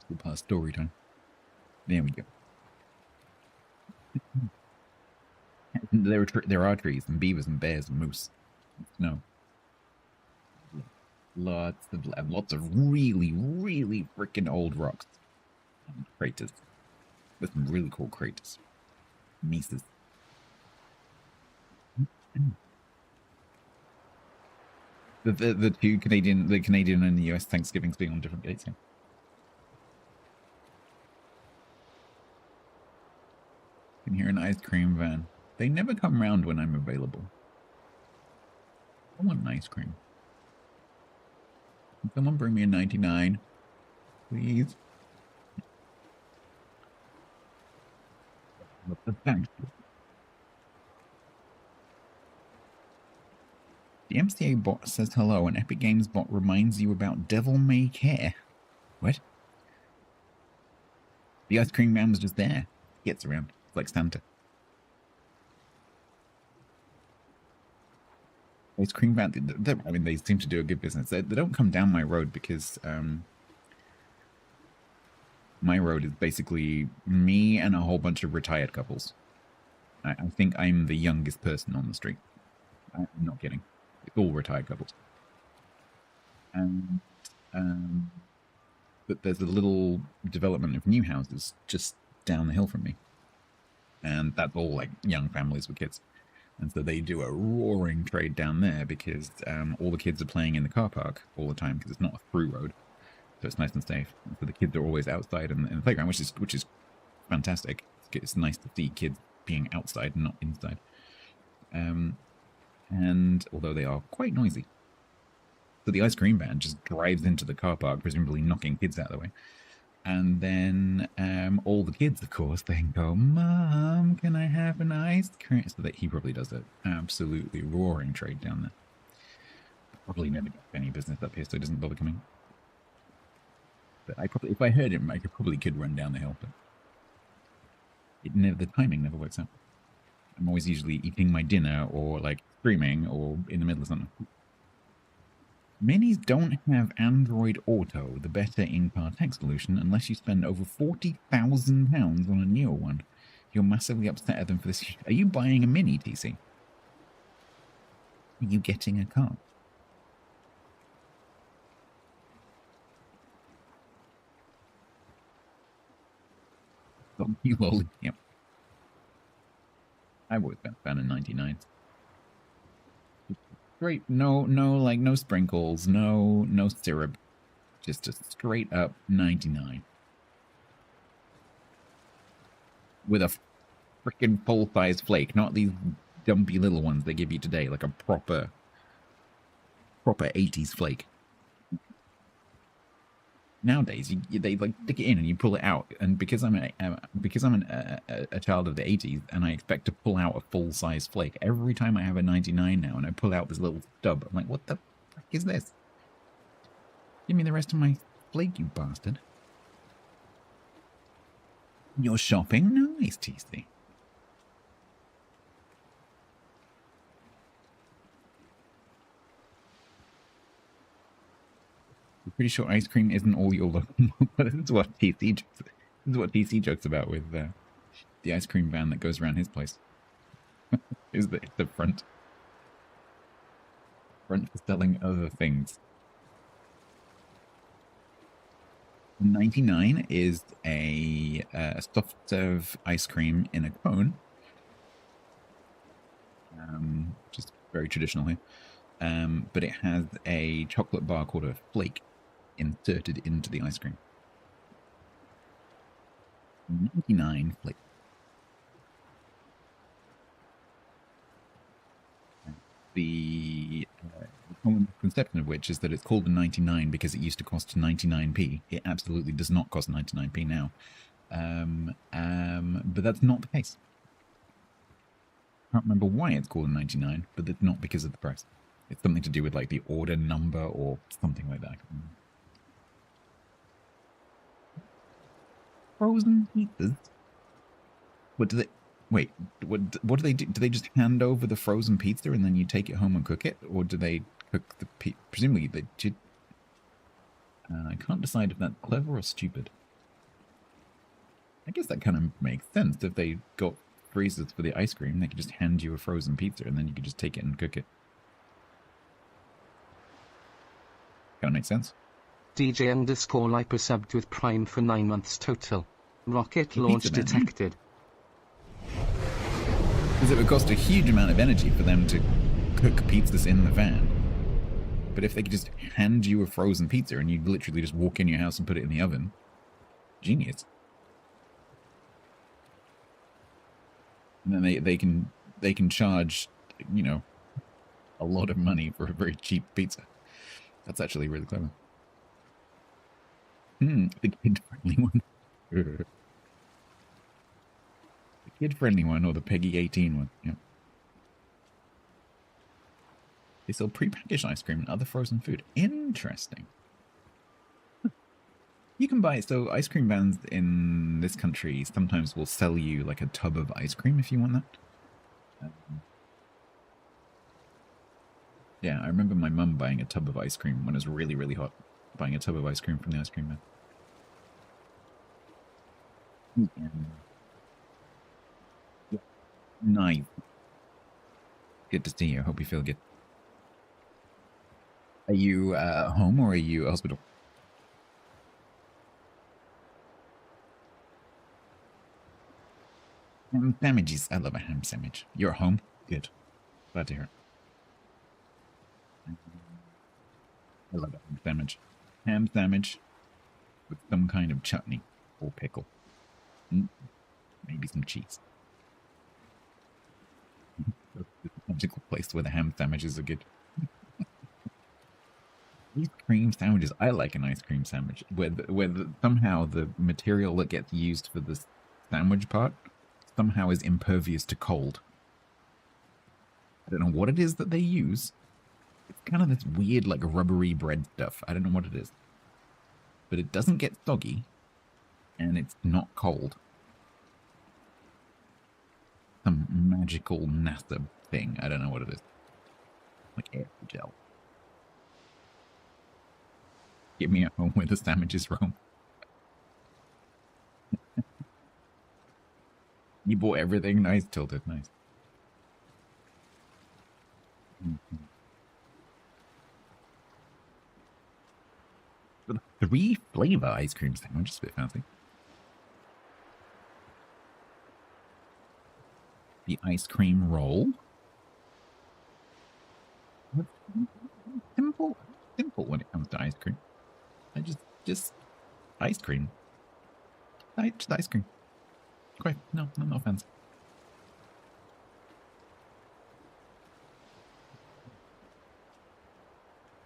Cool part of story time. There we go. There are trees and beavers and bears and moose. No. Lots of really, really freaking old rocks and craters. With some really cool craters. Mesas. The Canadian and the US Thanksgiving being on different dates here. Can hear an ice cream van. They never come round when I'm available. I want an ice cream. Can someone bring me a 99? Please. Thanks. The MCA bot says hello, and Epic Games bot reminds you about Devil May Care. What? The ice cream man was just there. He gets around. It's like Santa. Ice cream van, I mean, they seem to do a good business. They don't come down my road because my road is basically me and a whole bunch of retired couples. I think I'm the youngest person on the street. I'm not kidding. It's all retired couples. And but there's a little development of new houses just down the hill from me. And that's all like young families with kids. And so they do a roaring trade down there because all the kids are playing in the car park all the time because it's not a through road. So it's nice and safe. And so the kids are always outside in the playground, which is fantastic. It's nice to see kids being outside and not inside. And although they are quite noisy. So the ice cream van just drives into the car park, presumably knocking kids out of the way. And then all the kids, of course, then go, Mom, can I have an ice cream? So that he probably does an absolutely roaring trade down there. Probably never gets any business up here, so he doesn't bother coming. But if I heard him, I probably could run down the hill, but the timing never works out. I'm always usually eating my dinner or like streaming or in the middle of something. Minis don't have Android Auto, the better in-car tech solution, unless you spend over £40,000 on a newer one. You're massively upset at them for this. Are you buying a Mini, TC? Are you getting a car? You will. Yep. I've always been a fan of 99s. Straight, no sprinkles, no syrup, just a straight up 99 with a freaking full size flake, not these dumpy little ones they give you today, like a proper 80s flake. Nowadays, they like stick it in and you pull it out, and because I'm a child of the 80s and I expect to pull out a full size flake every time I have a 99 now, and I pull out this little stub, I'm like, what the fuck is this? Give me the rest of my flake, you bastard. You're shopping? Nice, TC. I'm pretty sure ice cream isn't all you're looking for, but this is what TC jokes about with the ice cream van that goes around his place. Is the front for selling other things. 99 is a soft serve ice cream in a cone, just very traditional here. But it has a chocolate bar called a flake inserted into the ice cream. 99 flake. The common conception of which is that it's called a 99 because it used to cost 99p. It absolutely does not cost 99p now. But that's not the case. I can't remember why it's called a 99, but it's not because of the price. It's something to do with like the order number or something like that. Frozen pizzas? What do they... Wait, what do they do? Do they just hand over the frozen pizza and then you take it home and cook it? Or do they cook the presumably they did... I can't decide if that's clever or stupid. I guess that kind of makes sense. If they got freezers for the ice cream, they could just hand you a frozen pizza and then you could just take it and cook it. Kind of makes sense. DJ underscore Lipo subbed with Prime for 9 months total. Rocket launch detected. Because it would cost a huge amount of energy for them to cook pizzas in the van. But if they could just hand you a frozen pizza and you literally just walk in your house and put it in the oven, genius. And then they can charge, you know, a lot of money for a very cheap pizza. That's actually really clever. The kid-friendly one. The kid-friendly one or the Peggy 18 one. Yeah. They sell prepackaged ice cream and other frozen food. Interesting. You can buy, so ice cream vans in this country sometimes will sell you like a tub of ice cream if you want that. Yeah, I remember my mum buying a tub of ice cream when it was really, really hot. Buying a tub of ice cream from the ice cream van. Yeah. Nice. Good to see you. Hope you feel good. Are you home or are you at hospital? Ham sandwiches. I love a ham sandwich. You're home? Good. Glad to hear it. I love a ham sandwich. Ham sandwich with some kind of chutney or pickle. Maybe some cheese. It's a magical place where the ham sandwiches are good. These cream sandwiches, I like an ice cream sandwich where somehow the material that gets used for the sandwich part somehow is impervious to cold. I don't know what it is that they use. It's kind of this weird, like, rubbery bread stuff. I don't know what it is. But it doesn't get soggy, and it's not cold. Some magical NASA thing. I don't know what it is. Like air gel. Get me at home where the sandwiches roam. You bought everything? Nice, Tilted. Nice. With 3 flavor ice cream sandwiches, a bit fancy. The ice cream roll. Simple when it comes to ice cream. I just ice cream. Just ice cream. Quite no offense.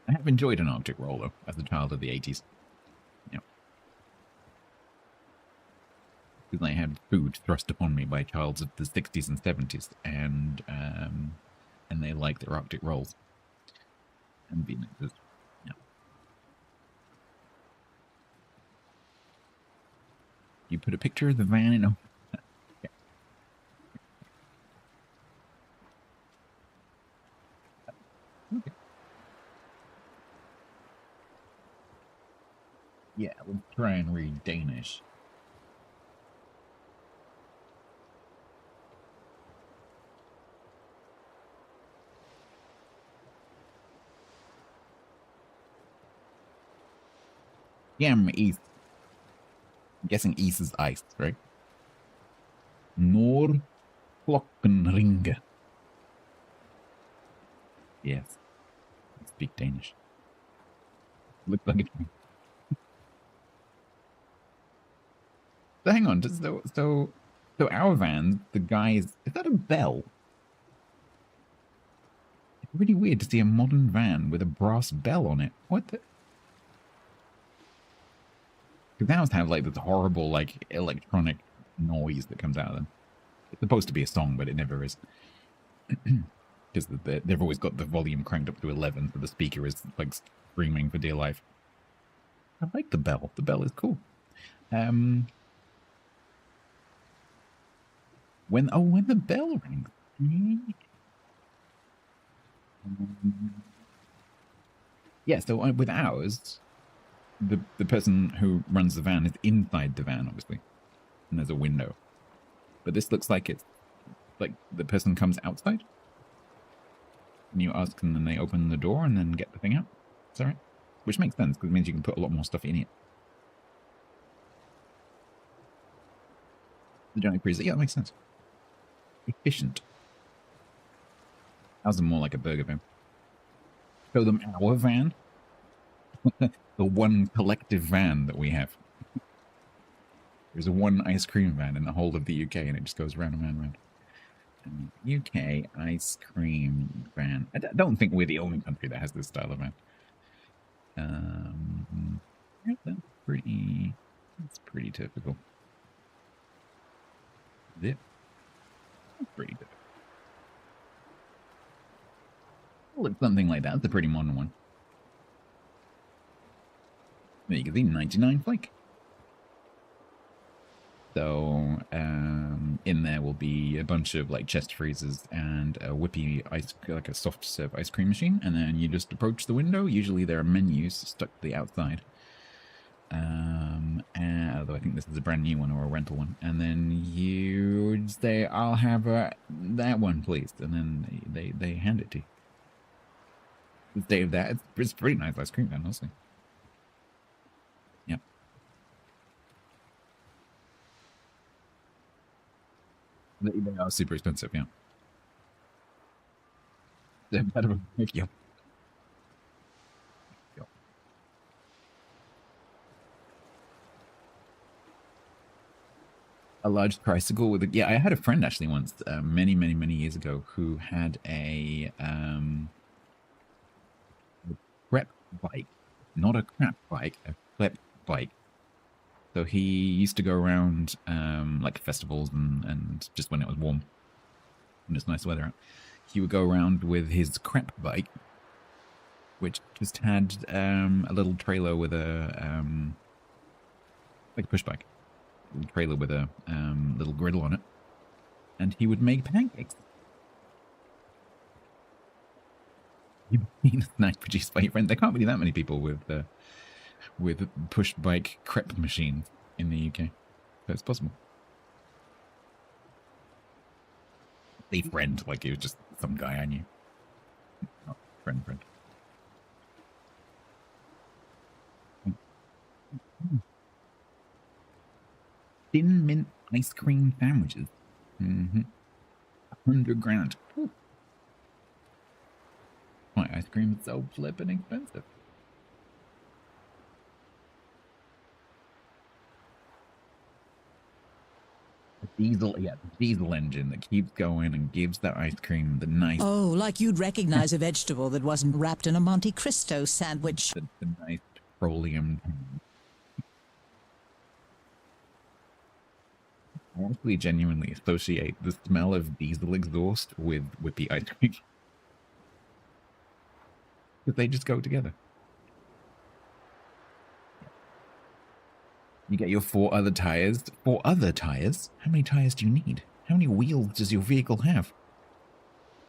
I have enjoyed an Arctic roll though, as a child of the 80s. Yeah. Because I had food thrust upon me by childs of the 60s and 70s, and they liked their Arctic rolls. And Venus. Yeah. You put a picture of the van in a... Yeah. Okay. Yeah, let's try and read Danish. Jam is. I'm guessing East is ice, right? Nor Klokkenringe. Yes. I speak Danish. Looks like it. So hang on, so our van, the guys, is that a bell? It's really weird to see a modern van with a brass bell on it. What the? Because ours have like this horrible like electronic noise that comes out of them. It's supposed to be a song, but it never is. Because they've always got the volume cranked up to 11, so the speaker is like screaming for dear life. I like the bell. The bell is cool. When the bell rings. Yeah, so with ours, the person who runs the van is inside the van, obviously. and there's a window. But this looks like it's like the person comes outside, and you ask them, and then they open the door and then get the thing out. Is that right? Which makes sense, because it means you can put a lot more stuff in it. The giant freezer. Yeah, that makes sense. Efficient. How's them more like a burger van? Show them our van. The one collective van that we have. There's a one ice cream van in the whole of the UK, and it just goes round and round and round. UK ice cream van. I don't think we're the only country that has this style of van. Yeah, that's pretty typical. Yeah, that's pretty typical. Well, it's something like that. It's a pretty modern one. There you can see 99 flake. So in there will be a bunch of like chest freezers and a whippy ice, like a soft serve ice cream machine, and then you just approach the window. Usually there are menus stuck to the outside. Although I think this is a brand new one or a rental one, and then you say, "I'll have that one, please," and then they hand it to you. The day of that, it's pretty nice ice cream van, honestly. Yeah. They are super expensive, yeah. They're better. Yep. A large tricycle with a, yeah, I had a friend actually once, many years ago, who had a prep bike, not a crap bike, a prep bike. So he used to go around like festivals and just when it was warm and it's nice weather out, he would go around with his crap bike, which just had a little trailer with a like a push bike. Trailer with a little griddle on it, and he would make pancakes. You've been a snack produced by your friend. There can't be that many people with push bike crepe machines in the UK, but it's possible. A friend, like it was just some guy I knew. Not friend. Thin mint ice cream sandwiches. 100 grand. Ooh. My ice cream is so flippin' expensive. The diesel engine that keeps going and gives that ice cream the nice... Oh, like you'd recognize a vegetable that wasn't wrapped in a Monte Cristo sandwich. The nice petroleum... I actually genuinely associate the smell of diesel exhaust with the ice cream. Because they just go together. You get your 4 other tires. 4 other tires? How many tires do you need? How many wheels does your vehicle have?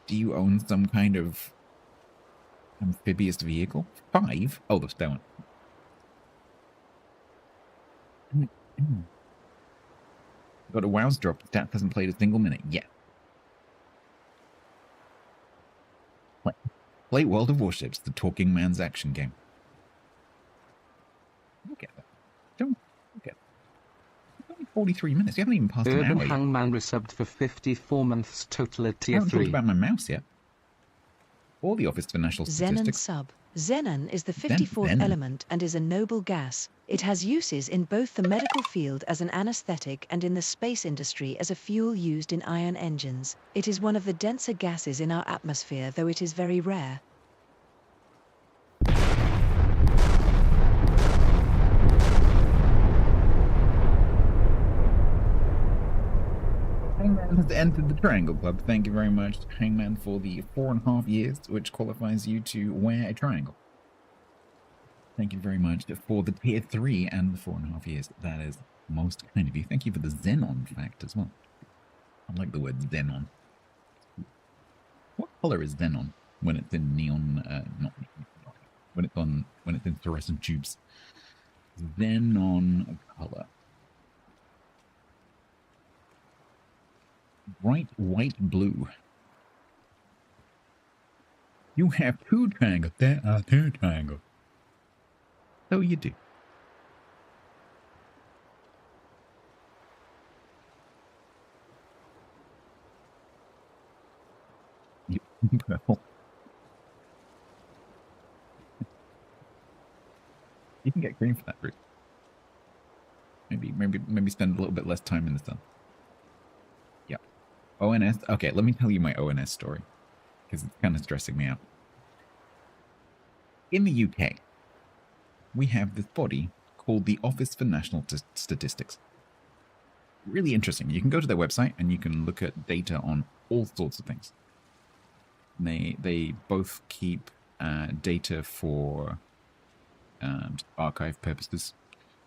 Do you own some kind of amphibious vehicle? 5? Oh, that's that one. Got a WoW's drop. Stats hasn't played a single minute yet. Play World of Warships, the talking man's action game. Look at that. Don't look at that. It's only 43 minutes. You haven't even passed an hour yet. Hangman resubbed for 54 months total at tier 3. I haven't talked about my mouse yet. Or the Office for National Statistics. Xenon sub. Xenon is the 54th element and is a noble gas. It has uses in both the medical field as an anesthetic and in the space industry as a fuel used in ion engines. It is one of the denser gases in our atmosphere, though it is very rare. Hangman has entered the Triangle Club. Thank you very much, Hangman, for the 4.5 years, which qualifies you to wear a triangle. Thank you very much for the tier 3 and the 4.5 years. That is most kind of you. Thank you for the Xenon fact as well. I like the word Xenon. What color is Xenon when it's in neon? Not neon. When it's in fluorescent tubes. Xenon color. Bright white blue. You have 2 triangles. There are 2 triangles. So you do. Purple. You can get green for that route. Maybe spend a little bit less time in the sun. Yep. ONS. Okay, let me tell you my ONS story, because it's kind of stressing me out. In the UK, we have this body called the Office for National Statistics. Really interesting. You can go to their website and you can look at data on all sorts of things. They both keep data for archive purposes,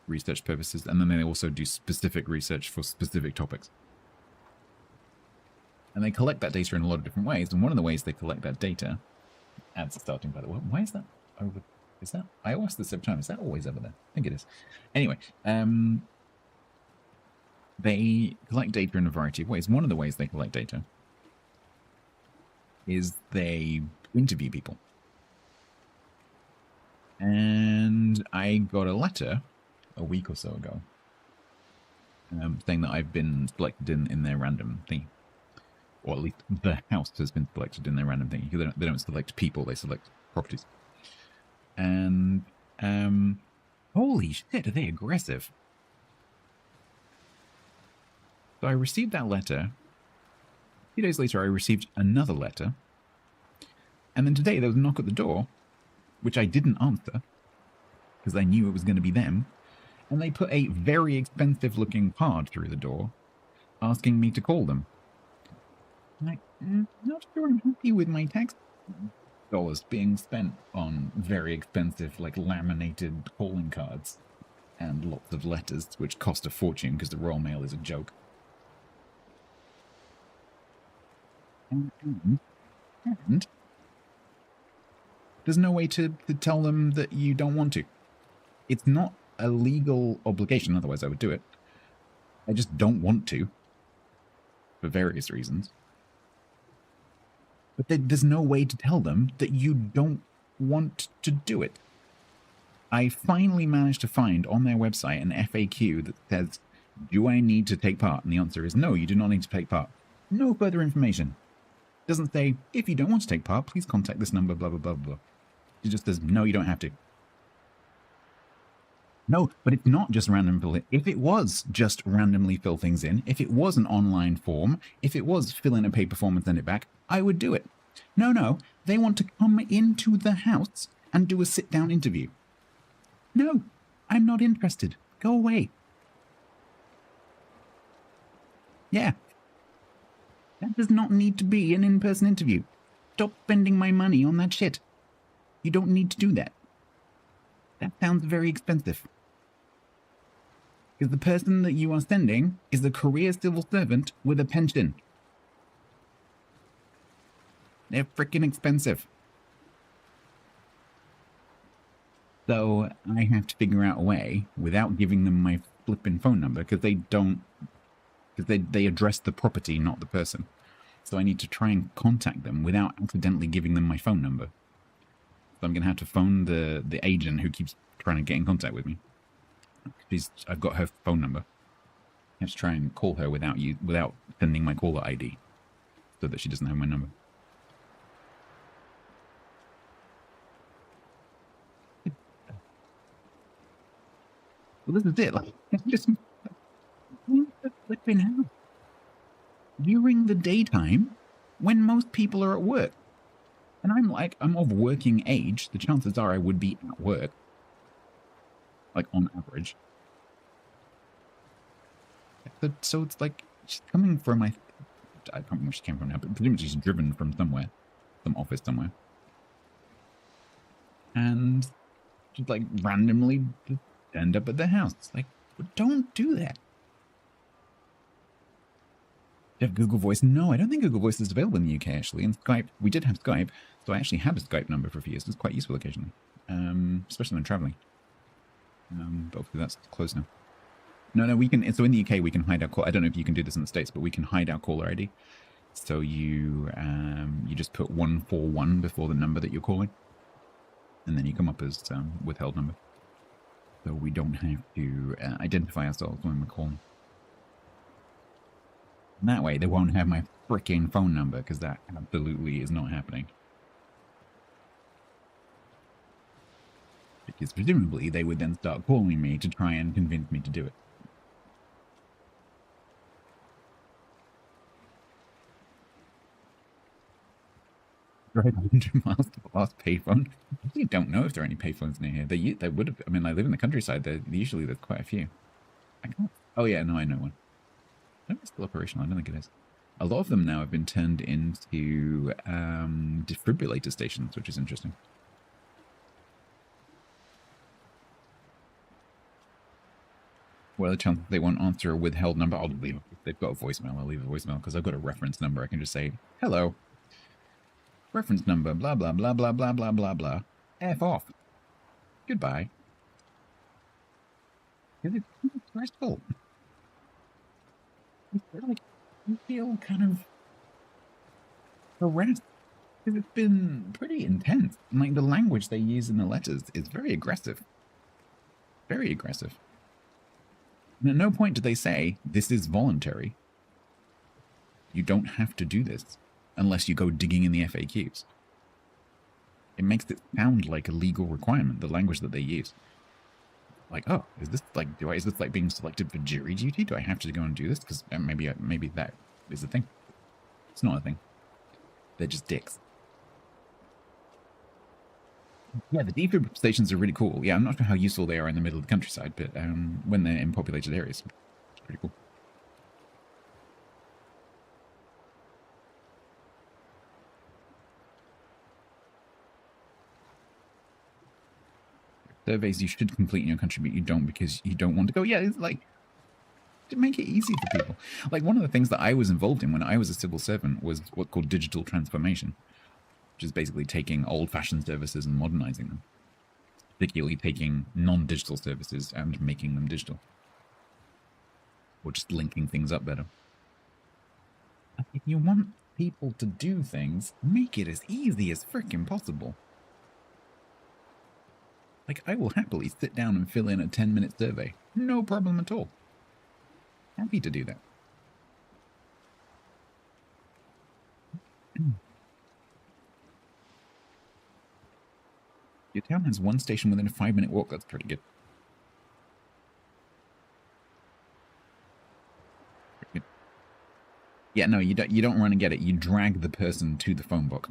research purposes, and then they also do specific research for specific topics. And they collect that data in a lot of different ways. And one of the ways they collect that data, ads are starting by the way. Why is that over? Is that? I asked this every time. Is that always over there? I think it is. Anyway, they collect data in a variety of ways. One of the ways they collect data is they interview people. And I got a letter a week or so ago saying that I've been selected in their random thing. Or at least the house has been selected in their random thing. They don't select people, they select properties. And holy shit, are they aggressive. So I received that letter. A few days later, I received another letter. And then today, there was a knock at the door, which I didn't answer, because I knew it was going to be them. And they put a very expensive-looking card through the door, asking me to call them. I'm like, not sure I'm happy with my tax dollars being spent on very expensive, like, laminated calling cards. And lots of letters, which cost a fortune, because the Royal Mail is a joke. And there's no way to tell them that you don't want to. It's not a legal obligation, otherwise I would do it. I just don't want to, for various reasons. But there's no way to tell them that you don't want to do it. I finally managed to find on their website an FAQ that says, do I need to take part? And the answer is no, you do not need to take part. No further information. It doesn't say, if you don't want to take part, please contact this number, blah, blah, blah, blah. It just says, no, you don't have to. No, but it's not just random fill. If it was just randomly fill things in, if it was an online form, if it was fill in a paper form and send it back, I would do it. No, they want to come into the house and do a sit-down interview. No, I'm not interested. Go away. Yeah. That does not need to be an in-person interview. Stop spending my money on that shit. You don't need to do that. That sounds very expensive. Because the person that you are sending is a career civil servant with a pension. They're freaking expensive. So I have to figure out a way, without giving them my flipping phone number, because they don't... Because they address the property, not the person. So I need to try and contact them without accidentally giving them my phone number. So I'm going to have to phone the agent who keeps trying to get in contact with me. I've got her phone number. I have to try and call her without sending my caller ID, so that she doesn't have my number. Well, this is it. Like, just flipping out during the daytime when most people are at work. And I'm of working age. The chances are I would be at work. Like, on average. So it's like, she's coming from, I can't remember where she came from now, but presumably she's driven from somewhere. Some office somewhere. And she's like, randomly just end up at the house. It's like, don't do that. Do you have Google Voice? No, I don't think Google Voice is available in the UK, actually. And Skype, we did have Skype, so I actually had a Skype number for a few years. It's quite useful occasionally, especially when traveling. But obviously that's closed now. No, we can. So in the UK, we can hide our call. I don't know if you can do this in the States, but we can hide our caller ID. So you just put 141 before the number that you're calling, and then you come up as withheld number. So we don't have to identify ourselves when we're calling. And that way, they won't have my freaking phone number, because that absolutely is not happening. Because presumably, they would then start calling me to try and convince me to do it. Drive 100 miles to the last payphone. I really don't know if there are any payphones near here. They would have. I mean, I live in the countryside. Usually there's quite a few. I can't. Oh yeah, no, I know one. I don't know if it's still operational. I don't think it is. A lot of them now have been turned into defibrillator stations, which is interesting. What are the chances they won't answer a withheld number? I'll leave. If they've got a voicemail, I'll leave a voicemail because I've got a reference number. I can just say, hello. Reference number, blah, blah, blah, blah, blah, blah, blah, blah. F off. Goodbye. Because it's stressful. Like, you feel kind of harassed. Because it's been pretty intense. And, like, the language they use in the letters is very aggressive. Very aggressive. And at no point do they say, this is voluntary. You don't have to do this unless you go digging in the FAQs. It makes it sound like a legal requirement, the language that they use. Like, oh, is this like, is this like being selected for jury duty? Do I have to go and do this? Because maybe that is a thing. It's not a thing. They're just dicks. Yeah, the defib stations are really cool. Yeah, I'm not sure how useful they are in the middle of the countryside, but when they're in populated areas, it's pretty cool. Surveys you should complete in your country, but you don't because you don't want to go. Yeah, it's like, to make it easy for people. Like, one of the things that I was involved in when I was a civil servant was what's called digital transformation, which is basically taking old-fashioned services and modernizing them. Particularly taking non-digital services and making them digital. Or just linking things up better. If you want people to do things, make it as easy as frickin' possible. Like, I will happily sit down and fill in a 10-minute survey. No problem at all. Happy to do that. Your town has one station within a 5-minute walk. That's pretty good. Pretty good. Yeah, no, you don't run and get it. You drag the person to the phone book.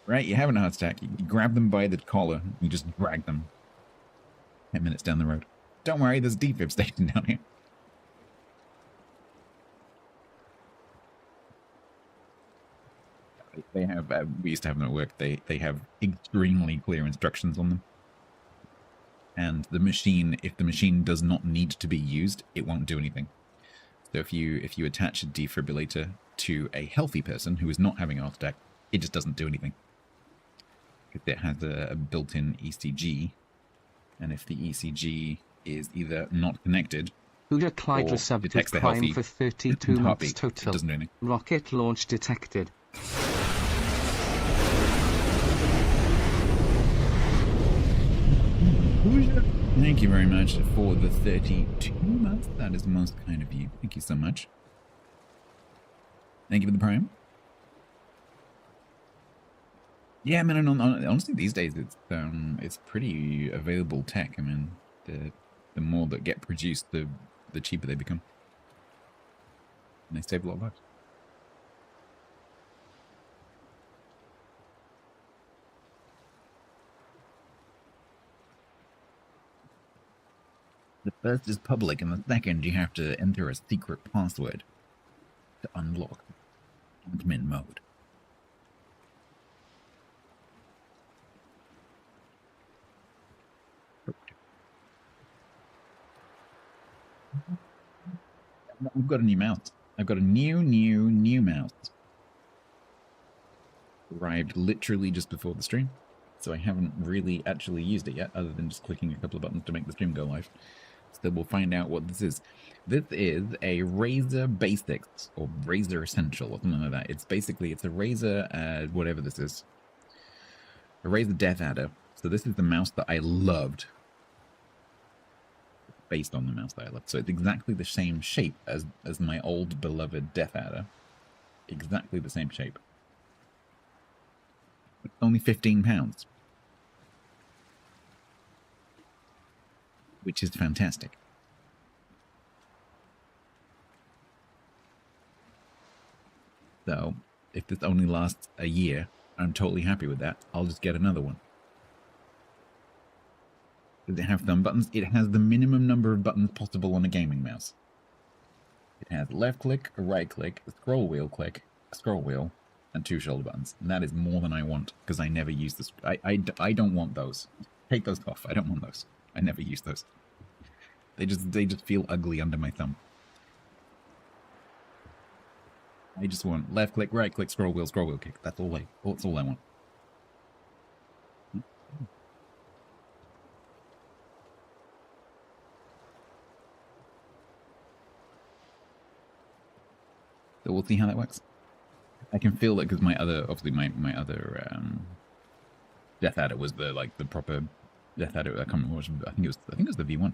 Right? You're having a heart attack. You grab them by the collar. You just drag them 10 minutes down the road. Don't worry, there's a defib station down here. They have, we used to have them at work, they have extremely clear instructions on them. And the machine, if the machine does not need to be used, it won't do anything. So if you attach a defibrillator to a healthy person who is not having a heart attack, it just doesn't do anything. Because it has a built-in ECG, and if the ECG is either not connected, Who Clyde or resubbed detects with the Prime healthy for 32 months heartbeat, it total. doesn't do anything. Rocket launch detected. Thank you very much for the 32 months. That is most kind of you. Thank you so much. Thank you for the Prime. Yeah, man. And honestly, these days it's pretty available tech. I mean, the more that get produced, the cheaper they become, and they save a lot of lives. The first is public, and the second you have to enter a secret password to unlock admin mode. I've got a new mouse. I've got a new mouse. Arrived literally just before the stream. so I haven't really actually used it yet, other than just clicking a couple of buttons to make the stream go live. So we'll find out what this is. This is a Razer Basics, or Razer Essential, or something like that. It's basically, it's a Razer, whatever this is. A Razer Death Adder. So this is the mouse that I loved. Based on the mouse that I loved. So it's exactly the same shape as my old beloved Death Adder. Exactly the same shape. It's only £15. Which is fantastic. So, if this only lasts a year, I'm totally happy with that. I'll just get another one. Does it have thumb buttons? It has the minimum number of buttons possible on a gaming mouse. It has left click, a right click, a scroll wheel click, a scroll wheel, and 2 shoulder buttons. And that is more than I want, because I never use this. I don't want those. Take those off. I don't want those. I never use those. They just feel ugly under my thumb. I just want left click, right click, scroll wheel kick. That's all I want. So we'll see how that works. I can feel it because my other, obviously my other Death Adder was the proper Death Adder. I can't remember which, I think it was the V1.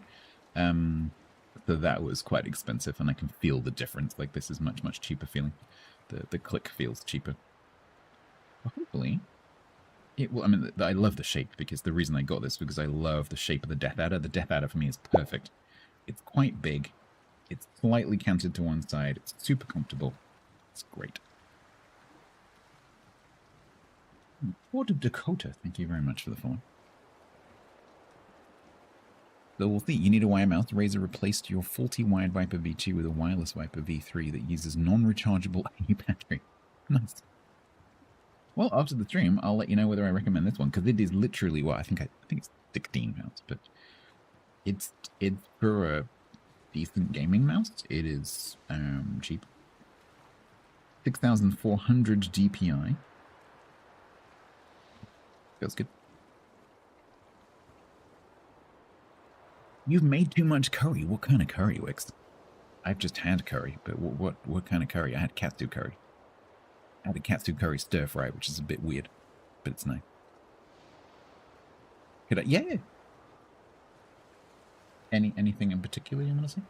So that was quite expensive, and I can feel the difference. Like, this is much cheaper feeling. The click feels cheaper. But hopefully, it will. I mean, I love the shape, because the reason I got this because I love the shape of the Death Adder. The Death Adder for me is perfect. It's quite big. It's slightly canted to one side. It's super comfortable. It's great. Port of Dakota, thank you very much for the follow. So we'll see. You need a wire mouse. Razer replaced your faulty wired Viper V2 with a wireless Viper V3 that uses non-rechargeable A battery. Nice. Well, after the stream, I'll let you know whether I recommend this one, because it is literally what I think it's £16, but it's for a decent gaming mouse. It is cheap. 6,400 DPI. Feels good. You've made too much curry. What kind of curry, Wix? I've just had curry, but what kind of curry? I had katsu curry. I had a katsu curry stir fry, which is a bit weird, but it's nice. Could I? Yeah. Anything in particular you want to see?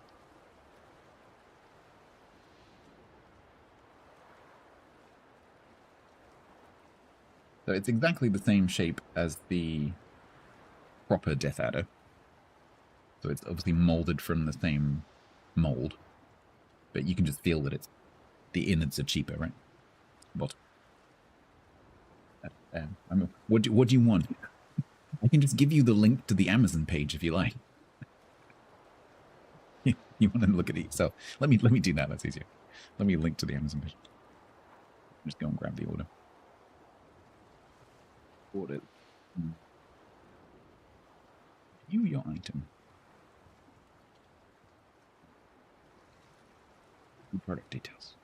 So it's exactly the same shape as the proper Death Adder. So it's obviously molded from the same mold, but you can just feel that it's the innards are cheaper, right? What? What do you want? I can just give you the link to the Amazon page if you like. You want to look at it yourself? Let me do that. That's easier. Let me link to the Amazon page. Just go and grab the order. Order. View your item. Product details.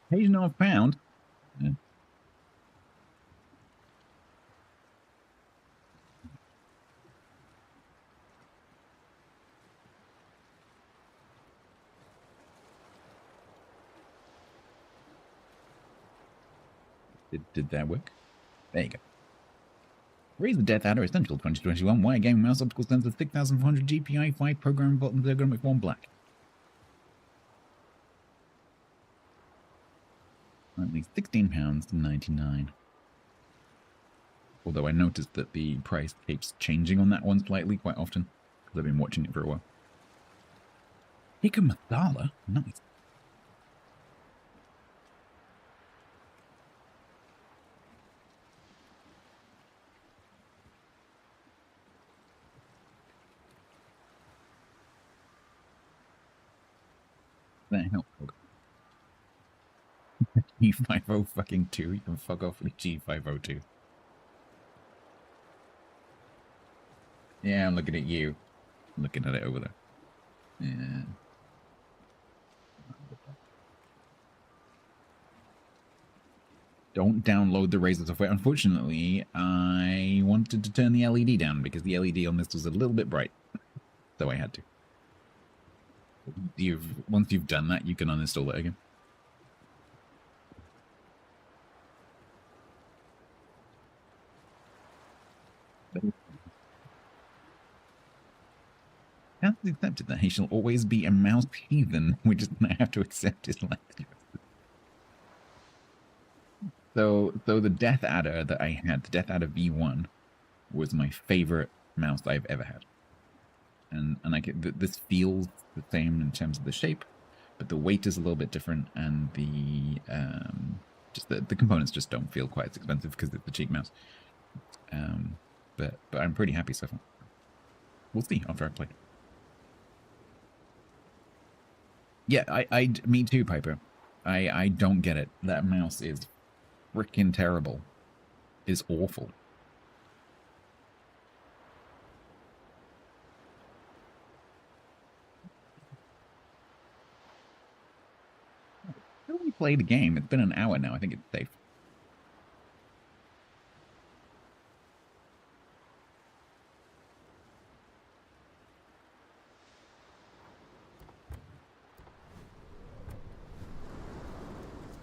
Page not found. Yeah. Did that work? There you go. Razer Death Adder Essential 2021. Wire gaming mouse, optical sensor, 6,400 GPI, 5 programming buttons, ergonomic 1 black. Only £16.99. Although I noticed that the price keeps changing on that one slightly quite often, because I've been watching it for a while. Tikka masala? Nice. That helpful. G50 fucking 2. You can fuck off with G502. Yeah, I'm looking at you. I'm looking at it over there. Yeah. Don't download the Razer software. Unfortunately, I wanted to turn the LED down because the LED on this was a little bit bright. So I had to. Once you've done that, you can uninstall it again. That's accepted that he shall always be a mouse heathen. We just have to accept his life. So the Death Adder that I had, the Death Adder V1, was my favorite mouse I've ever had. And this feels the same in terms of the shape, but the weight is a little bit different, and the components just don't feel quite as expensive because it's a cheap mouse. But I'm pretty happy so far. We'll see after I play. Yeah, me too, Piper. I don't get it. That mouse is freaking terrible. It's awful. We play the game. It's been an hour now. I think it's safe.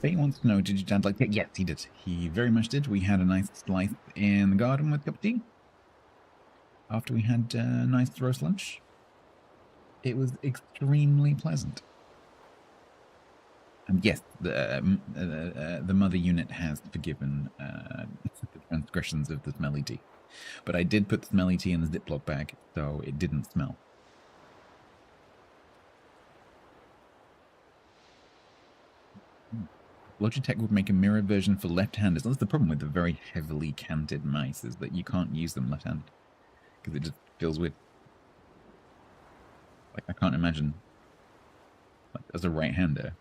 He wants to know, did your dad like it? Yes, he did. He very much did. We had a nice slice in the garden with a cup of tea. After we had a nice roast lunch. It was extremely pleasant. And yes, the mother unit has forgiven the transgressions of the smelly tea. But I did put the smelly tea in the Ziploc bag, so it didn't smell. Logitech would make a mirror version for left-handers. That's the problem with the very heavily canted mice, is that you can't use them left-handed. Because it just feels weird. Like, I can't imagine, like, as a right-hander,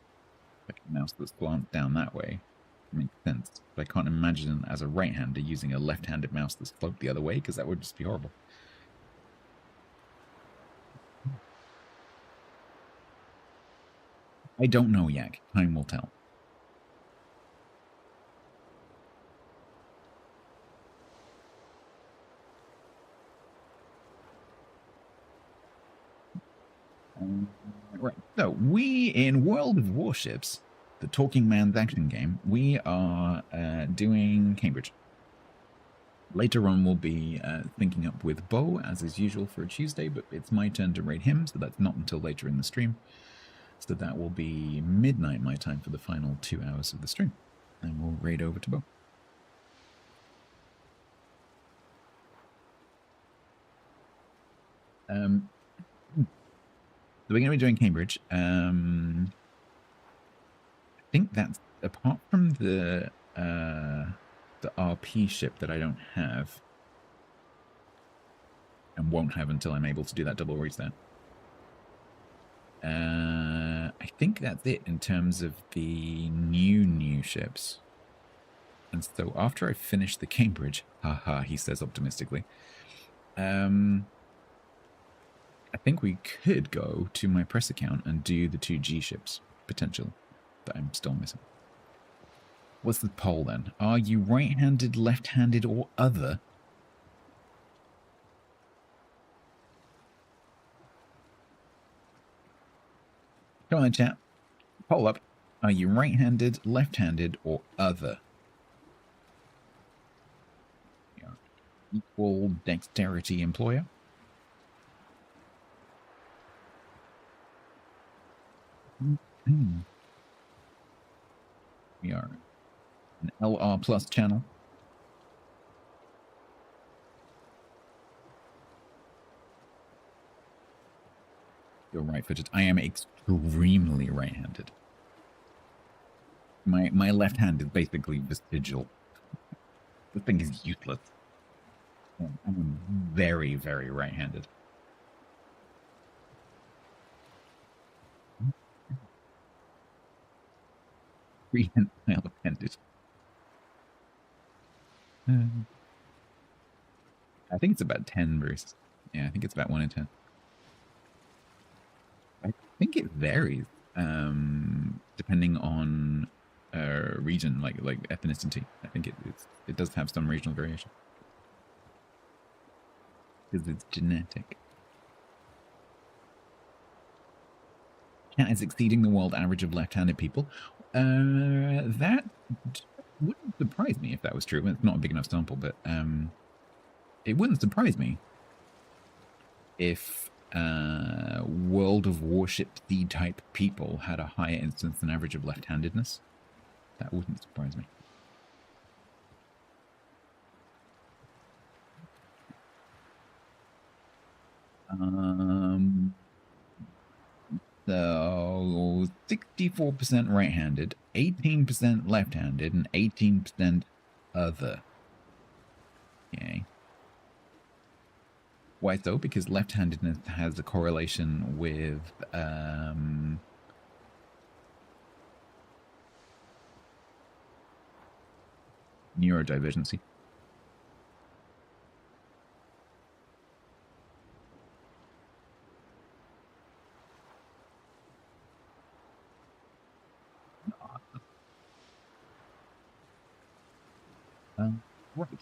like a mouse that's slanted down that way makes sense. But I can't imagine as a right-hander using a left-handed mouse that's sloped the other way, because that would just be horrible. I don't know, Yak. Time will tell. Right. So we in World of Warships, the Talking Man's action game, we are doing Cambridge. Later on, we'll be syncing up with Bo, as is usual for a Tuesday, but it's my turn to raid him, so that's not until later in the stream. So that will be midnight my time for the final 2 hours of the stream. And we'll raid over to Bo. So we're going to be doing Cambridge. I think that's, apart from the RP ship that I don't have, and won't have until I'm able to do that double reset. I think that's it in terms of the new ships. And so after I finish the Cambridge, haha, he says optimistically, I think we could go to my press account and do the 2G ships, potentially, that I'm still missing. What's the poll then? Are you right-handed, left-handed, or other? Come on, chat. Poll up. Are you right-handed, left-handed, or other? Equal dexterity employer. We are an LR Plus channel. You're right-footed. I am extremely right-handed. My left hand is basically vestigial. The thing is useless. I'm very, very right-handed. Freehand appendage. I think it's about 10, Bruce. Yeah, I think it's about 1 in 10. I think it varies depending on region, like ethnicity. I think it does have some regional variation because it's genetic. Cat is exceeding the world average of left-handed people. That wouldn't surprise me if that was true. It's not a big enough sample, but it wouldn't surprise me if World of Warships type people had a higher instance than average of left-handedness. That wouldn't surprise me. So 64% right-handed, 18% left-handed, and 18% other. Okay. Why so? Because left-handedness has a correlation with neurodivergency. Right.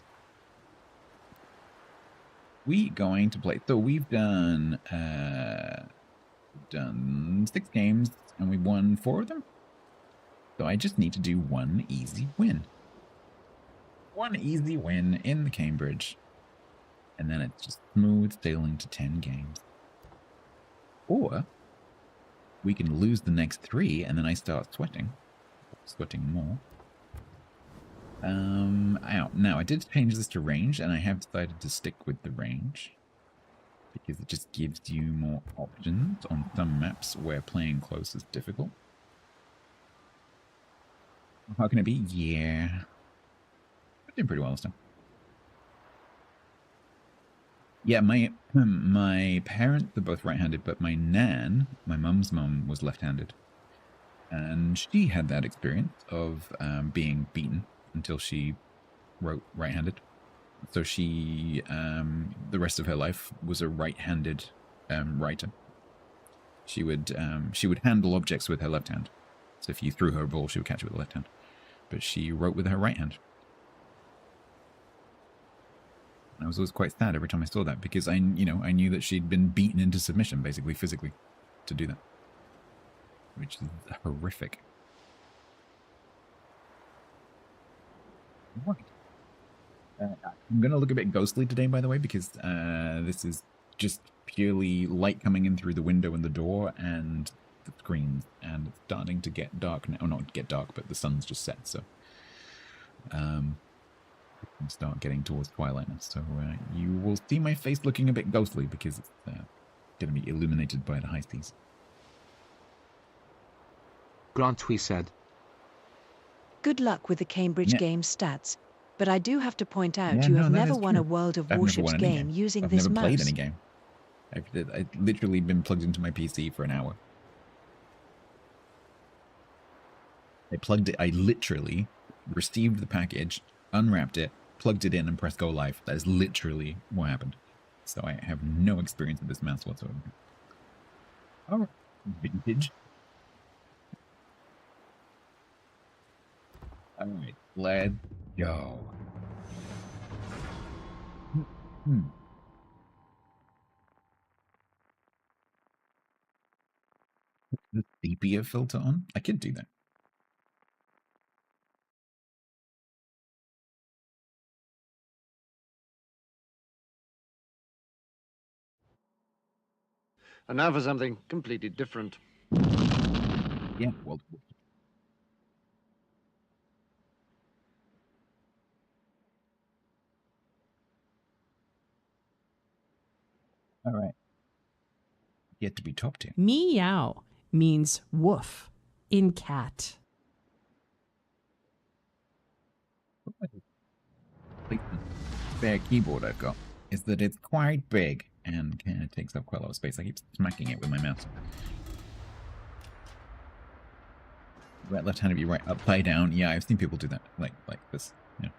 We going to play. So we've done 6 games and we won 4 of them. So I just need to do one easy win. One easy win in the Cambridge. And then it's just smooth sailing to 10 games. Or we can lose the next 3 and then I start sweating more. Now I did change this to range and I have decided to stick with the range because it just gives you more options on some maps where playing close is difficult. How can it be? Yeah. We're doing pretty well this time. Yeah, my parents are both right-handed, but my mum's mum was left-handed. And she had that experience of being beaten until she wrote right-handed. So she, the rest of her life, was a right-handed writer. She would handle objects with her left hand. So if you threw her a ball, she would catch it with the left hand. But she wrote with her right hand. I was always quite sad every time I saw that because I knew that she'd been beaten into submission, basically physically, to do that, which is horrific. Right. I'm going to look a bit ghostly today, by the way, because this is just purely light coming in through the window and the door and the screens, and it's starting to get dark now. Or not get dark, but the sun's just set, so start getting towards twilight now. So you will see my face looking a bit ghostly because it's going to be illuminated by the high seas. Grant, we said. Good luck with the Cambridge game stats, but I do have to point out Yeah, you no, have that never is won true. a World of I've never Warships won any game using I've this never mouse. played any game. I've literally been plugged into my PC for an hour. I literally received the package, unwrapped it, plugged it in, and pressed go live. That is literally what happened. So I have no experience with this mouse whatsoever. Alright, vintage. Alright, let's go. The sepia filter on? I could do that. And now for something completely different. Yeah, well. All right. Yet to be top tier. Meow means woof in cat. The spare keyboard I've got is that it's quite big and kind of takes up quite a lot of space. I keep smacking it with my mouse. Right left-handed, you right upside down. Yeah, I've seen people do that, like this. Yeah.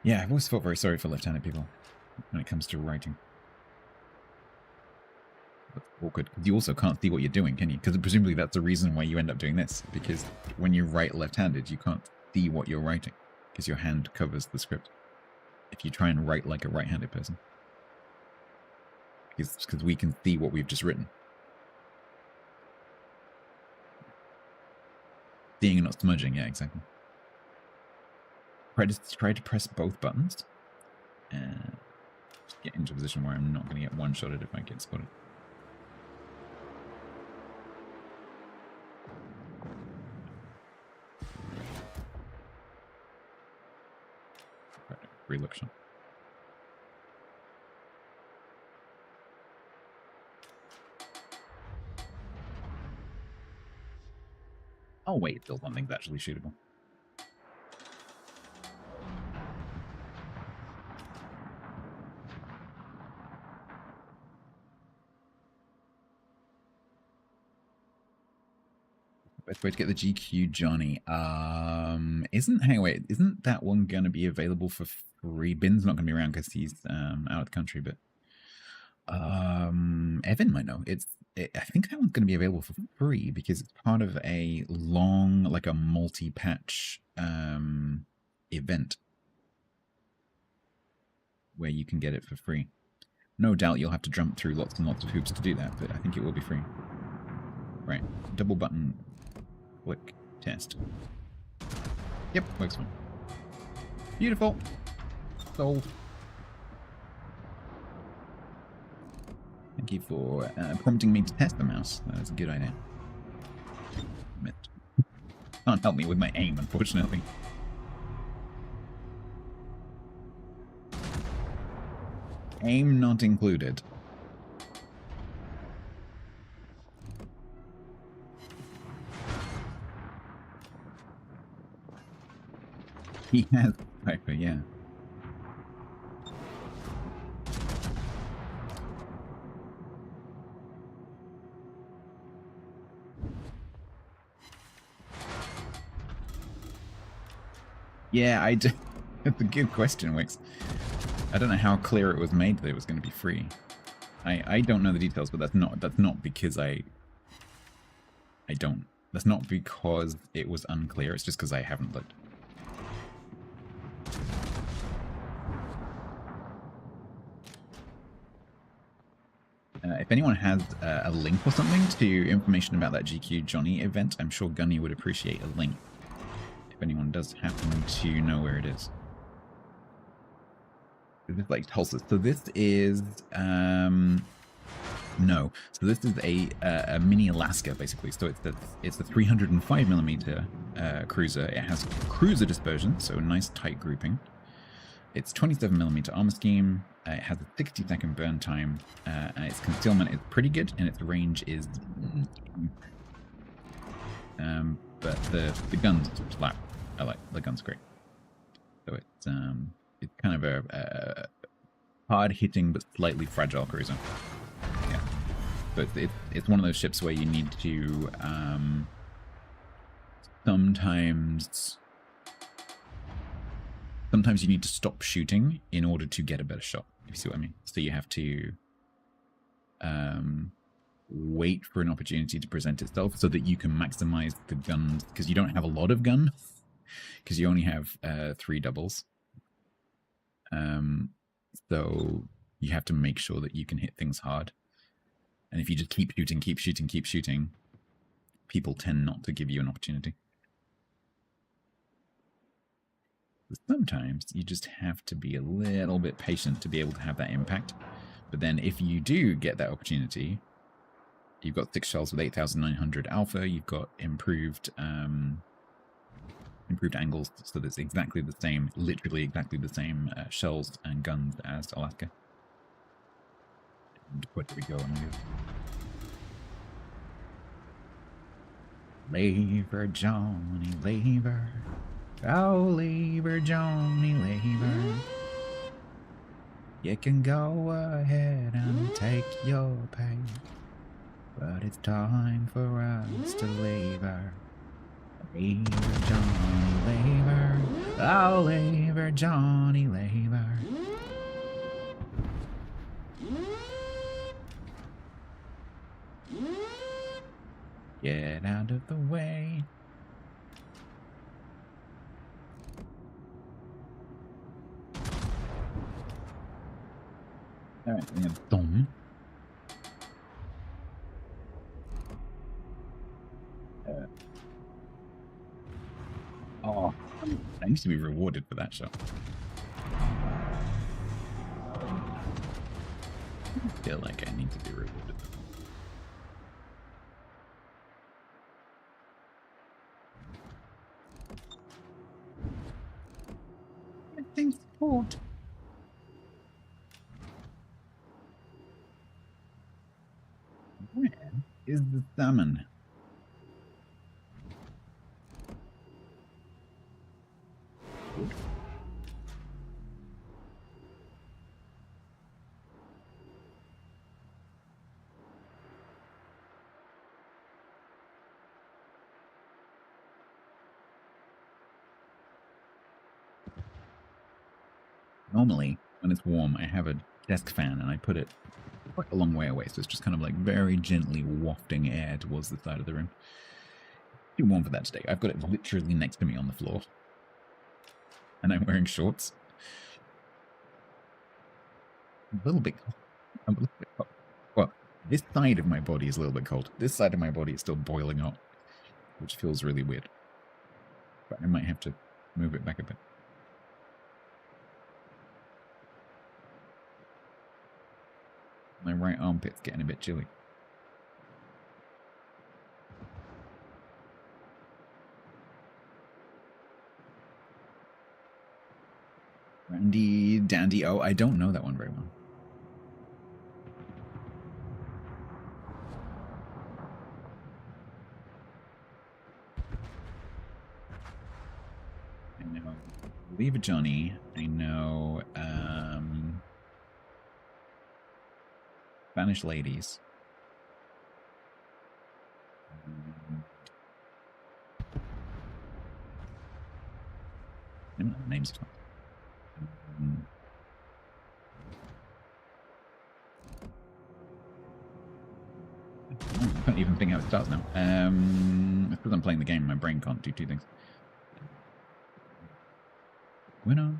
Yeah, I've always felt very sorry for left-handed people when it comes to writing. That's awkward. You also can't see what you're doing, can you? Because presumably that's the reason why you end up doing this. Because when you write left-handed, you can't see what you're writing because your hand covers the script. If you try and write like a right-handed person, because we can see what we've just written. Seeing and not smudging, yeah, exactly. Try to press both buttons. Just get into a position where I'm not going to get one-shotted if I get spotted. Relook shot. Oh wait, still something's actually shootable. Best way to get the GQ Johnny. Isn't that one gonna be available for free? Bin's not gonna be around because he's out of the country, but Evan might know. I think that one's gonna be available for free because it's part of a long, like a multi-patch event where you can get it for free. No doubt you'll have to jump through lots and lots of hoops to do that, but I think it will be free. Right, double button. Click test. Yep, works fine. Beautiful. Sold. Thank you for prompting me to test the mouse. That was a good idea. Missed. Can't help me with my aim, unfortunately. Aim not included. He has Piper, yeah. Yeah, That's a good question, Wix. I don't know how clear it was made that it was going to be free. I don't know the details, but that's not because I don't. That's not because it was unclear. It's just because I haven't looked. If anyone has a link or something to information about that GQ Johnny event, I'm sure Gunny would appreciate a link. If anyone does happen to know where it is. This is like Tulsa. So this is no. So this is a mini Alaska basically. So it's the 305mm cruiser. It has cruiser dispersion, so nice tight grouping. It's 27mm armor scheme. It has a 60-second burn time. And its concealment is pretty good, and its range is. But the gun's slap. I like the gun's great. So it's kind of a hard-hitting but slightly fragile cruiser. Yeah. So it's one of those ships where you need to sometimes you need to stop shooting in order to get a better shot, if you see what I mean. So you have to wait for an opportunity to present itself so that you can maximize the guns, because you don't have a lot of gun, because you only have 3 doubles. So you have to make sure that you can hit things hard. And if you just keep shooting, people tend not to give you an opportunity. Sometimes you just have to be a little bit patient to be able to have that impact. But then if you do get that opportunity, you've got 6 shells with 8,900 alpha, you've got improved angles, so that's exactly the same, literally exactly the same shells and guns as Alaska. And where do we go? Labor, Johnny, labor. Oh, labor, Johnny, labor. You can go ahead and take your pay. But it's time for us to labor. Labor, Johnny, labor. Oh, labor, Johnny, labor. Get out of the way. Alright, we have Dom. Oh, I need to be rewarded for that shot. I feel like I need to be rewarded. Thanks, sport. Where is the salmon? Normally, when it's warm, I have a desk fan and I put it quite a long way away, so it's just kind of like very gently wafting air towards the side of the room. Too warm for that today. I've got it literally next to me on the floor. And I'm wearing shorts. A little bit cold. Well, this side of my body is a little bit cold. This side of my body is still boiling hot, which feels really weird. But I might have to move it back a bit. My right armpit's getting a bit chilly. Randy Dandy. Oh, I don't know that one very well. I know Leave It Johnny. I know Spanish Ladies. I don't know the names of them. I can't even think how it starts now. It's because I'm playing the game, my brain can't do two things. Winner.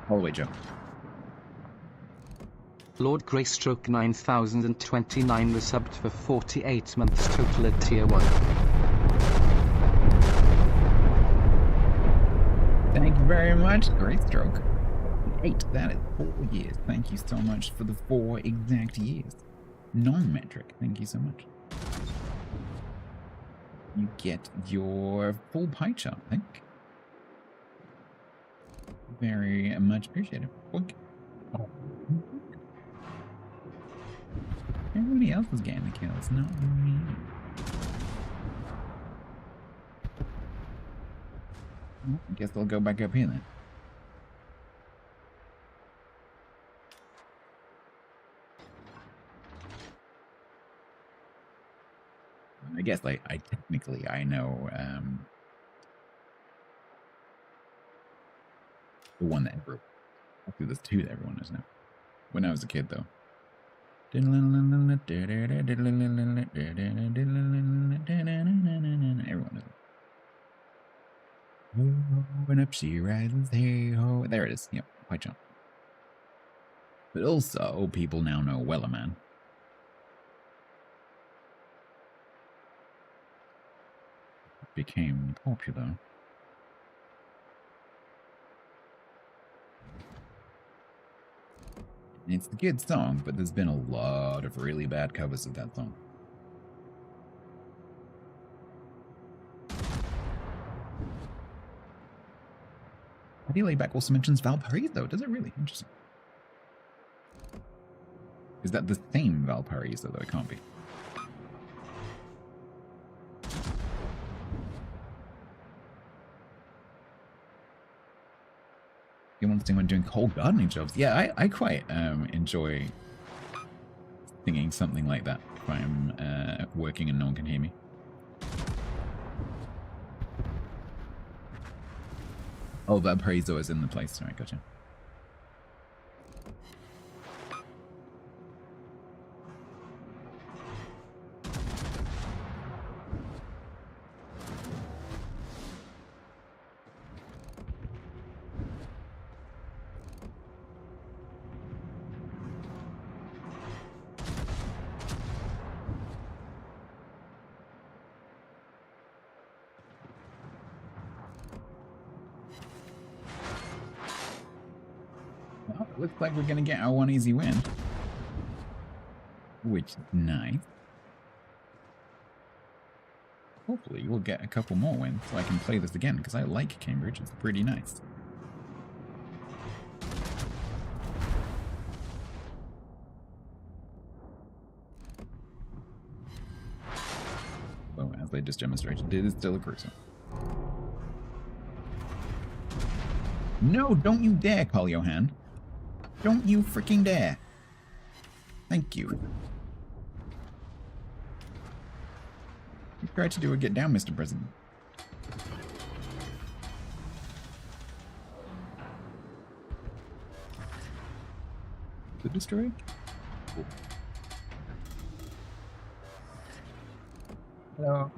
Holloway Joe. Lord Greystroke 9029 resubbed for 48 months total at tier 1. Thank you very much, Greystroke. 8, that is 4 years. Thank you so much for the 4 exact years. Non-metric, thank you so much. You get your full pie chart, I think. Very much appreciated. Okay. Oh. Everybody else is getting the kills, not me. Well, I guess I'll go back up here then. I guess like I technically I know the one that everyone, actually there's 2 that everyone knows now. When I was a kid though. Everyone knows it. When up she rises, hey ho. There it is. Yep, quite jump. But also, people now know Wellerman. Became popular. It's a good song, but there's been a lot of really bad covers of that song. Ideally, back also mentions Valparaiso, does it really? Interesting. Is that the same Valparaiso, though? It can't be. You want to see when doing cold gardening jobs? Yeah, I quite enjoy singing something like that if I'm working and no one can hear me. Oh, that appraisal is in the place. Sorry, gotcha. Well, it looks like we're going to get our one easy win. Which is nice. Hopefully we'll get a couple more wins so I can play this again, because I like Cambridge. It's pretty nice. Well, as they just demonstrated, it is still a cruiser. No, don't you dare, Carl Johan. Don't you freaking dare. Thank you. You tried to do a get down, Mr. President. The destroyer? Cool. Hello.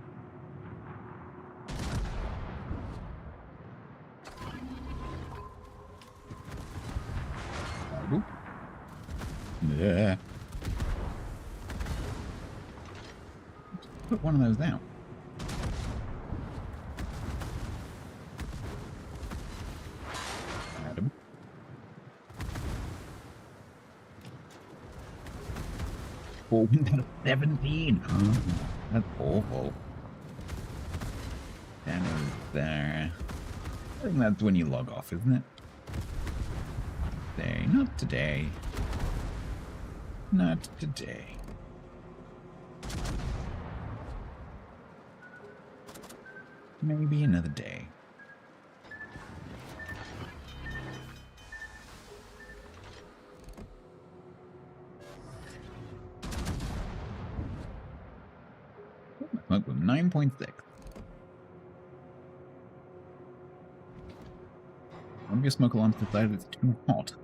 Yeah. Put one of those down. Adam. Oh, win out of 17. That's awful. That is there. I think that's when you log off, isn't it? Today. Not today. Not today. Maybe another day. Smoke with 9.6. One of your smoke alarms decided it's too hot.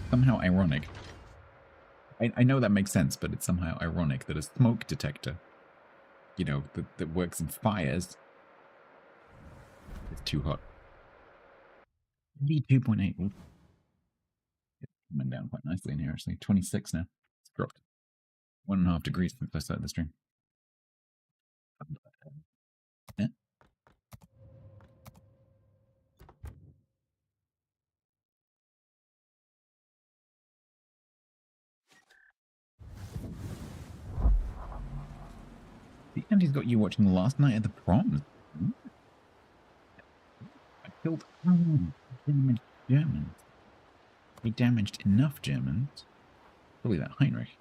Somehow ironic. I know that makes sense, but it's somehow ironic that a smoke detector, you know, that works in fires, is too hot. V2.8. It's coming down quite nicely in here, actually. 26 now. It's dropped 1.5 degrees since I started the stream. Yeah. The Andy's got you watching last night at the proms. I killed damaged Germans. They damaged enough Germans. Probably that Heinrich.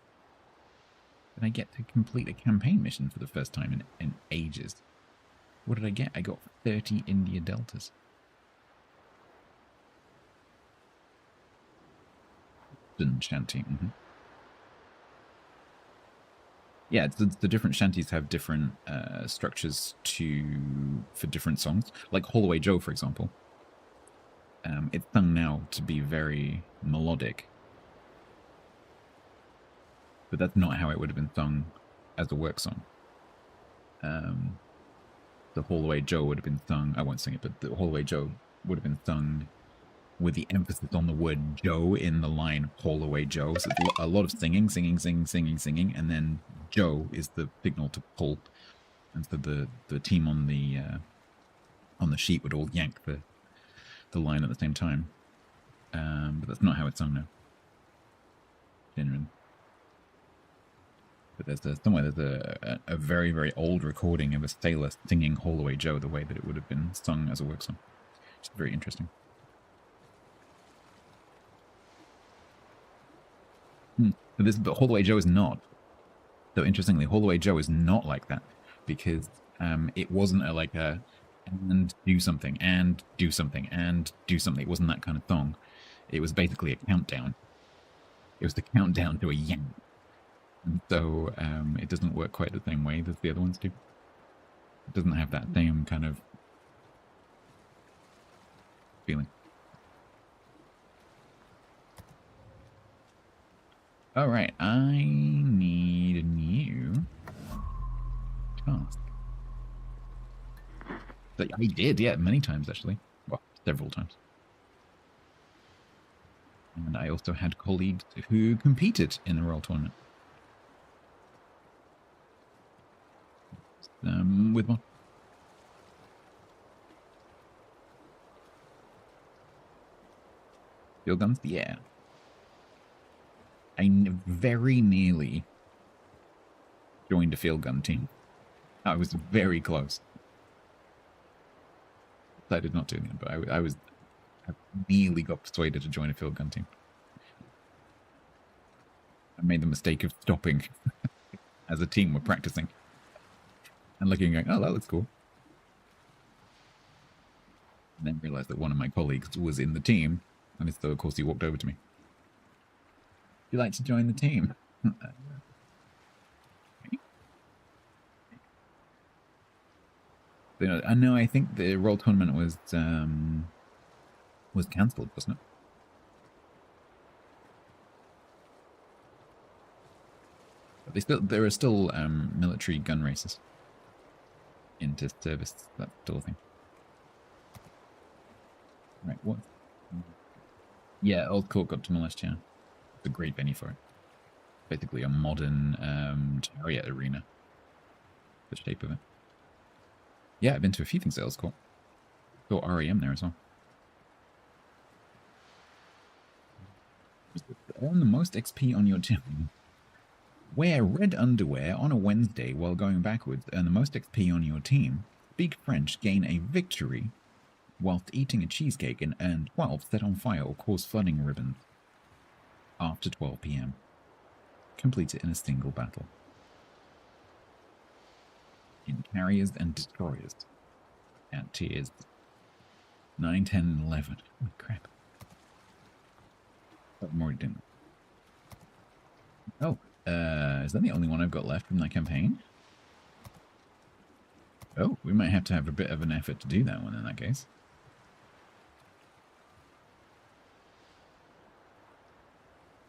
Then I get to complete a campaign mission for the first time in ages. What did I get? I got 30 India Deltas. Shanty. Yeah, the different shanties have different structures for different songs. Like Holloway Joe, for example. It's sung now to be very melodic. But that's not how it would have been sung as a work song. The Holloway Joe would have been sung, I won't sing it, but the Holloway Joe would have been sung with the emphasis on the word Joe in the line Holloway Joe. So it's a lot of singing, and then Joe is the signal to pull. And so the team on the sheet would all yank the line at the same time. But that's not how it's sung now. Genuine. But there's somewhere there's a very, very old recording of a sailor singing Holloway Joe the way that it would have been sung as a work song. It's very interesting. But Holloway Joe is not. So interestingly, Holloway Joe is not like that because it wasn't like a and do something, and do something, and do something. It wasn't that kind of song. It was basically a countdown. It was the countdown to a yank. And so it doesn't work quite the same way as the other ones do. It doesn't have that same kind of feeling. All right, I need a new task. That I did, yeah, many times actually. Well, several times. And I also had colleagues who competed in the Royal Tournament. With one. Field guns? Yeah. I very nearly joined a field gun team. I was very close. Decided not to, but I nearly got persuaded to join a field gun team. I made the mistake of stopping as a team were practicing and looking and going, oh, that looks cool. And then realized that one of my colleagues was in the team, and so of course he walked over to me. Would you like to join the team? I know. I think the Royal Tournament was cancelled, wasn't it? But there are still military gun races into service. That's still a thing. Right. What? Yeah, Old Court got demolished. Yeah, it's a great venue for it. Basically, a modern chariot arena. The shape of it. Yeah, I've been to a few things at Earl's Court. Saw REM there as well. Earn the most XP on your team. Wear red underwear on a Wednesday while going backwards. Earn the most XP on your team. Speak French. Gain a victory whilst eating a cheesecake and earn 12. Set on fire or cause flooding ribbons after 12 PM. Complete it in a single battle. In carriers and destroyers at tiers 9, 10, and 11. Oh, crap. I'm already doing that. Oh, is that the only one I've got left from that campaign? Oh, we might have to have a bit of an effort to do that one in that case.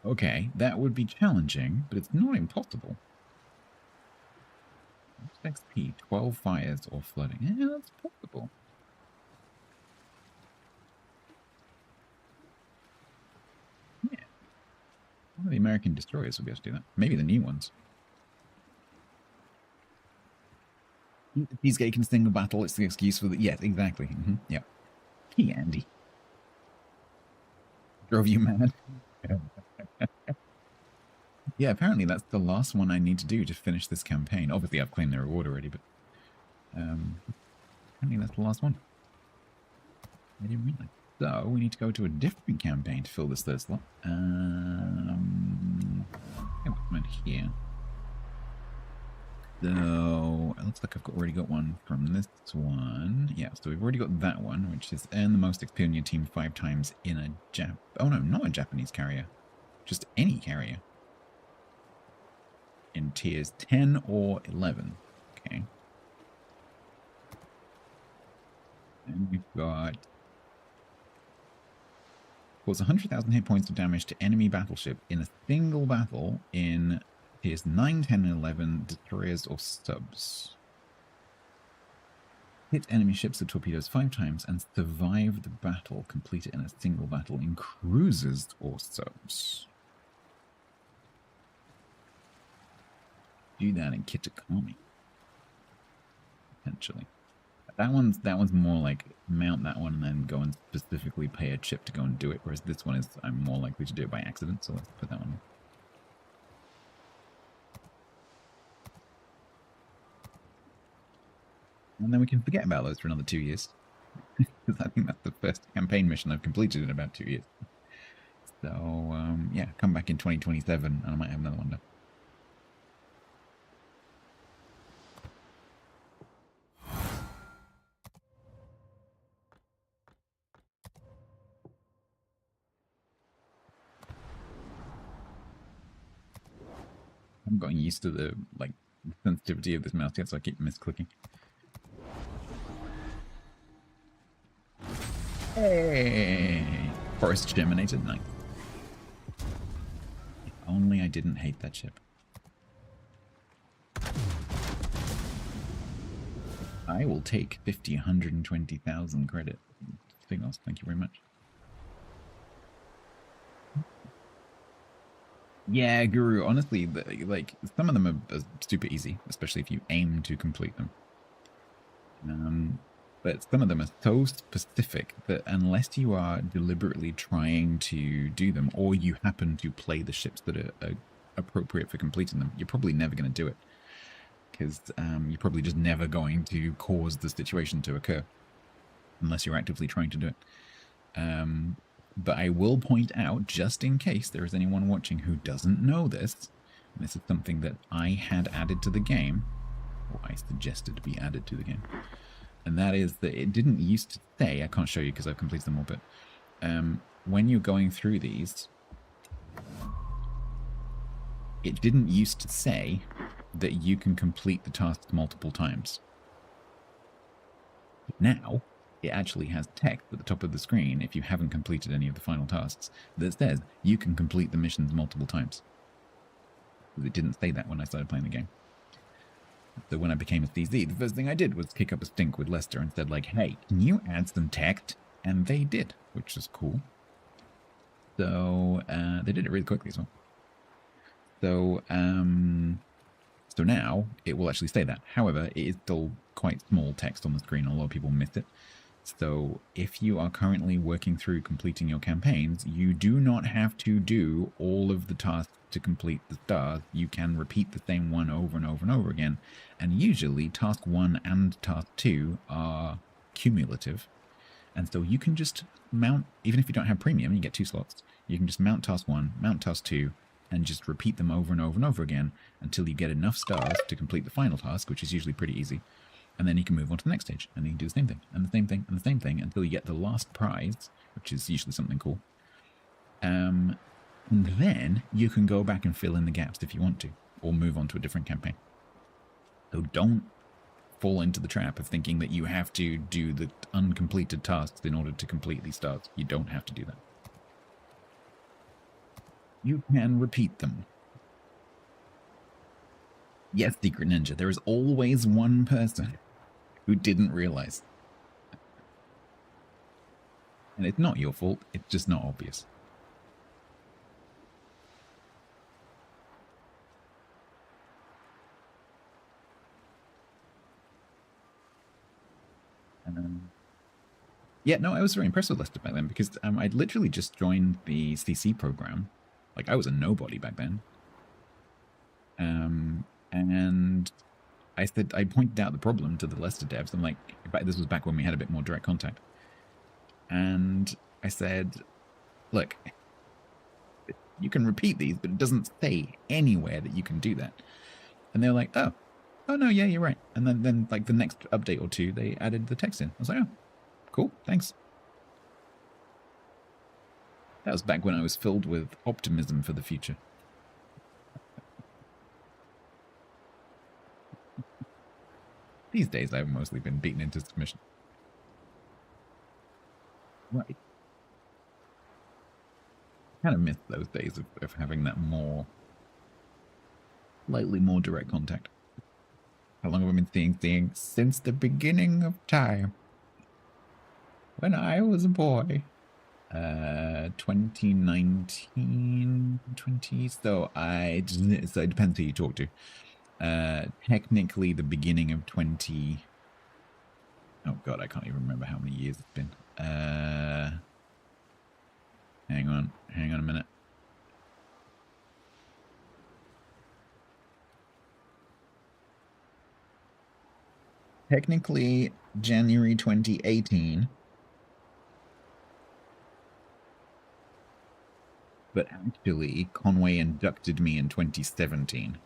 Okay, that would be challenging, but it's not impossible. XP, 12 fires or flooding. Yeah, that's possible. Yeah. One of the American destroyers will be able to do that. Maybe the new ones. Cheesecake in single battle, it's the excuse for the... Yes, exactly. Yeah. Hey, Andy. Drove you mad? Yeah, apparently that's the last one I need to do to finish this campaign. Obviously, I've claimed the reward already, but apparently that's the last one. I didn't realize. So we need to go to a different campaign to fill this third slot. Yeah, what's here? So it looks like I've already got one from this one. Yeah, so we've already got that one, which is earn the most XP on your team 5 times in a Oh no, not a Japanese carrier. Just any carrier. In tiers 10 or 11. Okay. And we've got... Cause 100,000 hit points of damage to enemy battleship in a single battle in tiers 9, 10, and 11 destroyers or subs. Hit enemy ships with torpedoes 5 times and survive the battle. Complete it in a single battle in cruisers or subs. Do that in Kitakami. Potentially. That one's more like mount that one and then go and specifically pay a chip to go and do it, whereas this one is I'm more likely to do it by accident, so let's put that one in. And then we can forget about those for another 2 years. Because I think that's the first campaign mission I've completed in about 2 years. So, yeah, come back in 2027 and I might have another one done. haven't gotten used to the sensitivity of this mouse yet, so I keep misclicking. Hey! Forest germinated, nice. If only I didn't hate that ship. I will take 50, 120,000 credit. Signals, thank you very much. Yeah, Guru, honestly, like, some of them are super easy, especially if you aim to complete them. But some of them are so specific that unless you are deliberately trying to do them, or you happen to play the ships that are appropriate for completing them, you're probably never going to do it. Because you're probably just never going to cause the situation to occur, unless you're actively trying to do it. But I will point out, just in case there is anyone watching who doesn't know this, and this is something that I had added to the game, or I suggested to be added to the game, and that is that it didn't used to say, I can't show you because I've completed them all, but when you're going through these, it didn't used to say that you can complete the tasks multiple times. Now, it actually has text at the top of the screen, if you haven't completed any of the final tasks, that says you can complete the missions multiple times. It didn't say that when I started playing the game. So when I became a CZ, the first thing I did was kick up a stink with Lester and said, like, hey, can you add some text? And they did, which is cool. So they did it really quickly as well. So so now it will actually say that. However, it is still quite small text on the screen. A lot of people miss it. So if you are currently working through completing your campaigns, you do not have to do all of the tasks to complete the stars. You can repeat the same one over and over and over again. And usually task 1 and task 2 are cumulative. And so you can just mount, even if you don't have premium, you get 2 slots. You can just mount task 1, mount task 2, and just repeat them over and over and over again until you get enough stars to complete the final task, which is usually pretty easy. And then you can move on to the next stage, and then you can do the same thing, and the same thing, and the same thing, until you get the last prize, which is usually something cool. And then you can go back and fill in the gaps if you want to, or move on to a different campaign. So don't fall into the trap of thinking that you have to do the uncompleted tasks in order to complete these stars. You don't have to do that. You can repeat them. Yes, Secret Ninja, there is always one person who didn't realize. And it's not your fault, it's just not obvious. Yeah, no, I was very impressed with Lester back then because I'd literally just joined the CC program. Like, I was a nobody back then. And I pointed out the problem to the Lester devs. I'm like, this was back when we had a bit more direct contact. And I said, look, you can repeat these, but it doesn't say anywhere that you can do that. And they're like, oh no, yeah, you're right. And then like the next update or two, they added the text in. I was like, oh, cool, thanks. That was back when I was filled with optimism for the future. These days, I've mostly been beaten into submission. Right. Kind of miss those days of having that slightly more direct contact. How long have I been seeing things? Since the beginning of time. When I was a boy. 2019, 20, so it depends who you talk to. Technically the beginning of 20, oh god, I can't even remember how many years it's been. Hang on a minute. Technically January 2018. But actually, Conway inducted me in 2017.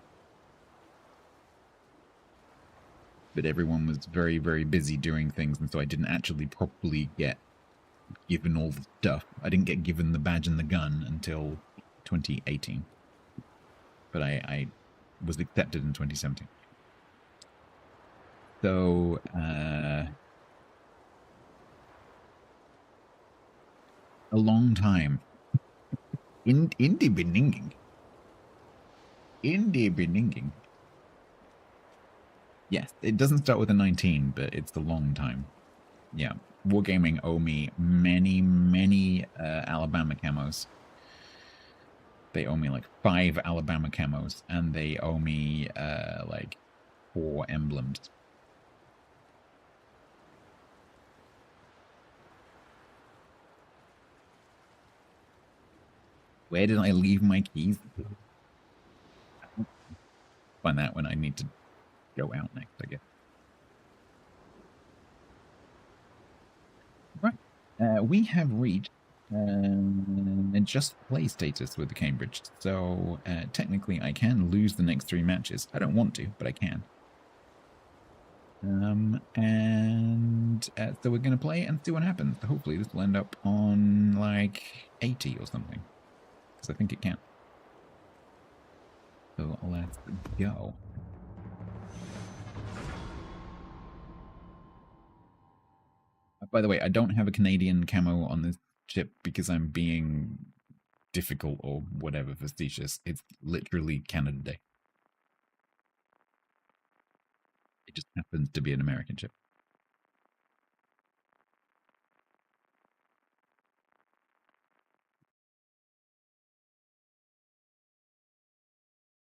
But everyone was very, very busy doing things, and so I didn't actually properly get given all the stuff. I didn't get given the badge and the gun until 2018. But I was accepted in 2017. So, a long time. Indie beninging. Yes, it doesn't start with a 19, but it's a long time. Yeah, Wargaming owe me many Alabama camos. They owe me like 5 Alabama camos, and they owe me like 4 emblems. Where did I leave my keys? Find that when I need to go out next, I guess. Right. We have reached just play status with the Cambridge. So technically I can lose the next 3 matches. I don't want to, but I can. So we're going to play and see what happens. Hopefully this will end up on like 80 or something. Because I think it can. So let's go. By the way, I don't have a Canadian camo on this ship because I'm being difficult or whatever, facetious. It's literally Canada Day. It just happens to be an American ship.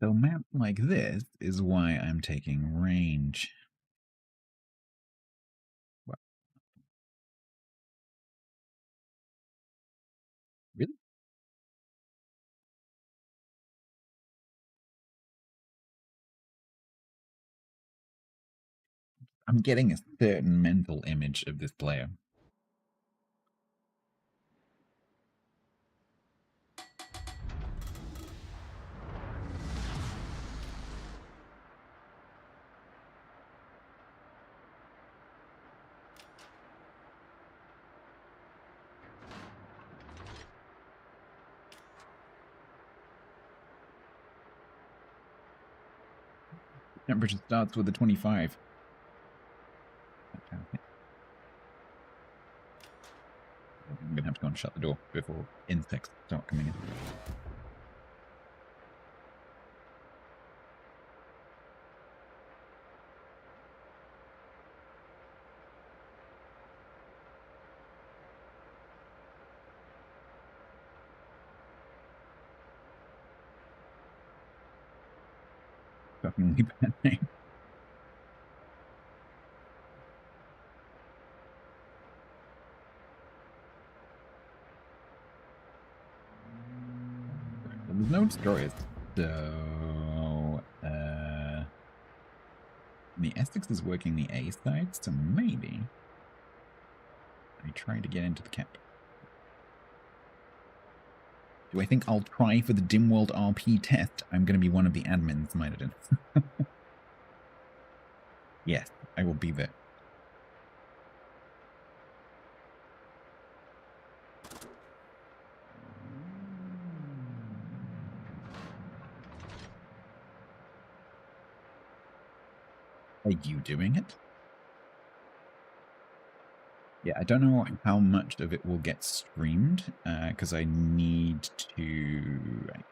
So maps like this is why I'm taking range. Wow. Really? I'm getting a certain mental image of this player. Temperature starts with a 25. I'm going to have to go and shut the door before insects start coming in. Fucking bad name. There's no destroyers, so the Essex is working the A side, so maybe I try to get into the cap. Do I think I'll try for the Dimworld RP test? I'm going to be one of the admins, might have done. Yes, I will be there. Are you doing it? Yeah, I don't know how much of it will get streamed, because I kind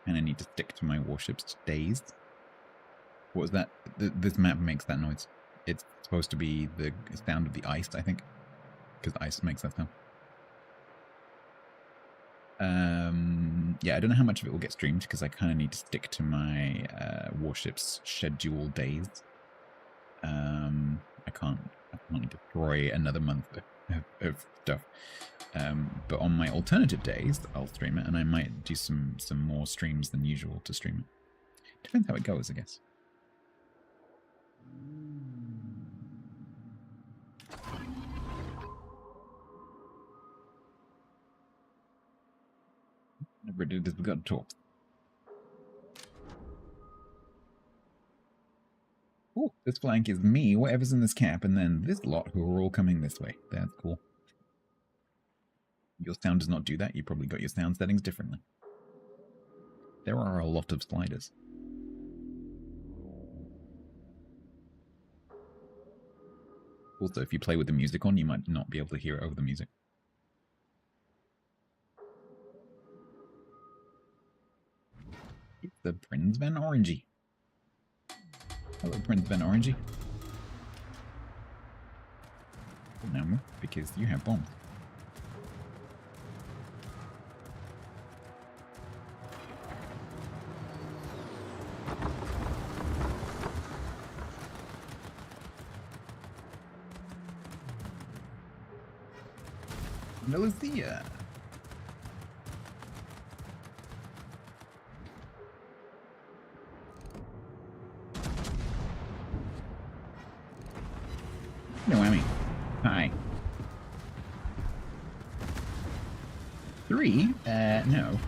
of need to stick to my Warships days. What was that? This map makes that noise. It's supposed to be the sound of the ice, I think, because ice makes that sound. Yeah, I don't know how much of it will get streamed, because I kind of need to stick to my Warships schedule days. I can't destroy another month of stuff. But on my alternative days, I'll stream it, and I might do some more streams than usual to stream it. Depends how it goes, I guess. Never did this. We got to talk. Oh, this flank is me, whatever's in this cap, and then this lot who are all coming this way. That's cool. Your sound does not do that. You probably got your sound settings differently. There are a lot of sliders. Also, if you play with the music on, you might not be able to hear it over the music. It's the Prince Van Orangey. Hello, Prince Van Orangey. No, because you have bombs. Lucia. No whammy. Hi. 3? No.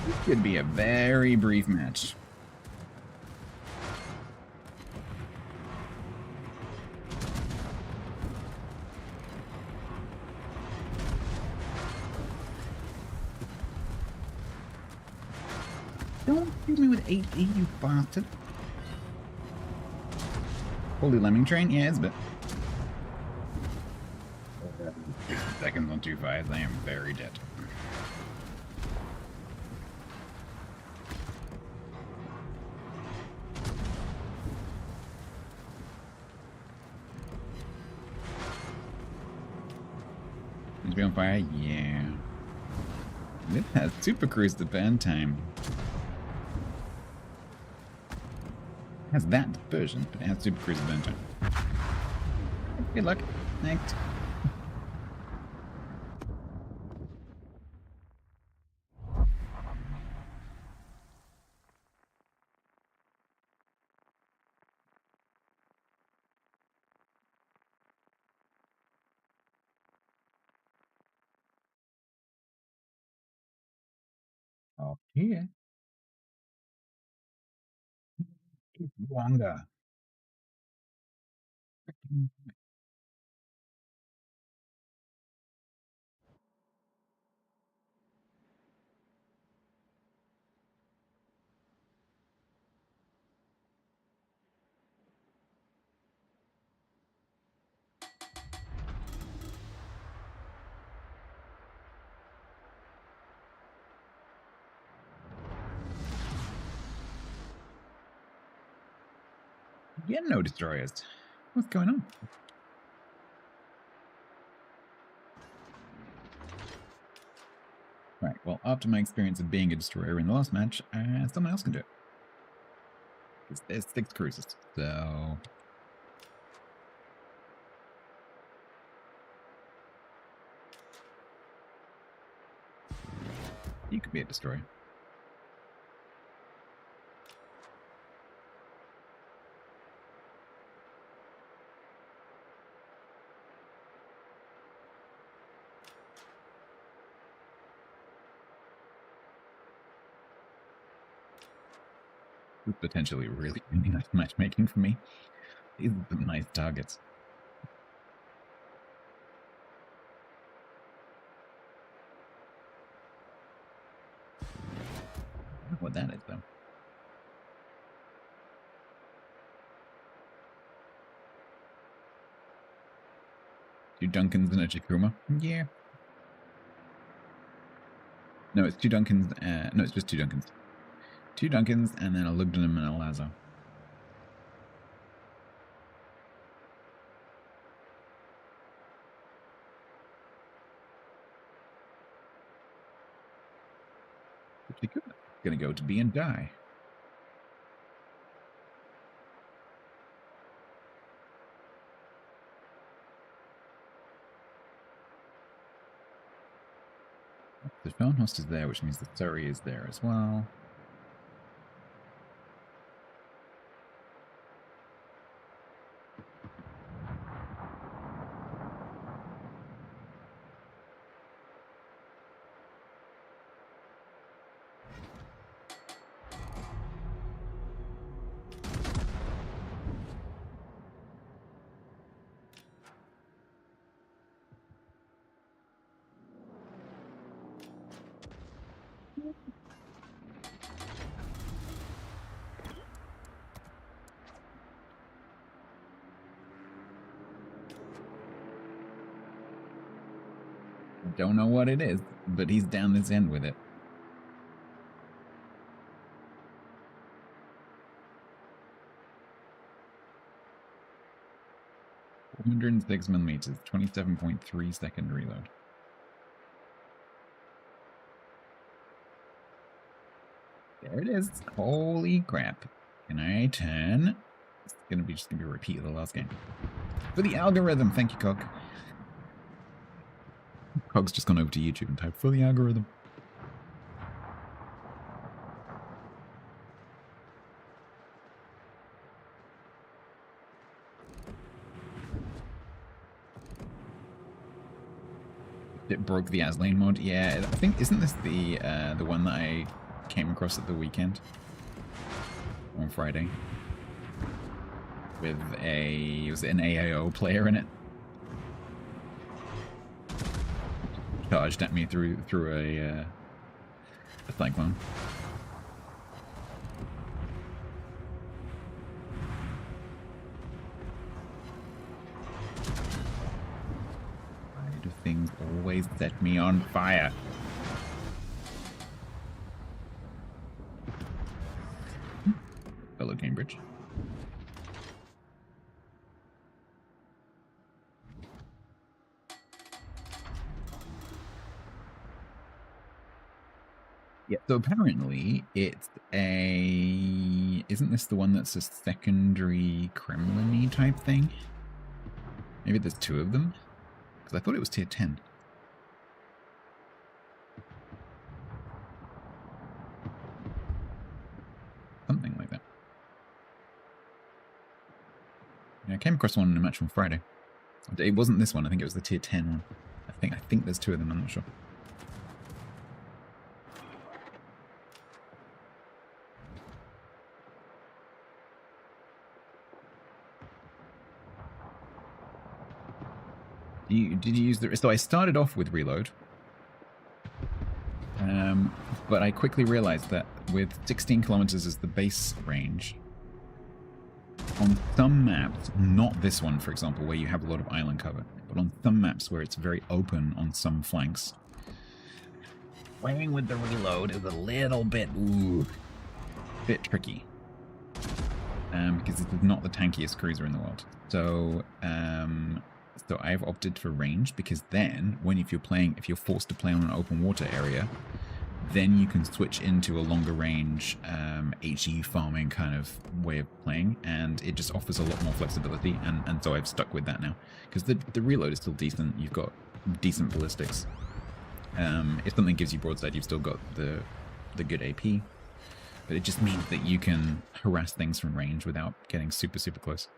This could be a very brief match. Don't shoot me with 8E, you bastard. Holy lemming train? Yeah, it's a bit. Seconds on 2 fires, I am very dead. Is be on fire? Yeah. It has Super Cruise the burn time. It has that version, but it has Super Cruise the burn time. Good luck. Next. Off here. It's longer. Yeah, no destroyers. What's going on? Right, well, after my experience of being a destroyer in the last match, someone else can do it. Because there's 6 cruises, so... You could be a destroyer. This is potentially really nice matchmaking for me. These are some nice targets. I don't know what that is, though. Two Duncans and a Chikuma? Yeah. No, it's 2 Duncans. No, it's just 2 Duncans. 2 Duncans and then a Lugdunum and a Lazo. Chikuma gonna go to B and die. The Felnhost is there, which means the Surrey is there as well. Don't know what it is, but he's down this end with it. 406 millimeters, 27.3 second reload. There it is. Holy crap. Can I turn? It's gonna be just gonna be a repeat of the last game. For the algorithm, thank you, Cog. Cog's just gone over to YouTube and typed for the algorithm. It broke the Aslane mod. Yeah, I think, isn't this the one that I came across at the weekend on Friday with was it an AIO player in it? Charged at me through a cyclone. Why do things always set me on fire? Hello, Cambridge. Yeah, so apparently it's a... Isn't this the one that's a secondary Kremlin-y type thing? Maybe there's two of them? Because I thought it was tier 10. Something like that. Yeah, I came across one in a match on Friday. It wasn't this one, I think it was the tier 10 one. I think there's two of them, I'm not sure. Did you use the... So I started off with reload. But I quickly realized that with 16 kilometers as the base range, on some maps, not this one, for example, where you have a lot of island cover, but on some maps where it's very open on some flanks, playing with the reload is a little bit, bit tricky. Because it is not the tankiest cruiser in the world. So, so I've opted for range, because then, if you're forced to play on an open water area, then you can switch into a longer range HE farming kind of way of playing, and it just offers a lot more flexibility, and so I've stuck with that now. Because the reload is still decent, you've got decent ballistics. If something gives you broadside, you've still got the good AP, but it just means that you can harass things from range without getting super, super close.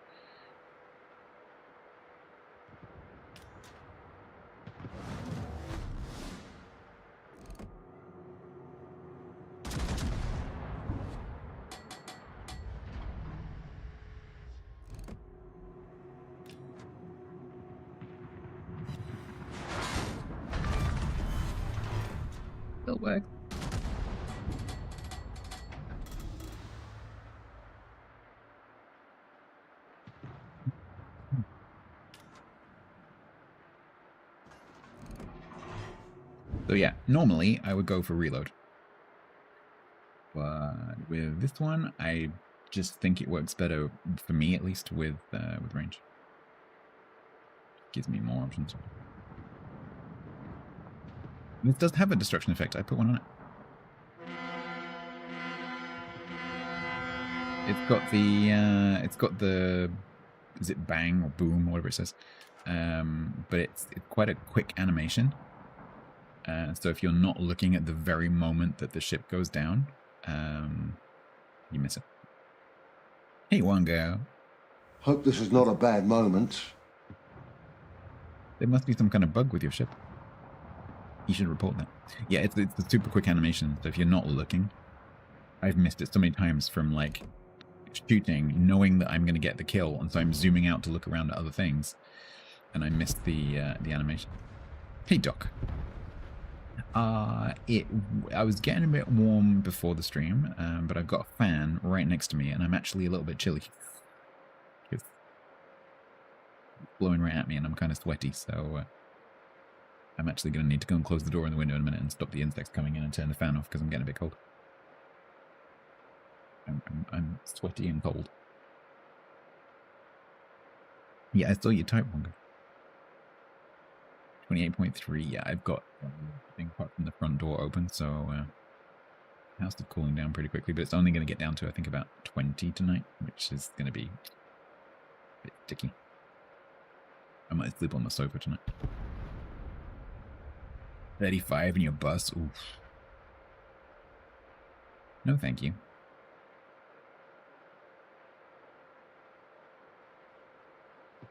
Still work. So yeah, normally I would go for reload, but with this one, I just think it works better for me, at least with range. Gives me more options. This does have a destruction effect. I put one on it. It's got the is it bang or boom or whatever it says, but it's quite a quick animation. So if you're not looking at the very moment that the ship goes down, you miss it. Hey, Wango. Hope this is not a bad moment. There must be some kind of bug with your ship. You should report that. Yeah, it's a super quick animation, so if you're not looking, I've missed it so many times from like shooting, knowing that I'm going to get the kill, and so I'm zooming out to look around at other things, and I missed the animation. Hey, Doc. I was getting a bit warm before the stream, but I've got a fan right next to me, and I'm actually a little bit chilly. It's blowing right at me, and I'm kind of sweaty, so I'm actually going to need to go and close the door and the window in a minute and stop the insects coming in and turn the fan off because I'm getting a bit cold. I'm sweaty and cold. Yeah, I saw your type, Wonga. 28.3. Yeah, I've got everything apart from the front door open, so house is cooling down pretty quickly, but it's only going to get down to, I think, about 20 tonight, which is going to be a bit sticky. I might sleep on the sofa tonight. 35 in your bus? Oof. No, thank you.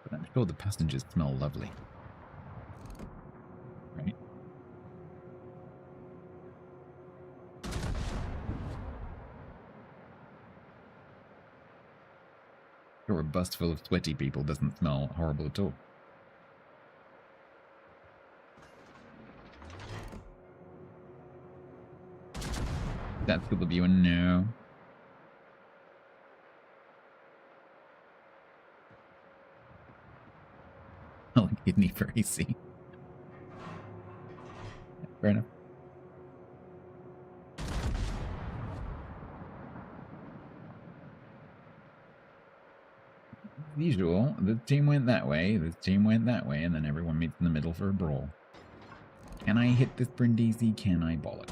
But I'm sure the passengers smell lovely. Right? Sure, a bus full of sweaty people doesn't smell horrible at all. That's good of you, and no. Oh, kidney for AC. Fair enough. As usual, the team went that way, this team went that way, and then everyone meets in the middle for a brawl. Can I hit this Brindisi? Can I bollock?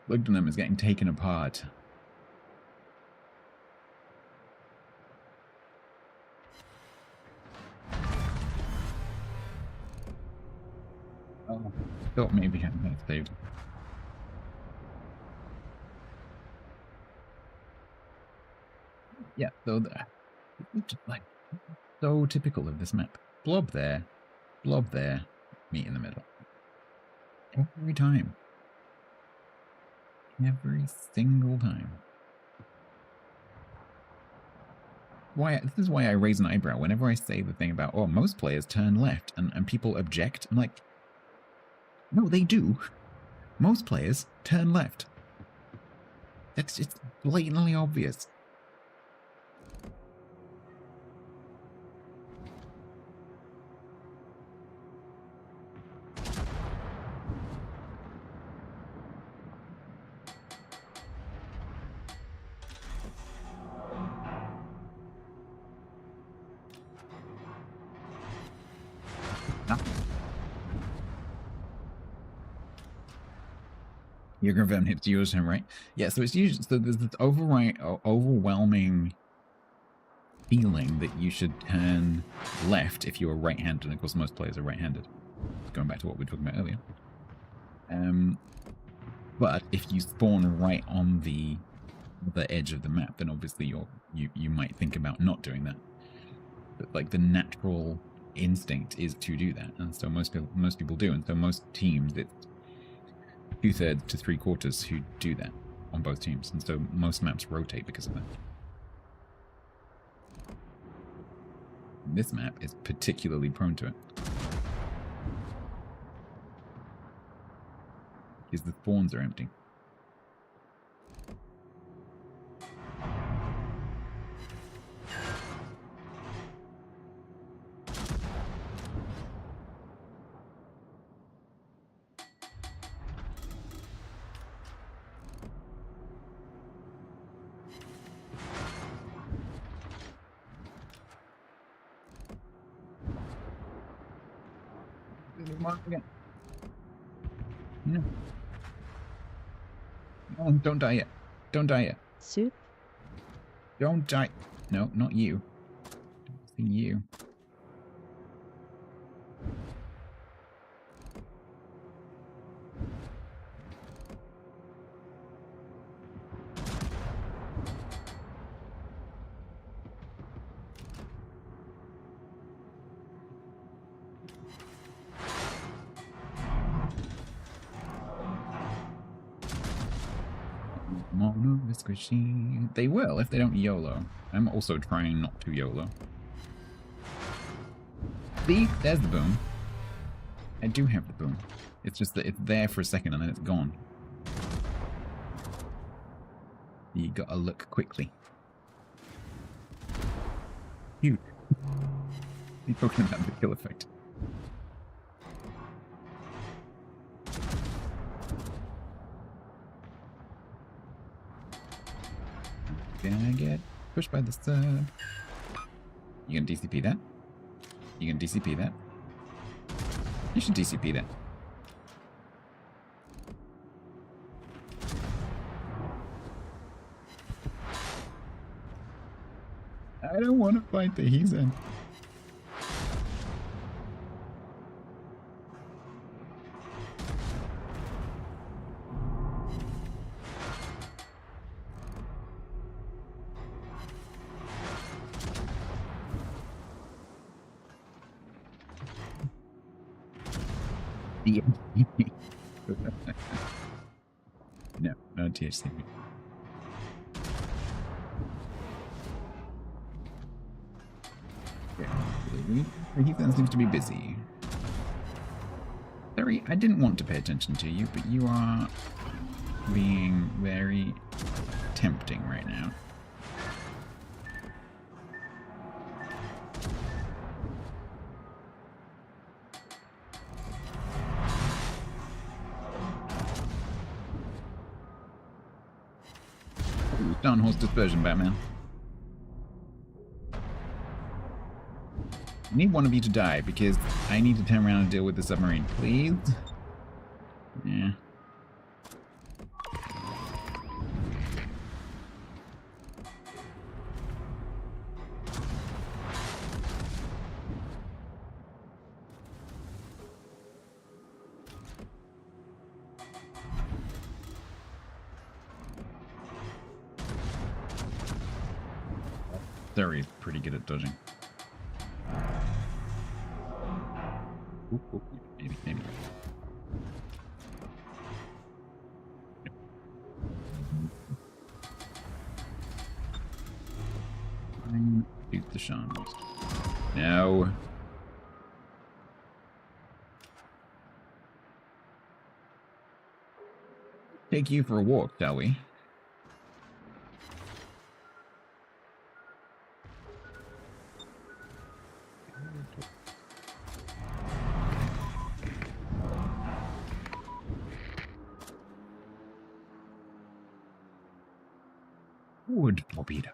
Lugdenham is getting taken apart. Oh, thought maybe I might have saved. Yeah, so it's just like so typical of this map. Blob there, meet in the middle. Every time. Every single time. This is why I raise an eyebrow whenever I say the thing about, oh, most players turn left, and people object. I'm like, no, they do. Most players turn left. It's blatantly obvious. You're confirmed hip to use him, right? Yeah, so it's usually, so there's this overwhelming feeling that you should turn left if you are right-handed, and of course most players are right-handed. Going back to what we were talking about earlier. But if you spawn right on the edge of the map, then obviously you might think about not doing that. But like the natural instinct is to do that, and so most people do, and so most teams it's 2/3 to 3/4 who do that on both teams, and so most maps rotate because of that. This map is particularly prone to it because the spawns are empty. Again. No. No, don't die yet. Don't die yet. Soup? Don't die. No, not you. Don't see you. Squishy. They will if they don't YOLO. I'm also trying not to YOLO. See? There's the boom. I do have the boom. It's just that it's there for a second and then it's gone. You gotta look quickly. Huge. You're talking about the kill effect. Gonna get pushed by the sub. You gonna DCP that? You gonna DCP that? You should DCP that. I don't want to fight the heathen. No, no THCP. Heathen seems to be busy. Sorry, I didn't want to pay attention to you, but you are being very tempting right now. Ooh, Dawn Horse Dispersion, Batman. I need one of you to die because I need to turn around and deal with the submarine, please. Yeah. Surrey's pretty good at dodging. Ooh, maybe. Shoot the Sean most. No. Take you for a walk, shall we? Wood torpedo.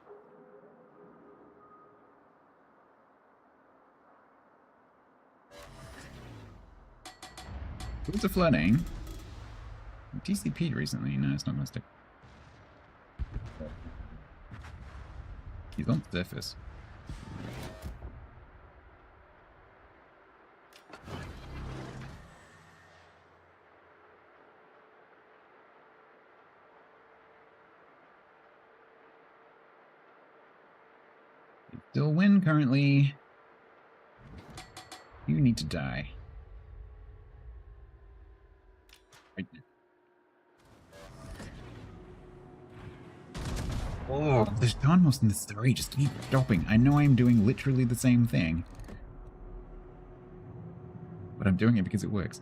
What's a flooding? TCP'd recently. No, it's not gonna stick. He's on the surface. Still win currently. You need to die. Right. Oh, there's almost in the story. Just keep stopping. I know I'm doing literally the same thing, but I'm doing it because it works.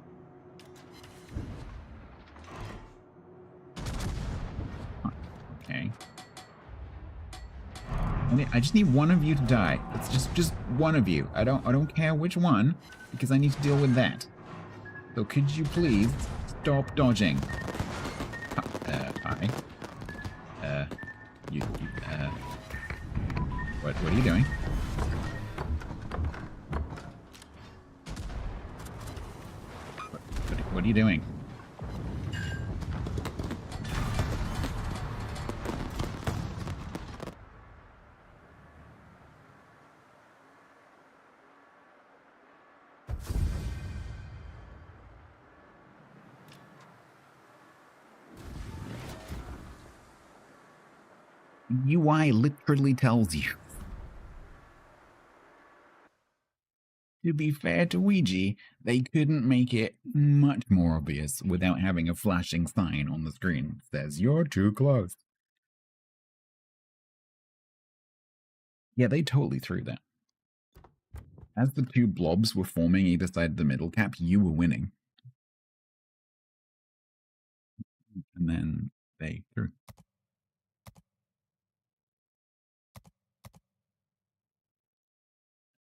Okay. I just need one of you to die. It's just one of you. I don't care which one, because I need to deal with that. So could you please stop dodging? Hi. What are you doing? What are you doing? UI literally tells you. To be fair to Ouija, they couldn't make it much more obvious without having a flashing sign on the screen that says, "You're too close." Yeah, they totally threw that. As the two blobs were forming either side of the middle cap, you were winning. And then they threw.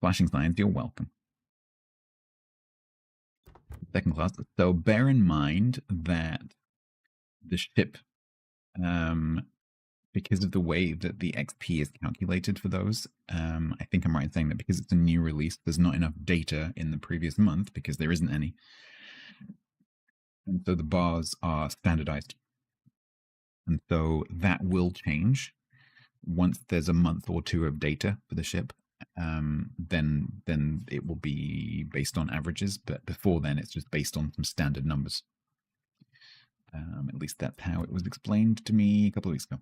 Flashing signs, you're welcome. Second class. So bear in mind that the ship, because of the way that the XP is calculated for those, I think I'm right in saying that because it's a new release, there's not enough data in the previous month because there isn't any. And so the bars are standardized. And so that will change once there's a month or two of data for the ship. Then it will be based on averages, but before then it's just based on some standard numbers. At least that's how it was explained to me a couple of weeks ago.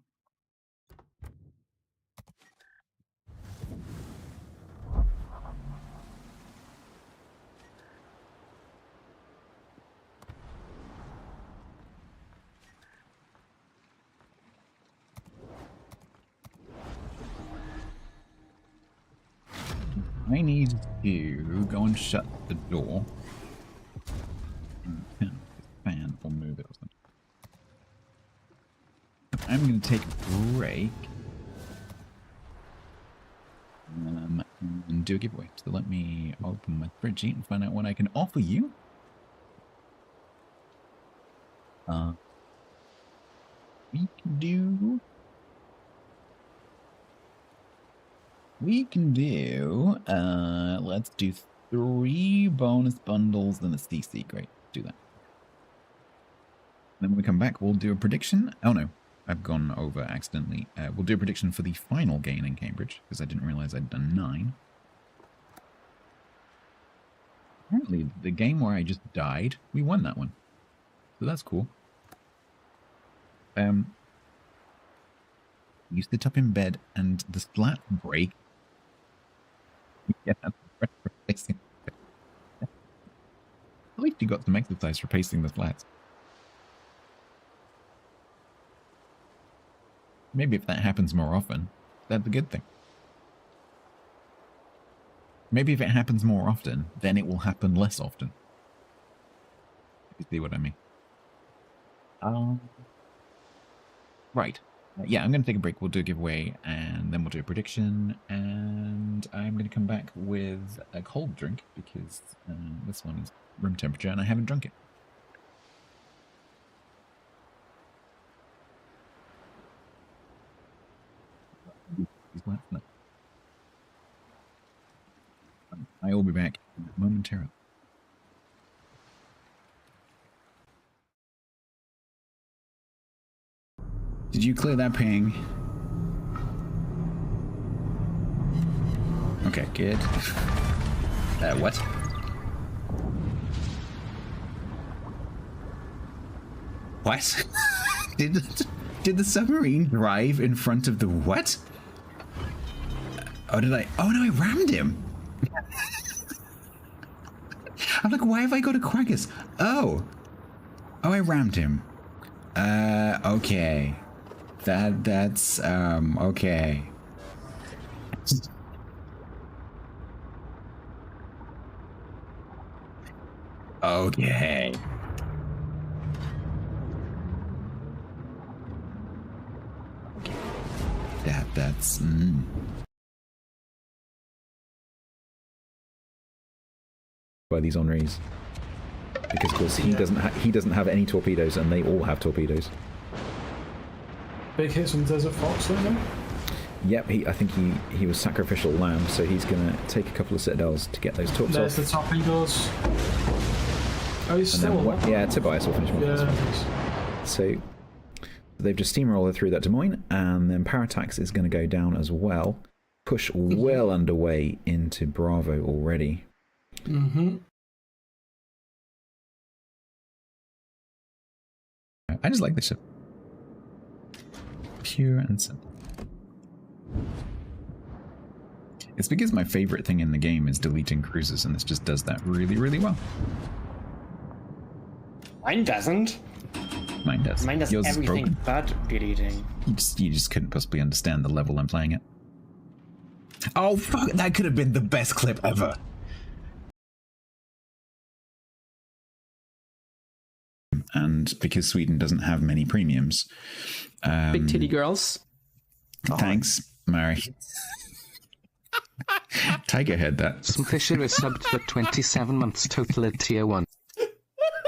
I need to go and shut the door. The fan will move it or something. I'm going to take a break. And do a giveaway. So let me open my spreadsheet and find out what I can offer you. We can do, let's do 3 bonus bundles and a CC. Great, do that. Then when we come back, we'll do a prediction. Oh no, I've gone over accidentally. We'll do a prediction for the final gain in Cambridge, because I didn't realize I'd done 9. Apparently, the game where I just died, we won that one. So that's cool. You sit up in bed and the splat break. Yeah, replacing. At least you got some exercise for pacing the slats. Maybe if that happens more often, that's a good thing. Maybe if it happens more often, then it will happen less often. You see what I mean? Right. Yeah, I'm going to take a break. We'll do a giveaway, and then we'll do a prediction, and I'm going to come back with a cold drink, because this one is room temperature, and I haven't drunk it. I will be back momentarily. Did you clear that ping? Okay, good. What? What? Did the submarine drive in front of the what? Oh, did I? Oh no, I rammed him. I'm like, why have I got a Quaggas? Oh, I rammed him. Okay. That's okay. Okay. That's by these Henris, because of course he doesn't have any torpedoes, and they all have torpedoes. Big hits on Desert Fox, don't they? Yep, I think he was sacrificial lamb, so he's gonna take a couple of citadels to get those torps There's off. the torpedoes. Oh, he's still on that. Yeah, Tobias will finish one. Yeah. So they've just steamrolled through that Des Moines, and then Paratax is going to go down as well. Push well underway into Bravo already. Mm-hmm. I just like this ship. Pure and simple. It's because my favorite thing in the game is deleting cruisers, and this just does that really, really well. Mine doesn't. Mine does. Mine does Yours everything but deleting. You just couldn't possibly understand the level I'm playing at. Oh fuck! That could have been the best clip ever. and because Sweden doesn't have many premiums. Big titty girls. Thanks, Mary. Tiger heard that. Some Fisher is subbed for 27 months total at tier 1.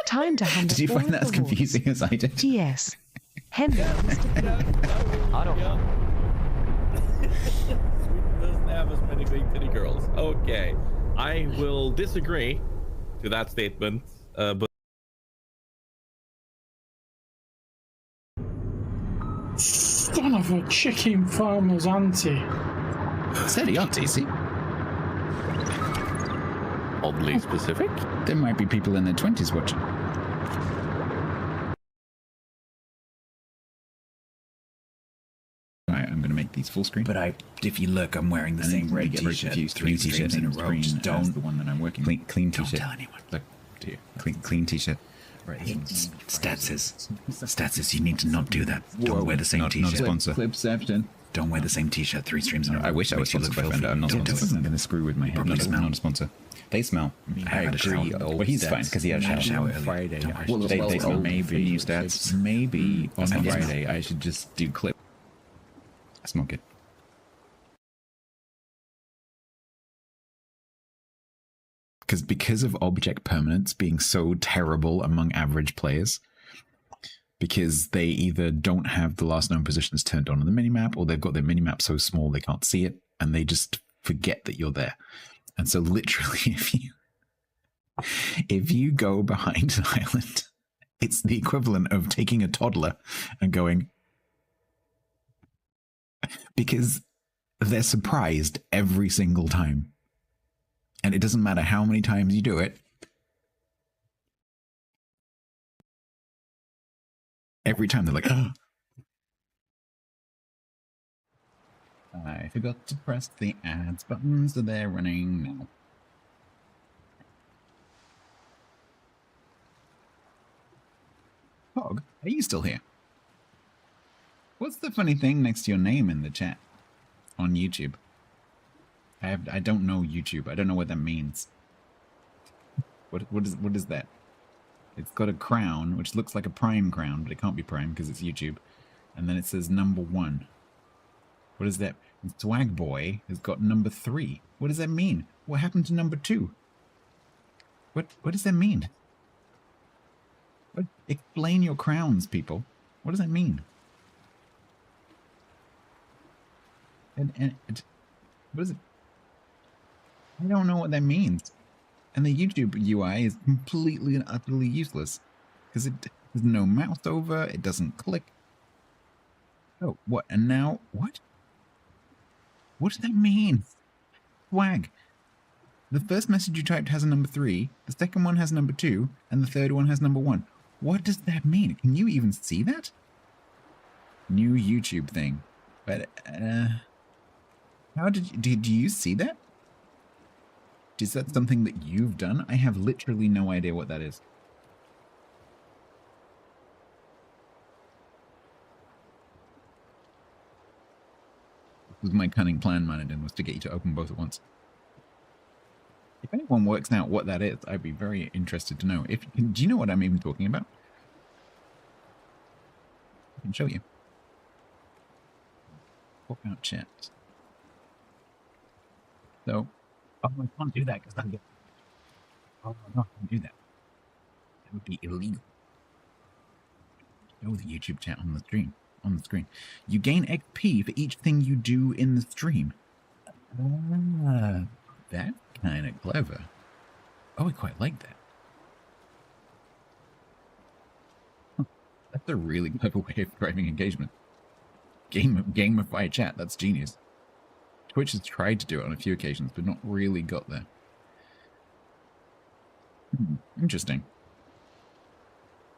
Time to hand Did you find that as confusing as I did? Yes. Henry. I don't know. Sweden doesn't have as many big titty girls. Okay. I will disagree to that statement, but Son of a chicken farmer's auntie. Steady auntie, see? oddly specific. There might be people in their 20s watching. Right, I'm going to make these full screen. But if you look, I'm wearing the same red t-shirt. 3 t-shirts in a row. Just don't the one that I'm working. Clean Don't t-shirt. tell anyone. Look, clean t-shirt. Right. Stats, you need to not do that. Don't wear the same t-shirt. Not a sponsor. Clipception. Don't wear the same t-shirt 3 streams in a row. I wish I was Makes you sponsored look by Fender. filthy. I'm not Don't do sponsored. it. I'm going to screw with my head. Probably Not smell. a sponsor. They smell. I had a shower. Well, he's fine because he had a I had a shower. shower earlier. Friday. Don't worry. Well, they smell. maybe New stats. Maybe on I guess Friday I should just do clip. I smell good. Because of object permanence being so terrible among average players, because they either don't have the last known positions turned on the minimap, or they've got their minimap so small they can't see it, and they just forget that you're there. And so literally, if you go behind an island, it's the equivalent of taking a toddler and going, because they're surprised every single time. And it doesn't matter how many times you do it. Every time they're like, oh. I forgot to press the ads button, so they're running now. Hog, are you still here? What's the funny thing next to your name in the chat on YouTube? I don't know YouTube. I don't know what that means. What is that? It's got a crown, which looks like a prime crown, but it can't be prime because it's YouTube. And then it says number 1. What is that? Swag Boy has got number 3. What does that mean? What happened to number 2? What does that mean? What? Explain your crowns, people. What does that mean? And what is it? I don't know what that means. And the YouTube UI is completely and utterly useless. Because there's no mouse over, it doesn't click. Oh, what? And now, what? What does that mean? Swag. The first message you typed has a number 3, the second one has number 2, and the third one has number 1. What does that mean? Can you even see that? New YouTube thing. But, how did you see that? Is that something that you've done? I have literally no idea what that is. This was my cunning plan, Manadin, was to get you to open both at once. If anyone works out what that is, I'd be very interested to know. Do you know what I'm even talking about? I can show you. Pop out chat. So, oh, I can't do that because that'll get. Oh no, I can't do that. That would be illegal. Show the YouTube chat on the stream. On the screen. You gain XP for each thing you do in the stream. Ah, that's kind of clever. Oh, I quite like that. Huh. That's a really clever way of driving engagement. Gamify chat. That's genius. Twitch has tried to do it on a few occasions, but not really got there. Interesting.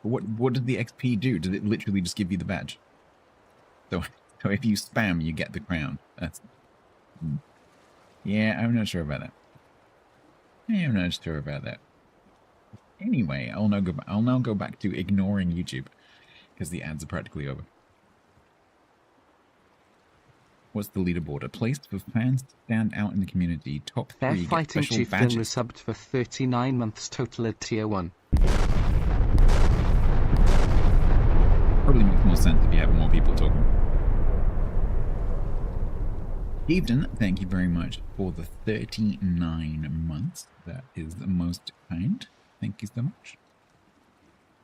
But what did the XP do? Did it literally just give you the badge? So if you spam, you get the crown. That's... Yeah, I'm not sure about that. I'm not sure about that. Anyway, I'll now go back to ignoring YouTube, because the ads are practically over. What's the leaderboard? A place for fans to stand out in the community. Top 3 Fair get Fighting special Chieftain badges. was subbed for 39 months total at tier 1. probably makes more sense if you have more people talking. Eveton, thank you very much for the 39 months. That is the most kind. Thank you so much.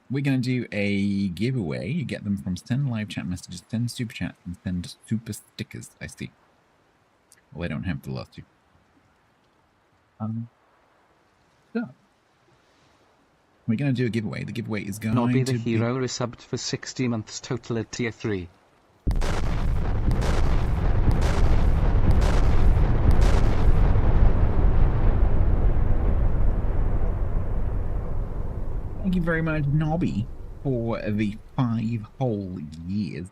We're going to do a giveaway. You get them from send live chat messages, send super chats, and send super stickers. I see. Well, I don't have the last two. So we're going to do a giveaway. The giveaway is going Nobby the to Hero resubbed for 60 months total at tier 3. Thank you very much, Nobby, for the 5 whole years.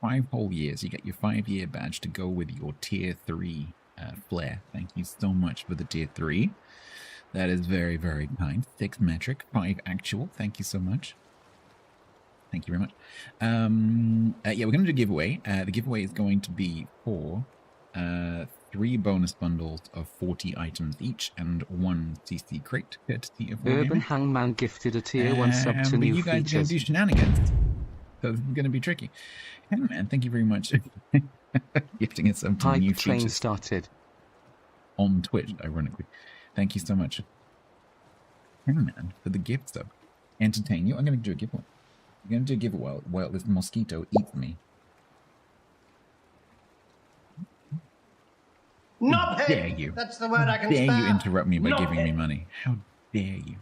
5 whole years. You get your 5-year badge to go with your tier 3 flair. Thank you so much for the tier 3. That is very, very kind. 6 metric, 5 actual. Thank you so much. Thank you very much. Yeah, we're going to do a giveaway. The giveaway is going to be for 3 bonus bundles of 40 items each and 1 CC crate, courtesy of Urban Hangman gifted a tier 1 sub to new you guys features. are going to do shenanigans. So it's going to be tricky. Hangman, thank you very much for gifting us some new train features. Started. On Twitch, ironically. Thank you so much, Hangman, for the gift sub. Entertain you. I'm going to do a giveaway. I'm going to do a giveaway while this mosquito eats me. Not How dare you? That's the word I can How dare spell. you interrupt me by Not giving me it. money? How dare you?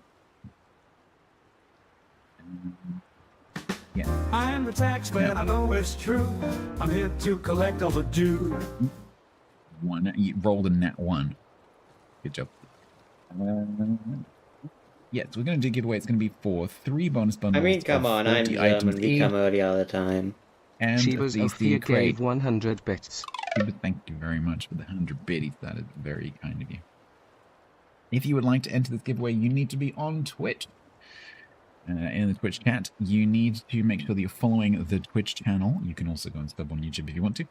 Yeah. I am the taxman, I know it's true. I'm here to collect all the due. 1. You rolled a nat 1. Good job. Yes, we're going to do a giveaway. It's going to be for 3 bonus bundles. I mean, come on, I'm German. We come early all the time. And Shivas Ophia gave 100 bits. Shiva, thank you very much for the 100 biddies. That is very kind of you. If you would like to enter this giveaway, you need to be on Twitch. In the Twitch chat, you need to make sure that you're following the Twitch channel. You can also go and sub on YouTube if you want to.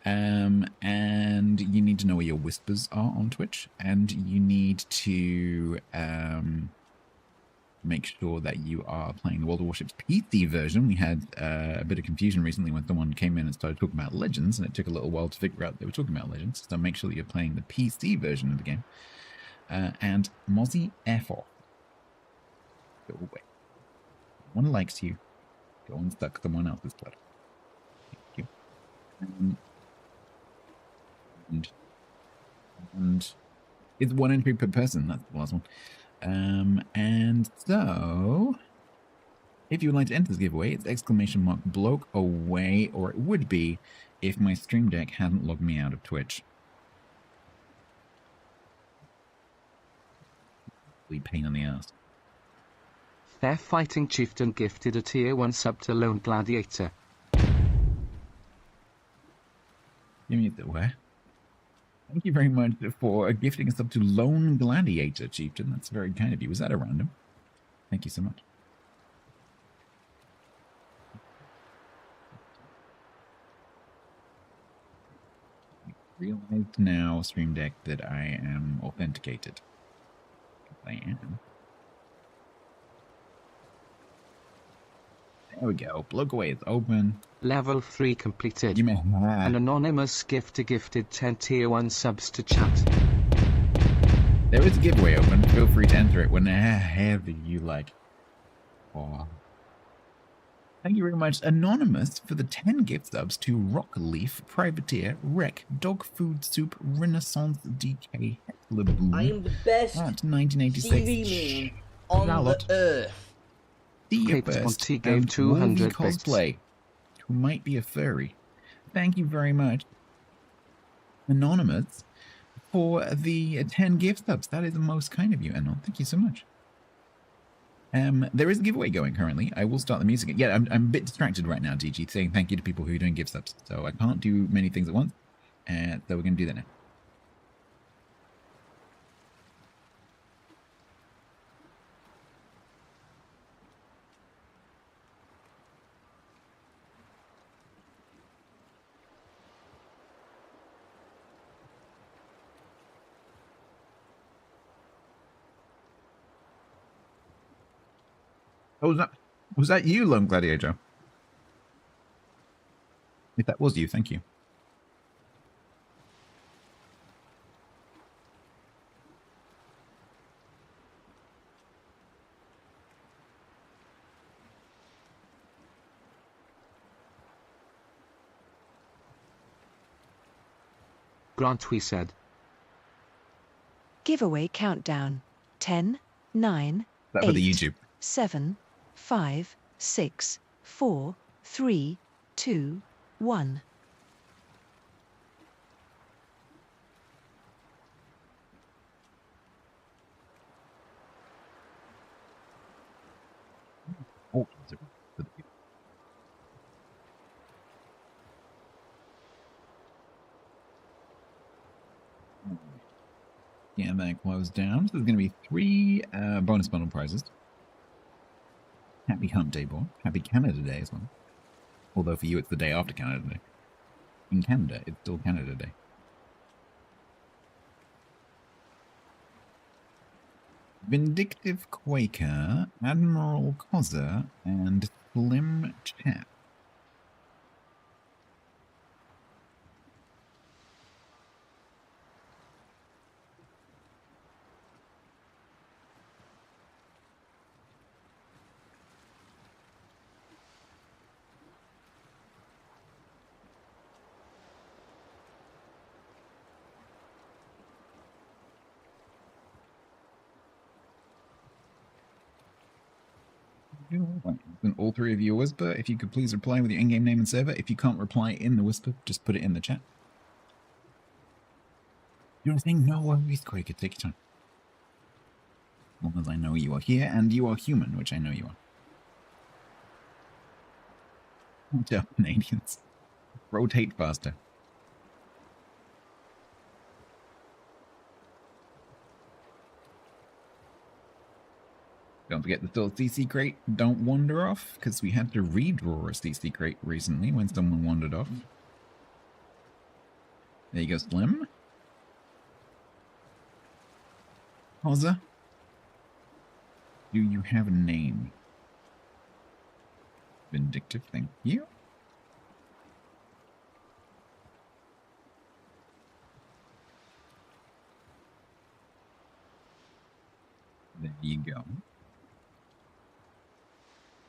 And you need to know where your whispers are on Twitch. And you need to make sure that you are playing the World of Warships PC version. We had a bit of confusion recently when someone came in and started talking about Legends, and it took a little while to figure out they were talking about Legends. So make sure that you're playing the PC version of the game. And Mozzie F off. Go away. One likes you. Go and suck someone else's blood. Thank you. And it's 1 entry per person. That's the last one. And so, if you would like to enter this giveaway, it's !bloke away, or it would be if my stream deck hadn't logged me out of Twitch. Really pain in the ass. Fair Fighting Chieftain gifted a tier 1 sub to Lone Gladiator. Give me the where? Thank you very much for gifting us up to Lone Gladiator, Chieftain. That's very kind of you. Was that a random? Thank you so much. I realized now, Stream Deck, that I am authenticated. I am. There we go. Bloke away is open. Level 3 completed. You may An anonymous gifter gifted 10 tier 1 subs to chat. There is a giveaway open. Feel free to enter it whenever you like. Oh. Thank you very much, Anonymous, for the 10 gift subs to Rockleaf, Privateer, Wreck, Dog Food Soup, Renaissance DK, Heckler Boom. I am the best 1986. TV man on the earth. The first gave 200 cosplay, who might be a furry. Thank you very much, Anonymous, for the 10 gift subs. That is the most kind of you, Anon. Thank you so much. There is a giveaway going currently. I will start the music. Yeah, I'm a bit distracted right now, DG, saying thank you to people who are doing gift subs. So I can't do many things at once. So we're going to do that now. Oh, was that you, Lone Gladiator? If that was you, thank you. Grant, we said. Giveaway countdown. 10, 9, That for the 8, YouTube. 7, 5, 6, 4, 3, 2, 1. Oh, yeah, that closed down. So there's going to be 3 bonus bundle prizes. Happy Hump Day, boy. Happy Canada Day as well. Although for you, it's the day after Canada Day. In Canada, it's still Canada Day. Vindictive Quaker, Admiral Cozza, and Slim Chap. And all 3 of you a whisper. If you could please reply with your in-game name and server. If you can't reply in the whisper, just put it in the chat. You know saying no worries, Quaker. Take your time. As long as I know you are here and you are human, which I know you are. Watch out, Canadians. Rotate faster. Don't forget the still CC crate. Don't wander off, because we had to redraw a CC crate recently when someone wandered off. There you go, Slim. Hozza. Do you have a name? Vindictive, thank you. There you go.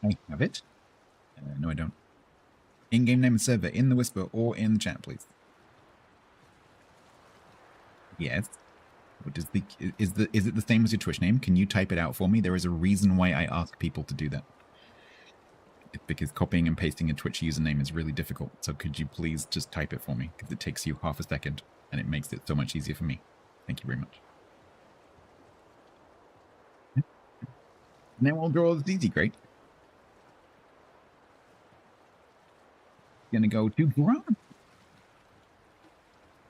I have it. No, I don't. In-game name and server in the whisper or in the chat, please. Yes. What is it the same as your Twitch name? Can you type it out for me? There is a reason why I ask people to do that. It's because copying and pasting a Twitch username is really difficult. So could you please just type it for me? Because it takes you half a second and it makes it so much easier for me. Thank you very much. Now I'll draw the easy crate. Gonna go to Grant.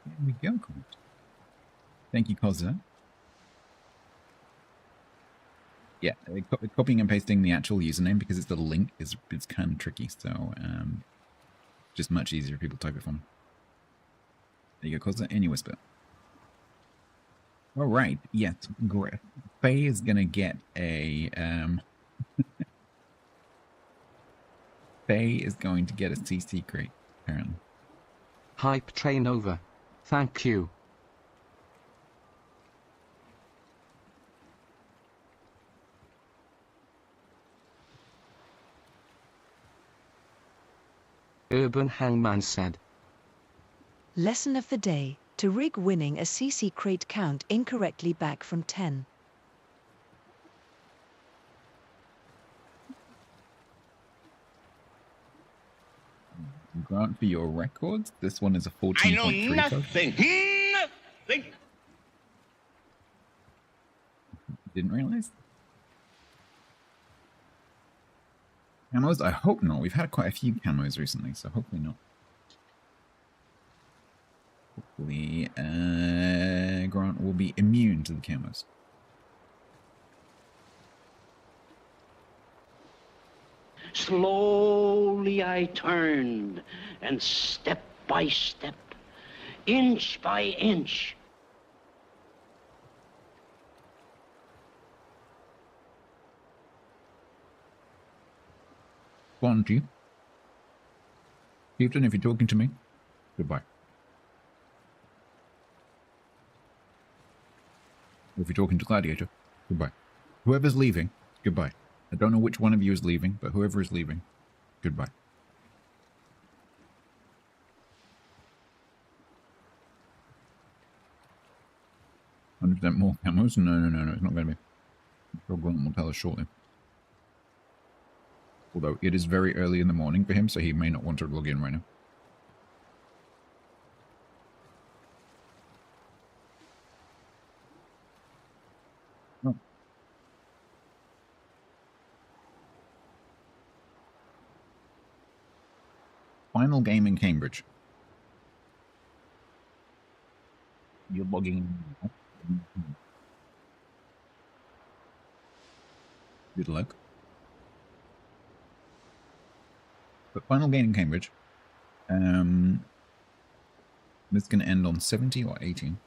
There we go, Grant. Thank you, Cozza. Yeah, copying and pasting the actual username because it's the link it's kind of tricky. So just much easier if people type it for me. There you go, Cozza. Any whisper. All right. Yes, great. Faye is gonna get a Faye is going to get a CC crate, apparently. Hype train over. Thank you. Urban Hangman said. Lesson of the day: to rig winning a CC crate count incorrectly back from 10. Grant, for your records, this one is a 14.3 code. I know nothing. Nothing. Didn't realize. Camos? I hope not. We've had quite a few camos recently, so hopefully not. Hopefully, Grant will be immune to the camos. Slowly I turned, and step by step, inch by inch, Spongy. Chieftain, if you're talking to me, goodbye. If you're talking to Gladiator, goodbye. Whoever's leaving, goodbye. I don't know which one of you is leaving, but whoever is leaving, goodbye. $100 more camos? No, it's not going to be. Glenn will tell us shortly. Although it is very early in the morning for him, so he may not want to log in right now. Oh. Final game in Cambridge. You're logging in now. Good luck. But final game in Cambridge. This is going to end on 70 or 18.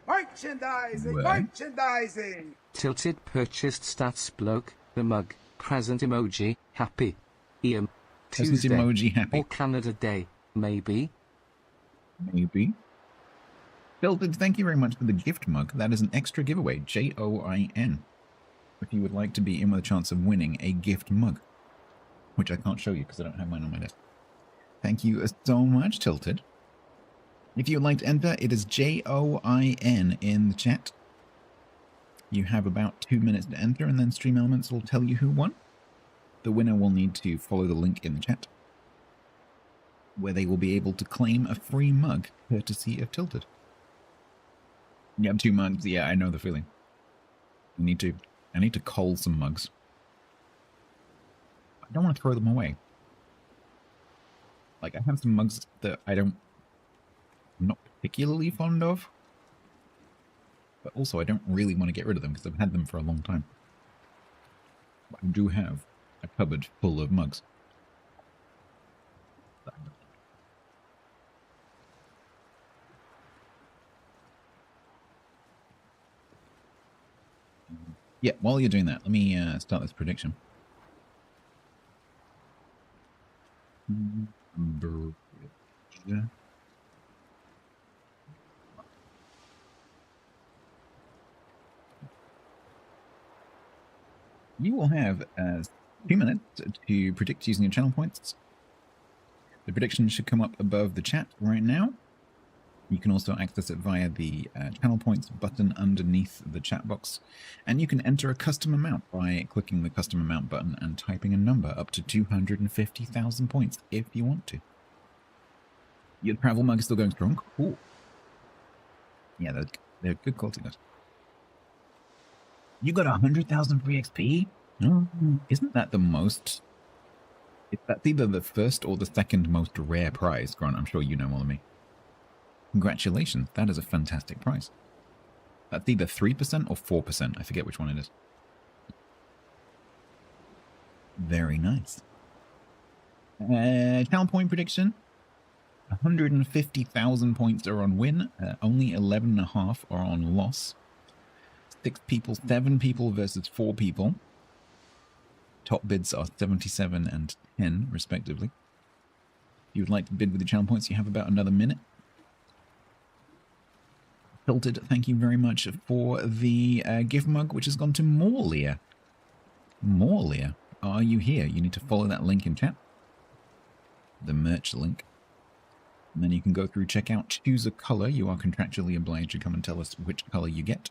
Merchandising! Where? Merchandising! Tilted purchased StatsBloke, the mug, present emoji, happy. Present Tuesday. emoji, happy. Or Canada Day, maybe. Maybe. Tilted, thank you very much for the gift mug. That is an extra giveaway, JOIN. If you would like to be in with a chance of winning a gift mug, which I can't show you because I don't have mine on my desk. Thank you so much, Tilted. If you would like to enter, it is JOIN in the chat. You have about 2 minutes to enter, and then Stream Elements will tell you who won. The winner will need to follow the link in the chat, where they will be able to claim a free mug, courtesy of Tilted. You have 2 mugs. Yeah, I know the feeling. I need to cull some mugs. I don't want to throw them away. Like, I have some mugs that I'm not particularly fond of. But also, I don't really want to get rid of them because I've had them for a long time. But I do have a cupboard full of mugs. Yeah, while you're doing that, let me start this prediction. You will have 2 minutes to predict using your channel points. The prediction should come up above the chat right now. You can also access it via the channel points button underneath the chat box. And you can enter a custom amount by clicking the custom amount button and typing a number up to 250,000 points if you want to. Your travel mug is still going strong. Cool. Yeah, they're good quality guys. You got 100,000 free XP? Isn't that the most? That's either the first or the second most rare prize, Grant. I'm sure you know more than me. Congratulations, that is a fantastic prize. That's either 3% or 4%. I forget which one it is. Very nice. Channel point prediction. 150,000 points are on win. Only 11.5 are on loss. 7 people versus 4 people. Top bids are 77 and 10, respectively. If you would like to bid with the channel points, you have about another minute. Tilted, thank you very much for the gift mug, which has gone to Morlia. Morlia, are you here? You need to follow that link in chat. The merch link. And then you can go through, check out, choose a color. You are contractually obliged to come and tell us which color you get.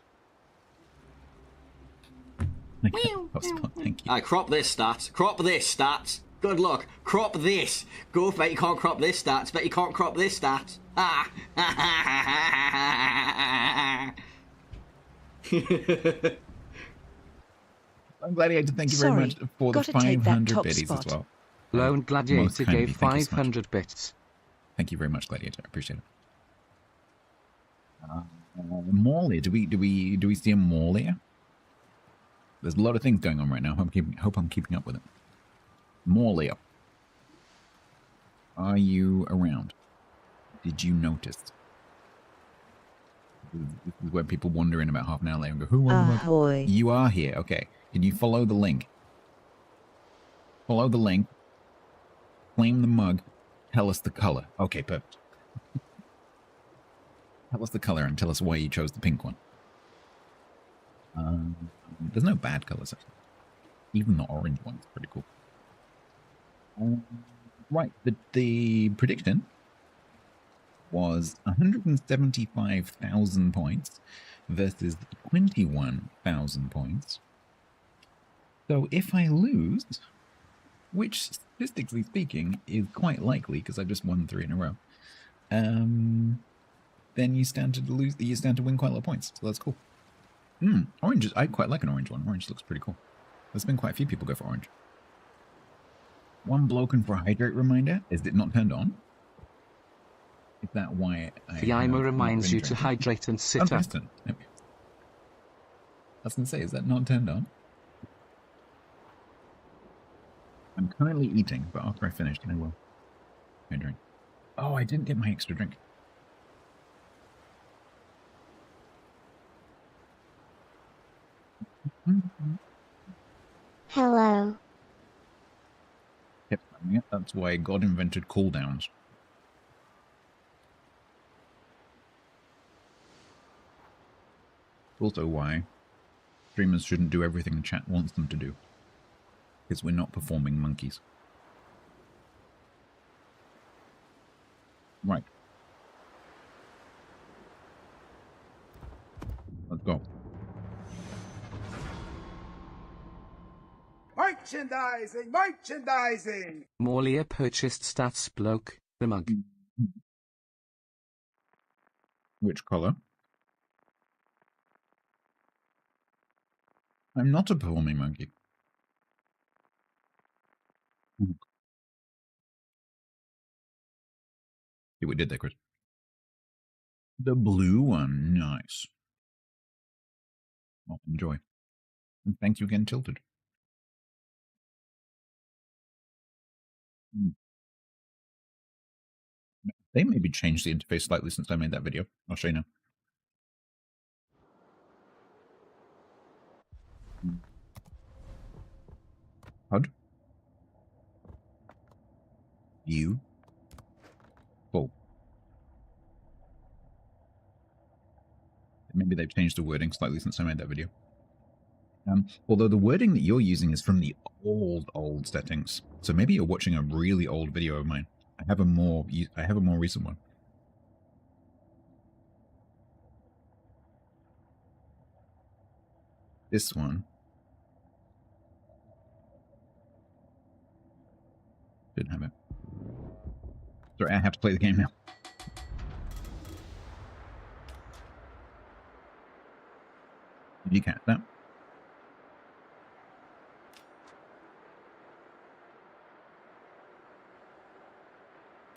Thank you. I crop this stats. Crop this stats. Good luck. Crop this. Go, bet you can't crop this stats. Bet you can't crop this stats. Ah. I'm Gladiator, thank you very much for the 500 biddies as well. Lone Gladiator gave 500 bits. Thank you very much, Gladiator. I appreciate it. Morlia, do we see a Morlia? There's a lot of things going on right now. Hope I'm keeping up with it. Morlia, are you around? Did you notice? This is where people wander in about half an hour later and go, who won the mug? You are here. Okay. Can you follow the link? Follow the link. Claim the mug. Tell us the color. Okay, perfect. Tell us the color and tell us why you chose the pink one. There's no bad colors, actually. Even the orange one's pretty cool. Right, the prediction was 175,000 points versus 21,000 points. So if I lose, which statistically speaking is quite likely because I've just won 3 in a row, then you stand to lose. You stand to win quite a lot of points. So that's cool. Orange. I quite like an orange one. Orange looks pretty cool. There's been quite a few people go for orange. One bloken for a hydrate reminder. Is it not turned on? Is that why the IMO reminds you to hydrate and sit up? Okay. I was going to say, is that not turned on? I'm currently eating, but after I finish, I will hydrate. Oh, I didn't get my extra drink. Hello. Yep, that's why God invented cooldowns. Also why streamers shouldn't do everything the chat wants them to do. Because we're not performing monkeys. Right. Let's go. Merchandising! Merchandising! Morlia purchased StatsBloke, the mug. Which color? I'm not a performing monkey. See what we did there, Chris. The blue one. Nice. Well, enjoy. And thank you again, Tilted. They maybe changed the interface slightly since I made that video. I'll show you now. HUD. View. Full. Maybe they've changed the wording slightly since I made that video. Although the wording that you're using is from the old settings. So maybe you're watching a really old video of mine. I have a more recent one. This one didn't have it. Sorry, I have to play the game now. Did you catch that?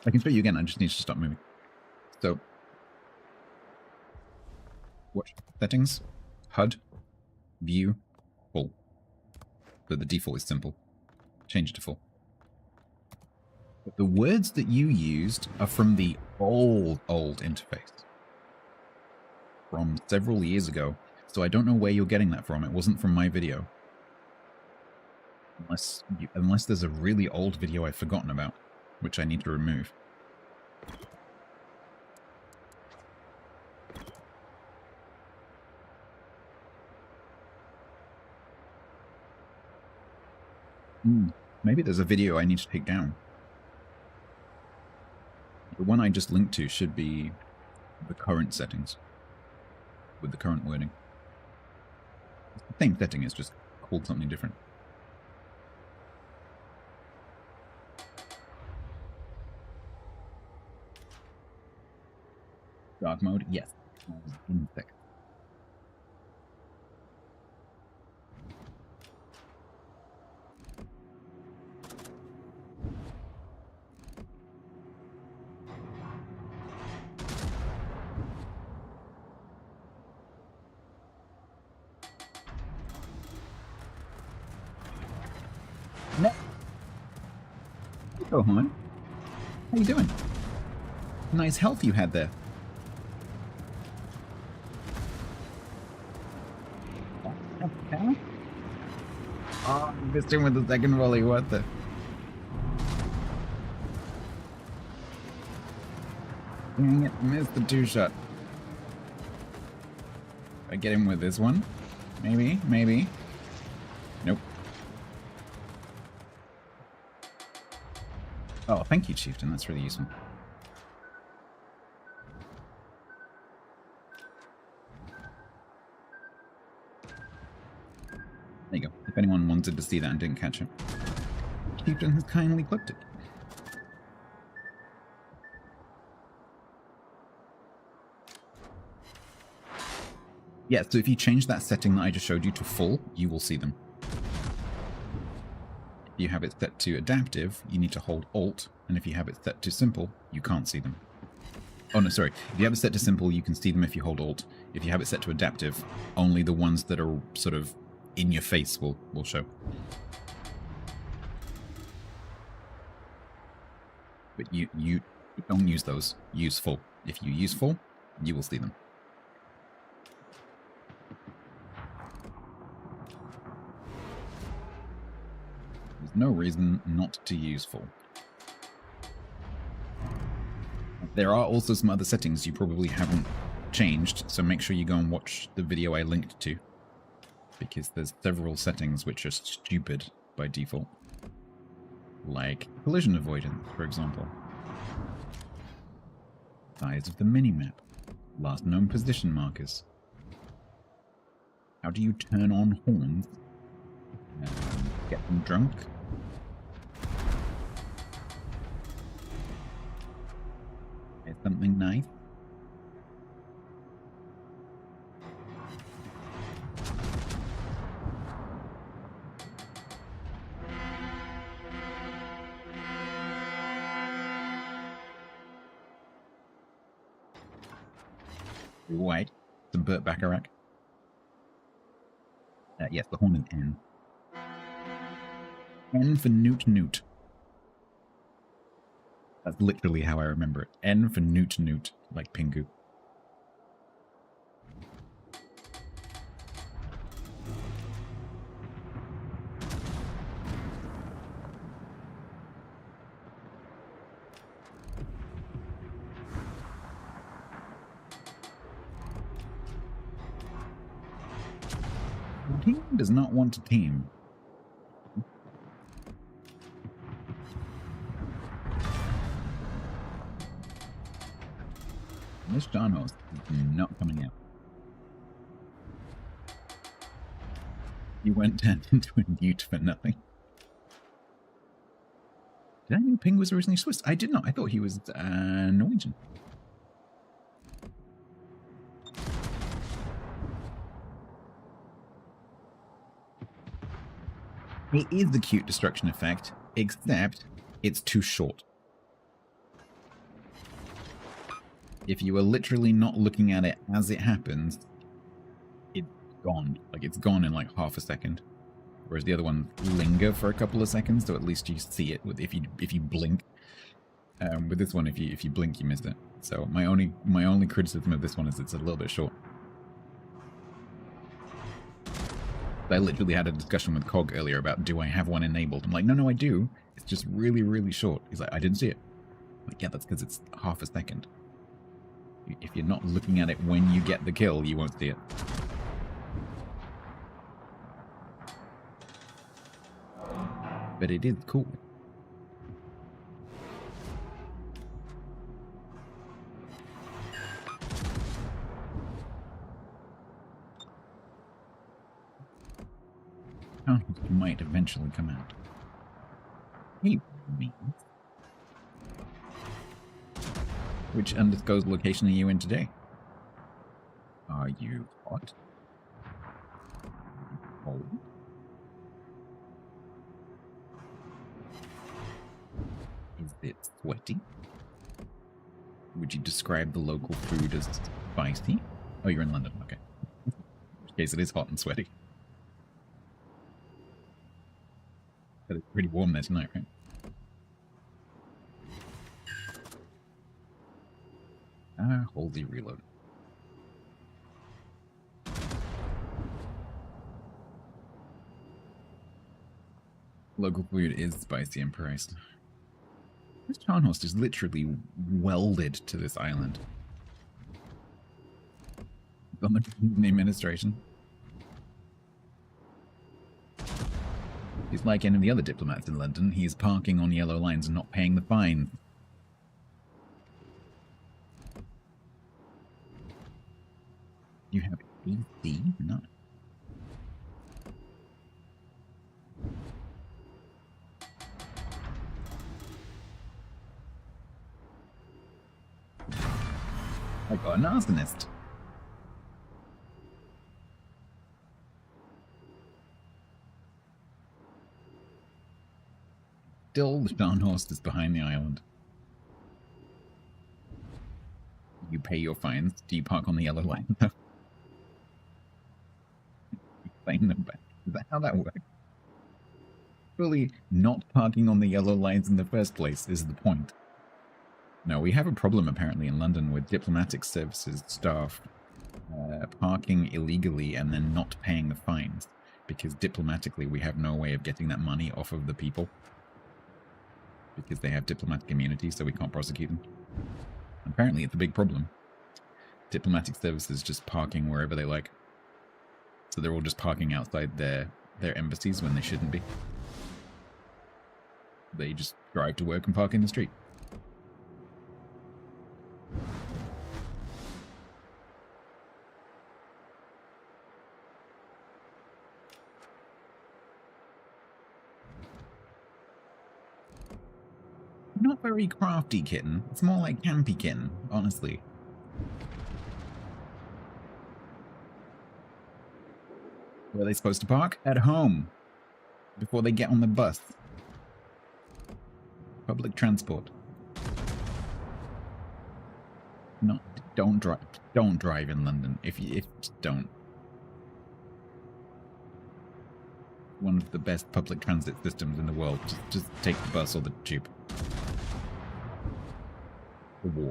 I can show you again, I just need to stop moving. So, watch settings, HUD, view, full. So the default is simple. Change it to full. But the words that you used are from the old interface. From several years ago. So I don't know where you're getting that from. It wasn't from my video. Unless there's a really old video I've forgotten about, which I need to remove. Maybe there's a video I need to take down. The one I just linked to should be the current settings. With the current wording. It's the same setting, it's just called something different. Dark mode? Yes. Insect. No. Go on. How you doing? Nice health you had there. Okay. Oh, missed him with the second volley. What the? Dang it, missed the 2-shot. I get him with this one? Maybe, maybe. Nope. Oh, thank you, Chieftain. That's really useful. There you go. If anyone wanted to see that and didn't catch it, Chieftain has kindly clipped it. Yeah, so if you change that setting that I just showed you to full, you will see them. If you have it set to adaptive, you need to hold Alt, and if you have it set to simple, you can't see them. Oh no, sorry. If you have it set to simple, you can see them if you hold Alt. If you have it set to adaptive, only the ones that are sort of in your face will show. But you don't use those. Use full. If you use full, you will see them. There's no reason not to use full. There are also some other settings you probably haven't changed, so make sure you go and watch the video I linked to, because there's several settings which are stupid by default. Like collision avoidance, for example. Size of the minimap. Last known position markers. How do you turn on horns? Get them drunk? Say something nice? White. Some Burt Bacharach. Yes, the horn is N. N for Newt Newt. That's literally how I remember it. N for Newt Newt, like Pingu. The team does not want to team. This John host is not coming out. You went down into a newt for nothing. Did I know Ping was originally Swiss? I did not. I thought he was Norwegian. It is the cute destruction effect, except it's too short. If you are literally not looking at it as it happens, it's gone. Like, it's gone in like half a second. Whereas the other ones linger for a couple of seconds, so at least you see it if you blink. With this one, if you blink, you miss it. So my only criticism of this one is it's a little bit short. I literally had a discussion with Cog earlier about, do I have one enabled? I'm like, no, I do. It's just really, really short. He's like, I didn't see it. I'm like, yeah, that's because it's half a second. If you're not looking at it when you get the kill, you won't see it. But it is cool. Might eventually come out. Hey, me. Which undisclosed location are you in today? Are you hot? Cold? Is it sweaty? Would you describe the local food as spicy? Oh, you're in London, okay. In which case it is hot and sweaty. But it's pretty warm there tonight, right? Holy reload. Local food is spicy and priced. This Scharnhorst is literally welded to this island. On the administration. He's like any of the other diplomats in London. He's parking on yellow lines and not paying the fine. You have AC? No. I got an arsonist. Still, the Scharnhorst is behind the island. You pay your fines. Do you park on the yellow line? No. You claim them back. Is that how that works? Surely not parking on the yellow lines in the first place is the point. No, we have a problem apparently in London with diplomatic services staff parking illegally and then not paying the fines, because diplomatically we have no way of getting that money off of the people, because they have diplomatic immunity, so we can't prosecute them. Apparently it's a big problem. Diplomatic services just parking wherever they like. So they're all just parking outside their embassies when they shouldn't be. They just drive to work and park in the street. Not very crafty kitten. It's more like campy kitten, honestly. Where are they supposed to park? At home. Before they get on the bus. Public transport. Don't drive in London. If don't. One of the best public transit systems in the world. Just take the bus or the tube.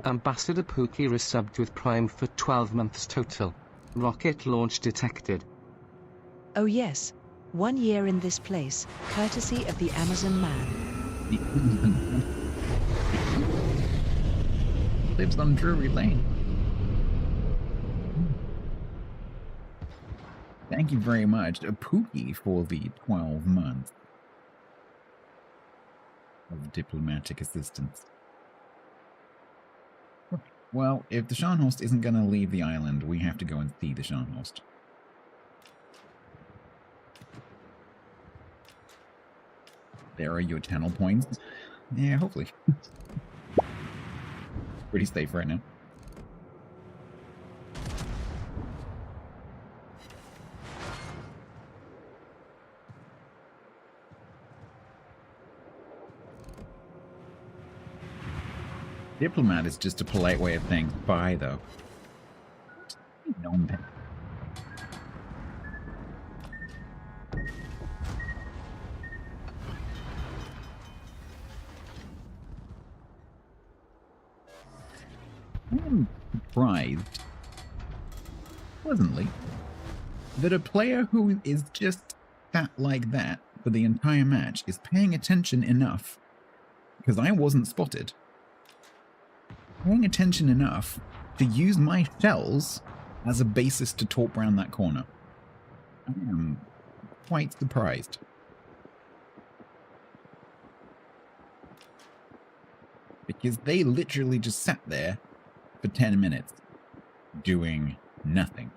Ambassador Pookie resubbed with Prime for 12 months total. Rocket launch detected. Oh yes. 1 year in this place, courtesy of the Amazon man. Lives on Drury Lane. Thank you very much, Pookie, for the 12 months of diplomatic assistance. Well, if the Scharnhorst isn't going to leave the island, we have to go and see the Scharnhorst. There are your channel points. Yeah, hopefully. Pretty safe right now. Diplomat is just a polite way of saying bye, though. No one. I'm surprised, pleasantly, that a player who is just sat like that for the entire match is paying attention enough, because I wasn't spotted, paying attention enough to use my shells as a basis to torp round that corner. I am quite surprised. Because they literally just sat there for 10 minutes doing nothing.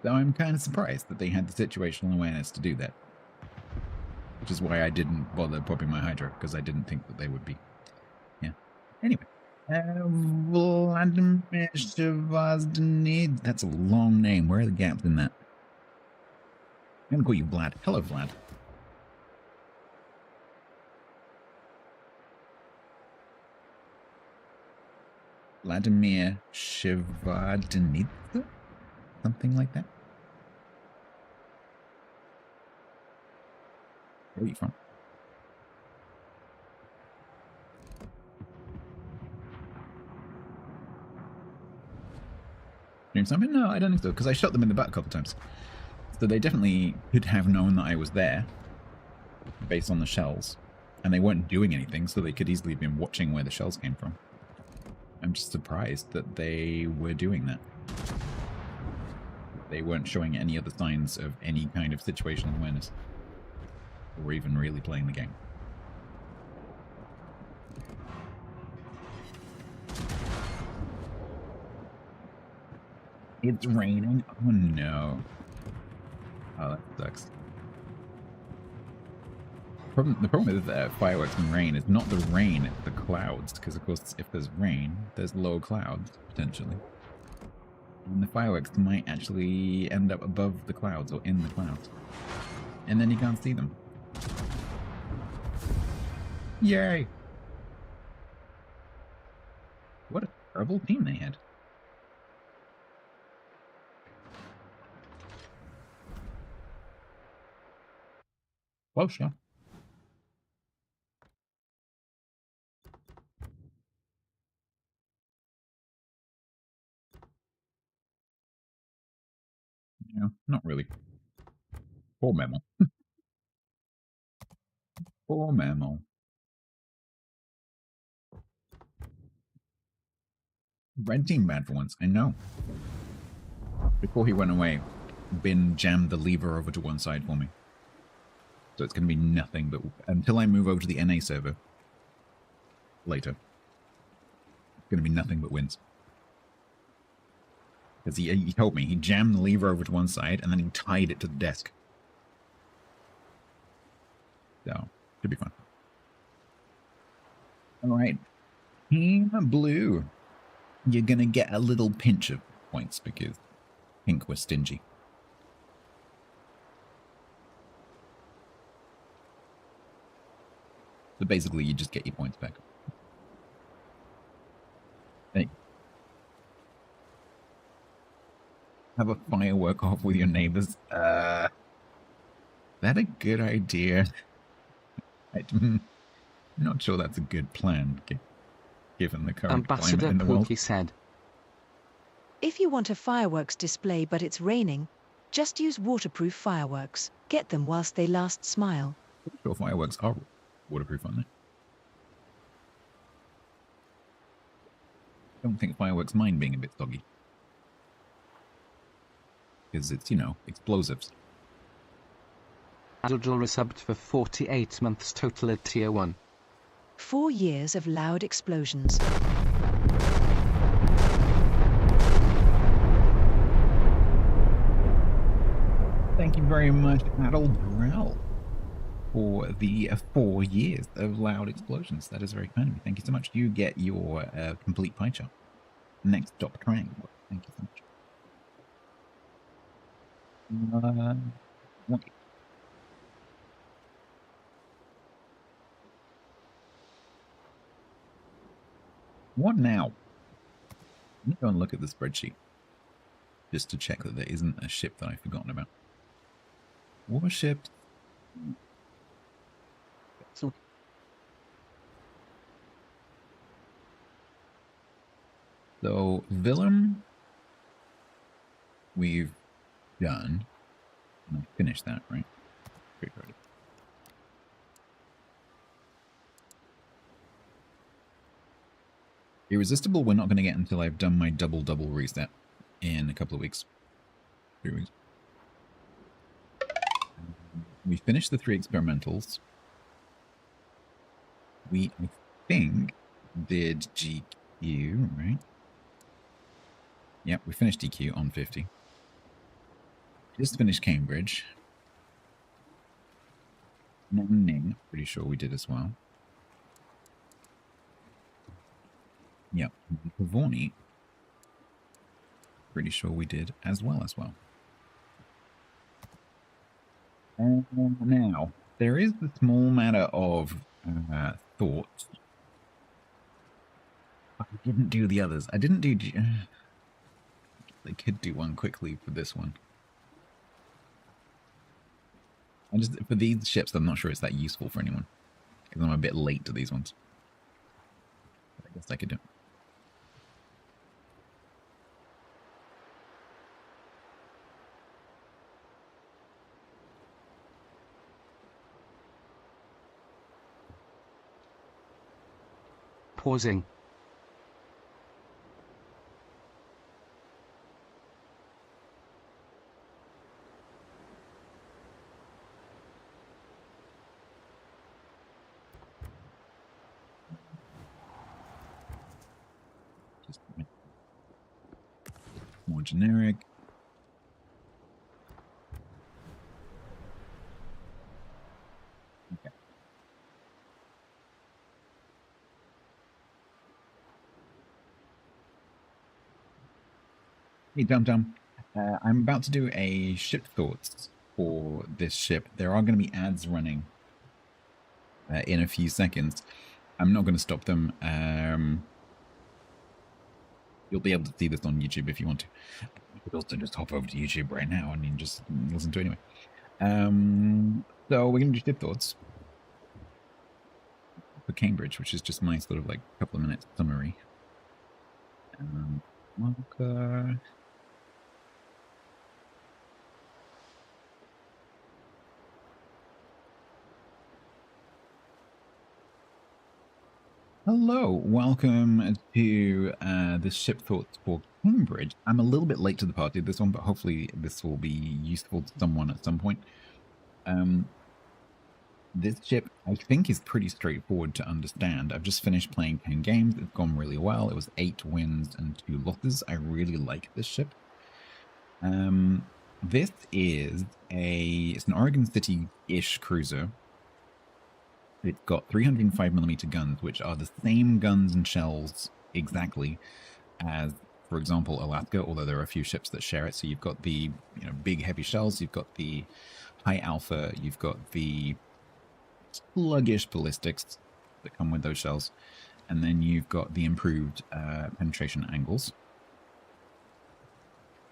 So I'm kind of surprised that they had the situational awareness to do that. Which is why I didn't bother popping my Hydra, because I didn't think that they would be. Yeah. Anyway. Vladimir Shavazdany. That's a long name. Where are the gaps in that? I'm going to call you Vlad. Hello, Vlad. Vladimir Shavazdany? Something like that? Where are you from? Doing something? No, I don't think so, because I shot them in the butt a couple times. So they definitely could have known that I was there. based on the shells. And they weren't doing anything, so they could easily have been watching where the shells came from. I'm just surprised that they were doing that. They weren't showing any other signs of any kind of situational awareness. Or even really playing the game. It's raining? Oh no. Oh, that sucks. The problem with fireworks and rain is not the rain, it's the clouds. Because, of course, if there's rain, there's low clouds, potentially. And the fireworks might actually end up above the clouds or in the clouds. And then you can't see them. Yay! What a terrible team they had. Close, yeah. Yeah, not really. Poor Memo. Poor Memo. Red team bad for once, I know. Before he went away, Bin jammed the lever over to one side for me. So it's going to be nothing but... Until I move over to the NA server later. It's going to be nothing but wins. Because he told me, he jammed the lever over to one side and then he tied it to the desk. So, should be fun. Alright. Team Blue. You're going to get a little pinch of points because Pink was stingy. So basically, you just get your points back. Hey. Have a firework off with your neighbors. That a good idea? I'm not sure that's a good plan, given the current climate in the world. Ambassador Pookie said. If you want a fireworks display but it's raining, just use waterproof fireworks. Get them whilst they last. Smile. I'm sure fireworks are waterproof, aren't they? I don't think fireworks mind being a bit soggy. Because it's, you know, explosives. Adodral resubbed for 48 months total at Tier 1. 4 years of loud explosions. Thank you very much, Adol Burrell, for the 4 years of loud explosions. That is very kind of you. Thank you so much. You get your complete pie chart. Next stop triangle. Thank you so much. What now? Let me go and look at the spreadsheet. Just to check that there isn't a ship that I've forgotten about. Warships. So, Willem, we've done. I finished that, right? Pretty ready. Irresistible, we're not going to get until I've done my double reset in a couple of weeks. 3 weeks. We finished the 3 experimentals. We, I think, did GQ, right? Yep, we finished DQ on 50. Just finished Cambridge. Ning, pretty sure we did as well. Yep, Pavoni, pretty sure we did as well. Now, there is the small matter of thought. I didn't do the others. I didn't do... They could do one quickly for this one. For these ships, I'm not sure it's that useful for anyone. Because I'm a bit late to these ones. But I guess I could do it. pausing. Just more generic. Okay. Hey, Dum Dum. I'm about to do a ship thoughts for this ship. There are going to be ads running in a few seconds. I'm not going to stop them. You'll be able to see this on YouTube if you want to. You could also just hop over to YouTube right now and you can just listen to it anyway. So we're going to do ship thoughts for Cambridge, which is just my sort of like couple of minutes summary. Marker. Hello, welcome to this ship thoughts for Cambridge. I'm a little bit late to the party of this one, but hopefully this will be useful to someone at some point. This ship, I think, is pretty straightforward to understand. I've just finished playing 10 games. It's gone really well. It was 8 wins and 2 losses. I really like this ship. This is it's an Oregon City-ish cruiser. It's got 305mm guns, which are the same guns and shells exactly as, for example, Alaska, although there are a few ships that share it. So you've got the big heavy shells, you've got the high alpha, you've got the sluggish ballistics that come with those shells, and then you've got the improved penetration angles.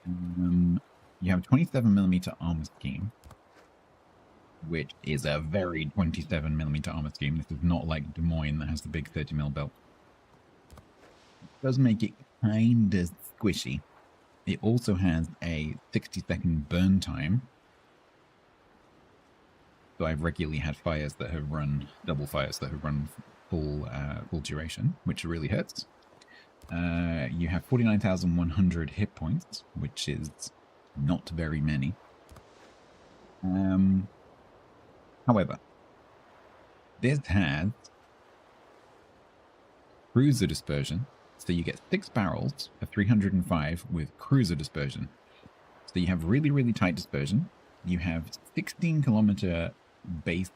You have a 27mm armor scheme, which is a very 27mm armor scheme. This is not like Des Moines that has the big 30mm belt. It does make it kind of squishy. It also has a 60-second burn time. So I've regularly had fires that have run, double fires that have run full duration, which really hurts. You have 49,100 hit points, which is not very many. However, this has cruiser dispersion, so you get 6 barrels of 305 with cruiser dispersion. So you have really, really tight dispersion. You have 16-kilometer base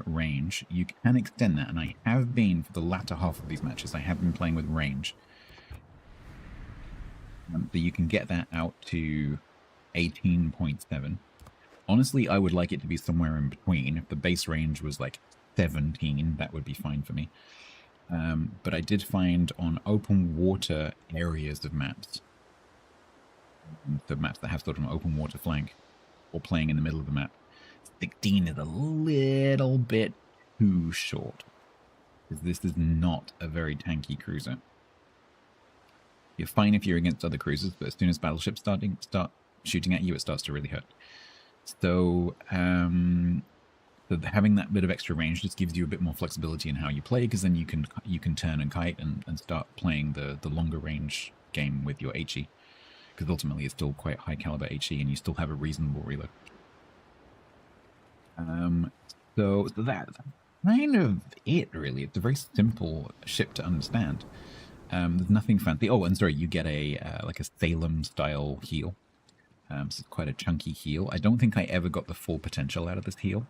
range. You can extend that, and I have been, for the latter half of these matches, I have been playing with range. So you can get that out to 18.7. Honestly, I would like it to be somewhere in between. If the base range was like 17, that would be fine for me. But I did find on open water areas of maps, the maps that have sort of an open water flank, or playing in the middle of the map, 16 is a little bit too short, because this is not a very tanky cruiser. You're fine if you're against other cruisers, but as soon as battleships start shooting at you, it starts to really hurt. So, having that bit of extra range just gives you a bit more flexibility in how you play, because then you can turn and kite and start playing the longer range game with your HE, because ultimately it's still quite high caliber HE and you still have a reasonable reload. So that's kind of it, really. It's a very simple ship to understand. There's nothing fancy. Oh, and sorry, you get a like a Salem style heal. So it's quite a chunky heal. I don't think I ever got the full potential out of this heal,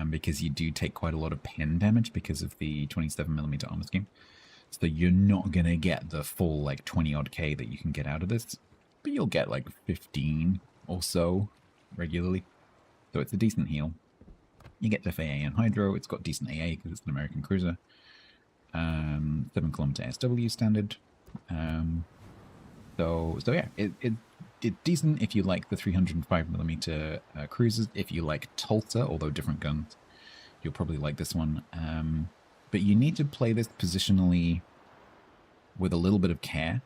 because you do take quite a lot of pen damage because of the 27mm armor scheme. So you're not going to get the full like 20 odd K that you can get out of this, but you'll get like 15 or so regularly. So it's a decent heal. You get FAA and Hydro. It's got decent AA because it's an American cruiser. 7-kilometer SW standard. So yeah, it's decent if you like the 305mm cruisers. If you like Tulsa, although different guns, you'll probably like this one. But you need to play this positionally with a little bit of care,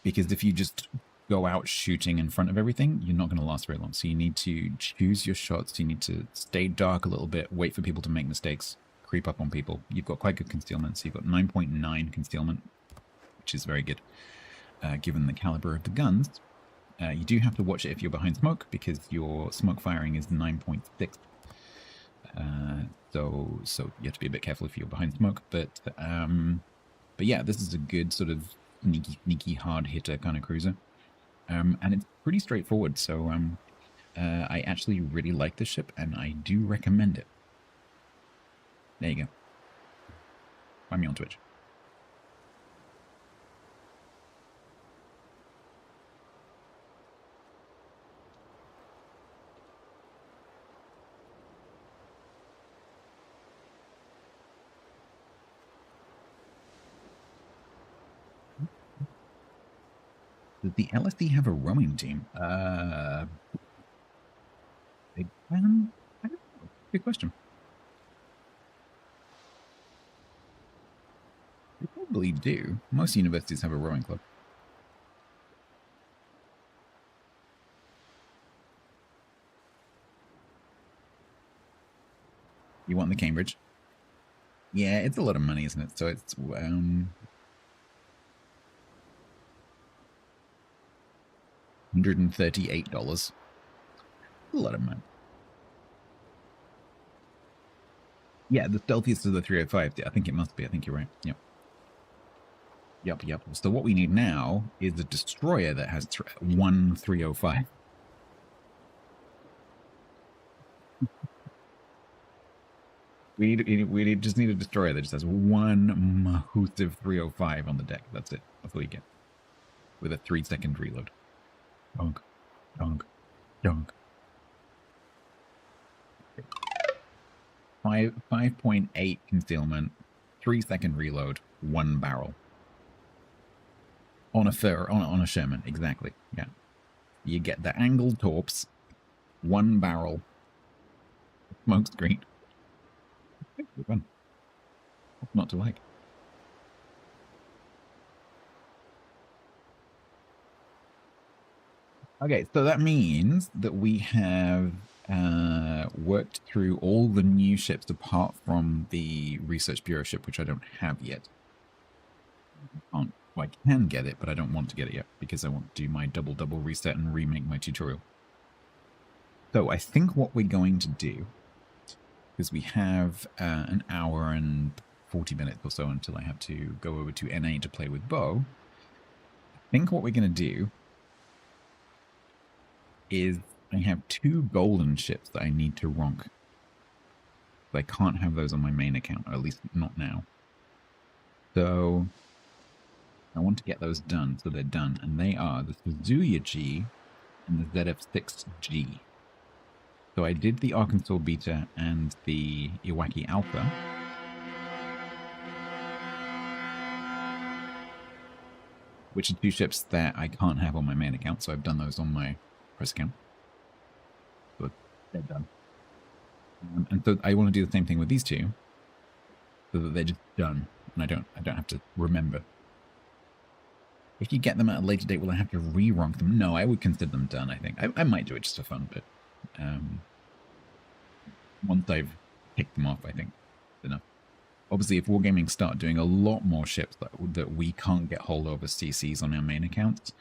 because if you just go out shooting in front of everything, you're not going to last very long. So you need to choose your shots. You need to stay dark a little bit, wait for people to make mistakes, creep up on people. You've got quite good concealment, so you've got 9.9 concealment, which is very good, given the caliber of the guns. You do have to watch it if you're behind smoke, because your smoke firing is 9.6. So you have to be a bit careful if you're behind smoke. But yeah, this is a good sort of sneaky hard hitter kind of cruiser, and it's pretty straightforward. So I actually really like this ship, and I do recommend it. There you go. Find me on Twitch. Does the LSD have a rowing team? Big fan? I don't know. Good question. They probably do. Most universities have a rowing club. You want the Cambridge? Yeah, it's a lot of money, isn't it? So it's $138. A lot of money. Yeah, the stealthiest of the 305. I think it must be. I think you're right. Yep. Yep. So what we need now is a destroyer that has 1 305. We just need a destroyer that just has 1 massive 305 on the deck. That's it. That's all you get. With a 3-second reload. Donk. 5.8 concealment, 3-second reload, 1 barrel. On a Sherman, exactly. Yeah. You get the angled torps, 1 barrel, smoke screen. Fun. What's not to like? Okay, so that means that we have worked through all the new ships apart from the Research Bureau ship, which I don't have yet. I can get it, but I don't want to get it yet because I want to do my double reset and remake my tutorial. So I think what we're going to do, because we have an hour and 40 minutes or so until I have to go over to NA to play with Bo, I think what we're going to do is I have 2 golden ships that I need to ronk. I can't have those on my main account, or at least not now. So I want to get those done, so they're done. And they are the Suzuya G and the ZF6G. So I did the Arkansas Beta and the Iwaki Alpha. Which are 2 ships that I can't have on my main account, so I've done those on my press account. So they're done. And so I want to do the same thing with these 2, so that they're just done, and I don't have to remember. If you get them at a later date, will I have to re-ronk them? No, I would consider them done, I think. I might do it just for fun, but once I've picked them off, I think it's enough. Obviously, if Wargaming start doing a lot more ships that we can't get hold of as CCs on our main accounts,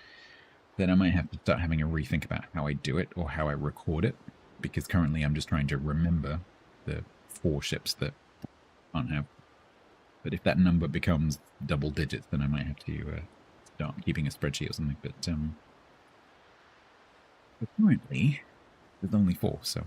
then I might have to start having a rethink about how I do it or how I record it, because currently I'm just trying to remember the 4 ships that I can't have. But if that number becomes double digits, then I might have to start keeping a spreadsheet or something. But currently, there's only 4, so...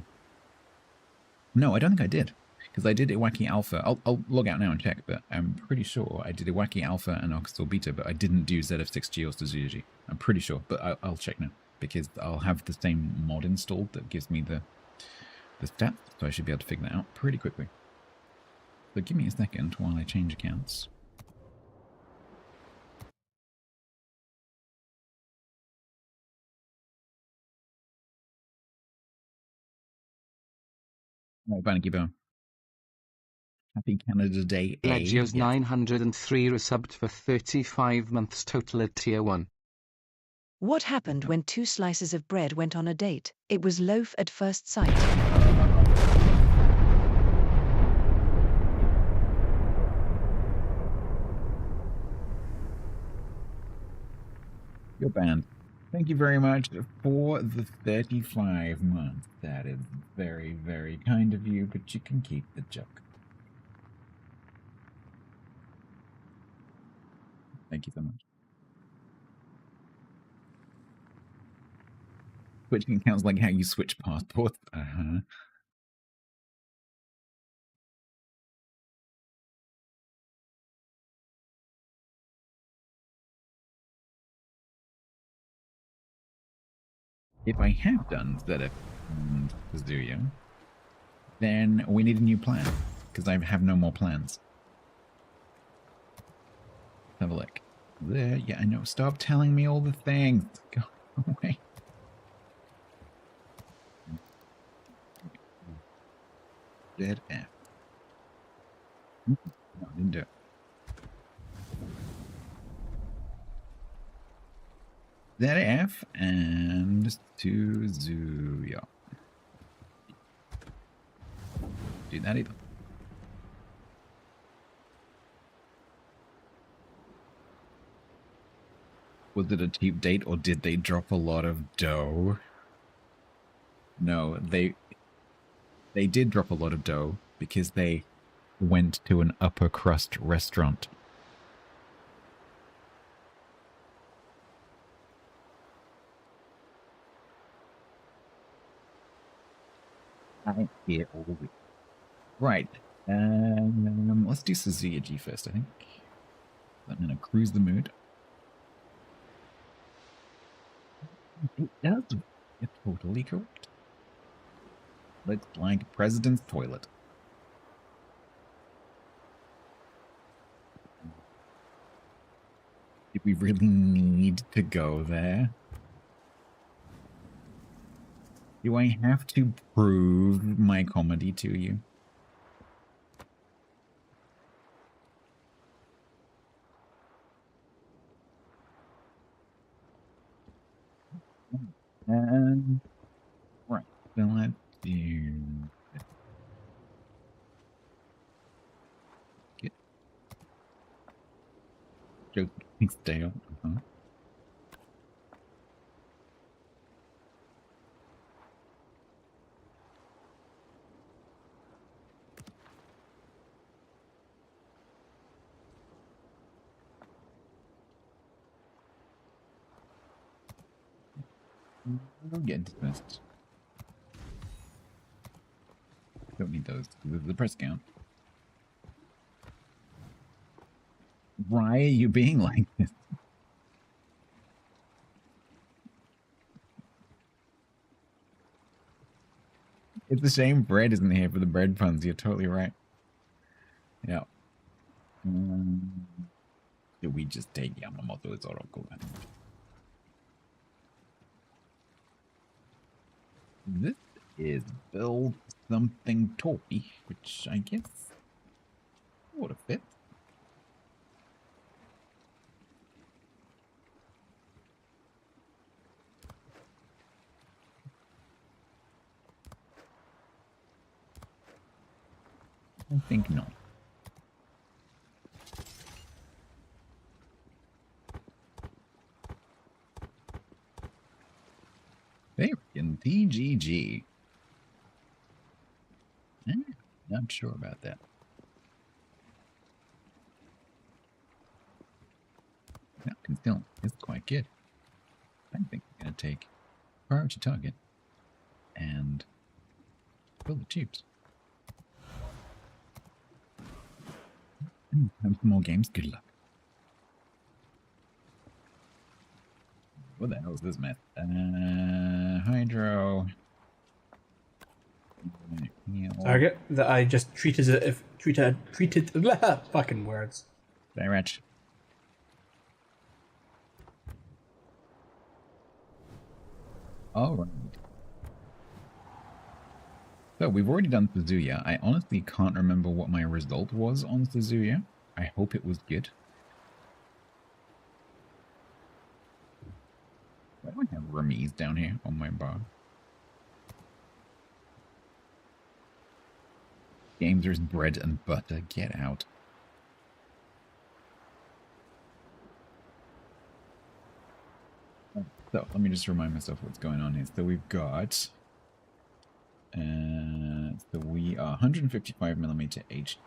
No, I don't think I did, because I did Iwaki Alpha. I'll log out now and check, but I'm pretty sure I did Iwaki Alpha and Arkansas Beta, but I didn't do ZF6G or Suzuya G. I'm pretty sure, but I'll check now, because I'll have the same mod installed that gives me the stats, so I should be able to figure that out pretty quickly. So give me a second while I change accounts. Right, Bannicky Bow. Happy Canada Day A. Legios 903 resubbed for 35 months total at Tier 1. What happened when 2 slices of bread went on a date? It was loaf at first sight. You're banned. Thank you very much for the 35 months. That is very, very kind of you, but you can keep the joke. Thank you so much. Switching accounts like how you switch passports. Uh-huh. If I have done ZF and Kazuya, then we need a new plan, because I have no more plans. Have a look. There, yeah, I know. Stop telling me all the things. Go away. ZF. No, I didn't do it. ZF and Suzuya. Do that either. Was it a cheap date or did they drop a lot of dough? No, they did drop a lot of dough because they went to an upper crust restaurant. I hear all the week. Right. Let's do Suzuya G first, I think. I'm gonna cruise the mood. It does. It's totally correct. Looks like President's toilet. Did we really need to go there? Do I have to prove my comedy to you? Right. So let's do... Get... Joke stay up. I'll get dismissed. Don't need those. The press count. Why are you being like this? It's a shame bread isn't here for the bread puns. You're totally right. Yeah. Do we just take Yamamoto's Oracle? This is build something toy, which I guess would have fit. I think not. They in TGG. Not sure about that. That concealment is quite good. I think we're going to take priority target and build the tubes. Have some more games. Good luck. What the hell is this mess? Hydro. Target that I just treated as if treated fucking words. Direct. All right. So we've already done Suzuya. I honestly can't remember what my result was on Suzuya. I hope it was good. Why do I have Ramiz down here on my bar? Games are bread and butter. Get out. So let me just remind myself what's going on here. So we've got, so we are 155mm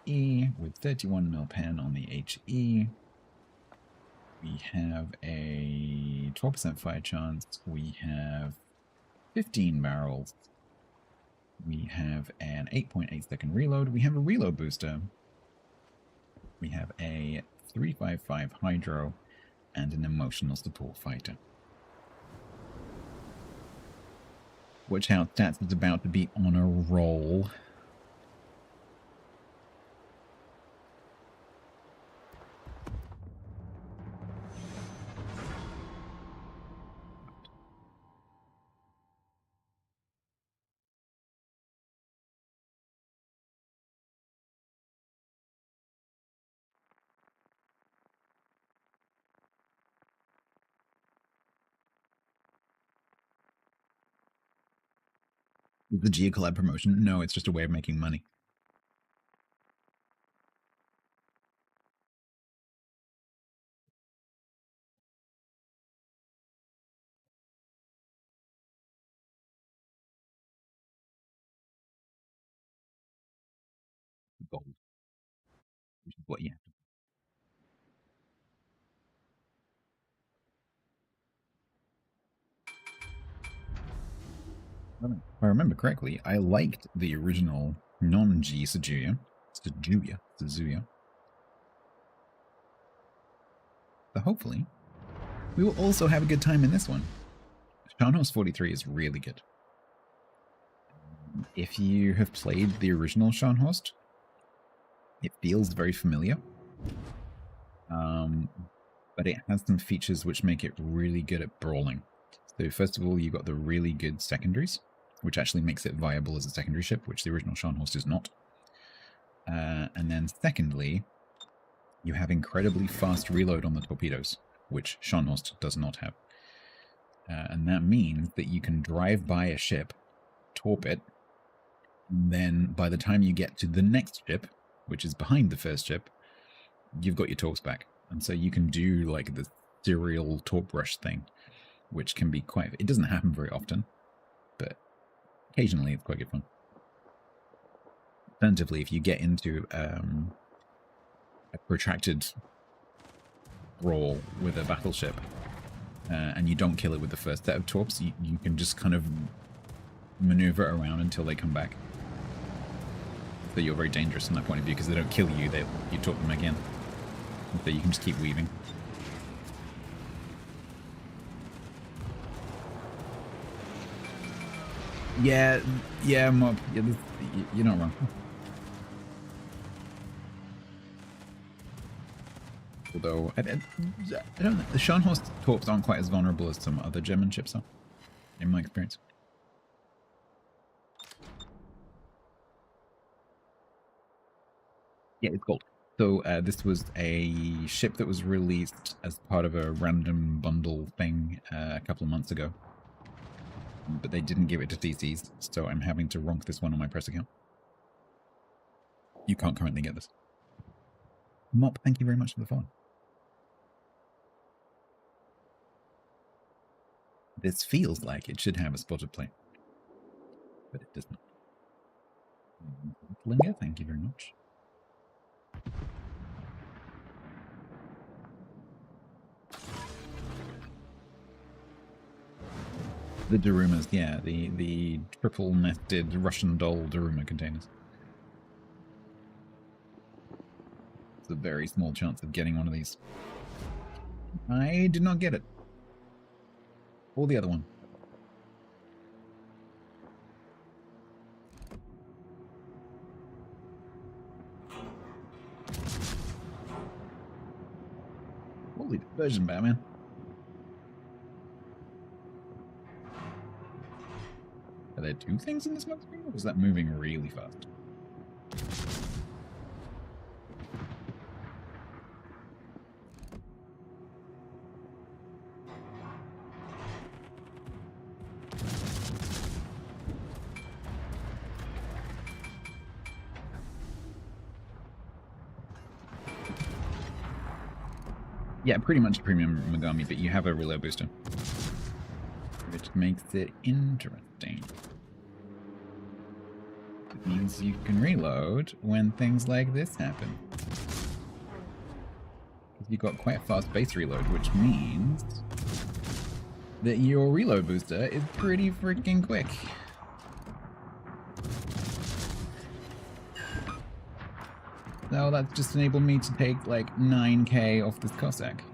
HE with 31mm pen on the HE. We have a 12% fire chance. We have 15 barrels. We have an 8.8 second reload. We have a reload booster. We have a 355 hydro and an emotional support fighter. Watch out, Stats is about to be on a roll. Is the Geocollab promotion? No, it's just a way of making money. Gold. Which is what you have to. If I remember correctly, I liked the original non-G Suzuya. Suzuya. So hopefully, we will also have a good time in this one. Sharnhorse 43 is really good. If you have played the original Scharnhorst, it feels very familiar. But it has some features which make it really good at brawling. So first of all, you've got the really good secondaries, which actually makes it viable as a secondary ship, which the original Scharnhorst is not. And then secondly, you have incredibly fast reload on the torpedoes, which Scharnhorst does not have. And that means that you can drive by a ship, torp it, and then by the time you get to the next ship, which is behind the first ship, you've got your torps back. And so you can do like the serial torp rush thing, which can be quite... It doesn't happen very often, but occasionally it's quite good fun. Alternatively, if you get into a protracted brawl with a battleship and you don't kill it with the first set of torps, you can just kind of maneuver it around until they come back. So you're very dangerous from that point of view, because they don't kill you, you torp them again. So you can just keep weaving. Yeah, Mob. Yeah, you're not wrong. Although, I don't know, the Scharnhorst torps aren't quite as vulnerable as some other German ships are, in my experience. Yeah, it's gold. So this was a ship that was released as part of a random bundle thing a couple of months ago. But they didn't give it to DCs, so I'm having to ronk this one on my press account. You can't currently get this. Mop, thank you very much for the follow. This feels like it should have a spotted plane, but it does not. Linger, thank you very much. The Darumas, yeah, the triple-nested Russian doll Daruma containers. It's a very small chance of getting one of these. I did not get it. Or the other one. Holy diversion, Batman. Are there two things in this smoke screen, or is that moving really fast? Yeah, pretty much premium Megami, but you have a reload booster. which makes it interesting. It means you can reload when things like this happen. You've got quite a fast base reload, which means that your reload booster is pretty freaking quick. So that's just enabled me to take like 9k off this Cossack.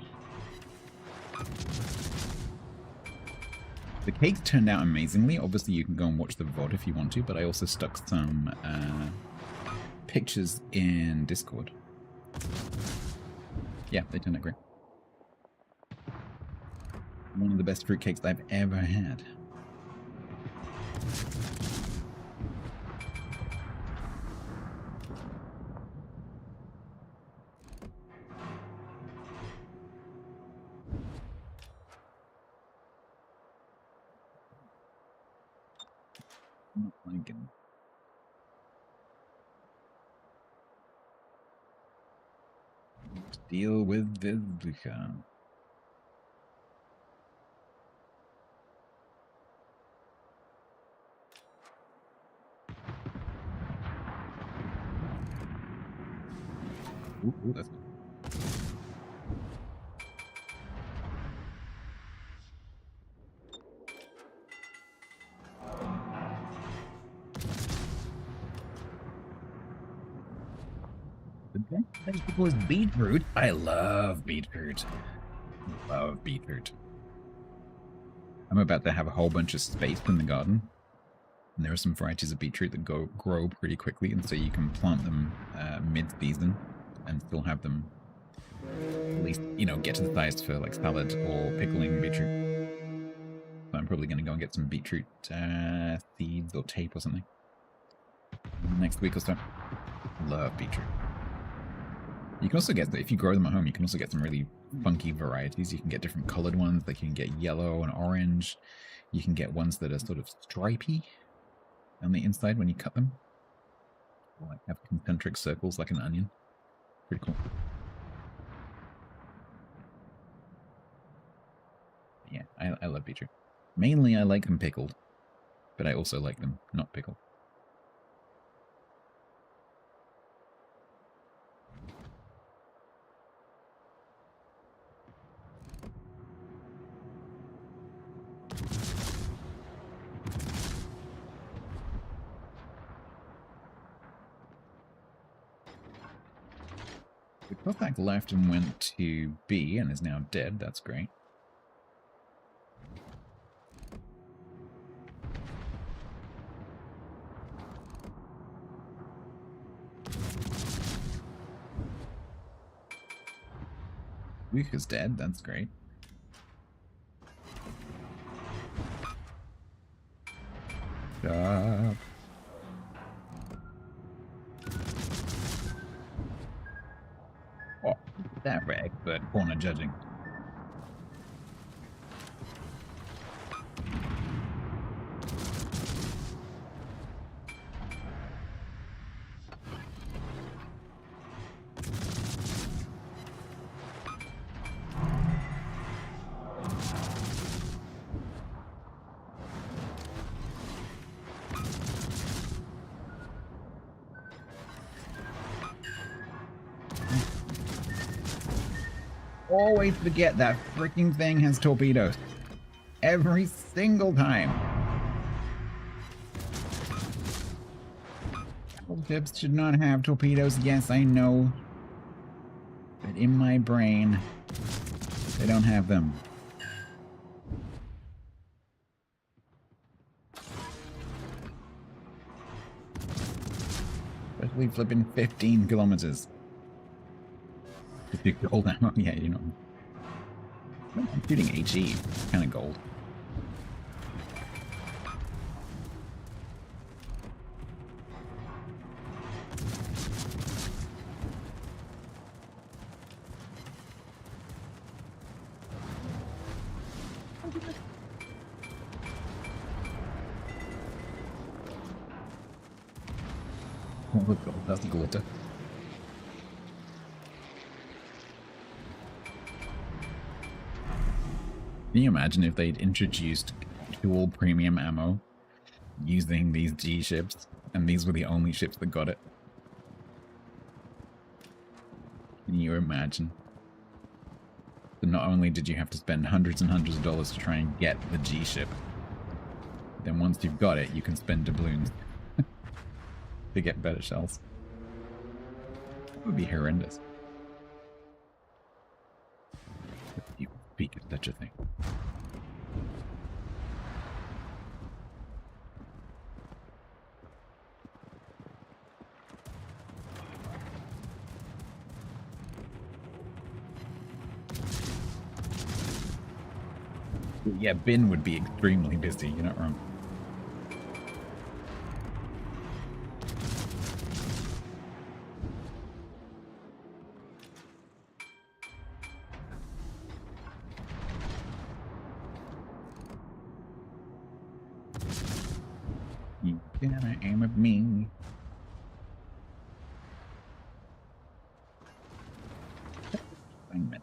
The cakes turned out amazingly. Obviously you can go and watch the VOD if you want to, but I also stuck some pictures in Discord. Yeah, they turned out great. One of the best fruitcakes I've ever had. Not liking. Deal with this. Ooh, that's good. The best vegetable is beetroot. I love beetroot. Love beetroot. I'm about to have a whole bunch of space in the garden. And there are some varieties of beetroot that grow pretty quickly, and so you can plant them mid-season and still have them at least, you know, get to the size for like salad or pickling beetroot. So I'm probably going to go and get some beetroot seeds or tape or something next week or so. Love beetroot. You can also get, if you grow them at home, you can also get some really funky varieties. You can get different colored ones. Like you can get yellow and orange. You can get ones that are sort of stripy on the inside when you cut them. Or like have concentric circles like an onion. Pretty cool. Yeah, I love beetroot. Mainly I like them pickled, but I also like them not pickled. The Cossack left and went to B and is now dead. That's great. Luke is dead. That's great. Stop. Oh, that for expert corner judging. Always forget that freaking thing has torpedoes. Every single time. Warships should not have torpedoes. Yes, I know. But in my brain, they don't have them. Especially flipping 15 kilometers. If you gold ammo, yeah, you know. I'm shooting HE, kind of gold. Oh, gold, that's the glitter. Can you imagine if they'd introduced actual premium ammo using these G ships, and these were the only ships that got it. Can you imagine? So not only did you have to spend hundreds and hundreds of dollars to try and get the G ship, then once you've got it, you can spend doubloons to get better shells. That would be horrendous. If you speak of such a thing. Yeah, Bin would be extremely busy, you're not wrong. You gotta aim at me. Assignment.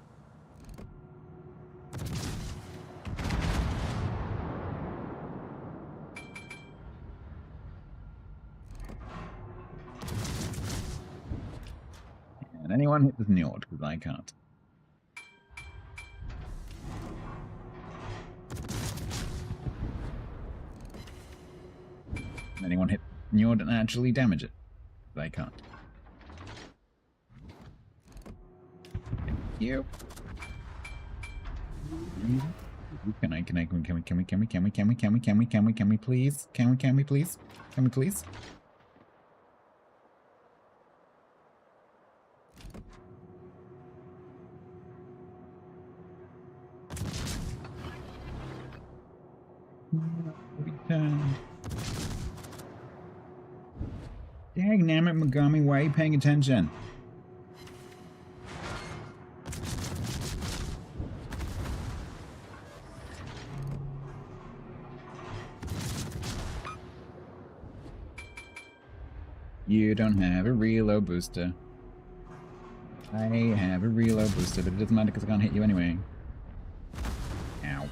And anyone hit the Njord, because I can't. Anyone hit Njord and actually damage it? I can't. Thank you. Can we please? Can we please? Dang nammit, Mogami, why are you paying attention? You don't have a reload booster. I have a reload booster, but it doesn't matter because I can't hit you anyway. Ow.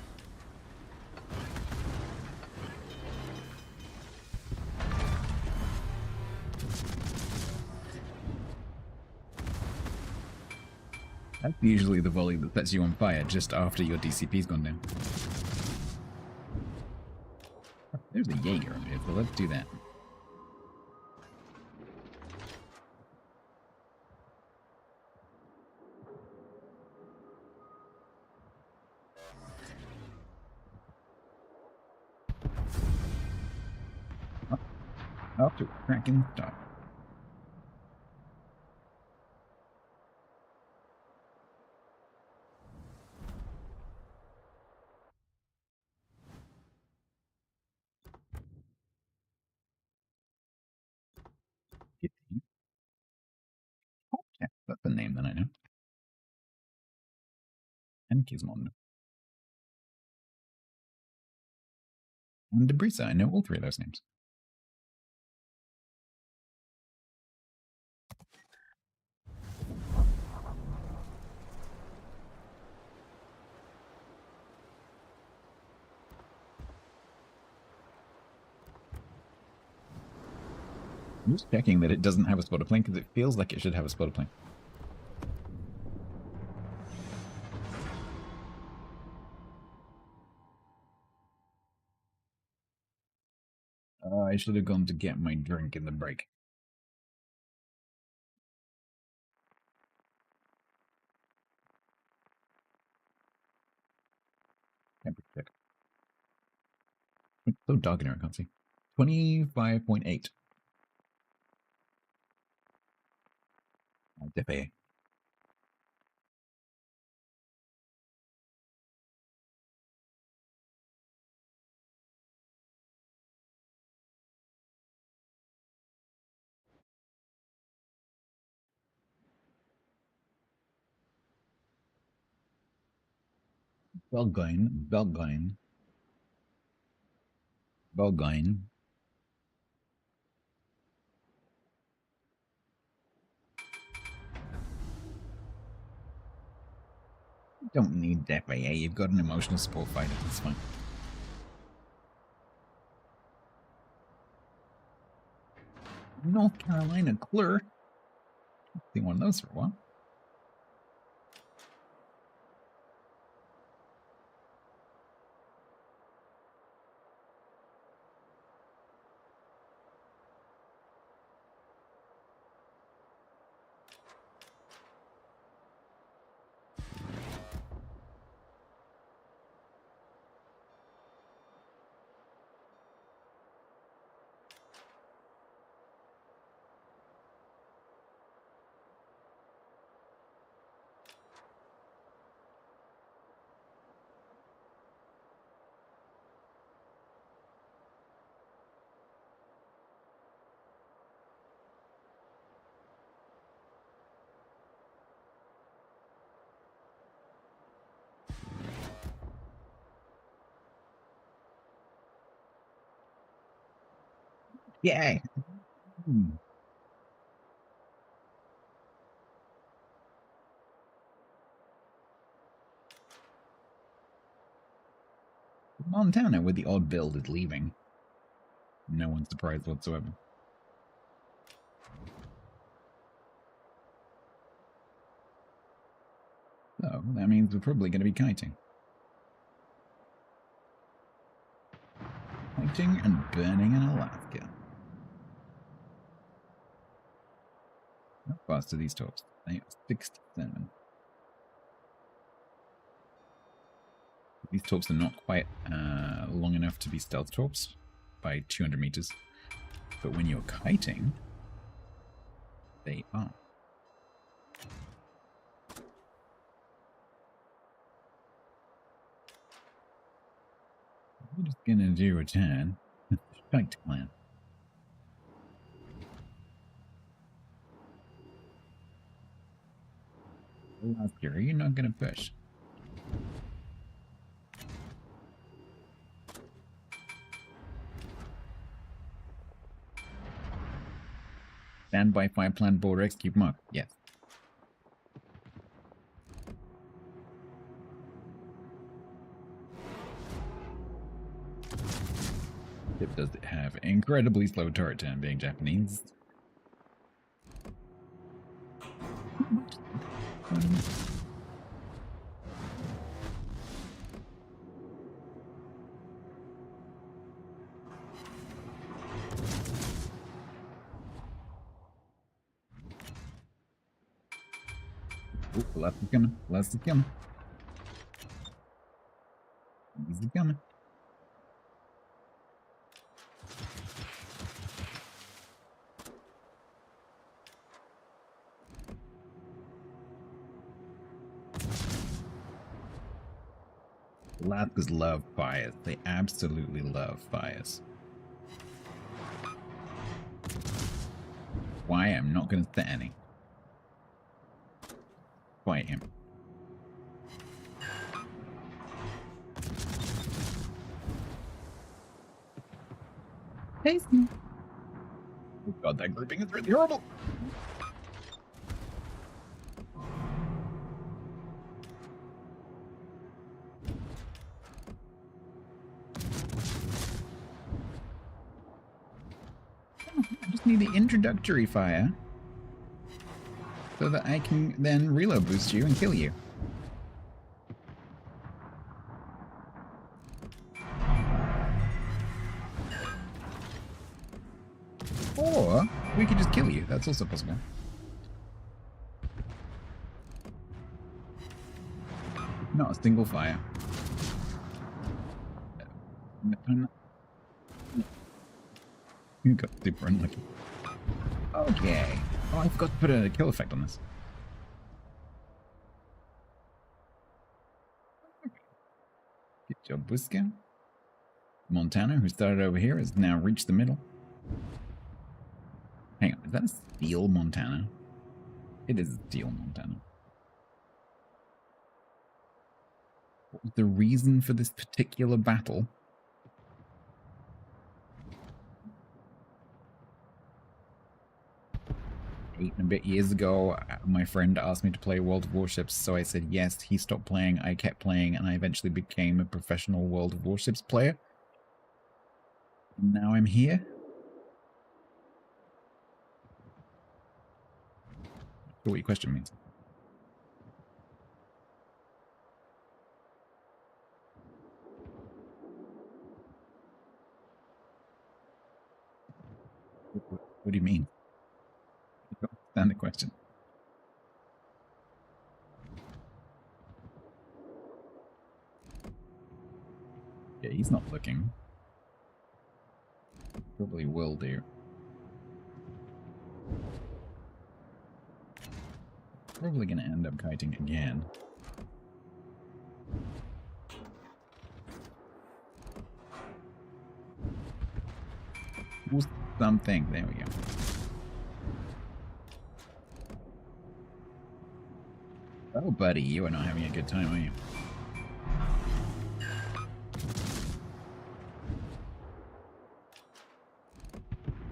That's usually the volley that sets you on fire just after your DCP's gone down. There's a Jaeger over here, so let's do that. Up to a cracking start. Yeah, that's the name that I know. And Gizmond. And Debrisa, I know all three of those names. I'm just checking that it doesn't have a spotter plane because it feels like it should have a spotter plane. I should have gone to get my drink in the break. Temperature check. It's so dark in here, I can't see. 25.8. Defe. Belgain. You don't need FAA, you've got an emotional support fighter, that's fine. North Carolina clear. Seen one of those for a while. Yay! Montana, with the odd build, is leaving. No one's surprised whatsoever. So, that means we're probably going to be kiting. Kiting and burning in Alaska. How fast are these torps? They are 67. These torps are not quite long enough to be stealth torps by 200 meters. But when you're kiting, they are. We're just gonna do a turn with the kite clan. Alaska, are you not gonna push? Stand by fire plan border execute mark. Yes. It does have incredibly slow turret turn being Japanese. Ooh, left is coming. Left is coming. Easy coming. Alaska's love fires. They absolutely love fires. Why? I'm not going to set any. Fight him. Taste me. Oh god, that grouping is really horrible. I just need the introductory fire so that I can then reload boost you and kill you. Or we could just kill you. That's also possible. Not a single fire. You got super unlucky. Okay. Oh, I forgot to put a kill effect on this. Good job, Busca. Montana, who started over here, has now reached the middle. Hang on, is that a steel Montana? It is a steel Montana. What was the reason for this particular battle? Eight and a bit years ago, my friend asked me to play World of Warships, so I said yes. He stopped playing, I kept playing, and I eventually became a professional World of Warships player. And now I'm here. So what your question means. What do you mean? I don't understand the question. Yeah, he's not looking. Probably will do. Probably gonna end up kiting again. Something. There we go. Oh, buddy, you are not having a good time, are you?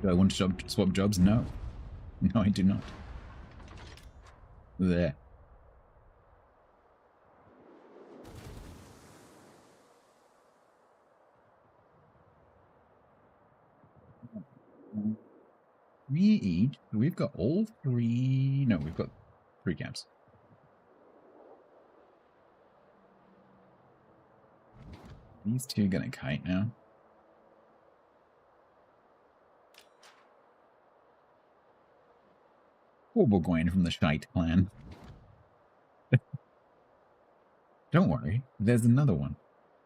Do I want to swap jobs? No. No, I do not. There. We each. We've got all three. No, we've got 3 camps. These 2 are gonna kite now. Poor Burgoyne from the Shite clan. Don't worry, there's another one.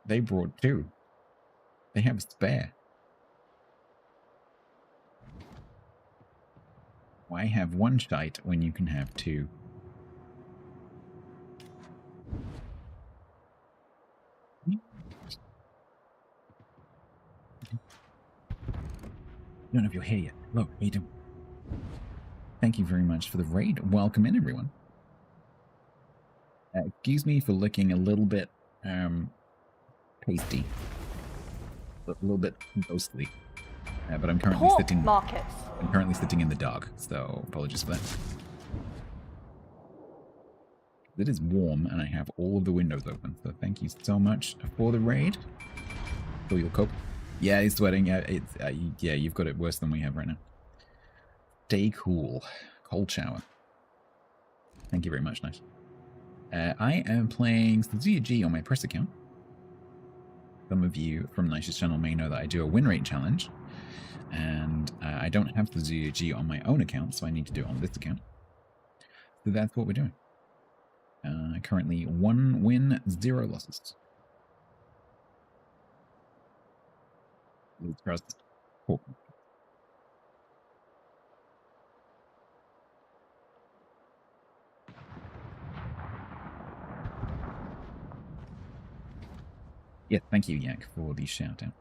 They brought 2. They have a spare. Why have 1 shite when you can have 2? I don't know if you're here yet. Hello, how you doing? Thank you very much for the raid. Welcome in, everyone. Excuse me for looking a little bit pasty, a little bit ghostly, but I'm currently sitting. I'm currently sitting in the dark, so apologies for that. It is warm, and I have all of the windows open. So thank you so much for the raid. So you'll cope. Yeah, he's sweating. Yeah, it's yeah, you've got it worse than we have right now. Stay cool. Cold shower. Thank you very much. Nice. I am playing Suzuya G on my press account. Some of you from Nice's channel may know that I do a win rate challenge, and I don't have Suzuya G on my own account, so I need to do it on this account. So that's what we're doing. Currently 1 win, 0 losses. Cool. Yes, thank you, Yak, for the shout out.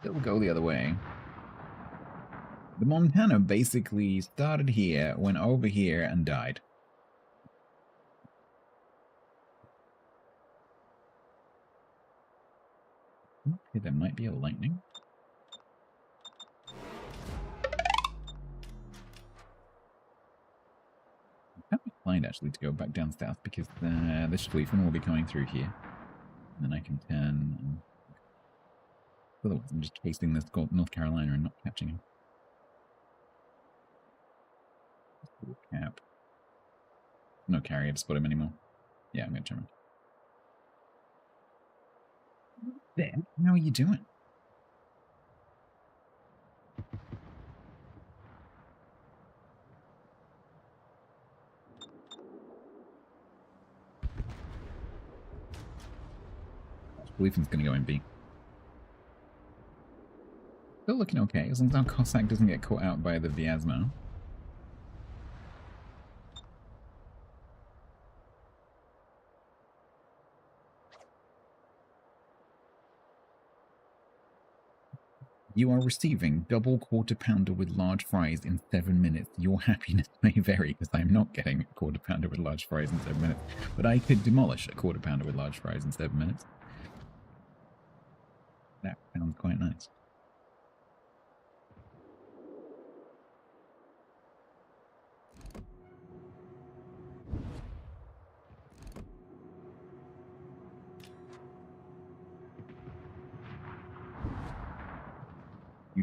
It'll go the other way. The Montana basically started here, went over here, and died. Okay, there might be a lightning. I'm inclined actually to go back down south because this Schlieffen will be coming through here. And then I can turn. Otherwise, I'm just chasing this North Carolina and not catching him. Cap. No carrier to spot him anymore. Yeah, I'm going to turn around. There. How are you doing? Schlieffen's going to go in B. Still looking okay, as long as our Cossack doesn't get caught out by the Vyazma. You are receiving double quarter pounder with large fries in 7 minutes. Your happiness may vary because I'm not getting a quarter pounder with large fries in 7 minutes. But I could demolish a quarter pounder with large fries in 7 minutes. That sounds quite nice.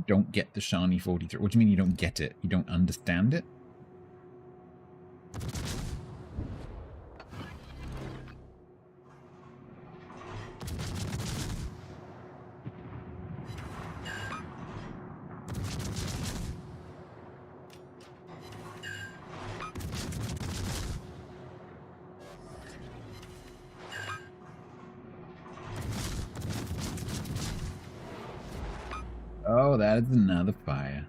don't get the shiny 43. What do you mean you don't get it? You don't understand it? Oh, that is another fire.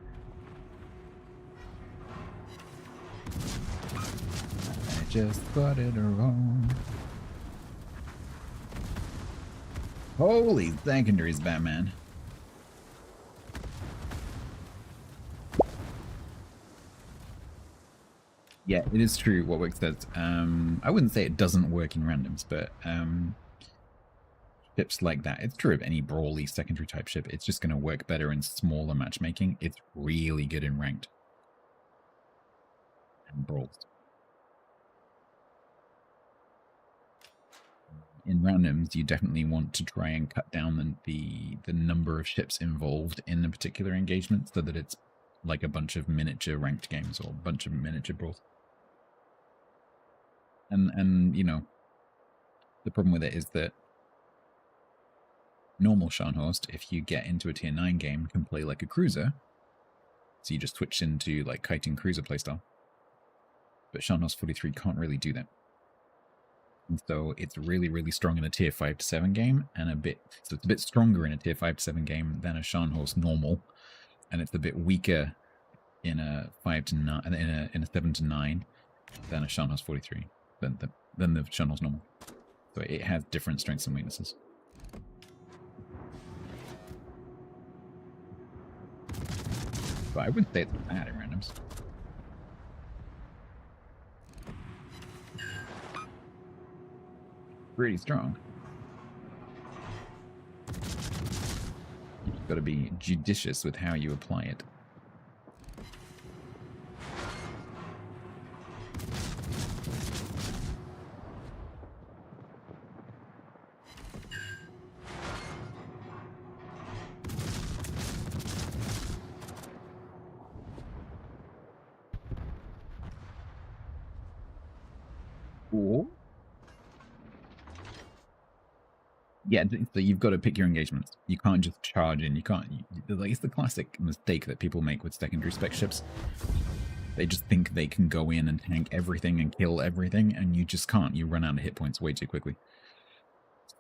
I just spotted her wrong. Holy secondaries, Batman. Yeah, it is true what Wick says. I wouldn't say it doesn't work in randoms, but ships like that, it's true of any brawly secondary type ship, it's just going to work better in smaller matchmaking. It's really good in ranked and brawls. In randoms, you definitely want to try and cut down the number of ships involved in a particular engagement so that it's like a bunch of miniature ranked games or a bunch of miniature brawls. And you know, the problem with it is that normal Scharnhorst, if you get into a tier 9 game, can play like a cruiser. So you just switch into like kiting cruiser playstyle. But Scharnhorst 43 can't really do that. And so it's really, really strong in a tier 5 to 7 game, and so it's a bit stronger in a tier 5 to 7 game than a Scharnhorst normal, and it's a bit weaker in a 5 to 9 in a 7 to 9 than a Scharnhorst 43 than the Scharnhorst normal. So it has different strengths and weaknesses. But I wouldn't say it's bad in randoms. Pretty strong. You've got to be judicious with how you apply it. Cool. Yeah, so you've got to pick your engagements. You can't just charge in. You can't. Like, it's the classic mistake that people make with secondary spec ships. They just think they can go in and tank everything and kill everything, and you just can't. You run out of hit points way too quickly.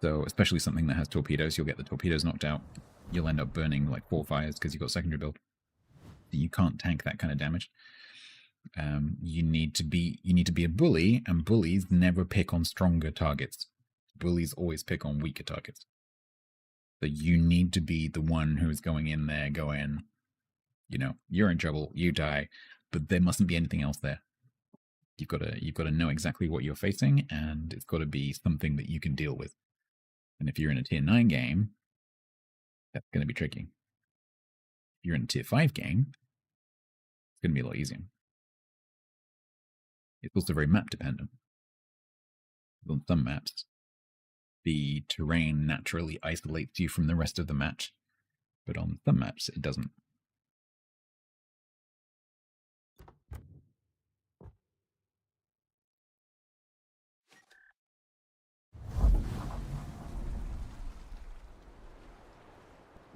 So, especially something that has torpedoes, you'll get the torpedoes knocked out. You'll end up burning like 4 fires because you've got secondary build. You can't tank that kind of damage. You need to be a bully, and bullies never pick on stronger targets. Bullies always pick on weaker targets. So you need to be the one who is going in there going, you know, you're in trouble, you die, but there mustn't be anything else there. You've got to know exactly what you're facing, and it's got to be something that you can deal with. And if you're in a tier 9 game, that's going to be tricky. If you're in a tier 5 game, it's going to be a lot easier. It's also very map dependent. On some maps, the terrain naturally isolates you from the rest of the match, but on some maps it doesn't.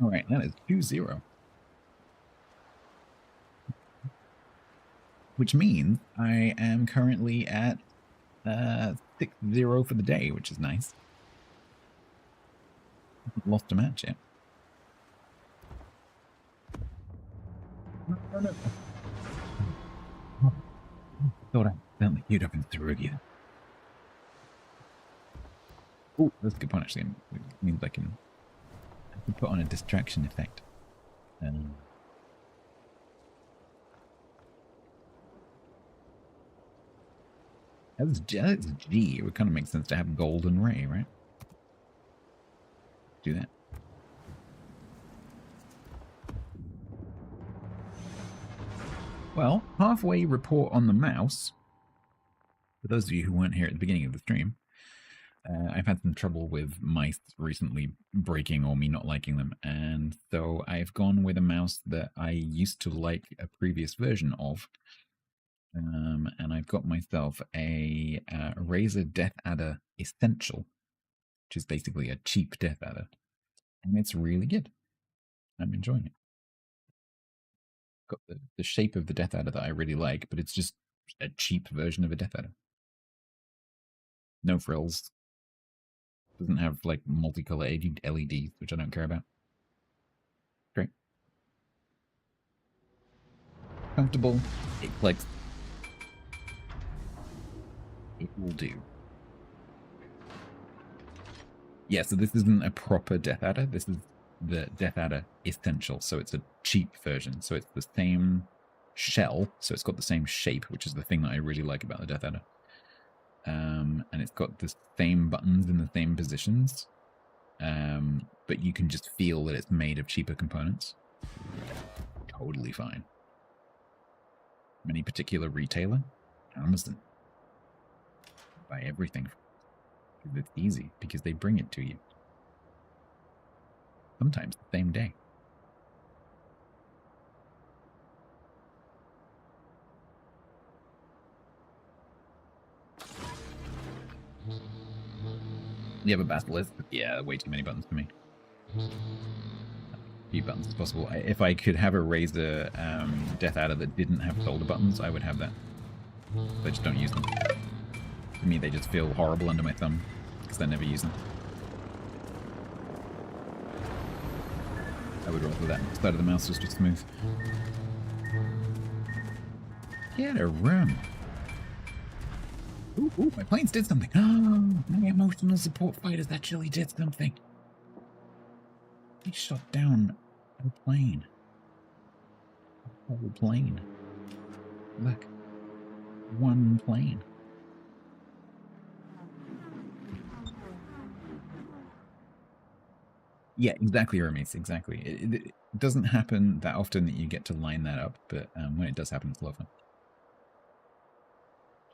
Alright, that is 2-0. Which means I am currently at 6-0 for the day, which is nice. Lost a match yet. No. Thought I accidentally queued up in Cerugia. Oh, that's a good point actually. It means I can put on a distraction effect. That's G. It would kind of make sense to have Golden Ray, right? Do that. Well, halfway report on the mouse. For those of you who weren't here at the beginning of the stream, I've had some trouble with mice recently breaking or me not liking them, and so I've gone with a mouse that I used to like a previous version of, and I've got myself a Razer Death Adder Essential, which is basically a cheap Death Adder, and it's really good. I'm enjoying it. Got the shape of the Death Adder that I really like, but it's just a cheap version of a Death Adder. No frills. Doesn't have like multicolor LEDs, which I don't care about. Great. Comfortable. It clicks. It will do. Yeah, so this isn't a proper Death Adder. This is the Death Adder Essential. So it's a cheap version. So it's the same shell. So it's got the same shape, which is the thing that I really like about the Death Adder. And it's got the same buttons in the same positions, but you can just feel that it's made of cheaper components. Totally fine. Any particular retailer? Amazon. Buy everything. It's easy because they bring it to you. Sometimes the same day. You have a basilisk? Yeah, way too many buttons for me. Few buttons as possible. If I could have a Razer Death Adder that didn't have shoulder buttons, I would have that. I just don't use them. For me, they just feel horrible under my thumb because I never use them. I would rather that side of the mouse was just smooth. Get a room. Ooh, my planes did something. Oh, my emotional support fighters actually did something. They shot down a plane. A whole plane. Look. One plane. Yeah, exactly, Hermes, exactly. It doesn't happen that often that you get to line that up, but when it does happen, it's a lot of fun.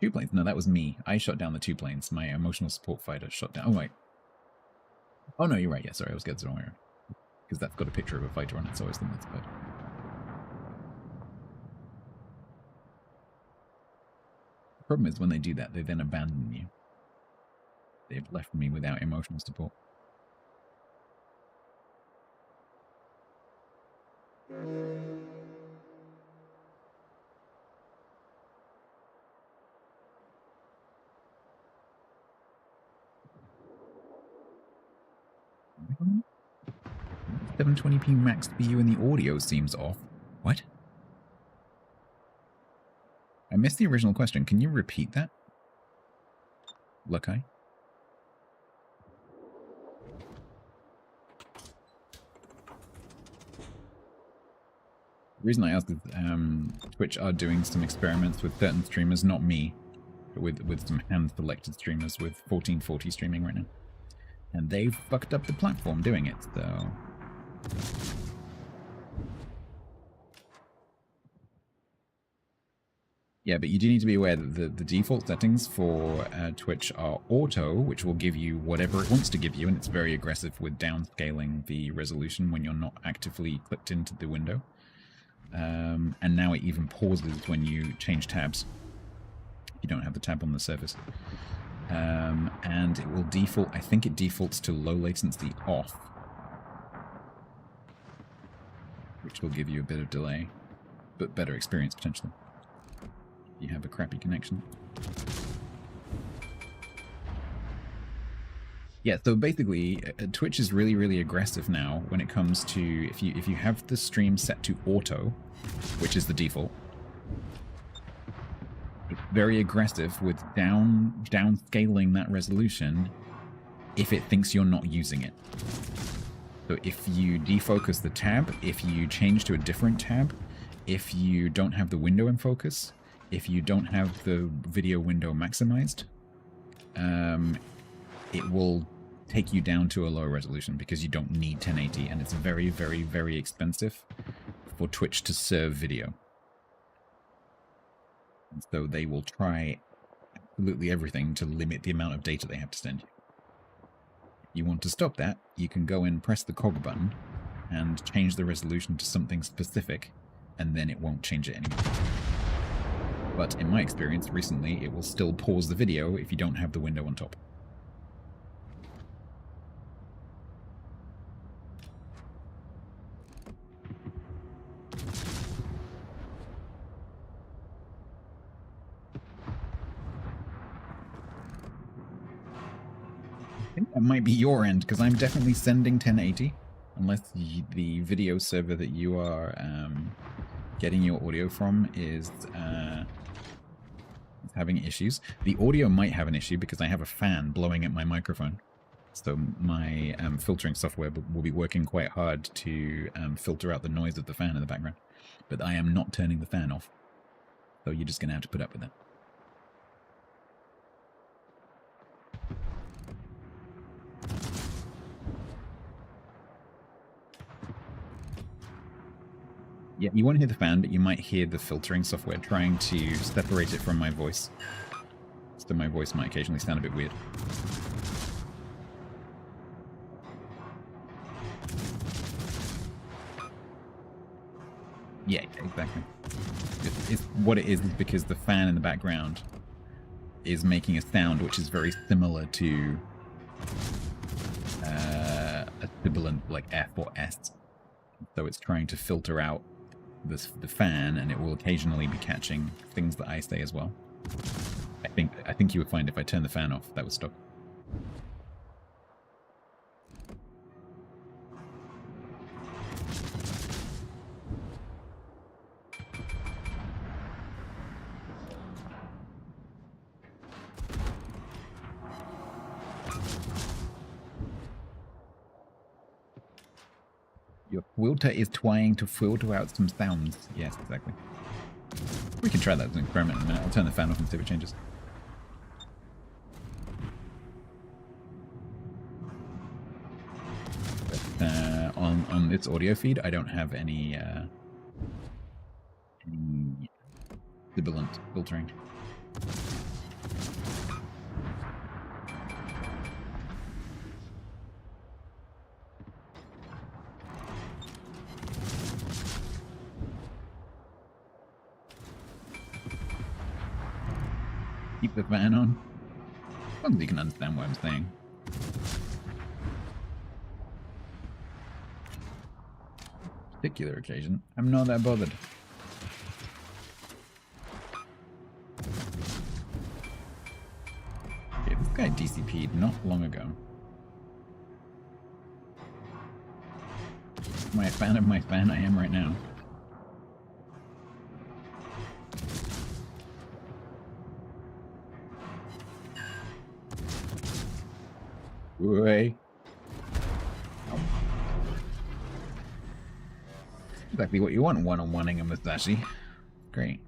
2 planes. No, that was me. I shot down the 2 planes. My emotional support fighter shot down. Oh, wait. Oh, no, you're right. Yeah, sorry. I was getting the wrong way around. Because that's got a picture of a fighter on it, so I always think that's a fighter. The problem is when they do that, they then abandon you. They've left me without emotional support. Mm-hmm. 720p max for you and the audio seems off. What? I missed the original question. Can you repeat that? Lucky? The reason I asked is Twitch are doing some experiments with certain streamers, not me, but with some hand-selected streamers with 1440 streaming right now. And they've fucked up the platform doing it, so... Yeah, but you do need to be aware that the default settings for Twitch are auto, which will give you whatever it wants to give you, and it's very aggressive with downscaling the resolution when you're not actively clicked into the window. And now it even pauses when you change tabs. You don't have the tab on the surface. And it will default, I think it defaults to low latency off, which will give you a bit of delay, but better experience potentially. You have a crappy connection. Yeah, so basically, Twitch is really, really aggressive now when it comes to if you have the stream set to auto, which is the default. It's very aggressive with downscaling that resolution if it thinks you're not using it. So if you defocus the tab, if you change to a different tab, if you don't have the window in focus, if you don't have the video window maximized, it will take you down to a lower resolution because you don't need 1080, and it's very, very, very expensive for Twitch to serve video. And so they will try absolutely everything to limit the amount of data they have to send you. you want to stop that, you can go in, press the cog button, and change the resolution to something specific, and then it won't change it anymore. But in my experience recently, it will still pause the video if you don't have the window on top. I think that might be your end, because I'm definitely sending 1080, unless the video server that you are getting your audio from is having issues. The audio might have an issue because I have a fan blowing at my microphone. So my filtering software will be working quite hard to filter out the noise of the fan in the background. But I am not turning the fan off. So you're just going to have to put up with that. Yeah, you won't hear the fan, but you might hear the filtering software trying to separate it from my voice. So my voice might occasionally sound a bit weird. Yeah, exactly. It's what it is because the fan in the background is making a sound which is very similar to a sibilant like F or S. So it's trying to filter out the fan, and it will occasionally be catching things that I say as well. I think you would find if I turn the fan off, that would stop. Your filter is trying to filter out some sounds. Yes, exactly. We can try that as an experiment in a minute. I'll turn the fan off and see if it changes. But, on its audio feed, I don't have any sibilant filtering. Keep the fan on. As long as you can understand what I'm saying. Particular occasion, I'm not that bothered. Yeah, this guy DCP'd not long ago. Am I a fan of my fan? I am right now. Way. Exactly what you want, one-on-oneing a Musashi. Great.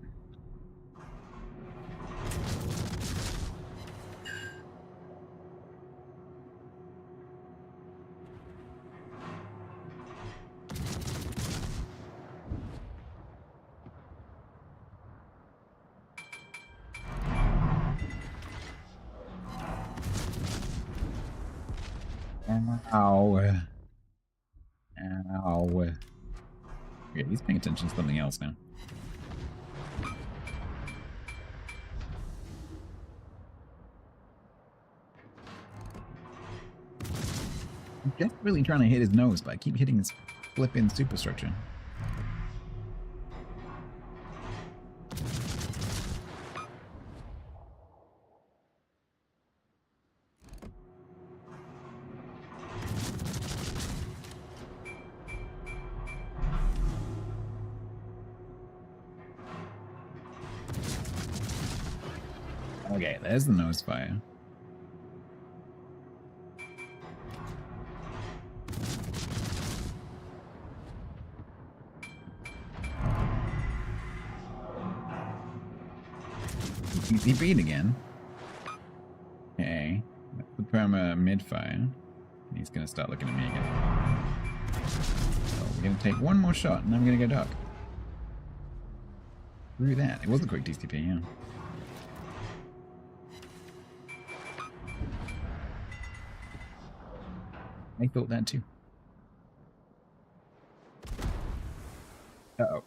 Ow. Ow. Yeah, he's paying attention to something else now. I'm just really trying to hit his nose, but I keep hitting his flipping superstructure. Okay, there's the nose fire. DCP'd again. Okay, that's the perma mid-fire. He's gonna start looking at me again. So we're gonna take one more shot and I'm gonna go duck. Through that. It was a quick DCP, yeah. I thought that too. Uh-oh.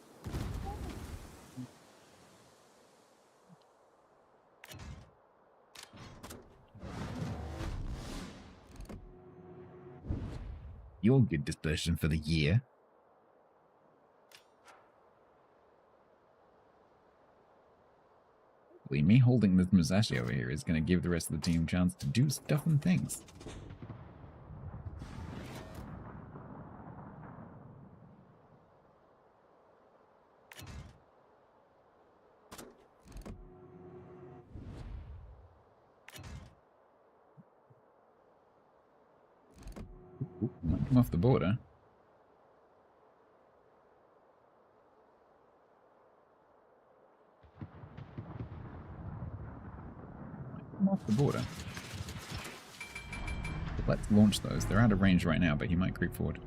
Your good dispersion for the year. Me holding this Musashi over here is going to give the rest of the team a chance to do stuff and things. Ooh, might come off the border. Off the border. Let's launch those. They're out of range right now, but he might creep forward.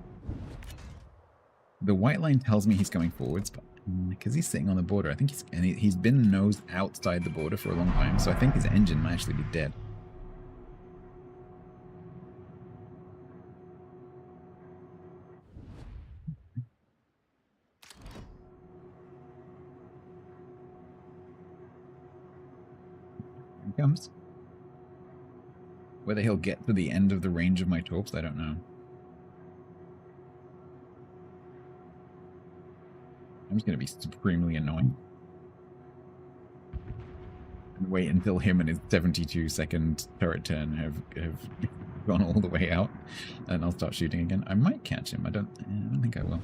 The white line tells me he's going forwards, but because he's sitting on the border, I think he's been nose outside the border for a long time, so I think his engine might actually be dead. Here he comes. Whether he'll get to the end of the range of my torps, I don't know. I'm just going to be supremely annoying. And wait until him and his 72-second turret turn have gone all the way out, and I'll start shooting again. I might catch him. I don't think I will.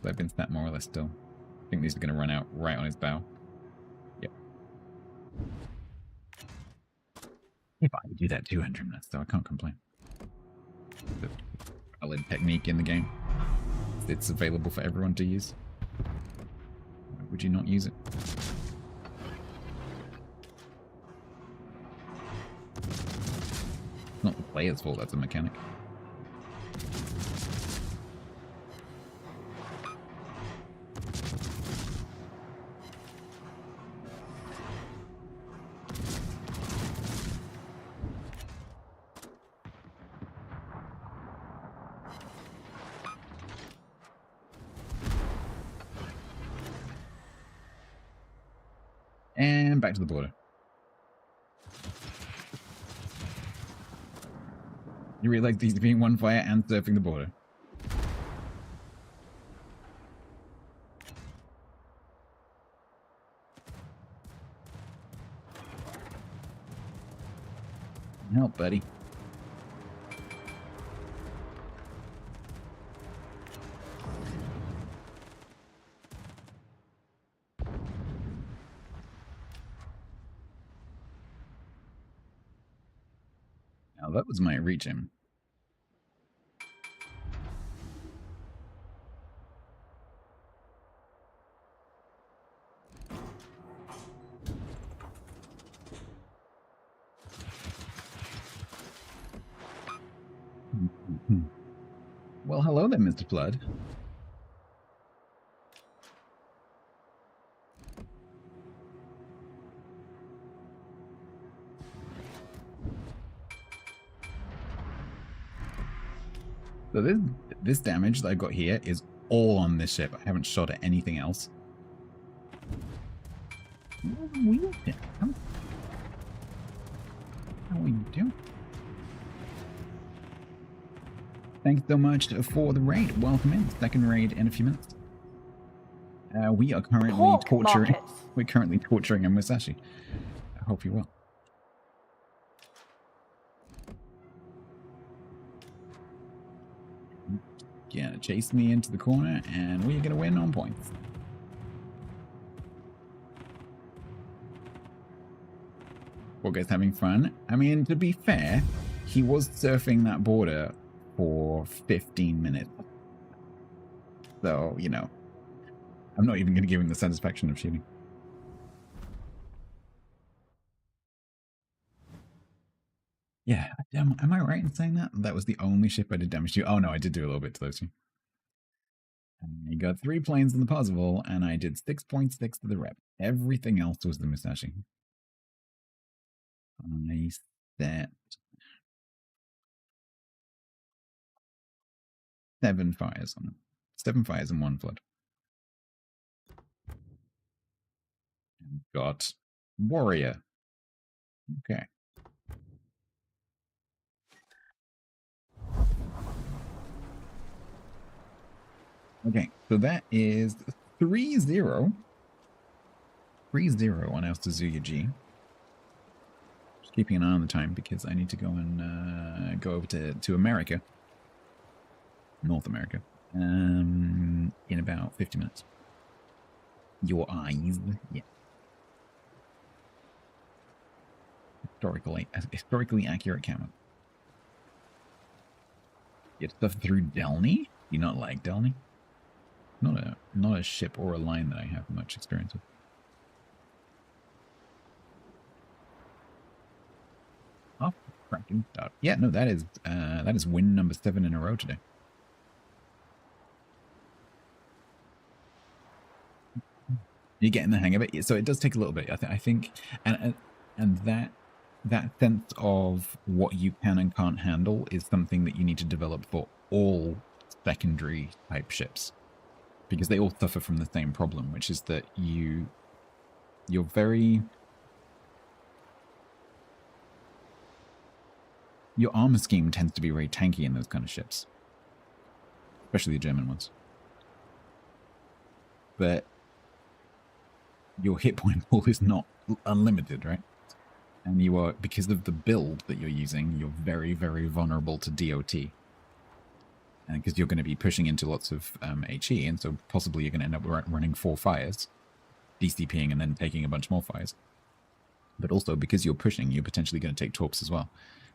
But I've been sat more or less still. I think these are going to run out right on his bow. Yep. If I could do that 200 minutes, though, I can't complain. The valid technique in the game. It's available for everyone to use. Why would you not use it? It's not the player's fault, that's a mechanic. And back to the border. You really like these being one fire and surfing the border. Help, buddy. Now that was my reach him. Well, hello there, Mr. Flood. So this damage that I got here is all on this ship. I haven't shot at anything else. How are you doing? Thanks so much for the raid. Welcome in. Second raid in a few minutes. We are currently torturing. We're currently torturing a Musashi. I hope you will. Gonna chase me into the corner, and we're gonna win on points. Well, guys, having fun. I mean, to be fair, he was surfing that border for 15 minutes. So, you know, I'm not even going to give him the satisfaction of shooting. Yeah, am I right in saying that? That was the only ship I did damage to. Oh no, I did do a little bit to those two. I got 3 planes in the Parzival, and I did 6.6 to the rep. Everything else was the Musashi. I set 7 fires on them. 7 fires and 1 flood. And got warrior. Okay. Okay, so that is 3-0. 3-0 on El Suzuya G. Just keeping an eye on the time because I need to go and go over to America. North America. In about 50 minutes. Your eyes. Yeah. Historically accurate camera. Get stuff through Delny? Do you not like Delny? Not a ship or a line that I have much experience with. Oh, cracking. Yeah, no, that is win number 7 in a row today. You're getting the hang of it, so it does take a little bit. I think, and that sense of what you can and can't handle is something that you need to develop for all secondary type ships, because they all suffer from the same problem, which is that your armor scheme tends to be very tanky in those kind of ships, especially the German ones. But your hit point pool is not unlimited, right? And you are, because of the build that you're using, you're very, very vulnerable to DOT. And because you're going to be pushing into lots of HE, and so possibly you're going to end up running 4 fires, DCPing and then taking a bunch more fires. But also, because you're pushing, you're potentially going to take torps as well.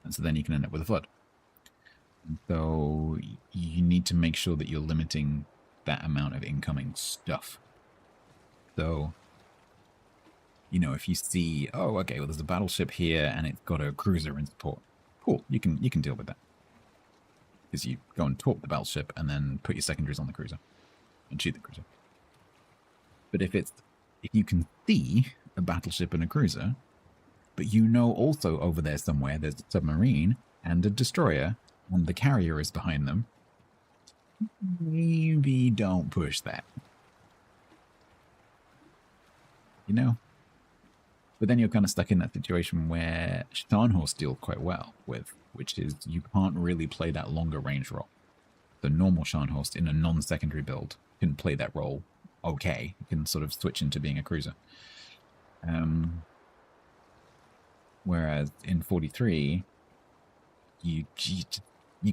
And so then you can end up with a flood. And so you need to make sure that you're limiting that amount of incoming stuff. So, you know, if you see, oh, okay, well, there's a battleship here and it's got a cruiser in support. Cool, you can deal with that. Because you go and torp the battleship and then put your secondaries on the cruiser and shoot the cruiser. But if you can see a battleship and a cruiser, but you know also over there somewhere there's a submarine and a destroyer and the carrier is behind them, maybe don't push that. You know? But then you're kind of stuck in that situation where Scharnhorst deal quite well with, which is you can't really play that longer range role. The normal Scharnhorst in a non-secondary build can play that role okay. You can sort of switch into being a cruiser. Whereas in 43, you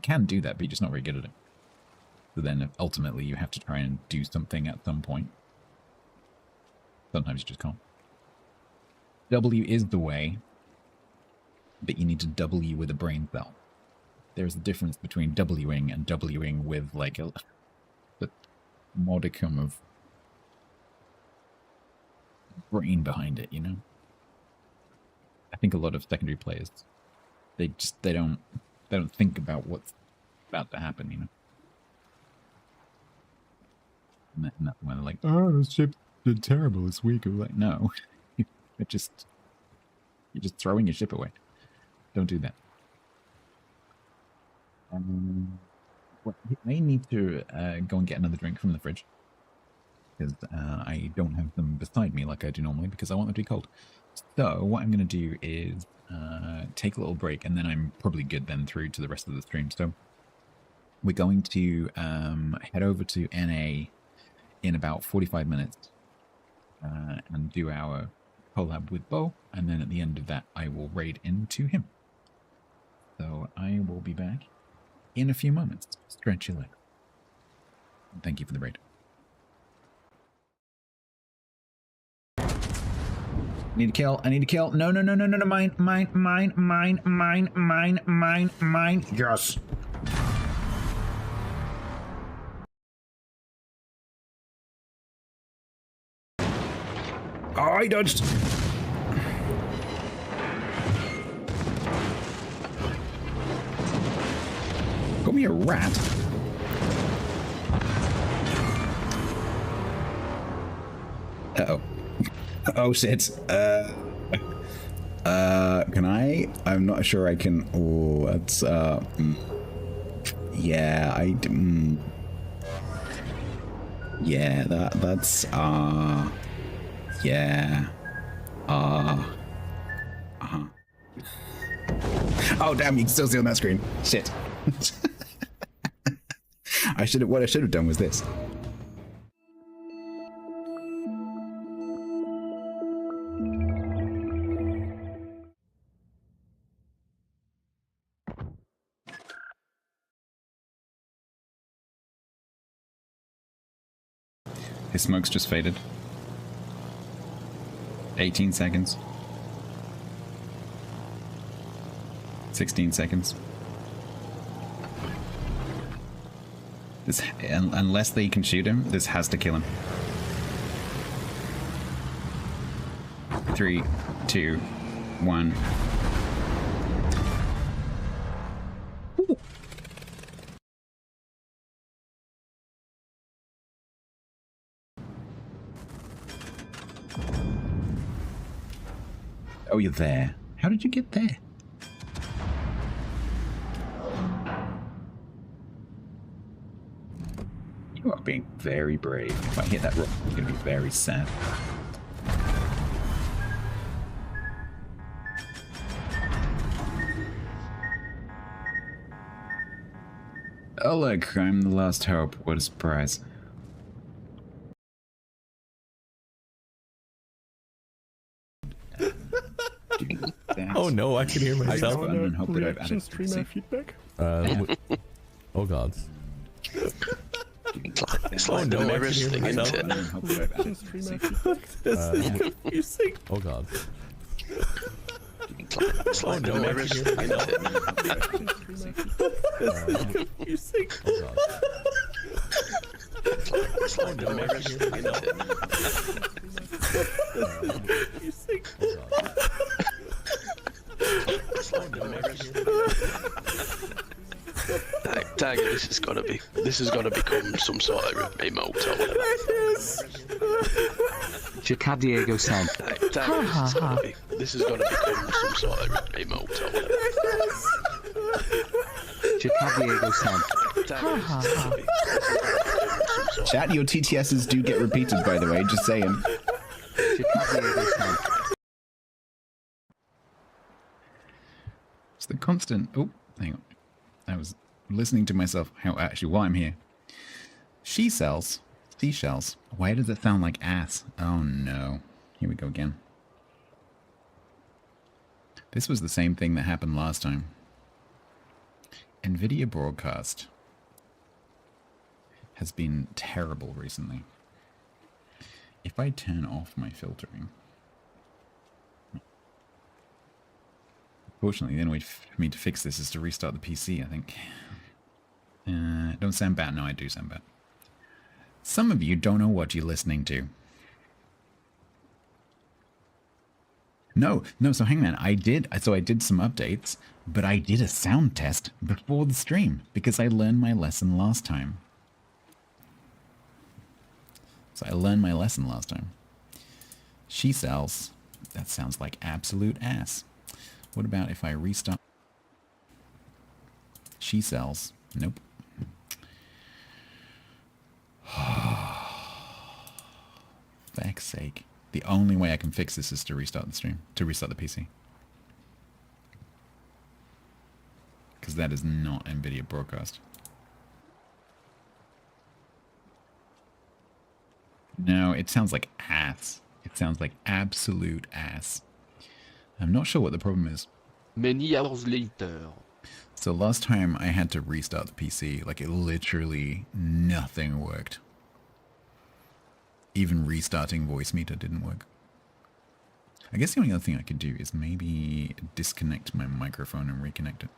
can do that, but you're just not very good at it. So then ultimately you have to try and do something at some point. Sometimes you just can't. W is the way, but you need to W with a brain cell. There's a difference between Wing and Wing with like a modicum of brain behind it, you know? I think a lot of secondary players, they don't think about what's about to happen, you know? And that's when they're like, oh, this ship did terrible this week. I'm like, no. You're just throwing your ship away. Don't do that. Well, I may need to go and get another drink from the fridge, because I don't have them beside me like I do normally, because I want them to be cold. So what I'm going to do is take a little break, and then I'm probably good then through to the rest of the stream. So we're going to head over to NA in about 45 minutes and do our collab with Bo, and then at the end of that I will raid into him. So I will be back in a few moments. Stretch your legs. Thank you for the raid. I need to kill. No, mine. Yes. Oh, I dodged. Call me a rat. Uh-oh. Oh, shit. Can I? I'm not sure I can. Oh, that's, Yeah, yeah, that's yeah. Uh-huh. Oh damn, you can still see on that screen. Shit. What I should have done was this. His smoke's just faded. 18 seconds. 16 seconds. This, unless they can shoot him, this has to kill him. 3, 2, 1. Ooh. Oh, you're there. How did you get there? You are being very brave. If I hit that rock, I'm going to be very sad. Oh look, I'm the last hope. What a surprise. Oh no, I can hear myself. And hope that I've added Streamer feedback. Oh god. It's like the mirrors thing, isn't it? Oh god. It's like the mirrors thing, isn't it? Oh god. It's like the mirrors thing, isn't it? Dang, this is gonna become some sort of emote or whatever. Diego said. Dang, this is gonna become some sort of emote or whatever. Diego said. Chat, your TTSs do get repeated, by the way, just saying. It's the constant... Oh, hang on. I was listening to myself while I'm here. Seashells. Why does it sound like ass? Oh no. Here we go again. This was the same thing that happened last time. NVIDIA broadcast has been terrible recently. If I turn off my filtering... Fortunately, the only way for me to fix this is to restart the PC, I think. Don't sound bad. No, I do sound bad. Some of you don't know what you're listening to. No, so hang on. I did some updates, but I did a sound test before the stream because I learned my lesson last time. She sells. That sounds like absolute ass. What about if I restart? She sells. Nope. Fuck's sake. The only way I can fix this is to restart the stream. To restart the PC. Because that is not NVIDIA broadcast. No, it sounds like ass. It sounds like absolute ass. I'm not sure what the problem is. Many hours later. So last time I had to restart the PC, like it literally nothing worked. Even restarting voice meter didn't work. I guess the only other thing I could do is maybe disconnect my microphone and reconnect it.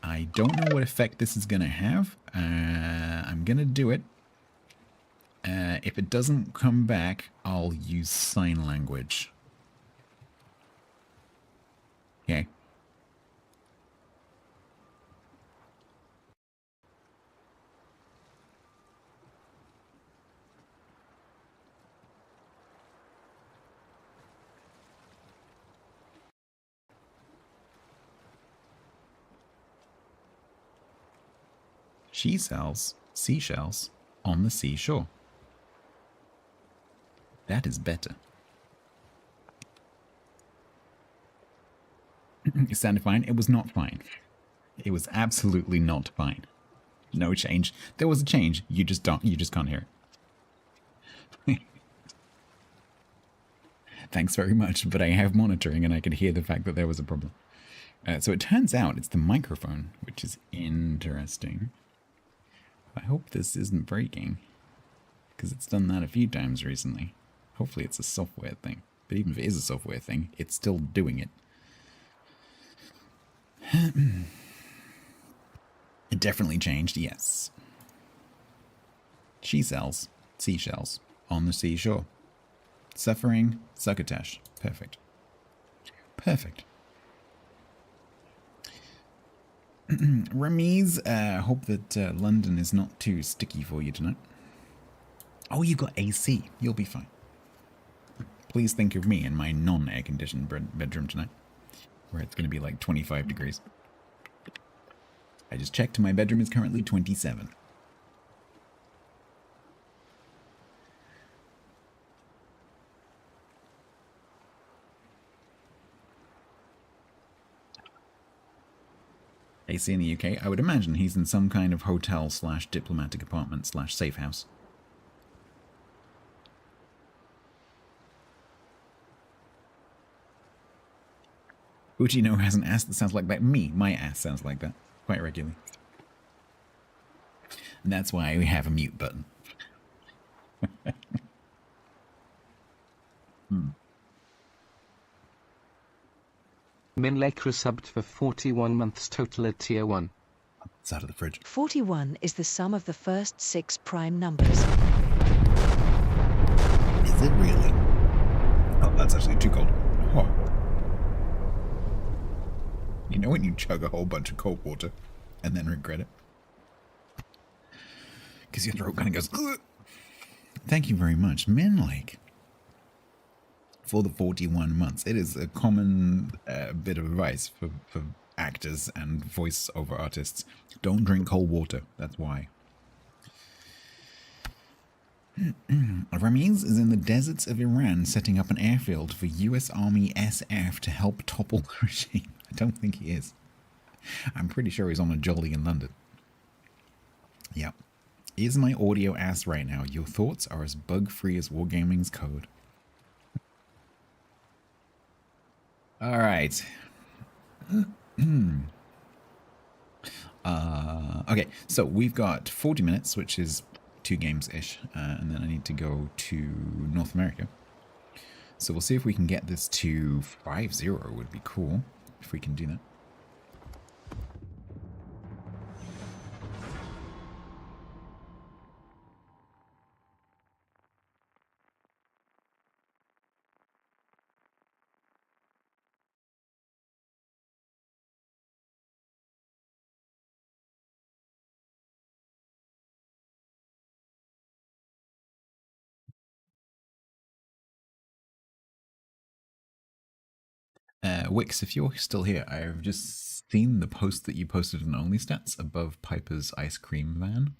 I don't know what effect this is going to have. I'm going to do it. If it doesn't come back, I'll use sign language. Okay. She sells seashells on the seashore. That is better. It sounded fine. It was not fine. It was absolutely not fine. No change. There was a change. You just can't hear it. Thanks very much, but I have monitoring and I could hear the fact that there was a problem. So it turns out it's the microphone, which is interesting. I hope this isn't breaking, because it's done that a few times recently. Hopefully it's a software thing. But even if it is a software thing, it's still doing it. It definitely changed, yes. She sells seashells on the seashore. Suffering, succotash. Perfect. Perfect. Ramiz, hope that London is not too sticky for you tonight. Oh, you got AC. You'll be fine. Please think of me in my non-air-conditioned bedroom tonight, where it's going to be like 25 degrees. I just checked, my bedroom is currently 27. AC in the UK, I would imagine he's in some kind of hotel / diplomatic apartment / safe house. Uchino has an ass that sounds like that. My ass sounds like that quite regularly. And that's why we have a mute button. Minlake resubbed for 41 months total at tier 1. It's out of the fridge. 41 is the sum of the first 6 prime numbers. Is it really? Oh, that's actually too cold. Oh. You know when you chug a whole bunch of cold water and then regret it? Because your throat kind of goes, ugh. Thank you very much, Minlake, for the 41 months. It is a common bit of advice for actors and voice-over artists. Don't drink cold water. That's why. Ramiz is in the deserts of Iran setting up an airfield for US Army SF to help topple the regime. I don't think he is. I'm pretty sure he's on a jolly in London. Yep. Is my audio ass right now? Your thoughts are as bug-free as Wargaming's code. Alright. Okay, so we've got 40 minutes, which is 2 games-ish, and then I need to go to North America. So we'll see if we can get this to 5-0 would be cool, if we can do that. Wix, if you're still here, I've just seen the post that you posted on OnlyStats above Piper's ice cream van,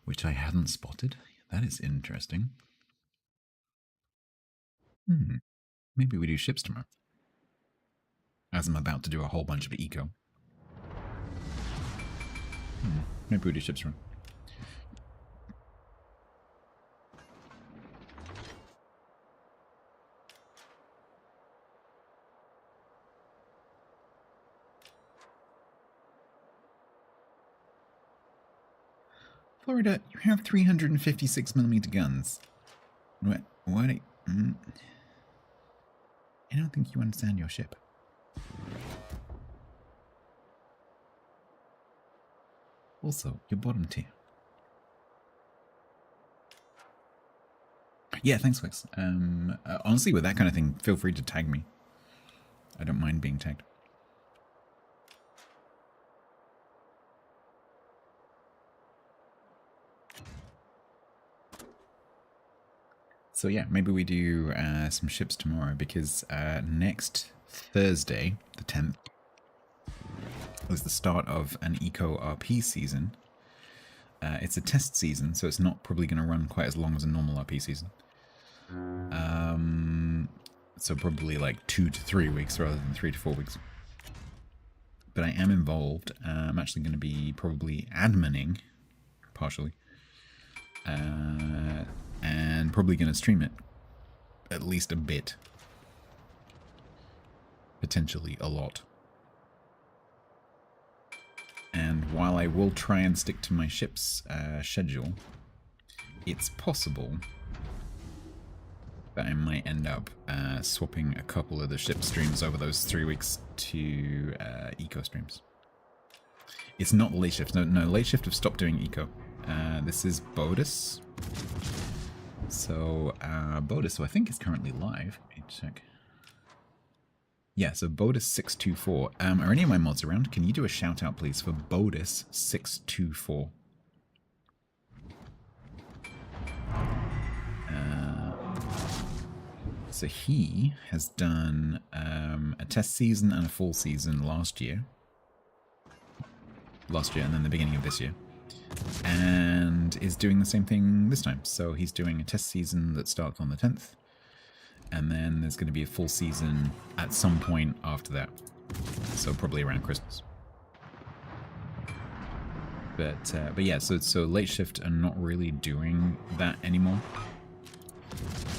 which I hadn't spotted. That is interesting. Maybe we do ships tomorrow, as I'm about to do a whole bunch of eco. Maybe we do ships tomorrow. Florida, you have 356mm guns. What? I don't think you understand your ship. Also, you're bottom tier. Yeah, thanks, Wix. Honestly, with that kind of thing, feel free to tag me. I don't mind being tagged. So yeah, maybe we do some ships tomorrow, because next Thursday, the 10th, is the start of an Eco RP season, it's a test season, so it's not probably going to run quite as long as a normal RP season. So probably like 2 to 3 weeks rather than 3 to 4 weeks. But I am involved. I'm actually going to be probably adminning, partially. And probably going to stream it at least a bit. Potentially a lot. And while I will try and stick to my ship's schedule, it's possible that I might end up swapping a couple of the ship streams over those 3 weeks to eco streams. It's not late shift. No, late shift have stopped doing eco. This is Bodus. So Bodus, who I think is currently live. Let me check. Yeah, so Bodus 624. Are any of my mods around? Can you do a shout out, please, for Bodus 624? So he has done a test season and a full season last year. And then the beginning of this year. And is doing the same thing this time. So he's doing a test season that starts on the 10th. And then there's going to be a full season at some point after that. So probably around Christmas. But yeah, so late shift are not really doing that anymore.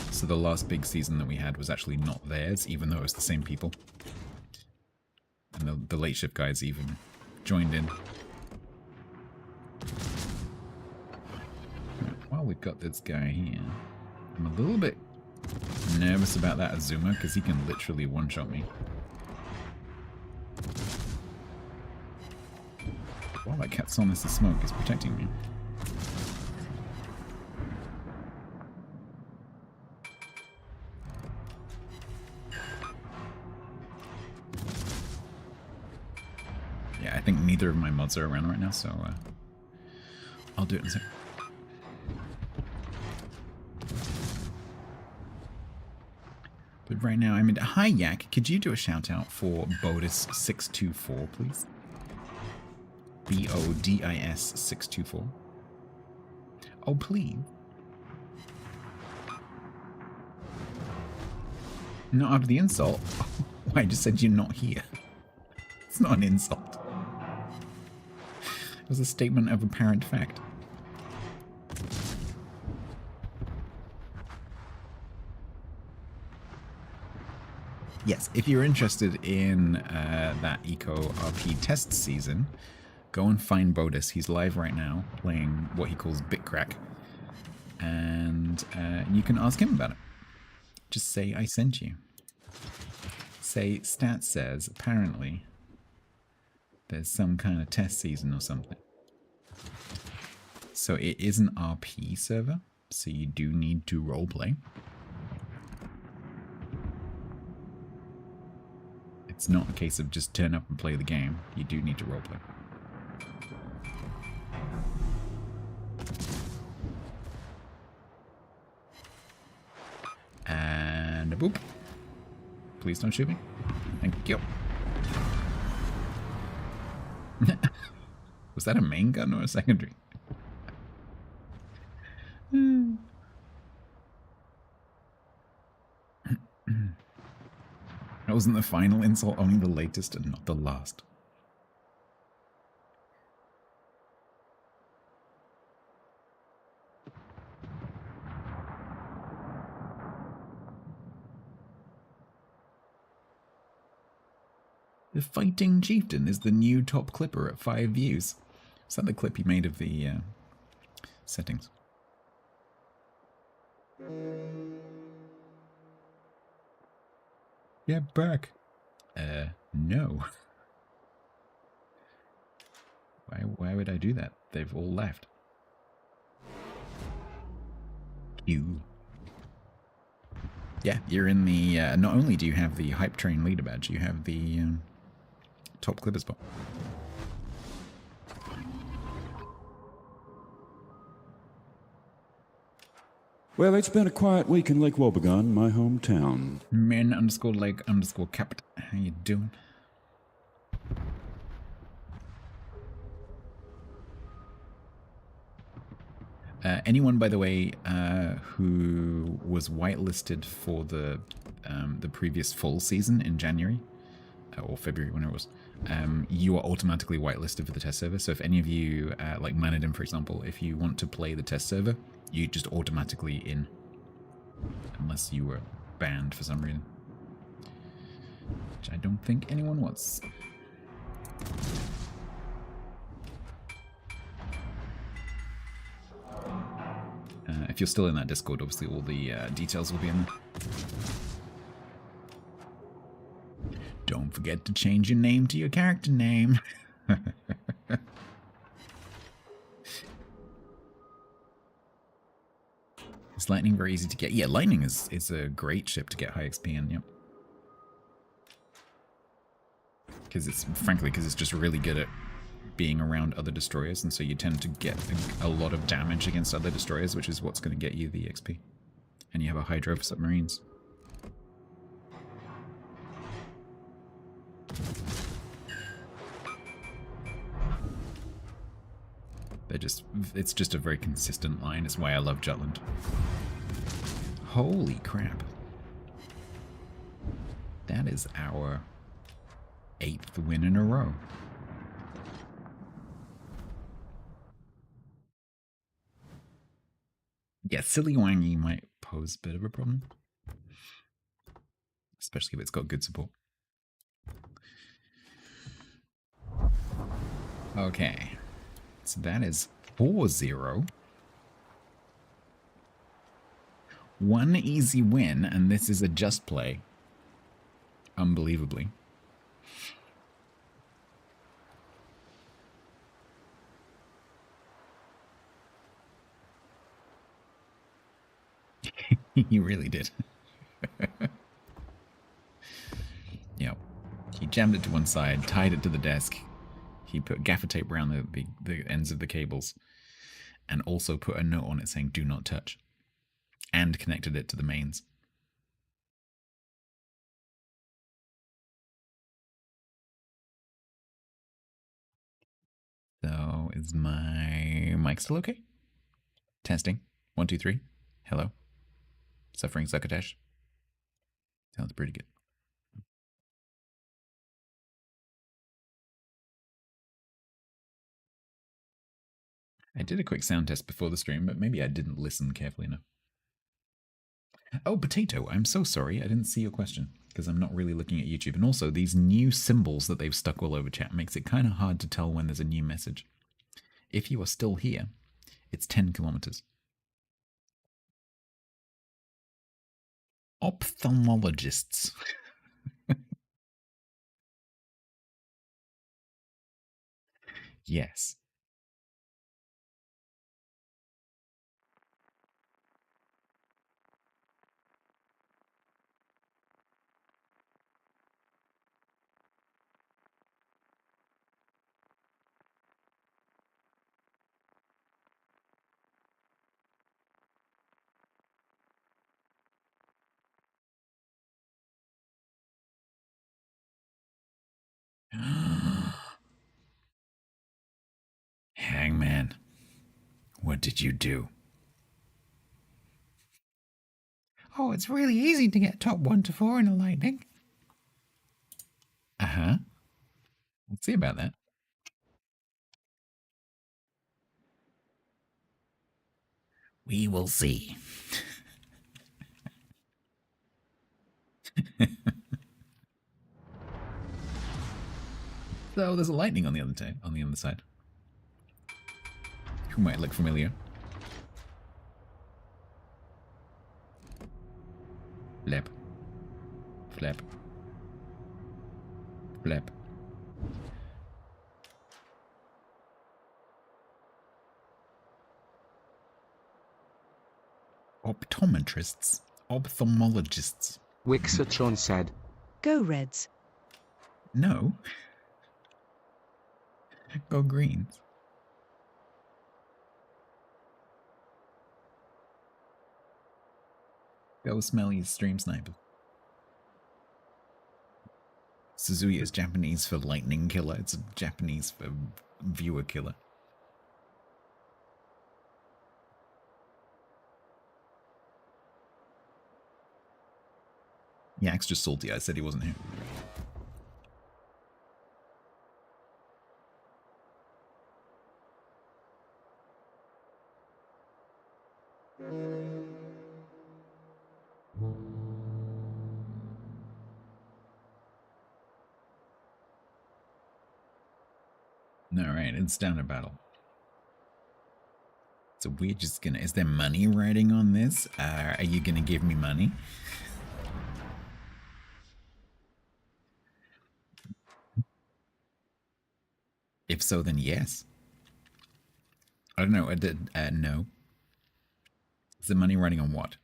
So the last big season that we had was actually not theirs, even though it was the same people. And the late shift guys even joined in. Right, while we've got this guy here, I'm a little bit nervous about that Azuma, because he can literally one-shot me. While that cat's on this smoke is protecting me. Yeah, I think neither of my mods are around right now, so I'll do it in a second. But right now, I'm in. Hi, Yak. Could you do a shout out for Bodis624, please? BODIS 624. Oh, please. Not after the insult. Oh, I just said you're not here. It's not an insult. It was a statement of apparent fact. Yes, if you're interested in that Eco RP test season, go and find Bodis. He's live right now, playing what he calls Bitcrack. And you can ask him about it. Just say, I sent you. Say, Stats says, apparently, there's some kind of test season or something. So it is an RP server, so you do need to roleplay. It's not a case of just turn up and play the game. You do need to roleplay. And a boop. Please don't shoot me. Thank you. Was that a main gun or a secondary? That wasn't the final insult, only the latest and not the last. The Fighting Chieftain is the new top clipper at 5 views. Is that the clip you made of the settings? Get back. No. Why would I do that? They've all left. You. Yeah, you're in the, not only do you have the Hype Train leader badge, you have the top clipper spot. Well, it's been a quiet week in Lake Wobegon, my hometown. Men_Lake_Capt. How you doing? Anyone, by the way, who was whitelisted for the previous fall season in January or February, when it was, you are automatically whitelisted for the test server. So if any of you, like Manadin, for example, if you want to play the test server, you just automatically in, unless you were banned for some reason, which I don't think anyone was. If you're still in that Discord, obviously all the details will be in there. Don't forget to change your name to your character name. Is Lightning very easy to get? Yeah, Lightning is a great ship to get high XP in, yep. Because it's, frankly, because it's just really good at being around other destroyers, and so you tend to get a lot of damage against other destroyers, which is what's going to get you the XP. And you have a Hydro for submarines. It's just a very consistent line. It's why I love Jutland. Holy crap. That is our 8th win in a row. Yeah, Silly Wangy might pose a bit of a problem. Especially if it's got good support. Okay. So that is 4-0. One easy win, and this is a just play. Unbelievably. He really did. Yep. He jammed it to one side, tied it to the desk. He put gaffer tape around the ends of the cables, and also put a note on it saying "Do not touch," and connected it to the mains. So, is my mic still okay? Testing. 1, 2, 3. Hello. Suffering Succotash. Sounds pretty good. I did a quick sound test before the stream, but maybe I didn't listen carefully enough. Oh, Potato, I'm so sorry. I didn't see your question because I'm not really looking at YouTube. And also, these new symbols that they've stuck all over chat makes it kind of hard to tell when there's a new message. If you are still here, it's 10 kilometers. Ophthalmologists. Yes. Hangman, what did you do? Oh, it's really easy to get top 1 to 4 in a Lightning. Uh-huh. Let's see about that. We will see. So there's a Lightning on the other side. Who might look familiar. Flap. Flap. Flap. Optometrists. Ophthalmologists. Wixatron said. Go Reds. No. Go Greens. Go Smelly's Stream Sniper. Suzuki is Japanese for lightning killer. It's Japanese for viewer killer. Yak's just salty. I said he wasn't here. Alright, it's down to battle. So we're just gonna... Is there money riding on this? Are you gonna give me money? If so, then yes. I don't know. No. Is the money riding on what?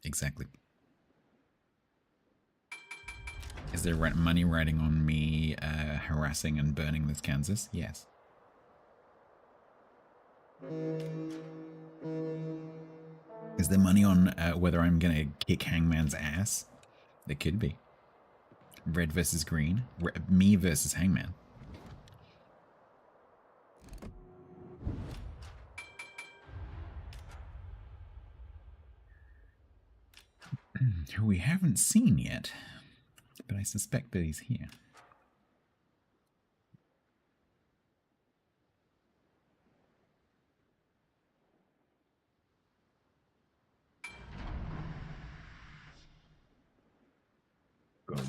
Exactly. Is there money riding on me harassing and burning this Kansas? Yes. Is there money on whether I'm gonna kick Hangman's ass? There could be. Red versus green. Me versus Hangman. Who we haven't seen yet, but I suspect that he's here.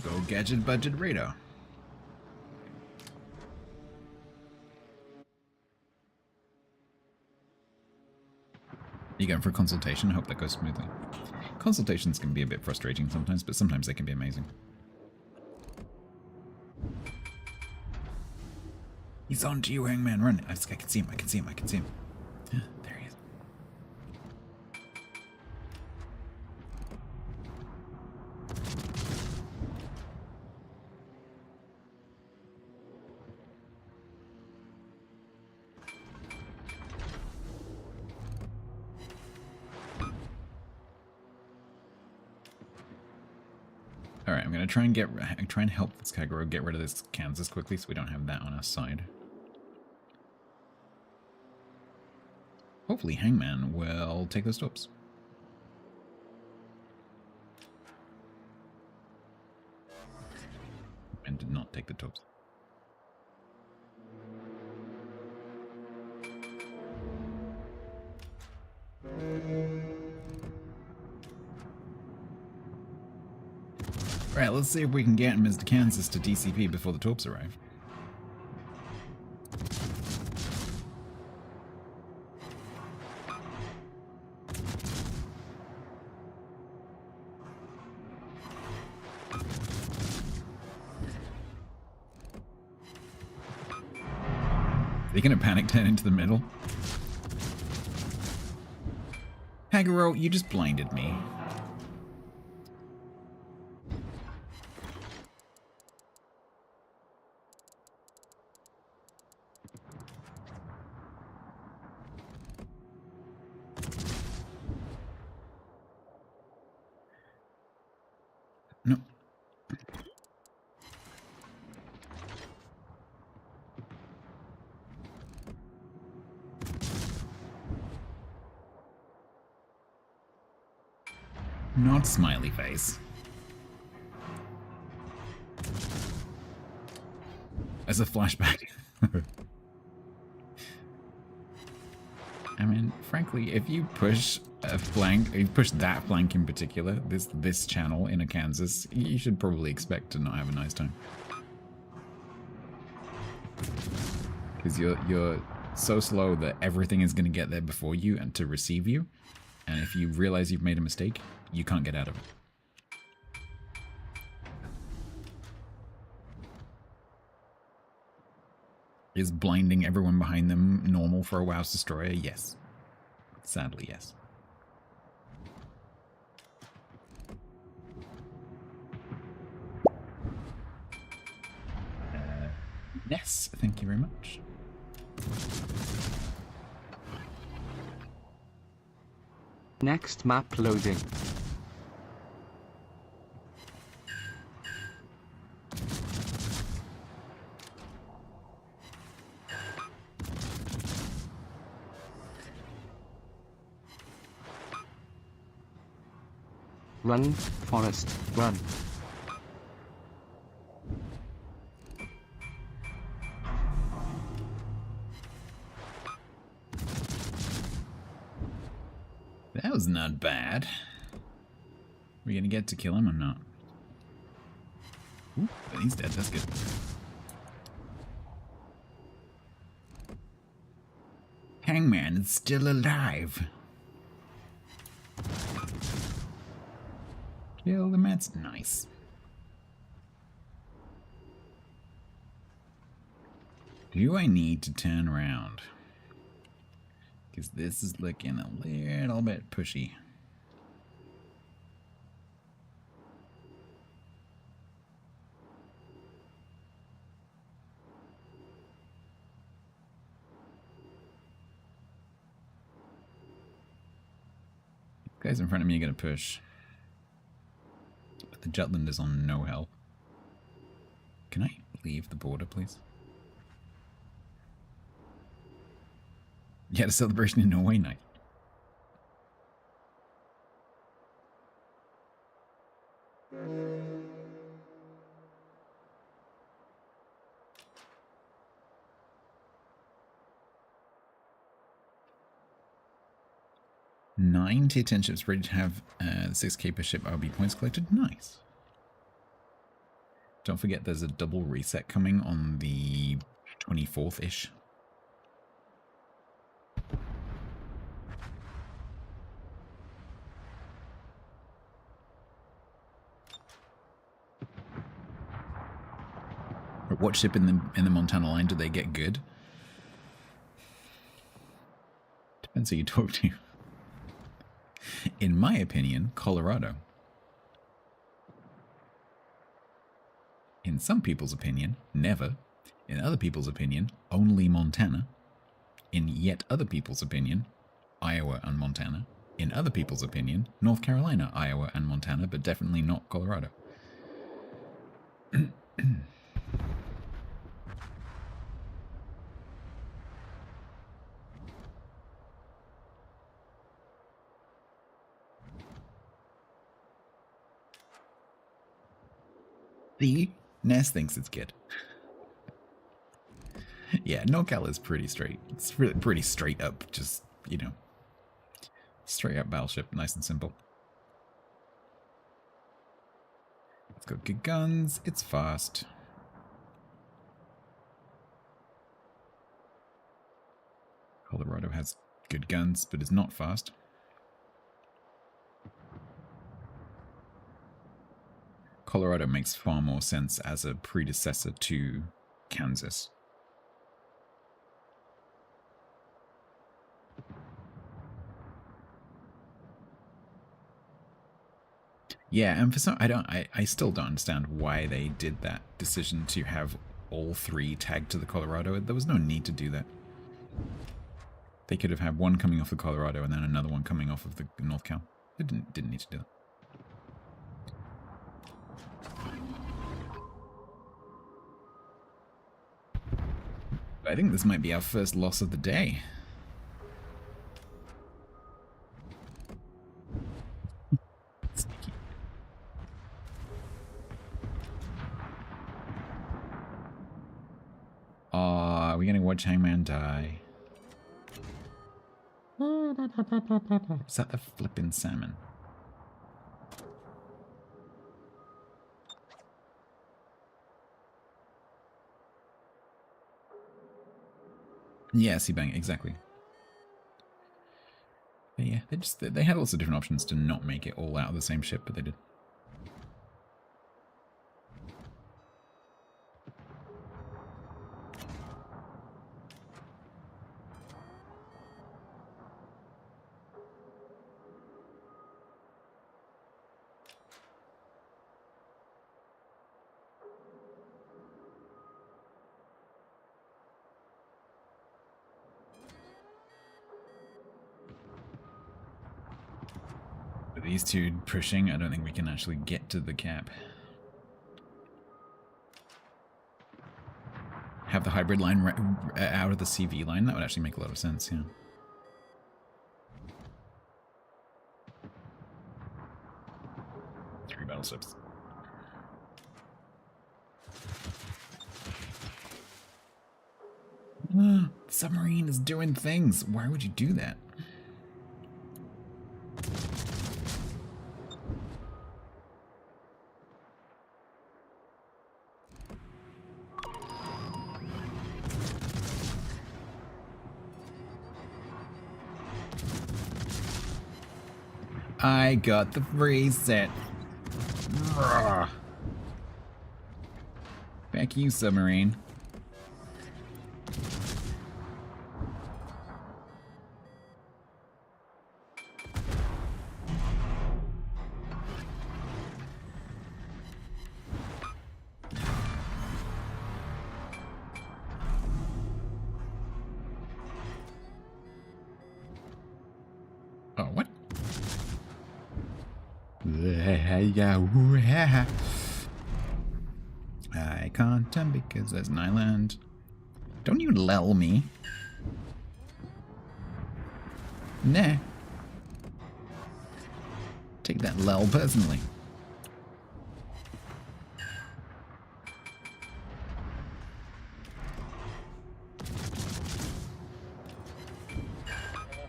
Go gadget budget radar. You going for a consultation? I hope that goes smoothly. Consultations can be a bit frustrating sometimes, but sometimes they can be amazing. He's on to you, Hangman. Run. I can see him. I can see him. I can see him. There he is. Alright, I'm gonna try and help this Kagero get rid of this Kansas quickly so we don't have that on our side. Hopefully Hangman will take those stops. And did not take the tops. Right, let's see if we can get Mr. Kansas to DCP before the torps arrive. Are they gonna panic turn into the middle? Kagero, you just blinded me. No. Not smiley face. As a flashback. I mean, frankly, if you push a flank, if you push that flank in particular, this channel in a Kansas, you should probably expect to not have a nice time. Because you're so slow that everything is going to get there before you and to receive you. And if you realize you've made a mistake, you can't get out of it. Is blinding everyone behind them normal for a WoW's destroyer? Yes. Sadly, yes. Ness, thank you very much. Next map loading. Run, Forest, run. That was not bad. Are we gonna get to kill him or not? Ooh, but he's dead. That's good. Hangman is still alive. Kill the Mets. Nice. Do I need to turn around? Because this is looking a little bit pushy. Guys in front of me are going to push. But the Jutland is on no help. Can I leave the border, please? You had a celebration in Norway night. Nine tier 10 ships ready to have 6k per ship RB points collected. Nice. Don't forget there's a double reset coming on the 24th-ish. What ship in the Montana line do they get good? Depends who you talk to. In my opinion, Colorado. In some people's opinion, never. In other people's opinion, only Montana. In yet other people's opinion, Iowa and Montana. In other people's opinion, North Carolina, Iowa, and Montana, but definitely not Colorado. The Ness thinks it's good. Yeah, NorCal is pretty straight. It's pretty straight up, just, you know, straight up battleship, nice and simple. It's got good guns, it's fast. Colorado has good guns, but is not fast. Colorado makes far more sense as a predecessor to Kansas. Yeah, and for some, I still don't understand why they did that decision to have all three tagged to the Colorado. There was no need to do that. They could have had one coming off the Colorado and then another one coming off of the North Cal. They didn't need to do that. I think this might be our first loss of the day. Sneaky. Are we gonna watch Hangman die? Is that the flippin' salmon? Yeah, Seabang, exactly. But yeah, they had lots of different options to not make it all out of the same ship, but they did. These two pushing, I don't think we can actually get to the cap. Have the hybrid line out of the CV line, that would actually make a lot of sense, yeah. Three battleships. The submarine is doing things. Why would you do that? I got the free set. Rawr. Back you, submarine. Oh, what? I can't turn because there's an island. Don't you lel me. Nah. Take that lel personally.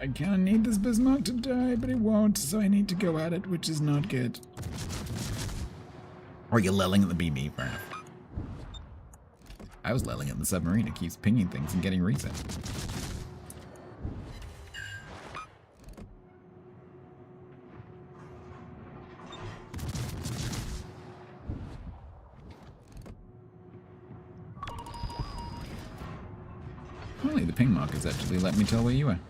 I kinda need this Bismarck to die, but it won't, so I need to go at it, which is not good. Or you're lelling at the BB, fair enough. I was lelling at the submarine, it keeps pinging things and getting reset. Only the ping markers actually let me tell where you are.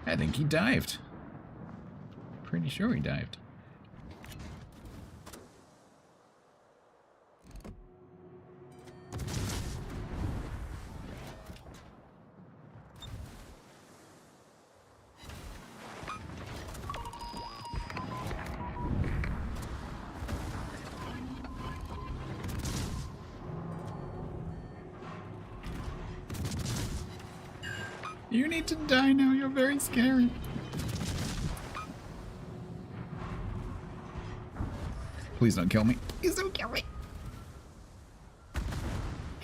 I think he dived. Pretty sure he dived. You need to die now, you're very scary. Please don't kill me. Please don't kill me.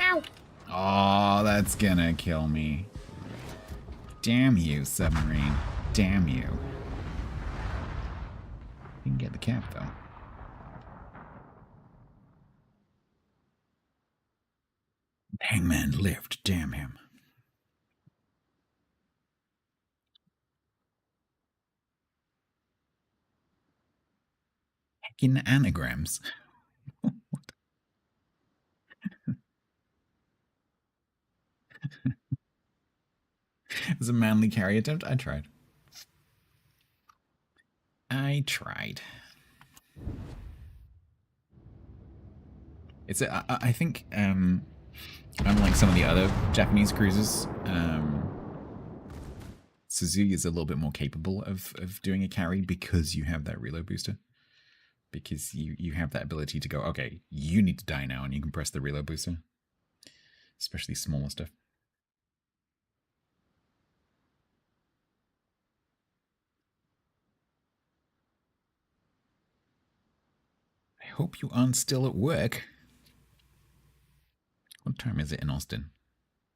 Ow! Oh, that's gonna kill me. Damn you, submarine. Damn you. You can get the cap, though. Hangman lived, damn him. In anagrams. It was a manly carry attempt. I tried. It's I think unlike some of the other Japanese cruisers, Suzuki is a little bit more capable of doing a carry because you have that reload booster. Because you have that ability to go, okay, you need to die now, and you can press the reload booster. Especially smaller stuff. I hope you aren't still at work. What time is it in Austin?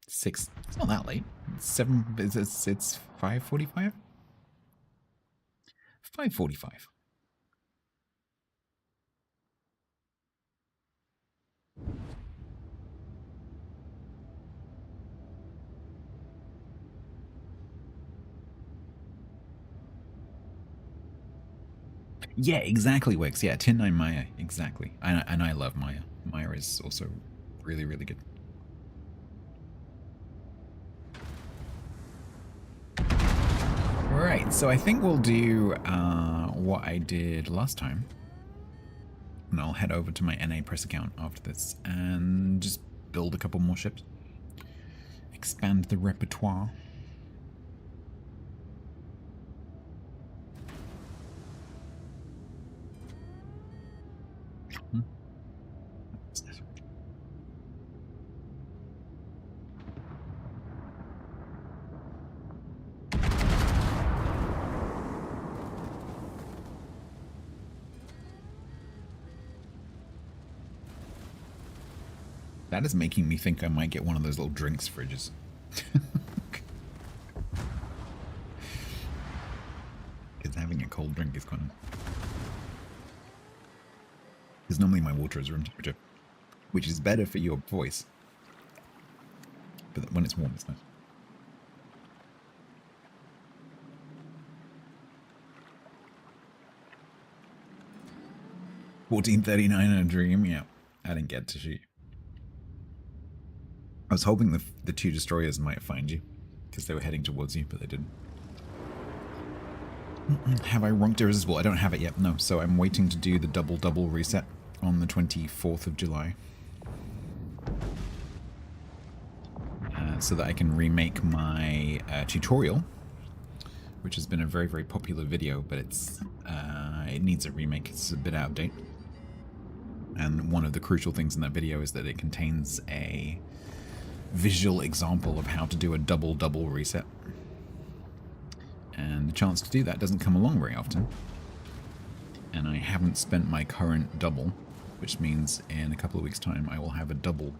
6. It's not that late. It's 7. It's 5:45? 5:45. Yeah, exactly, Wix. Yeah, 10-9 Maya, exactly. And I love Maya. Maya is also really, really good. Right, so I think we'll do what I did last time. And I'll head over to my NA press account after this and just build a couple more ships. Expand the repertoire. That is making me think I might get one of those little drinks fridges. Because having a cold drink is kind of... Because normally my water is room temperature, which is better for your voice. But when it's warm, it's nice. 1439 in a dream. Yeah, I didn't get to shoot. I was hoping the two destroyers might find you because they were heading towards you, but they didn't. Have I ronked Irresistible? I don't have it yet, no. So I'm waiting to do the double reset on the 24th of July. So that I can remake my tutorial, which has been a very, very popular video, but it needs a remake. It's a bit out of date. And one of the crucial things in that video is that it contains a visual example of how to do a double reset. And the chance to do that doesn't come along very often. And I haven't spent my current double, which means in a couple of weeks' time I will have a double.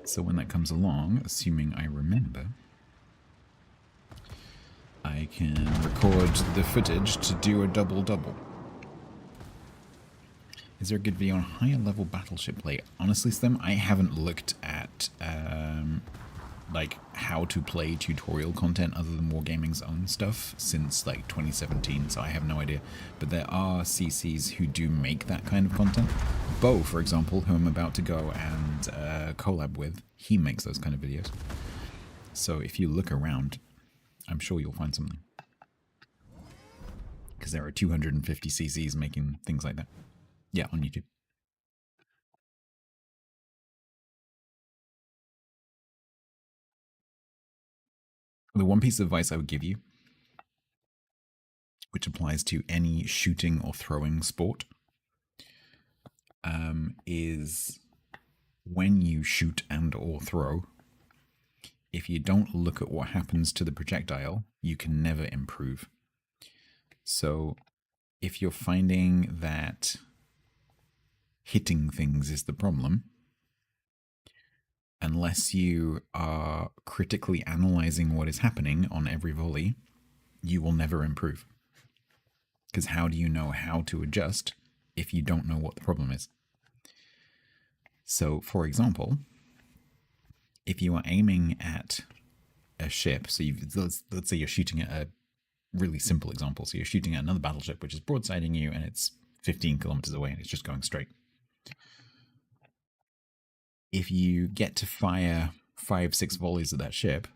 So when that comes along, assuming I remember, I can record the footage to do a double. Is there a good video on higher level battleship play? Honestly, Slim, I haven't looked at like how to play tutorial content other than Wargaming's own stuff since like 2017, so I have no idea. But there are CCs who do make that kind of content. Bo, for example, who I'm about to go and collab with, he makes those kind of videos. So if you look around, I'm sure you'll find something. Because there are 250 CCs making things like that. Yeah, on YouTube. The one piece of advice I would give you, which applies to any shooting or throwing sport, is when you shoot and or throw, if you don't look at what happens to the projectile, you can never improve. So if you're finding that hitting things is the problem, unless you are critically analyzing what is happening on every volley, you will never improve. Because how do you know how to adjust if you don't know what the problem is? So, for example, if you are aiming at a ship, so let's say you're shooting at a really simple example. So you're shooting at another battleship which is broadsiding you and it's 15 kilometers away and it's just going straight. If you get to fire 5-6 volleys at that ship,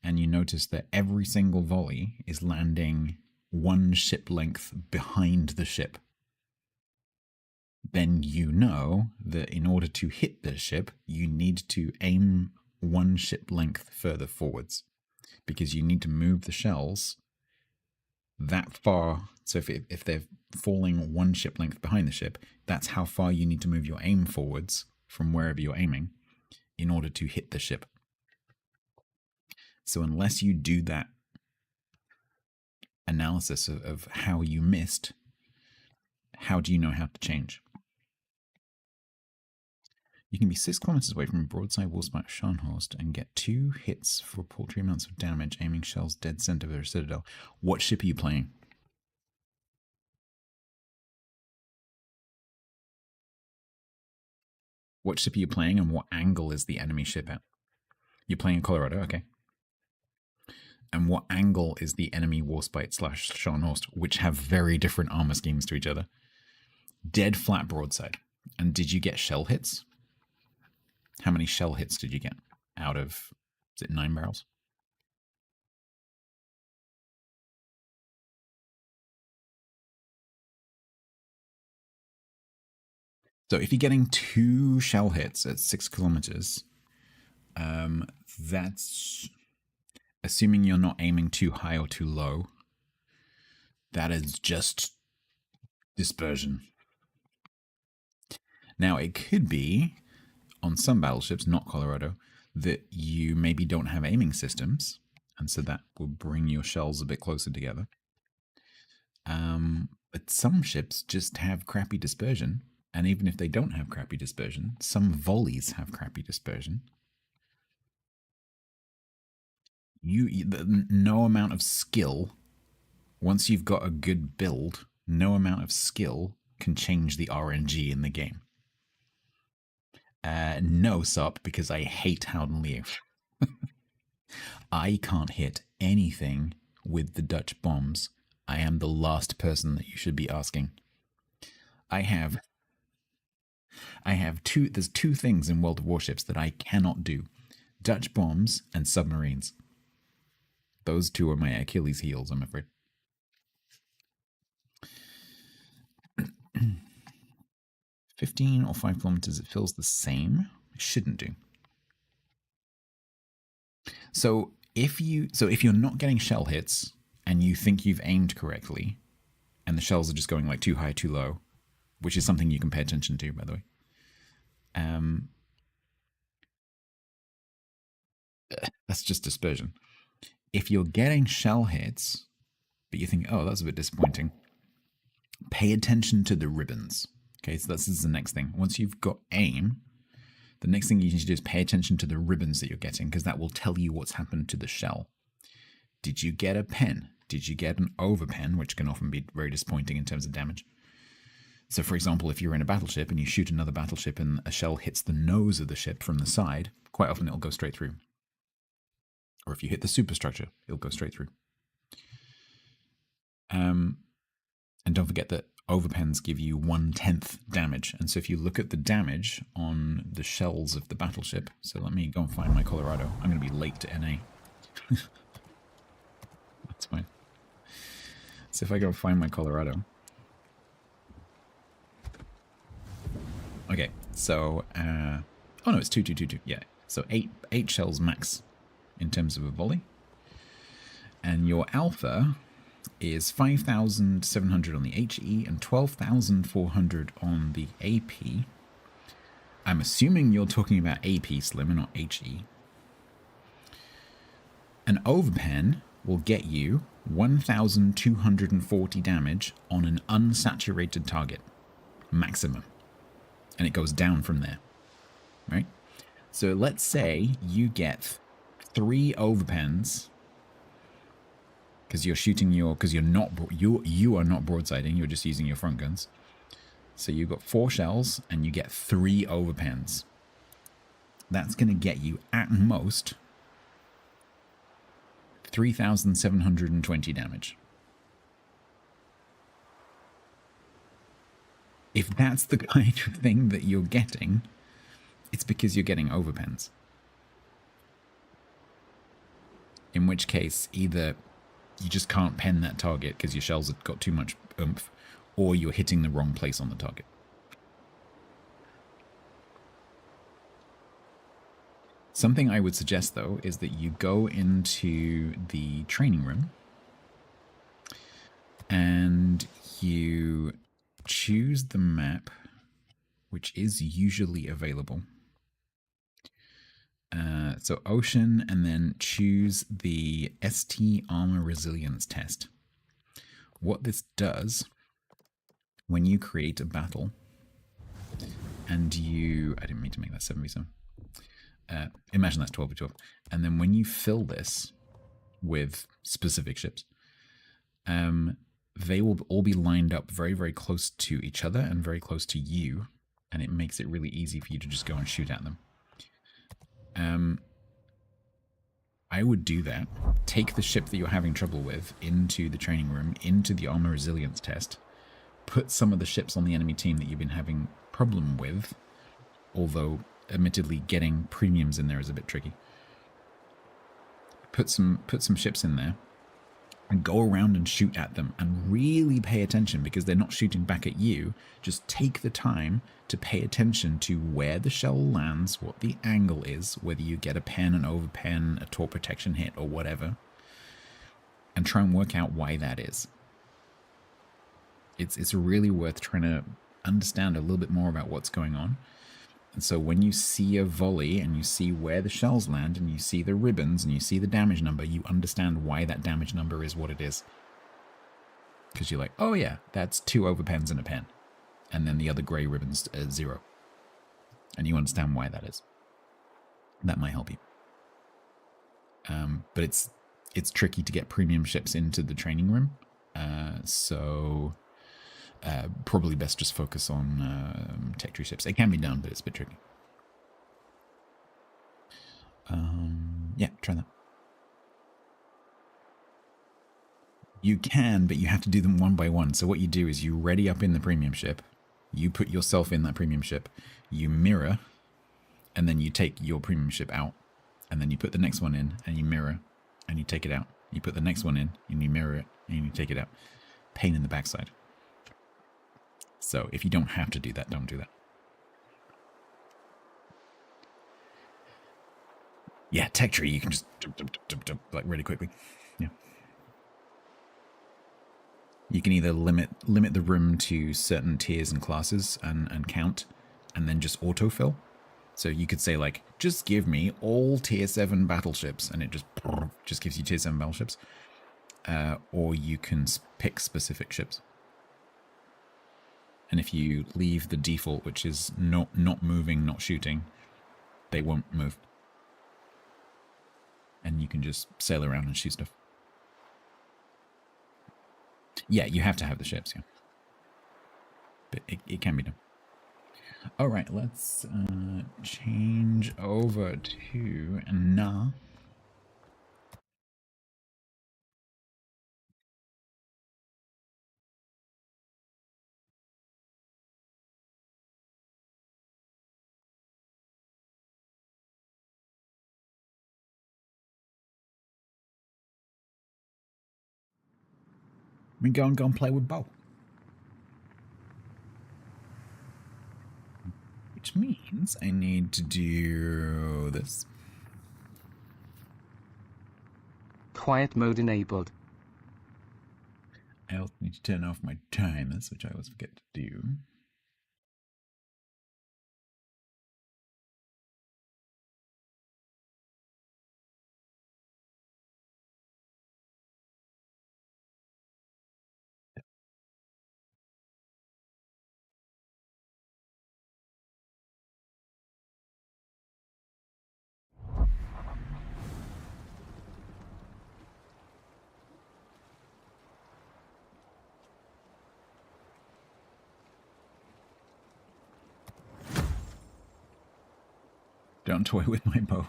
and you notice that every single volley is landing one ship length behind the ship, then you know that in order to hit the ship, you need to aim one ship length further forwards, because you need to move the shells that far. So if they're falling one ship length behind the ship, that's how far you need to move your aim forwards from wherever you're aiming in order to hit the ship. So unless you do that analysis of how you missed, how do you know how to change? You can be 6 kilometers away from a broadside Wolfsbach Scharnhorst and get 2 hits for paltry amounts of damage, aiming shells dead center of their citadel. What ship are you playing? What ship are you playing and what angle is the enemy ship at? You're playing in Colorado, okay. And what angle is the enemy Warspite / Scharnhorst, which have very different armor schemes to each other? Dead flat broadside. And did you get shell hits? How many shell hits did you get out of, is it 9 barrels? So if you're getting 2 shell hits at 6 kilometers, that's assuming you're not aiming too high or too low. That is just dispersion. Now, it could be on some battleships, not Colorado, that you maybe don't have aiming systems, and so that will bring your shells a bit closer together. But some ships just have crappy dispersion, and even if they don't have crappy dispersion, some volleys have crappy dispersion. No amount of skill, once you've got a good build, no amount of skill can change the RNG in the game. No, Sup, because I hate Howden Leaf. I can't hit anything with the Dutch bombs I am the last person that you should be asking. I have there's two things in World of Warships that I cannot do. Dutch bombs and submarines. Those two are my Achilles heels, I'm afraid. or 5 kilometers, it feels the same. It shouldn't do. So if you're not getting shell hits and you think you've aimed correctly, and the shells are just going like too high, too low, which is something you can pay attention to, by the way. That's just dispersion. If you're getting shell hits, but you think, oh, that's a bit disappointing, pay attention to the ribbons. Okay, so this is the next thing. Once you've got aim, the next thing you need to do is pay attention to the ribbons that you're getting, because that will tell you what's happened to the shell. Did you get a pen? Did you get an overpen, which can often be very disappointing in terms of damage? So, for example, if you're in a battleship and you shoot another battleship and a shell hits the nose of the ship from the side, quite often it'll go straight through. Or if you hit the superstructure, it'll go straight through. And don't forget that overpens give you 1/10 damage. And so if you look at the damage on the shells of the battleship, so let me go and find my Colorado. I'm going to be late to NA. That's fine. So if I go find my Colorado. Okay, so, oh no, it's 2. Yeah, so 8 shells max in terms of a volley. And your alpha is 5,700 on the HE and 12,400 on the AP. I'm assuming you're talking about AP Slim and not HE. An overpen will get you 1,240 damage on an unsaturated target, maximum. And it goes down from there, right? So let's say you get 3 overpens because you're shooting you are not broadsiding, you're just using your front guns. So you've got 4 shells and you get 3 overpens. That's going to get you at most 3,720 damage. If that's the kind of thing that you're getting, it's because you're getting overpens. In which case, either you just can't pen that target because your shells have got too much oomph, or you're hitting the wrong place on the target. Something I would suggest, though, is that you go into the training room and you choose the map, which is usually available. So Ocean, and then choose the ST Armor Resilience test. What this does, when you create a battle, and you... I didn't mean to make that 7v7. Imagine that's 12v12. And then when you fill this with specific ships, they will all be lined up very, very close to each other and very close to you, and it makes it really easy for you to just go and shoot at them. I would do that. Take the ship that you're having trouble with into the training room, into the armor resilience test. Put some of the ships on the enemy team that you've been having problem with, although admittedly getting premiums in there is a bit tricky. Put some ships in there and go around and shoot at them and really pay attention, because they're not shooting back at you. Just take the time to pay attention to where the shell lands, what the angle is, whether you get a pen, an overpen, a torp protection hit, or whatever, and try and work out why that is. It's really worth trying to understand a little bit more about what's going on. And so when you see a volley and you see where the shells land and you see the ribbons and you see the damage number, you understand why that damage number is what it is. Because you're like, oh yeah, that's 2 overpens and a pen. And then the other grey ribbon's 0. And you understand why that is. That might help you. But it's tricky to get premium ships into the training room. So probably best just focus on tech tree ships. It can be done, but it's a bit tricky. Yeah, try that. You can, but you have to do them one by one. So what you do is you ready up in the premium ship. You put yourself in that premium ship. You mirror, and then you take your premium ship out. And then you put the next one in, and you mirror, and you take it out. You put the next one in, and you mirror it, and you take it out. Pain in the backside. So if you don't have to do that, don't do that. Yeah, tech tree, you can just jump, like really quickly. Yeah. You can either limit the room to certain tiers and classes and count, and then just autofill. So you could say like, just give me all tier 7 battleships, and it just gives you tier 7 battleships. Or you can pick specific ships. And if you leave the default, which is not moving, not shooting, they won't move. And you can just sail around and shoot stuff. Yeah, you have to have the ships, yeah. But it can be done. All right, let's change over to Na. We go and play with Bo. Which means I need to do this. Quiet mode enabled. I also need to turn off my timers, which I always forget to do. Don't toy with my bow.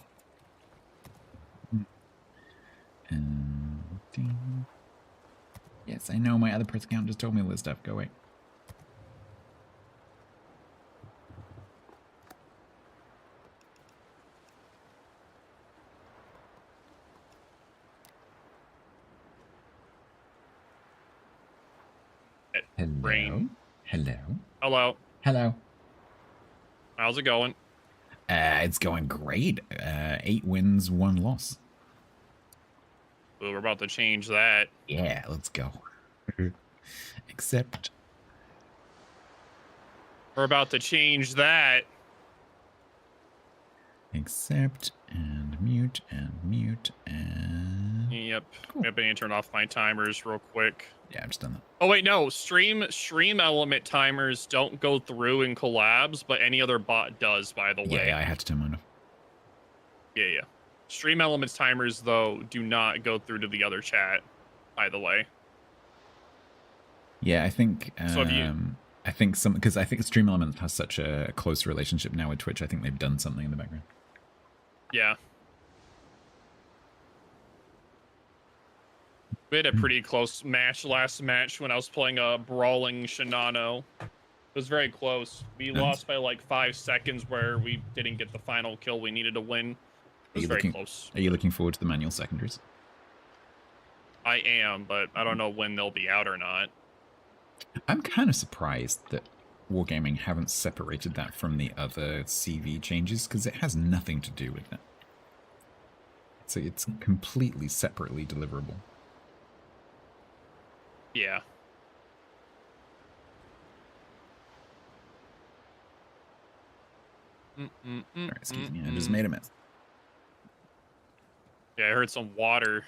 Yes, I know my other press account just told me all this stuff. Go away. Hello. Rain. Hello. Hello. Hello. How's it going? It's going great. 8 wins, 1 loss. Well, we're about to change that. Yeah, let's go. Except we're about to change that. Except and mute and mute and. Yep. Cool. I'm gonna turn off my timers real quick. Yeah, I've just done that. Oh wait, no. Stream element timers don't go through in collabs, but any other bot does. By the way. Yeah, I had to turn mine off. Yeah. Stream elements timers though do not go through to the other chat. By the way. Yeah, I think. So have you... I think because I think Stream Elements has such a close relationship now with Twitch. I think they've done something in the background. Yeah. We had a pretty close match last match when I was playing a brawling Shinano. It was very close. We lost by like 5 seconds where we didn't get the final kill we needed to win. It was very close. Are you looking forward to the manual secondaries? I am, but I don't know when they'll be out or not. I'm kind of surprised that Wargaming haven't separated that from the other CV changes, because it has nothing to do with it. So it's completely separately deliverable. Yeah. Right, excuse me, I just made a mess. Yeah, I heard some water.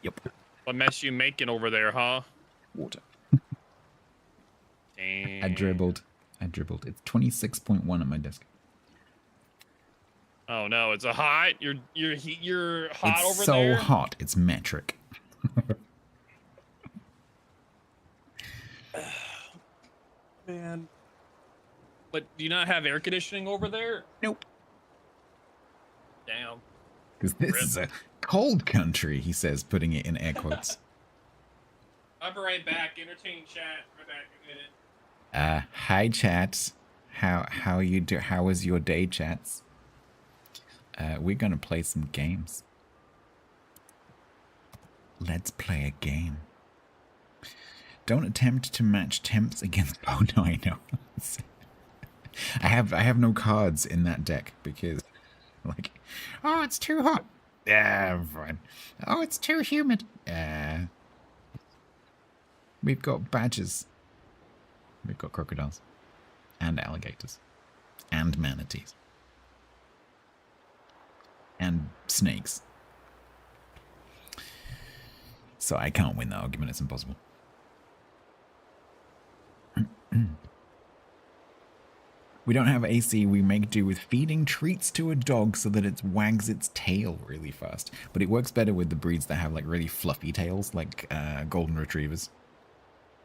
Yep. What mess you making over there, huh? Water. Damn. I dribbled. It's 26.1 on my desk. Oh no, it's a hot. You're hot it's over so there. So hot, it's metric. Man. But do you not have air conditioning over there? Nope. Damn. Because this is a cold country, he says, putting it in air quotes. I'll be right back. Entertain chat. Right back in a minute. Hi chats. How you do? How was your day, chats? We're gonna play some games. Let's play a game. Don't attempt to match temps against. Oh no, I know. I have no cards in that deck because, like, oh, it's too hot. Yeah, fine. Oh, it's too humid. We've got badgers. We've got crocodiles. And alligators. And manatees. And snakes. So I can't win that argument, it's impossible. We don't have AC, we make do with feeding treats to a dog so that it wags its tail really fast. But it works better with the breeds that have like really fluffy tails, like golden retrievers.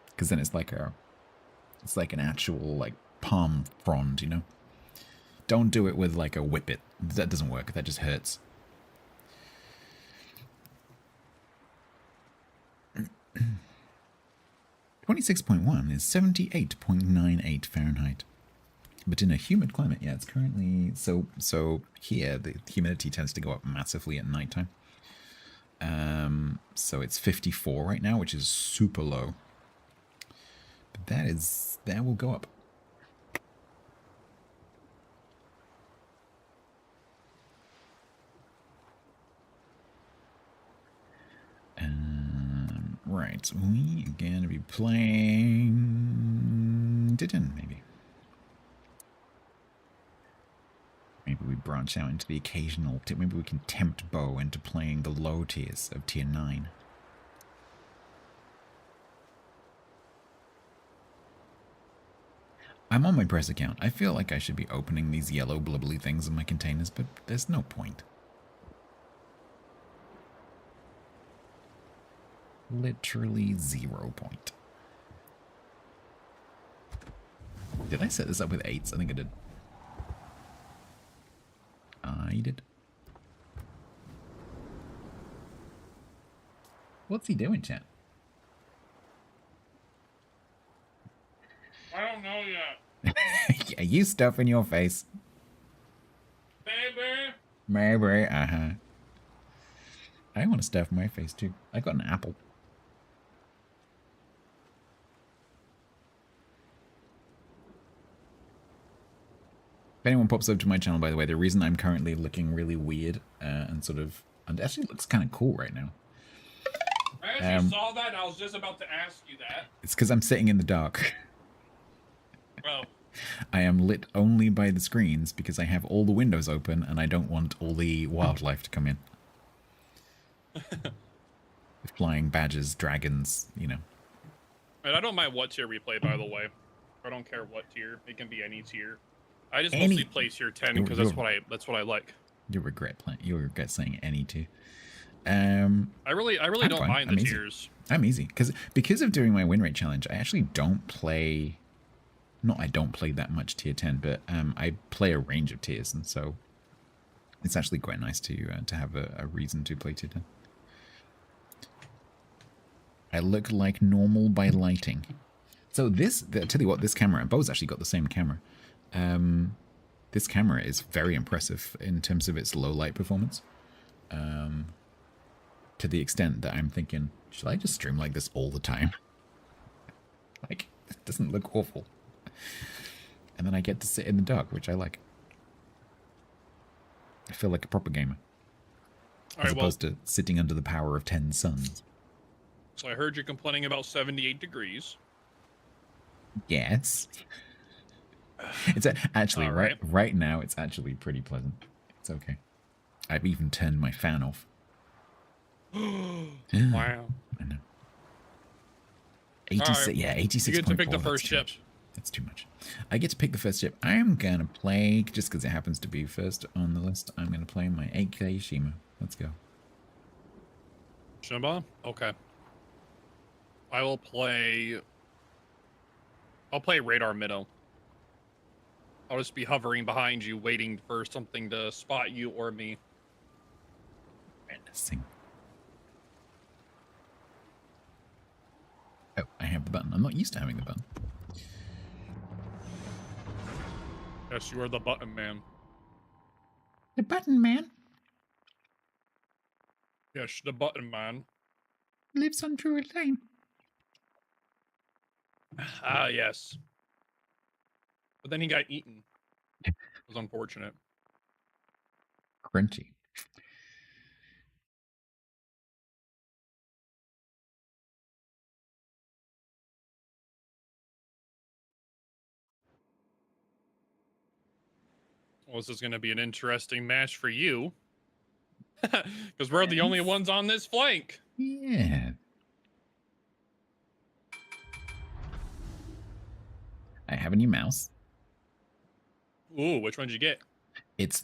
Because then it's like an actual like palm frond, you know? Don't do it with like a whippet. That doesn't work, that just hurts. .1 is 78.98 Fahrenheit. But in a humid climate, yeah, it's currently so here the humidity tends to go up massively at nighttime. So it's 54 right now, which is super low. But that will go up. Right, we are going to be playing Ditton, maybe. Maybe we branch out into the occasional. Maybe we can tempt Bo into playing the low tiers of tier 9. I'm on my press account. I feel like I should be opening these yellow blibbly things in my containers, but there's no point. Literally 0 point. Did I set this up with 8s? I think I did. I did. What's he doing, chat? I don't know yet. Yeah, you stuff in your face. Baby. Maybe, I want to stuff my face too. I got an apple. If anyone pops up to my channel, by the way, the reason I'm currently looking really weird and sort of, and actually looks kind of cool right now. I actually saw that and I was just about to ask you that. It's because I'm sitting in the dark. Bro. I am lit only by the screens because I have all the windows open and I don't want all the wildlife to come in. Flying badgers, dragons, you know. And I don't mind what tier we play, by the way. I don't care what tier. It can be any tier. I just mostly play tier 10 because that's what I like. You'll regret saying any tier. I really don't mind the tiers. I'm easy because of doing my win rate challenge. I actually don't play. Not I don't play that much tier 10, but I play a range of tiers, and so it's actually quite nice to have a reason to play tier 10. I look like normal by lighting. So tell you what, this camera, Bo's actually got the same camera. This camera is very impressive in terms of its low light performance. To the extent that I'm thinking, should I just stream like this all the time? Like, it doesn't look awful. And then I get to sit in the dark, which I like. I feel like a proper gamer. As opposed to sitting under the power of 10 suns. So I heard you're complaining about 78 degrees. Yes. It's actually right now it's actually pretty pleasant. It's okay. I've even turned my fan off. Wow. I know. 86. Yeah, 86. You get to pick the first ship. That's too much. I get to pick the first ship. I'm gonna play, just because it happens to be first on the list, I'm gonna play my 8K Shima. Let's go. Shimba? Okay. I'll play Radar Minnow. I'll just be hovering behind you, waiting for something to spot you or me. Menacing. the button. I'm not used to having the button. Yes, you are the button man. The button man Yes, the button man. lives on Druid Lane. Ah, yes. But then he got eaten. It was unfortunate. Crunchy. Well, this is going to be an interesting match for you. Because we're the only ones on this flank. Yeah. I have a new mouse. Ooh, which one did you get? It's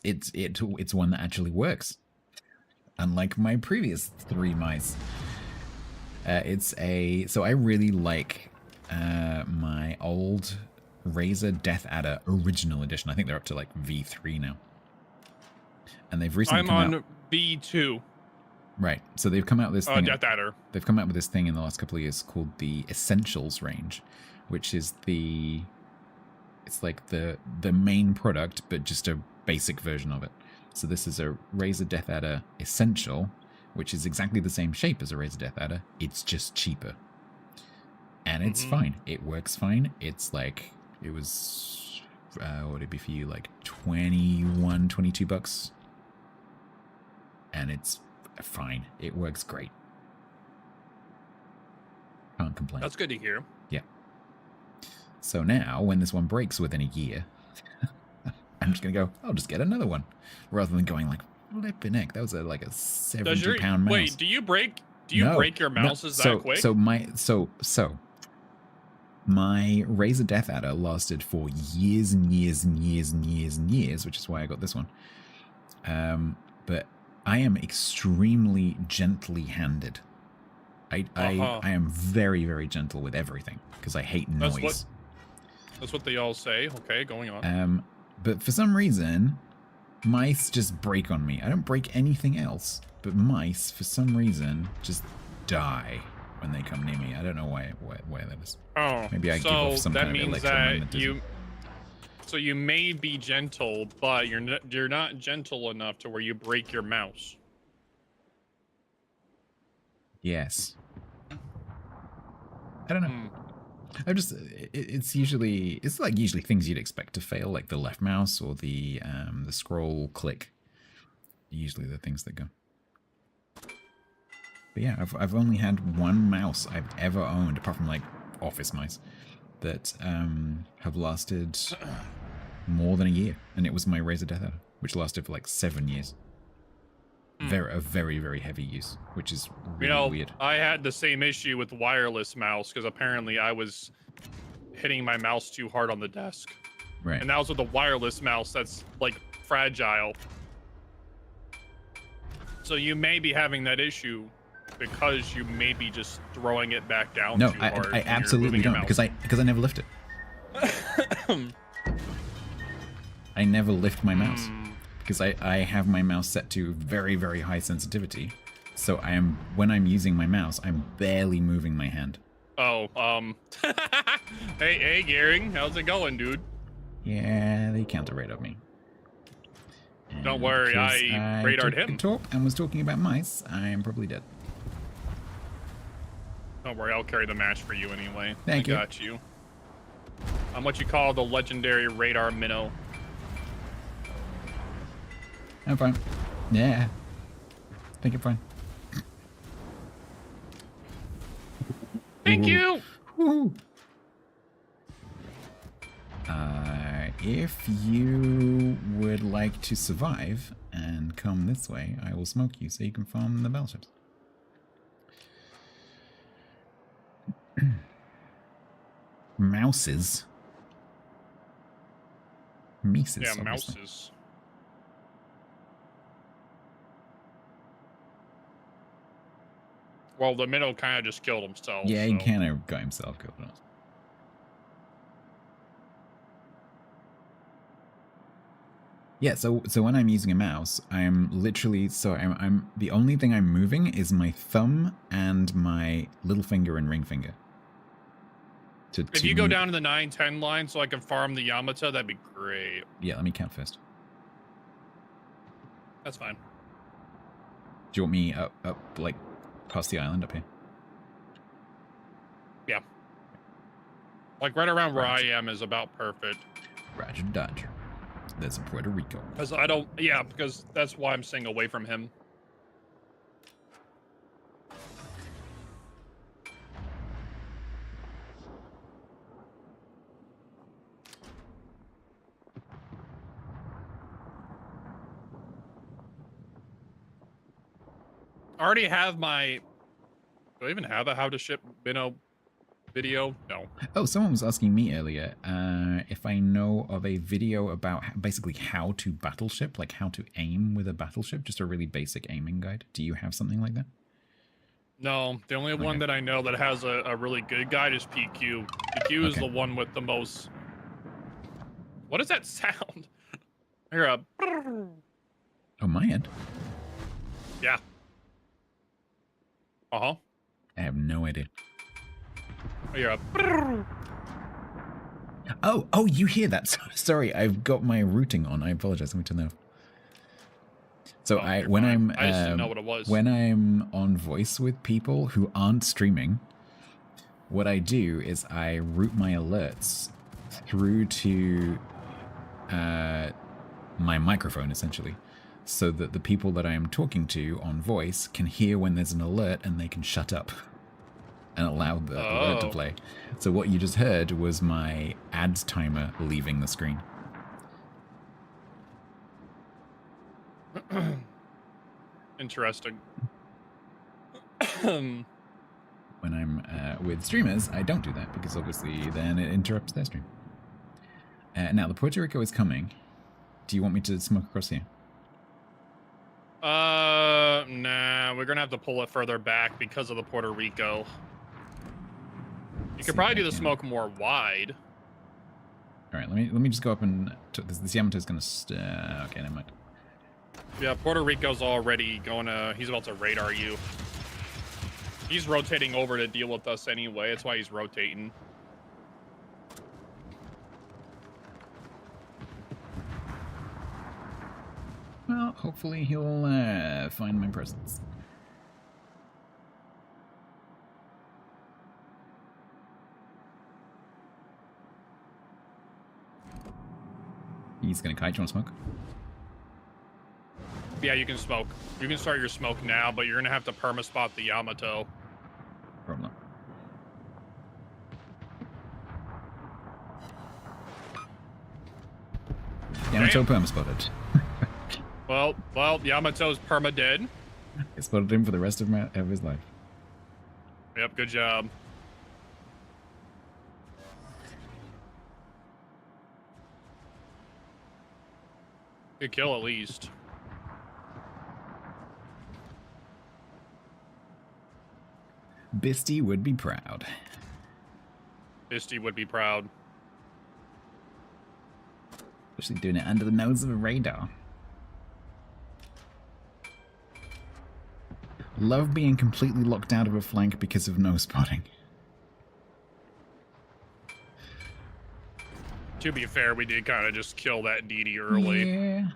one that actually works. Unlike my previous 3 mice. So I really like my old Razer Death Adder original edition. I think they're up to like V3 now. And they've recently come out. B2. Right. So they've come out with this thing. Death Adder. They've come out with this thing in the last couple of years called the Essentials range, which is it's like the main product, but just a basic version of it. So this is a Razer Death Adder Essential, which is exactly the same shape as a Razer Death Adder. It's just cheaper. And it's fine. It works fine. It's like, it was, what would it be for you? Like 21, 22 bucks. And it's fine. It works great. Can't complain. That's good to hear. Yeah. So now, when this one breaks within a year, I'm just going to go, I'll just get another one. Rather than going like, flipping heck, that was like a 70-pound mouse. Wait, do you break your mouses that quick? So my Razer Death Adder lasted for years and years and years and years and years, which is why I got this one. But I am extremely gently handed. I am very, very gentle with everything because I hate noise. That's what they all say. Okay, going on. But for some reason, mice just break on me. I don't break anything else, but mice, for some reason, just die when they come near me. I don't know why that is. Oh, maybe I give off some kind of electromagnetism. That means so you may be gentle, but you're not gentle enough to where you break your mouse. Yes. I don't know. I'm just it's usually things you'd expect to fail, like the left mouse or the scroll click. Usually the things that go. But yeah, I've only had one mouse I've ever owned, apart from like office mice, that have lasted more than a year, and it was my Razer Death Adder, which lasted for like 7 years. A very, very heavy use, which is really weird. I had the same issue with wireless mouse because apparently I was hitting my mouse too hard on the desk. Right. And that was with a wireless mouse that's like fragile. So you may be having that issue because you may be just throwing it back down too hard. I absolutely don't, because I never lift it. I never lift my mouse. Because I have my mouse set to very, very high sensitivity. So when I'm using my mouse, I'm barely moving my hand. Oh, hey, Gary, how's it going, dude? Yeah, they counter-radar me. And don't worry, I radared him. Talk and was talking about mice. I am probably dead. Don't worry, I'll carry the match for you anyway. Thank you. I got you. I'm what you call the legendary radar minnow. I'm fine. Yeah. I think I'm fine. Thank you! Woo. If you would like to survive and come this way, I will smoke you so you can farm the battleships. Mouses. Mises. Yeah, obviously. mouses. Well, the minnow kind of just killed himself. Yeah, he kind of got himself killed. Yeah, so when I'm using a mouse, I'm literally I'm the only thing I'm moving is my thumb and my little finger and ring finger. If you go down to the 9-10 line so I can farm the Yamato, that'd be great. Yeah, let me camp first. That's fine. Do you want me up like past the island up here? Yeah. Like right around where I am is about perfect. Roger Dodger. That's in Puerto Rico. Because because that's why I'm staying away from him. I already have my... Do I even have a how to ship Minnow video? No. Oh, someone was asking me earlier if I know of a video about basically how to battleship, like how to aim with a battleship, just a really basic aiming guide. Do you have something like that? No, the only one that I know that has a really good guide is PQ. PQ is the one with the most... What is that sound? I hear a... Oh, my end? Yeah. Uh-huh. I have no idea. I hear a... Oh, you hear that? Sorry, I've got my routing on. I apologize. Let me turn that off. So I just didn't know what it was. When I'm on voice with people who aren't streaming, what I do is I route my alerts through to my microphone, essentially, so that the people that I am talking to on voice can hear when there's an alert and they can shut up and allow the alert to play. So what you just heard was my ads timer leaving the screen. Interesting. When I'm with streamers, I don't do that because obviously then it interrupts their stream. Now, the Puerto Rico is coming. Do you want me to smoke across here? Nah, we're gonna have to pull it further back because of the Puerto Rico. You could probably do the smoke more wide. All right, let me just go up and this Yamato's gonna. Okay, never mind. Yeah, Puerto Rico's already going to. He's about to radar you. He's rotating over to deal with us anyway. That's why he's rotating. Well, hopefully he'll find my presence. He's gonna kite. You want to smoke? Yeah, you can smoke. You can start your smoke now, but you're gonna have to perma-spot the Yamato. Problem. Yamato perma-spotted. Well, Yamato's perma-dead. I spotted him for the rest of his life. Yep, good job. Good kill, at least. Bisty would be proud. Bisty would be proud. Especially doing it under the nose of a radar. Love being completely locked out of a flank because of no spotting. To be fair, we did kind of just kill that DD early. Yeah.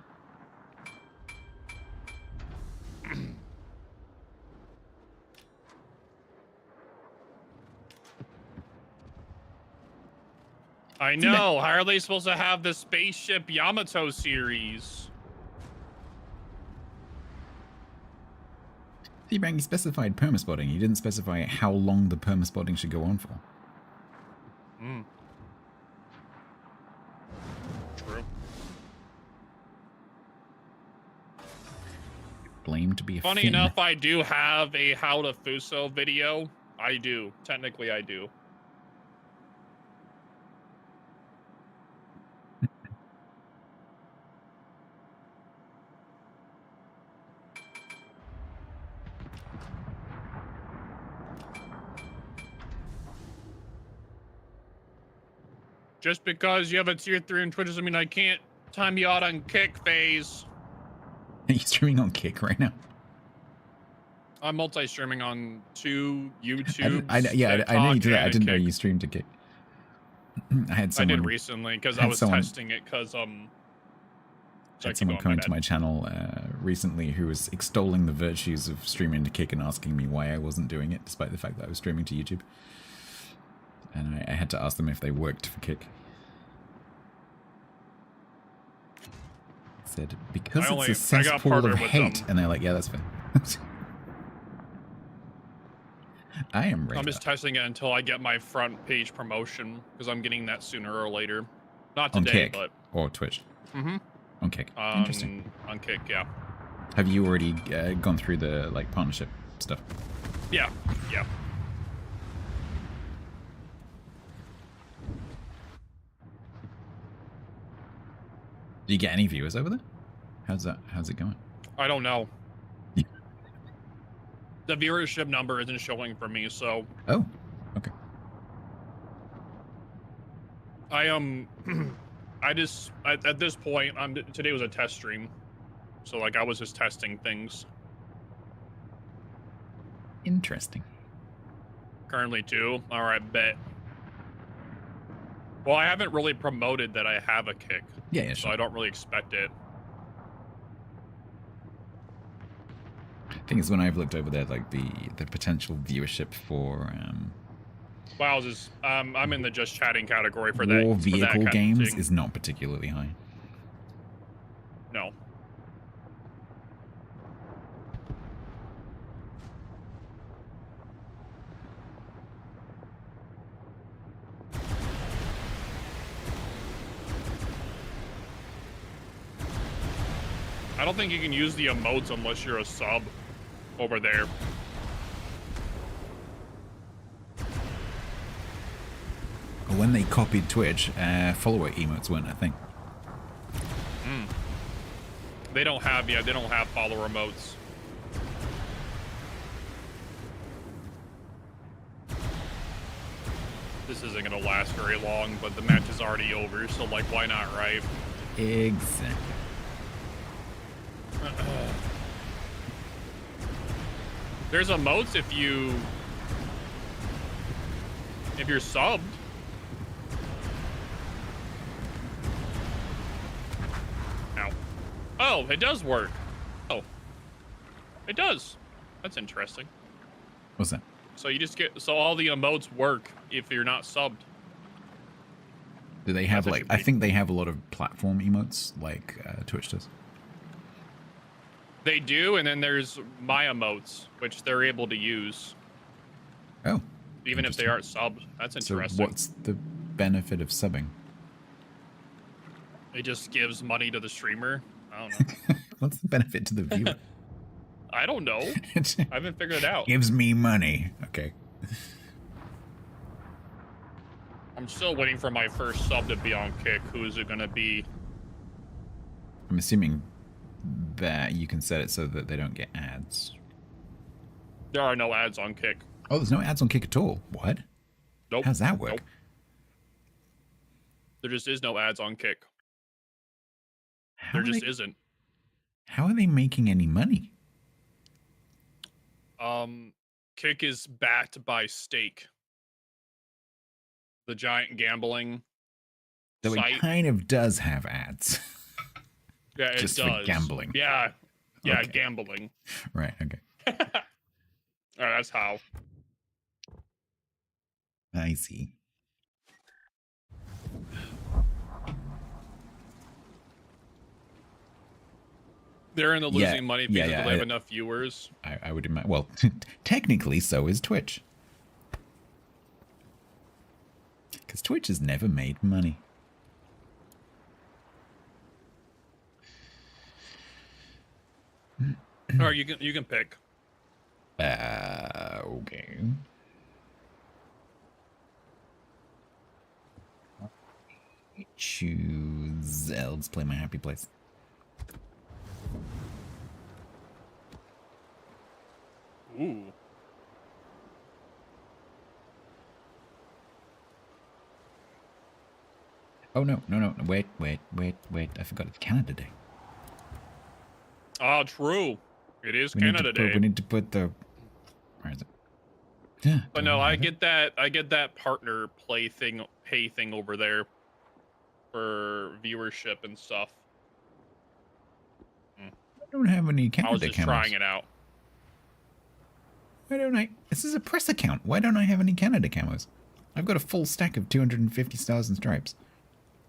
I know. How are they supposed to have the spaceship Yamato series? T-Bang, you specified permaspotting. You didn't specify how long the permaspotting should go on for. Hmm. True. Blamed to be a Funny Finn. enough, I do have a How to Fuso video. I do. Technically, I do. Just because you have a tier 3 in Twitch doesn't mean I can't time you out on Kick phase. Are you streaming on Kick right now? I'm multi-streaming on YouTube, I know you do that. I didn't know Kick. you streamed to Kick. I did recently because I was testing it because had someone come into my channel recently who was extolling the virtues of streaming to Kick and asking me why I wasn't doing it, despite the fact that I was streaming to YouTube. And I had to ask them if they worked for Kick. I said, because it's a cesspool of hate. And they're like, yeah, that's fair. I am ready. I'm just testing it until I get my front page promotion because I'm getting that sooner or later. Not today, on Kick, but or Twitch. Mm-hmm. On Kick. Interesting. On Kick, yeah. Have you already gone through the partnership stuff? Yeah. Do you get any viewers over there? How's it going? I don't know. The viewership number isn't showing for me, so. Oh, okay. At this point, today was a test stream, so like I was just testing things. Interesting. Currently too. All right, bet. Well, I haven't really promoted that I have a Kick. Yeah, so I don't really expect it. Thing is, when I've looked over there, like the potential viewership for Wowzers, I'm in the just chatting category for that. War vehicle games thing. Is not particularly high. No. I don't think you can use the emotes unless you're a sub over there. When they copied Twitch, follower emotes weren't a thing. They don't have follower emotes. This isn't gonna last very long, but the match is already over, so like, why not, right? Exactly. There's emotes if you're subbed. Ow. Oh, it does work. Oh. It does. That's interesting. What's that? So you just get all the emotes work if you're not subbed. Do they have I think they have a lot of platform emotes like Twitch does. They do, and then there's my emotes, which they're able to use. Oh. Even if they aren't subbed. That's interesting. So what's the benefit of subbing? It just gives money to the streamer. I don't know. What's the benefit to the viewer? I don't know. I haven't figured it out. Gives me money. Okay. I'm still waiting for my first sub to be on Kick. Who is it going to be? I'm assuming that you can set it so that they don't get ads. There are no ads on Kick. Oh, there's no ads on Kick at all. What? Nope. How's that work? Nope. There just is no ads on Kick. There just isn't. How are they making any money? Kick is backed by Stake, the giant gambling So site. it kind of does have ads. Yeah, it Just does. for gambling. Yeah, Okay. Gambling. Right, okay. All right, that's how. I see. They're in the losing money because they have enough viewers. I would imagine. Well, technically, so is Twitch. Because Twitch has never made money. Or you can pick. Okay. Choose. Let's play my happy place. Ooh. Oh no! Wait! I forgot it's Canada Day. Oh, true. It is Canada Day. We need to put the. Where is it? Yeah. But no, I get that partner pay thing over there for viewership and stuff. I don't have any Canada I was just camos. trying it out. Why don't I? This is a press account. Why don't I have any Canada camos? I've got a full stack of 250 stars and stripes.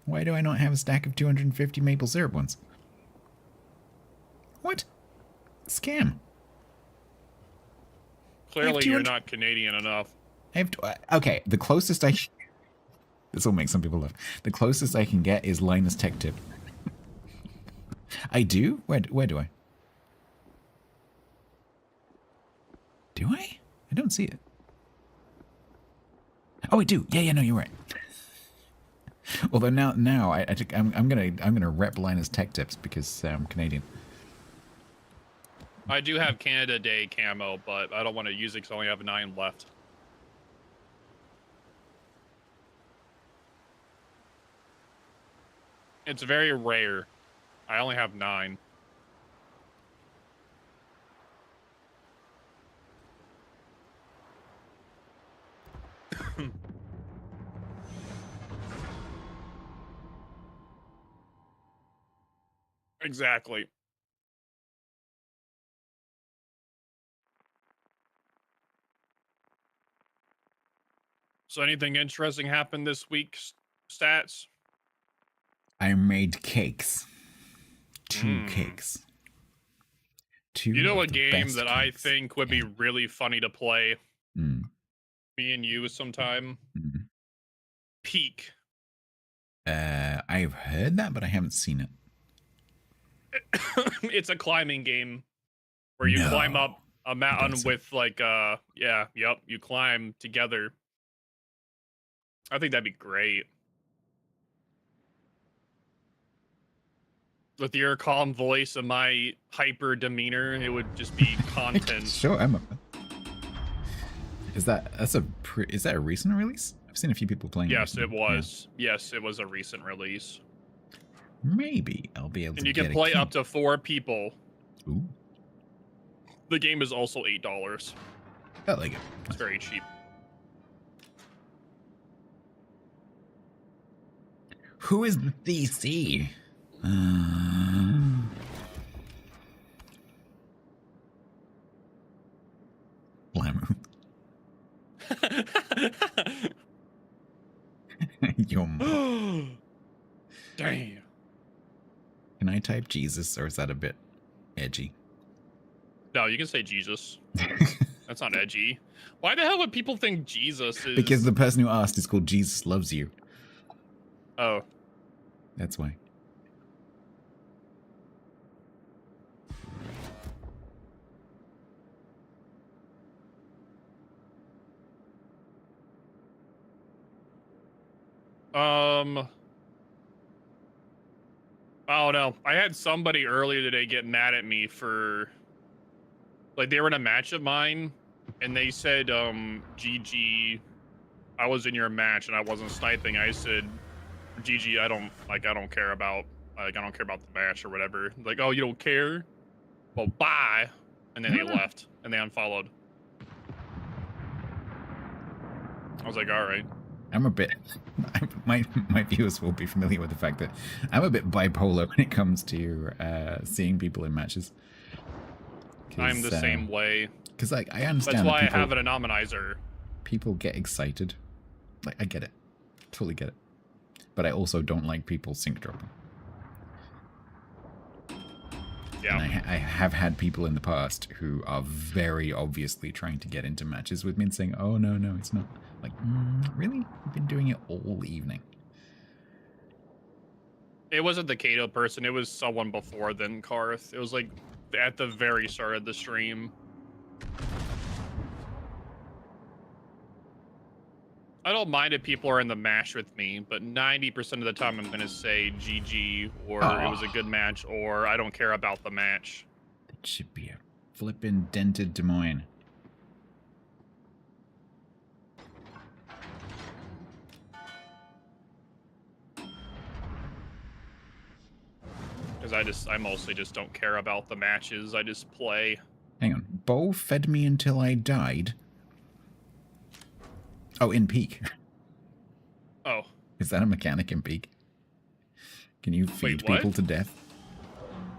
Why do I not have a stack of 250 maple syrup ones? What? Scam. Clearly, you're not Canadian enough. I have to, okay, the closest I... This will make some people laugh. The closest I can get is Linus Tech Tip. I do? Where do I? Do I? I don't see it. Oh, I do. Yeah, no, you're right. Although now I'm gonna rep Linus Tech Tips because I'm Canadian. I do have Canada Day camo, but I don't want to use it because I only have 9 left. It's very rare. I only have 9. Exactly. So anything interesting happened this week, Stats? I made cakes. 2 cakes. 2 You know of a the game best that I cakes. think would be really funny to play? Mm. Me and you sometime? Mm. Peak. I've heard that, but I haven't seen it. It's a climbing game where you climb up a mountain with like you climb together. I think that'd be great. With your calm voice and my hyper demeanor, it would just be content. Sure, I'm up. Is that a recent release? I've seen a few people playing. Yes, it it was. Yeah. Yes, it was a recent release. Maybe I'll be able to. And you get can a play key. up to 4 people. Ooh. The game is also $8. I like it. It's very cheap. Who is the DC? Lamu. Yum. Damn. Can I type Jesus, or is that a bit edgy? No, you can say Jesus. That's not edgy. Why the hell would people think Jesus is... Because the person who asked is called Jesus Loves You. Oh. That's why. Oh no, I had somebody earlier today get mad at me for, like, they were in a match of mine, and they said, GG, I was in your match and I wasn't sniping. I said, GG, I don't care about, I don't care about the match or whatever. Like, oh, you don't care? Well, bye. And then they left and they unfollowed. I was like, all right. I'm a bit... My viewers will be familiar with the fact that I'm a bit bipolar when it comes to seeing people in matches. I'm the same way. Because, like, I understand That's why that I have an anominizer. People get excited. Like, I get it. Totally get it. But I also don't like people sync dropping. Yeah. And I have had people in the past who are very obviously trying to get into matches with me and saying, oh, no, it's not. Like, really? You've been doing it all evening. It wasn't the Kato person. It was someone before then, Karth. It was like at the very start of the stream. I don't mind if people are in the match with me, but 90% of the time I'm going to say GG, or it was a good match, or I don't care about the match. It should be a flippin' dented Des Moines. Because I mostly just don't care about the matches. I just play. Hang on. Bo fed me until I died. Oh, in Peak. Oh. Is that a mechanic in Peak? Can you feed what? people to death?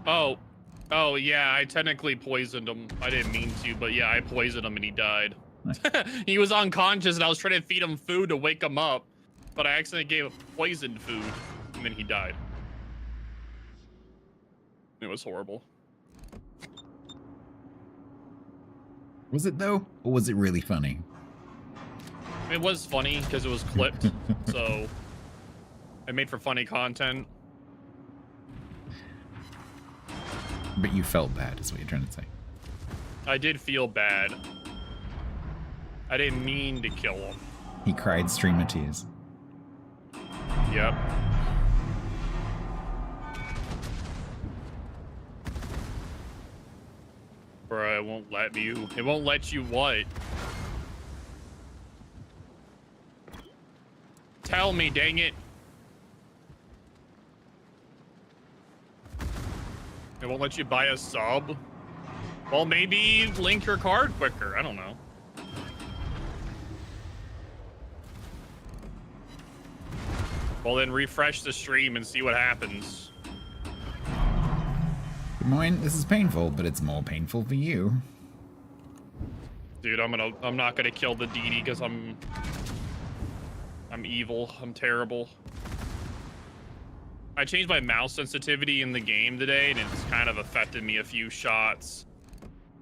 Oh. Oh, yeah, I technically poisoned him. I didn't mean to, but yeah, I poisoned him and he died. Nice. He was unconscious and I was trying to feed him food to wake him up, but I accidentally gave him poisoned food and then he died. It was horrible. Was it though? Or was it really funny? It was funny because it was clipped, so it made for funny content. But you felt bad, is what you're trying to say. I did feel bad. I didn't mean to kill him. He cried streamer tears. Yep. Bruh, it won't let you. It won't let you what? Tell me, dang it. It won't let you buy a sub? Well, maybe link your card quicker. I don't know. Well, then refresh the stream and see what happens. Good morning. This is painful, but it's more painful for you. Dude, I'm not gonna kill the DD because I'm evil. I'm terrible. I changed my mouse sensitivity in the game today, and it's kind of affected me a few shots.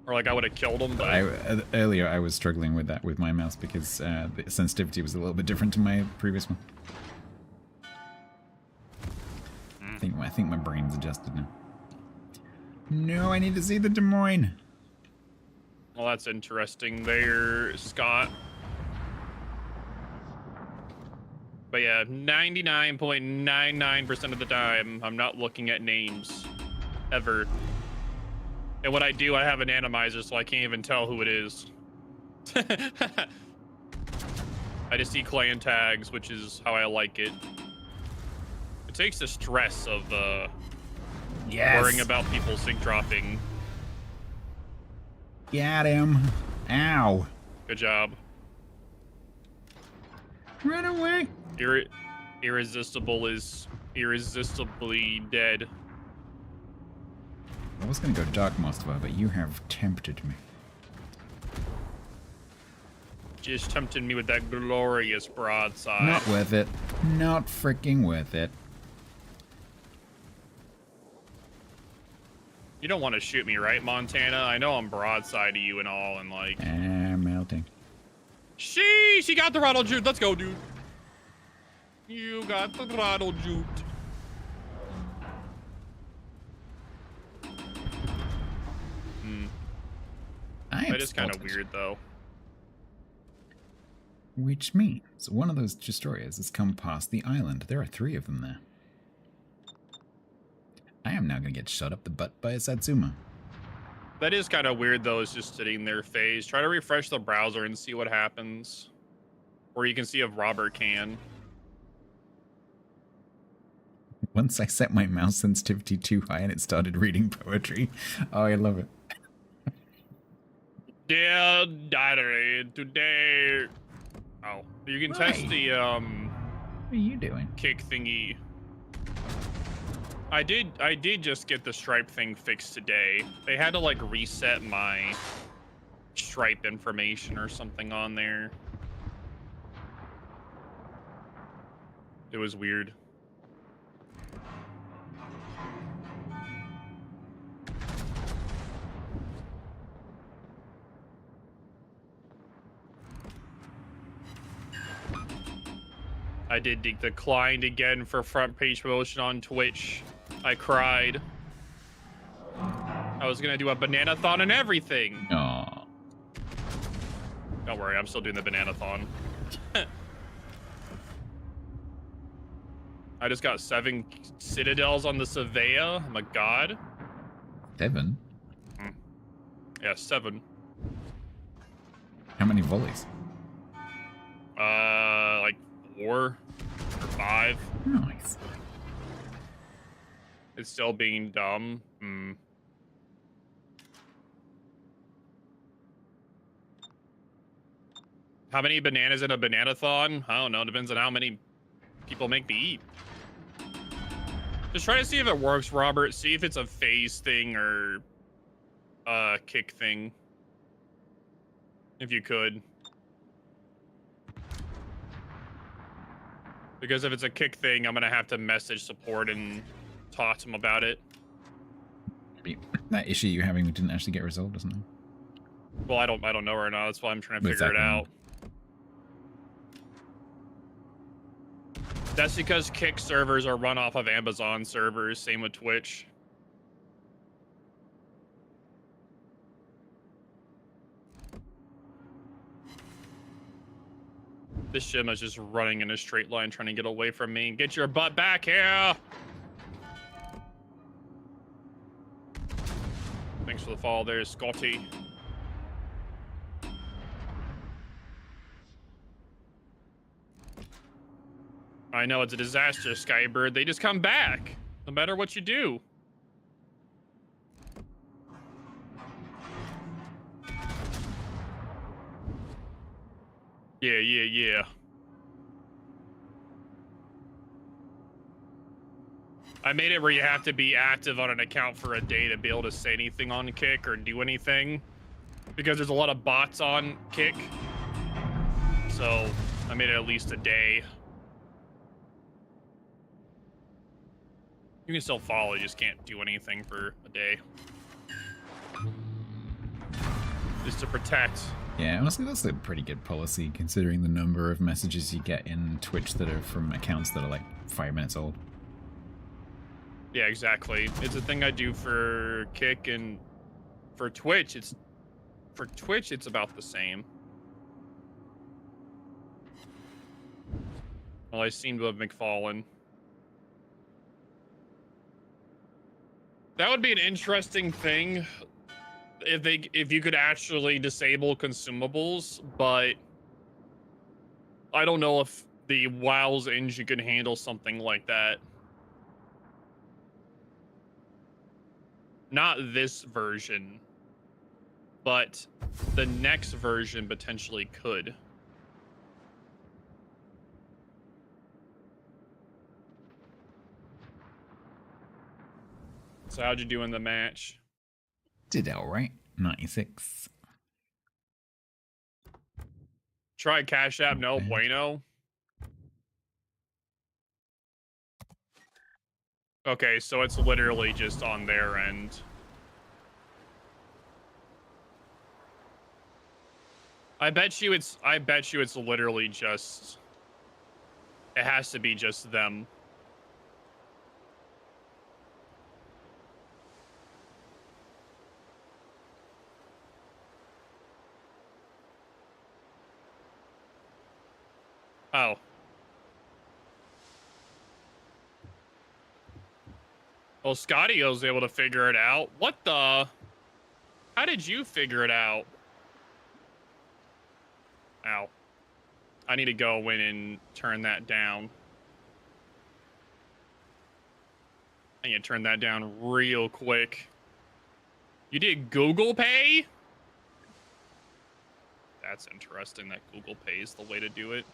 Or like I would have killed him, but Earlier I was struggling with that with my mouse because the sensitivity was a little bit different to my previous one. I think my brain's adjusted now. No, I need to see the Des Moines. Well, that's interesting there, Scott. But yeah, 99.99% of the time, I'm not looking at names. Ever. And when I do, I have an anonymizer, so I can't even tell who it is. I just see clan tags, which is how I like it. It takes the stress of worrying about people sync dropping. Got him. Ow. Good job. Run away. Irresistible is irresistibly dead. I was going to go Dark Moskva, but you have tempted me. Just tempting me with that glorious broadside. Not worth it. Not freaking worth it. You don't want to shoot me, right, Montana? I know I'm broadside to you and all, and like... melting. She got the rattle jute. Let's go, dude. You got the rattle jute. That is kind of weird, though. Which means one of those destroyers has come past the island. There are 3 of them there. I am now going to get shot up the butt by a Satsuma. That is kind of weird, though. It's just sitting there phase. Try to refresh the browser and see what happens. Or you can see if Robert can. Once I set my mouse sensitivity too high and it started reading poetry. Oh, I love it. Dear diary, today... Oh, you can test the, What are you doing? kick thingy. I did just get the stripe thing fixed today. They had to, like, reset my stripe information or something on there. It was weird. I did declined again for front page promotion on Twitch. I cried. I was gonna do a banana-thon and everything. Aww. Don't worry, I'm still doing the banana-thon. I just got 7 citadels on the Savea. I'm a god. 7? Yeah, 7. How many volleys? Like 4 or 5. Nice. It's still being dumb. How many bananas in a bananathon? I don't know. Depends on how many people make me eat. Just try to see if it works, Robert. See if it's a phase thing or a kick thing. If you could. Because if it's a kick thing, I'm gonna have to message support and talk to them about it. Maybe that issue you're having didn't actually get resolved, doesn't it? Well, I don't know right now. That's why I'm trying to But figure it exactly. out. That's because Kick servers are run off of Amazon servers. Same with Twitch. This Shima's just running in a straight line trying to get away from me. Get your butt back here! Thanks for the follow there, Scotty. I know it's a disaster, Skybird. They just come back, no matter what you do. Yeah. I made it where you have to be active on an account for a day to be able to say anything on Kick or do anything. Because there's a lot of bots on Kick. So I made it at least a day. You can still follow, you just can't do anything for a day. Just to protect. Yeah, honestly, that's a pretty good policy considering the number of messages you get in Twitch that are from accounts that are like 5 minutes old. Yeah, exactly. It's a thing I do for Kick, and for Twitch, it's about the same. Well, I seem to have McFallen. That would be an interesting thing if you could actually disable consumables, but I don't know if the WoW's engine can handle something like that. Not this version, but the next version potentially could. So how'd you do in the match? Did alright. 96. Try Cash App, no bueno. Okay, so it's literally just on their end. I bet you it's literally just, it has to be just them. Oh. Well, Scotty was able to figure it out. What the? How did you figure it out? Ow. I need to go in and turn that down. I need to turn that down real quick. You did Google Pay? That's interesting that Google Pay is the way to do it.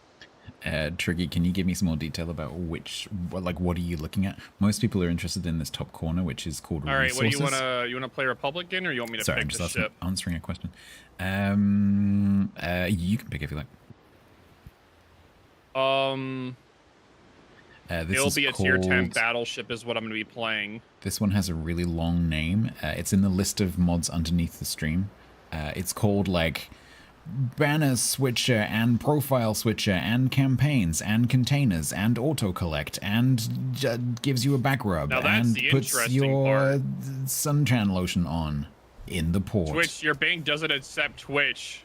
Triggy, can you give me some more detail about what are you looking at? Most people are interested in this top corner, which is called resources. All right, what do you wanna play Republican, or you want me to Sorry, pick I'm just the ship? answering a question. You can pick if you like. It'll be a tier 10 battleship is what I'm going to be playing. This one has a really long name. It's in the list of mods underneath the stream. It's called like banner switcher and profile switcher and campaigns and containers and auto collect and gives you a back rub and puts your suntan lotion on in the port. Twitch, your bank doesn't accept Twitch.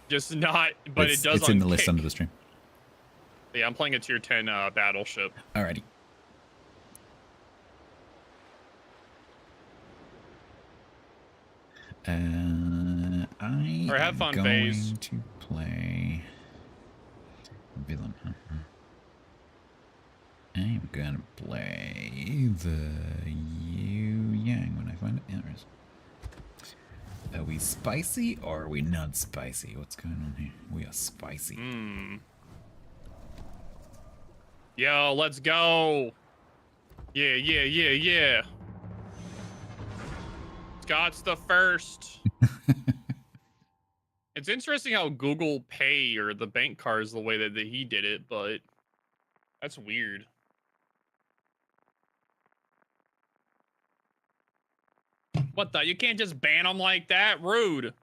Just not, but it does. It's in the list under the stream. Yeah, I'm playing a tier 10 battleship. Alrighty. I have fun, am FaZe. going to play villain. I'm gonna play the Yu Yang when I find it. Yeah, there it is. Are we spicy or are we not spicy? What's going on here? We are spicy. Yo, let's go. Yeah. Scott's the first. It's interesting how Google Pay or the bank card is the way that he did it, but that's weird. What the? You can't just ban them like that? Rude.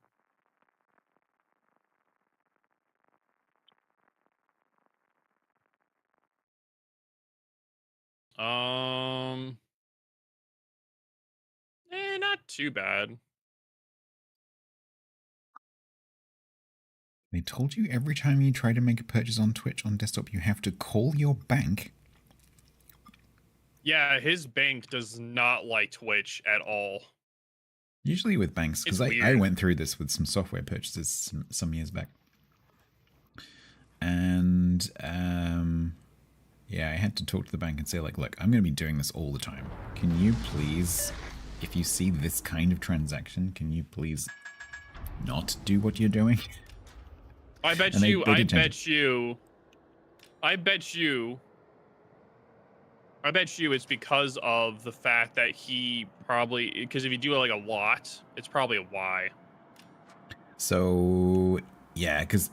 Not too bad. They told you every time you try to make a purchase on Twitch on desktop, you have to call your bank. Yeah, his bank does not like Twitch at all. Usually with banks, because I went through this with some software purchases some years back. And, yeah, I had to talk to the bank and say, like, look, I'm going to be doing this all the time. Can you please, if you see this kind of transaction, can you please not do what you're doing? I bet you it's because of the fact that he probably, because if you do it like a lot, it's probably a why. So, yeah, because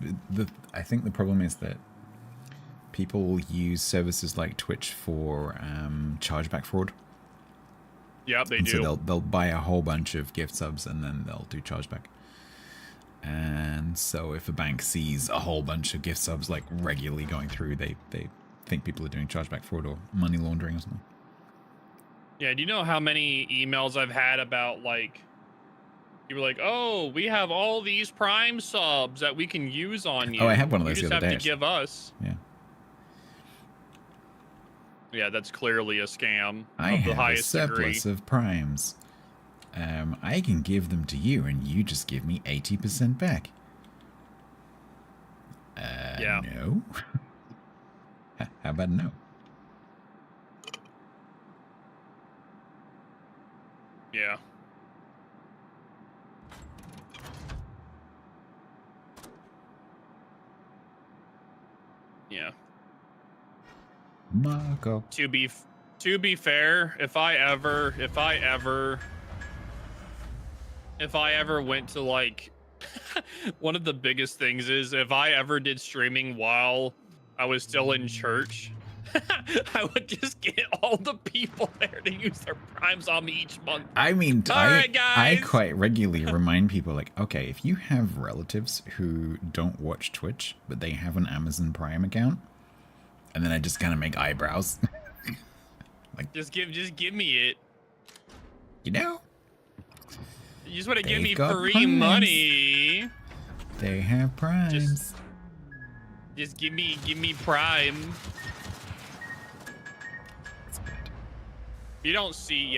I think the problem is that people use services like Twitch for chargeback fraud. Yep, they and do. So they'll buy a whole bunch of gift subs and then they'll do chargeback. And so if a bank sees a whole bunch of gift subs like regularly going through, they think people are doing chargeback fraud or money laundering or something. Yeah, do you know how many emails I've had about, like, you were like, oh, we have all these Prime subs that we can use on you. Oh, I had one of those the other day. You just have to give us. Yeah. Yeah, that's clearly a scam I of the have a highest surplus degree. of Primes. I can give them to you and you just give me 80% back. Yeah. No. How about no? Yeah. Yeah. Marco. To be fair, if I ever went to, like, one of the biggest things is if I ever did streaming while I was still in church, I would just get all the people there to use their Primes on me each month. I mean, Alright, guys. I quite regularly remind people, like, okay, if you have relatives who don't watch Twitch, but they have an Amazon Prime account, and then I just kind of make eyebrows. Like, Just give me it. You know? You just want to give me They've got free Primes. money. They have Primes. Just give me Prime. You don't see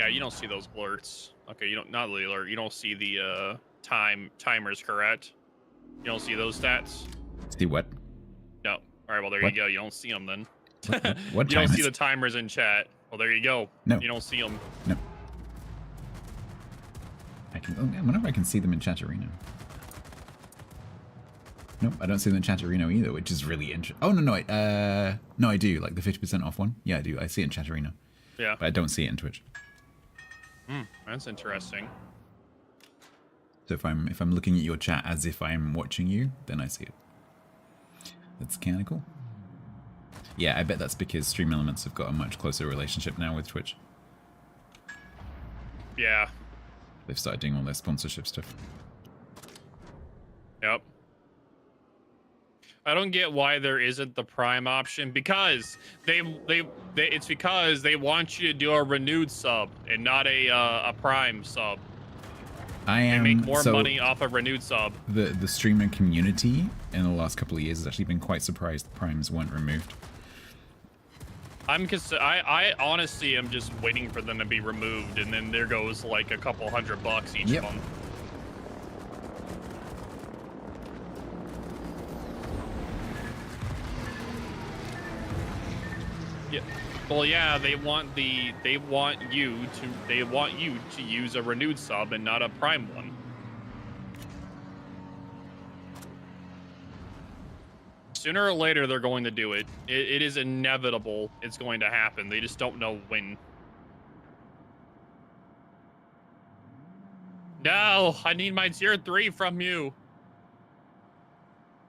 those alerts. Okay, you don't, not the alert. You don't see the timers, correct? You don't see those stats? See what? No. All right, well there What? you go. You don't see them then. What You don't see timers? the timers in chat. Well, there you go. No. You don't see them. No. I wonder if I can see them in Chatterino. Nope, I don't see them in Chatterino either, which is really interesting. Oh, no, I do, like the 50% off one. Yeah, I do. I see it in Chatterino. Yeah. But I don't see it in Twitch. That's interesting. So if I'm looking at your chat as if I'm watching you, then I see it. That's kind of cool. Yeah, I bet that's because Stream Elements have got a much closer relationship now with Twitch. Yeah. They've started doing all their sponsorship stuff. Yep. I don't get why there isn't the Prime option, because it's because they want you to do a renewed sub and not a Prime sub. They make more money off a renewed sub. The streamer community in the last couple of years has actually been quite surprised the Primes weren't removed. I honestly am just waiting for them to be removed, and then there goes like a couple $100 each month. Yeah. Well, yeah, they want you to use a renewed sub and not a Prime one. Sooner or later, they're going to do it. It is inevitable. It's going to happen. They just don't know when. No, I need my tier 3 from you.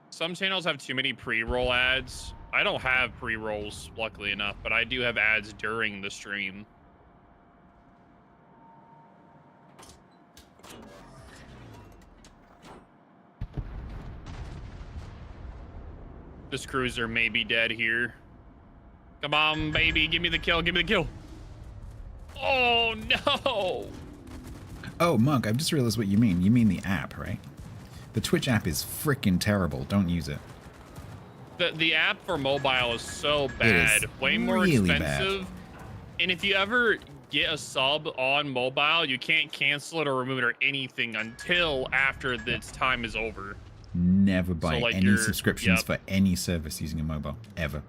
Some channels have too many pre-roll ads. I don't have pre-rolls, luckily enough, but I do have ads during the stream. This cruiser may be dead here. Come on, baby. Give me the kill. Give me the kill. Oh, no. Oh, Monk, I've just realized what you mean. You mean the app, right? The Twitch app is freaking terrible. Don't use it. The app for mobile is so bad. Way more really expensive. bad. And if you ever get a sub on mobile, you can't cancel it or remove it or anything until after its time is over. Never buy like any subscriptions for any service using a mobile, ever.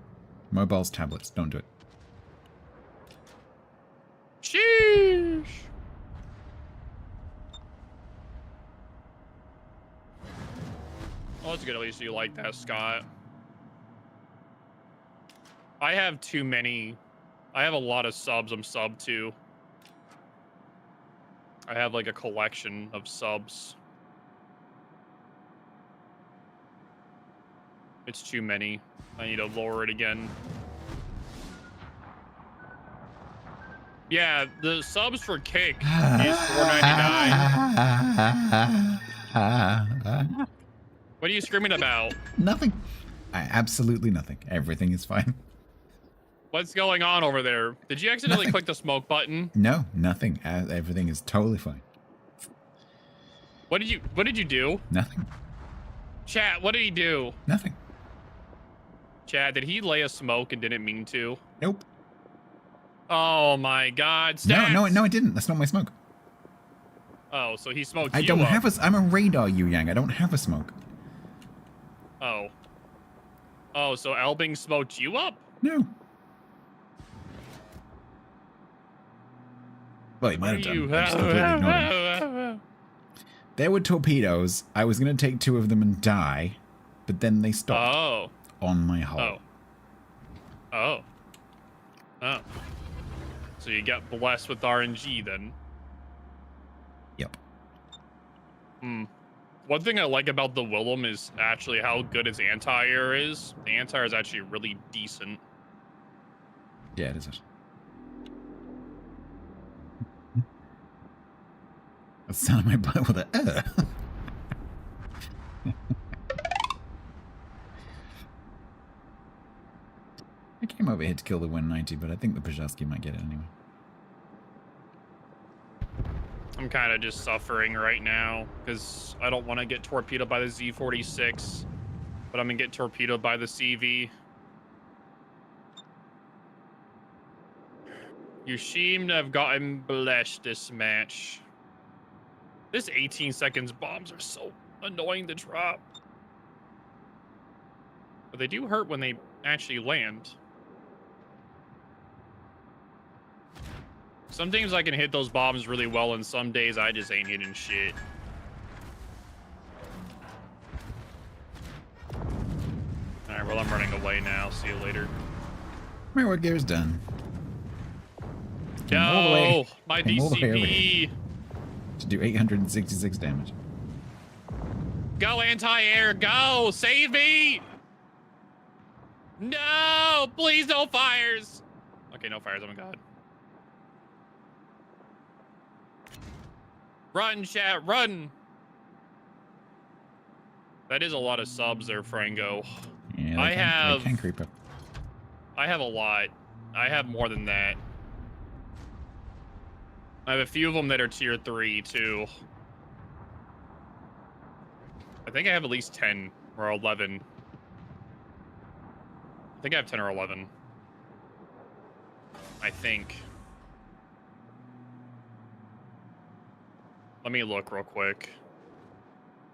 Mobiles, tablets, don't do it. Sheesh. Well, that's good. At least you like that, Scott. I have too many. I have a lot of subs I'm sub to. I have like a collection of subs. It's too many. I need to lower it again. Yeah, the subs for Kick is $4.99. What are you screaming about? Nothing. Absolutely nothing. Everything is fine. What's going on over there? Did you accidentally click the smoke button? No, nothing. Everything is totally fine. What did you do? Nothing. Chat, what did he do? Nothing. Chat, did he lay a smoke and didn't mean to? Nope. Oh my God! Stats. No, I didn't. That's not my smoke. Oh, so he smoked I you don't up. have a. I'm a radar, Yu Yang. I don't have a smoke. Oh. Oh, so Elbing smoked you up? No. Well, he might have done. I just completely ignored him. There were torpedoes. I was going to take 2 of them and die, but then they stopped on my hull. Oh. So you got blessed with RNG then? Yep. One thing I like about the Willem is actually how good its anti-air is. The anti-air is actually really decent. Yeah, it is. That sounded my butt with a I came over here to kill the 190, but I think the Pajowski might get it anyway. I'm kind of just suffering right now because I don't want to get torpedoed by the Z46, but I'm going to get torpedoed by the CV. You seem to have gotten blessed this match. This 18 seconds bombs are so annoying to drop. But they do hurt when they actually land. Some days I can hit those bombs really well, and some days I just ain't hitting shit. Alright, well, I'm running away now. See you later. My work gear is done. No! My DCP! To do 866 damage. Go anti-air! Go! Save me! No! Please, no fires! Okay, no fires. Oh my god. Run, chat, run! That is a lot of subs there, Frango. Yeah, they can creep up. I have a lot. I have more than that. I have a few of them that are tier 3, too. I think I have at least 10 or 11. I think I have 10 or 11. I think. Let me look real quick.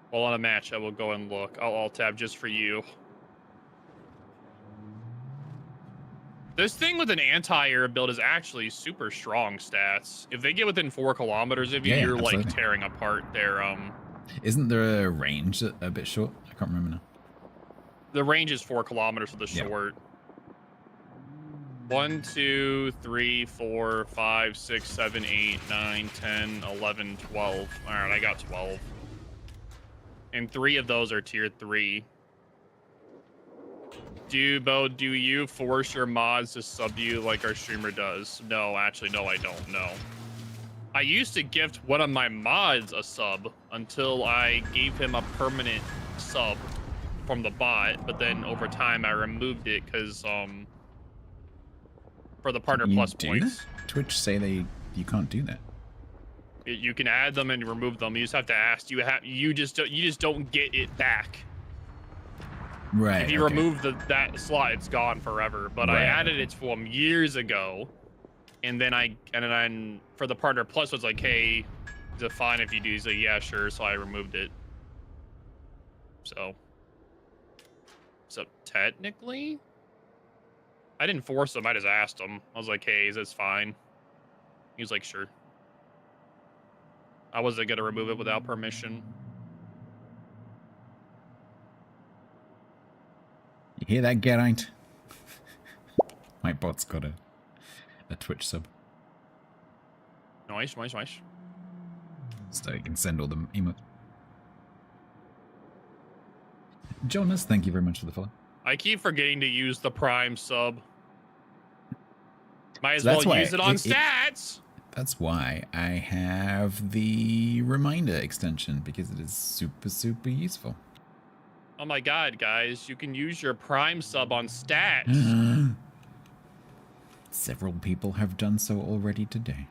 While on a match, I will go and look. I'll alt-tab just for you. This thing with an anti-air build is actually super strong stats. If they get within 4 kilometers of you, you're absolutely. like tearing apart their Isn't there a range a bit short? I can't remember now. The range is 4 kilometers for the short. 1, 2, 3, 4, 5, 6, 7, 8, 9, 10, 11, 12. All right, I got 12. And 3 of those are tier 3. Do you force your mods to sub you like our streamer does? No, actually, no, I don't. No. I used to gift one of my mods a sub until I gave him a permanent sub from the bot, but then over time I removed it because for the partner plus points. Twitch say you can't do that. You can add them and remove them. You just have to ask. You just don't get it back. Right. If you remove that slot, it's gone forever. But I added it from years ago, and then for the partner plus was like, hey, is it fine if you do? He's like, yeah, sure. So I removed it. So technically, I didn't force him. I just asked him. I was like, hey, is this fine? He was like, sure. I wasn't gonna remove it without permission. You hear that, Geraint? My bot's got a Twitch sub. Nice. So you can send all the emotes. Jonas, thank you very much for the follow. I keep forgetting to use the Prime sub. Might as So well use it on stats. That's why I have the reminder extension, because it is super, super useful. Oh my god, guys, you can use your Prime sub on stats. Several people have done so already today.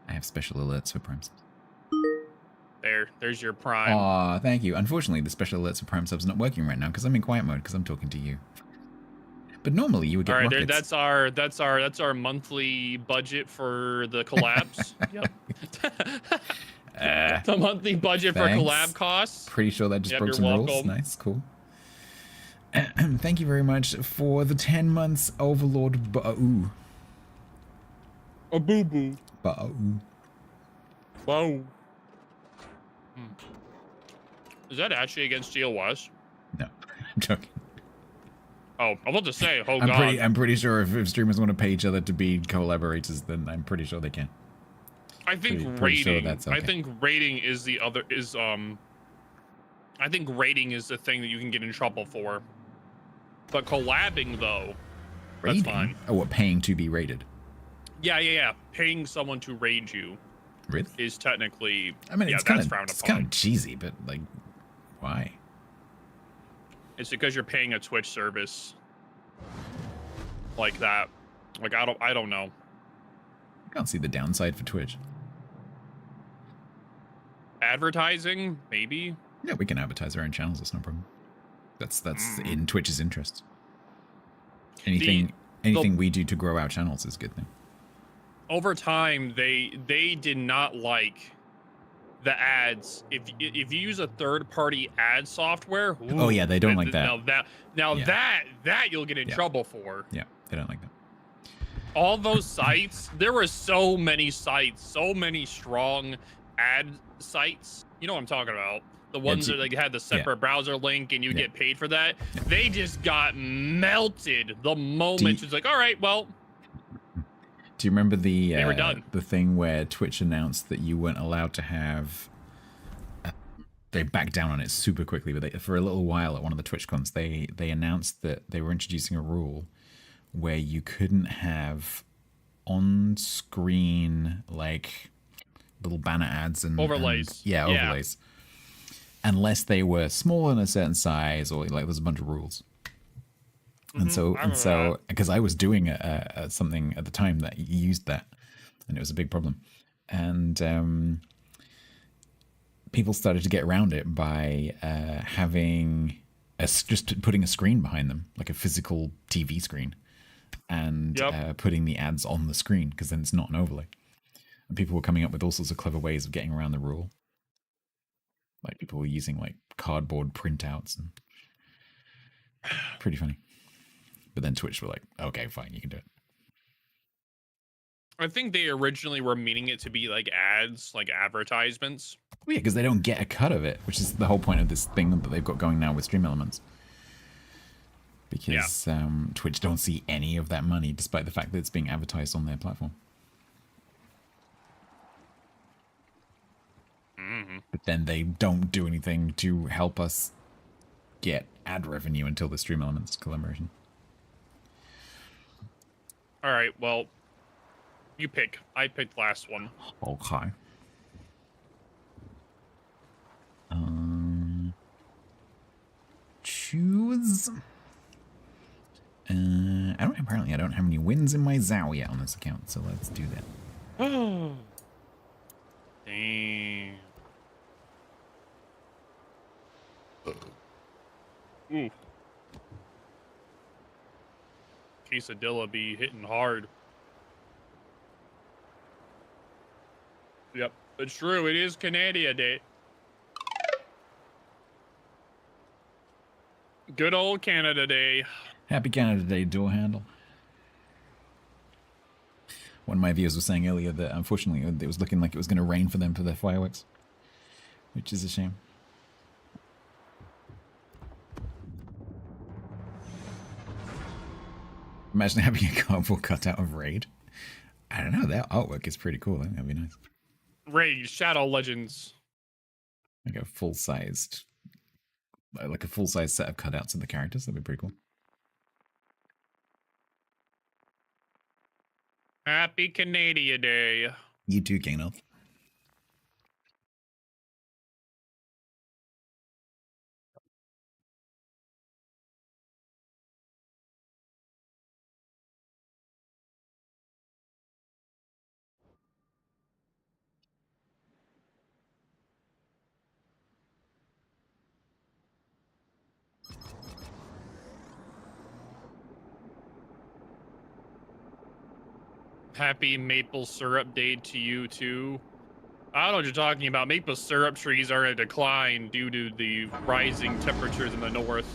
I have special alerts for Prime subs. There's your Prime. Aw, thank you. Unfortunately, the special alerts for Prime subs are not working right now because I'm in quiet mode because I'm talking to you. But normally you would get rockets. That's our monthly budget for the collabs. Yep. The monthly budget thanks. for collab costs. Pretty sure that just broke some rules. Nice, cool. Thank you very much for the 10 months, Overlord Ba'u. A boo boo. Ba'u. Wow. Is that actually against GLS? No, I'm joking. Oh, I'm about to say, oh God. I'm pretty sure if streamers want to pay each other to be collaborators, then I'm pretty sure they can. I think pretty sure rating. that's okay. I think rating is the other I think rating is the thing that you can get in trouble for. But collabing though, rating? That's fine. Oh, what, paying to be rated? Yeah. Paying someone to raid you. Really? Is technically. I mean, yeah, it's that's kind frowned of upon. cheesy, but like, why? It's because you're paying a Twitch service like that. Like I don't know. I can't see the downside for Twitch. Advertising, maybe. Yeah, we can advertise our own channels. That's no problem. That's in Twitch's interest. Anything we do to grow our channels is a good thing. Over time, they did not like the ads. If you use a third-party ad software, ooh, oh yeah, they don't like that. Now that you'll get in trouble for. Yeah, they don't like that. All those sites, there were so many sites, so many strong ad sites. You know what I'm talking about? The ones that like had the separate browser link and you get paid for that. Yeah. They just got melted the moment it's like, all right, well. Do you remember the they were done. The thing where Twitch announced that you weren't allowed to have? They backed down on it super quickly, but for a little while at one of the TwitchCons, they announced that they were introducing a rule where you couldn't have on-screen like little banner ads and overlays. Overlays. Unless they were small in a certain size, or like there's a bunch of rules. And so, because I was doing something at the time that used that, and it was a big problem, and people started to get around it by having just putting a screen behind them, like a physical TV screen, and putting the ads on the screen, because then it's not an overlay. And people were coming up with all sorts of clever ways of getting around the rule. Like people were using like cardboard printouts, and pretty funny. But then Twitch were like, okay, fine, you can do it. I think they originally were meaning it to be like ads, like advertisements. Well, yeah, because they don't get a cut of it, which is the whole point of this thing that they've got going now with Stream Elements. Because Twitch don't see any of that money, despite the fact that it's being advertised on their platform. But then they don't do anything to help us get ad revenue until the Stream Elements collaboration. All right, well, you pick. I picked last one. Okay. Choose. Apparently I don't have any wins in my Zao yet on this account, so let's do that. Damn. Ooh. Quesadilla be hitting hard. Yep, it's true. It is Canada Day. Good old Canada Day. Happy Canada Day, door handle. One of my viewers was saying earlier that unfortunately it was looking like it was going to rain for them for their fireworks, which is a shame. Imagine having a cardboard cutout of Raid. I don't know, that artwork is pretty cool. I think that'd be nice. Raid Shadow Legends. Like a full-sized set of cutouts of the characters. That'd be pretty cool. Happy Canada Day. You too, Gainoth. Happy maple syrup day to you too. I don't know what you're talking about. Maple syrup trees are in decline due to the rising temperatures in the north.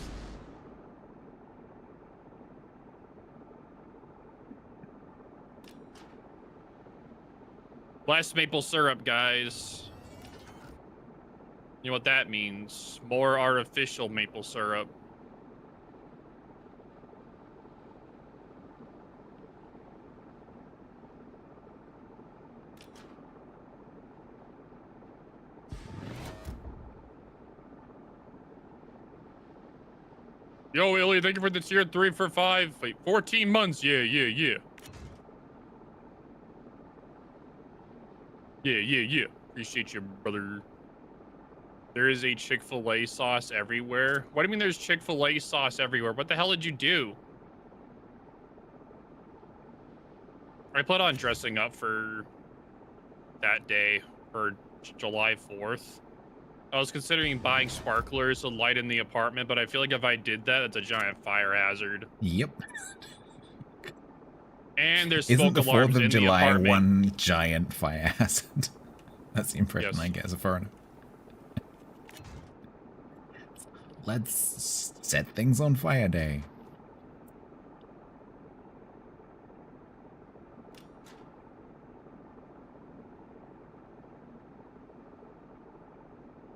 Less maple syrup, guys. You know what that means? More artificial maple syrup. Yo, Illy, thank you for the tier 3 for 5. Wait, 14 months. Yeah. Yeah. Appreciate you, brother. There is a Chick-fil-A sauce everywhere. What do you mean there's Chick-fil-A sauce everywhere? What the hell did you do? I put on dressing up for that day, for July 4th. I was considering buying sparklers to light in the apartment, but I feel like if I did that, it's a giant fire hazard. Yep. And there's Isn't smoke the 4th alarms of in the July apartment. one giant fire hazard? That's the impression Yes. I get as a foreigner. Let's set things on fire day.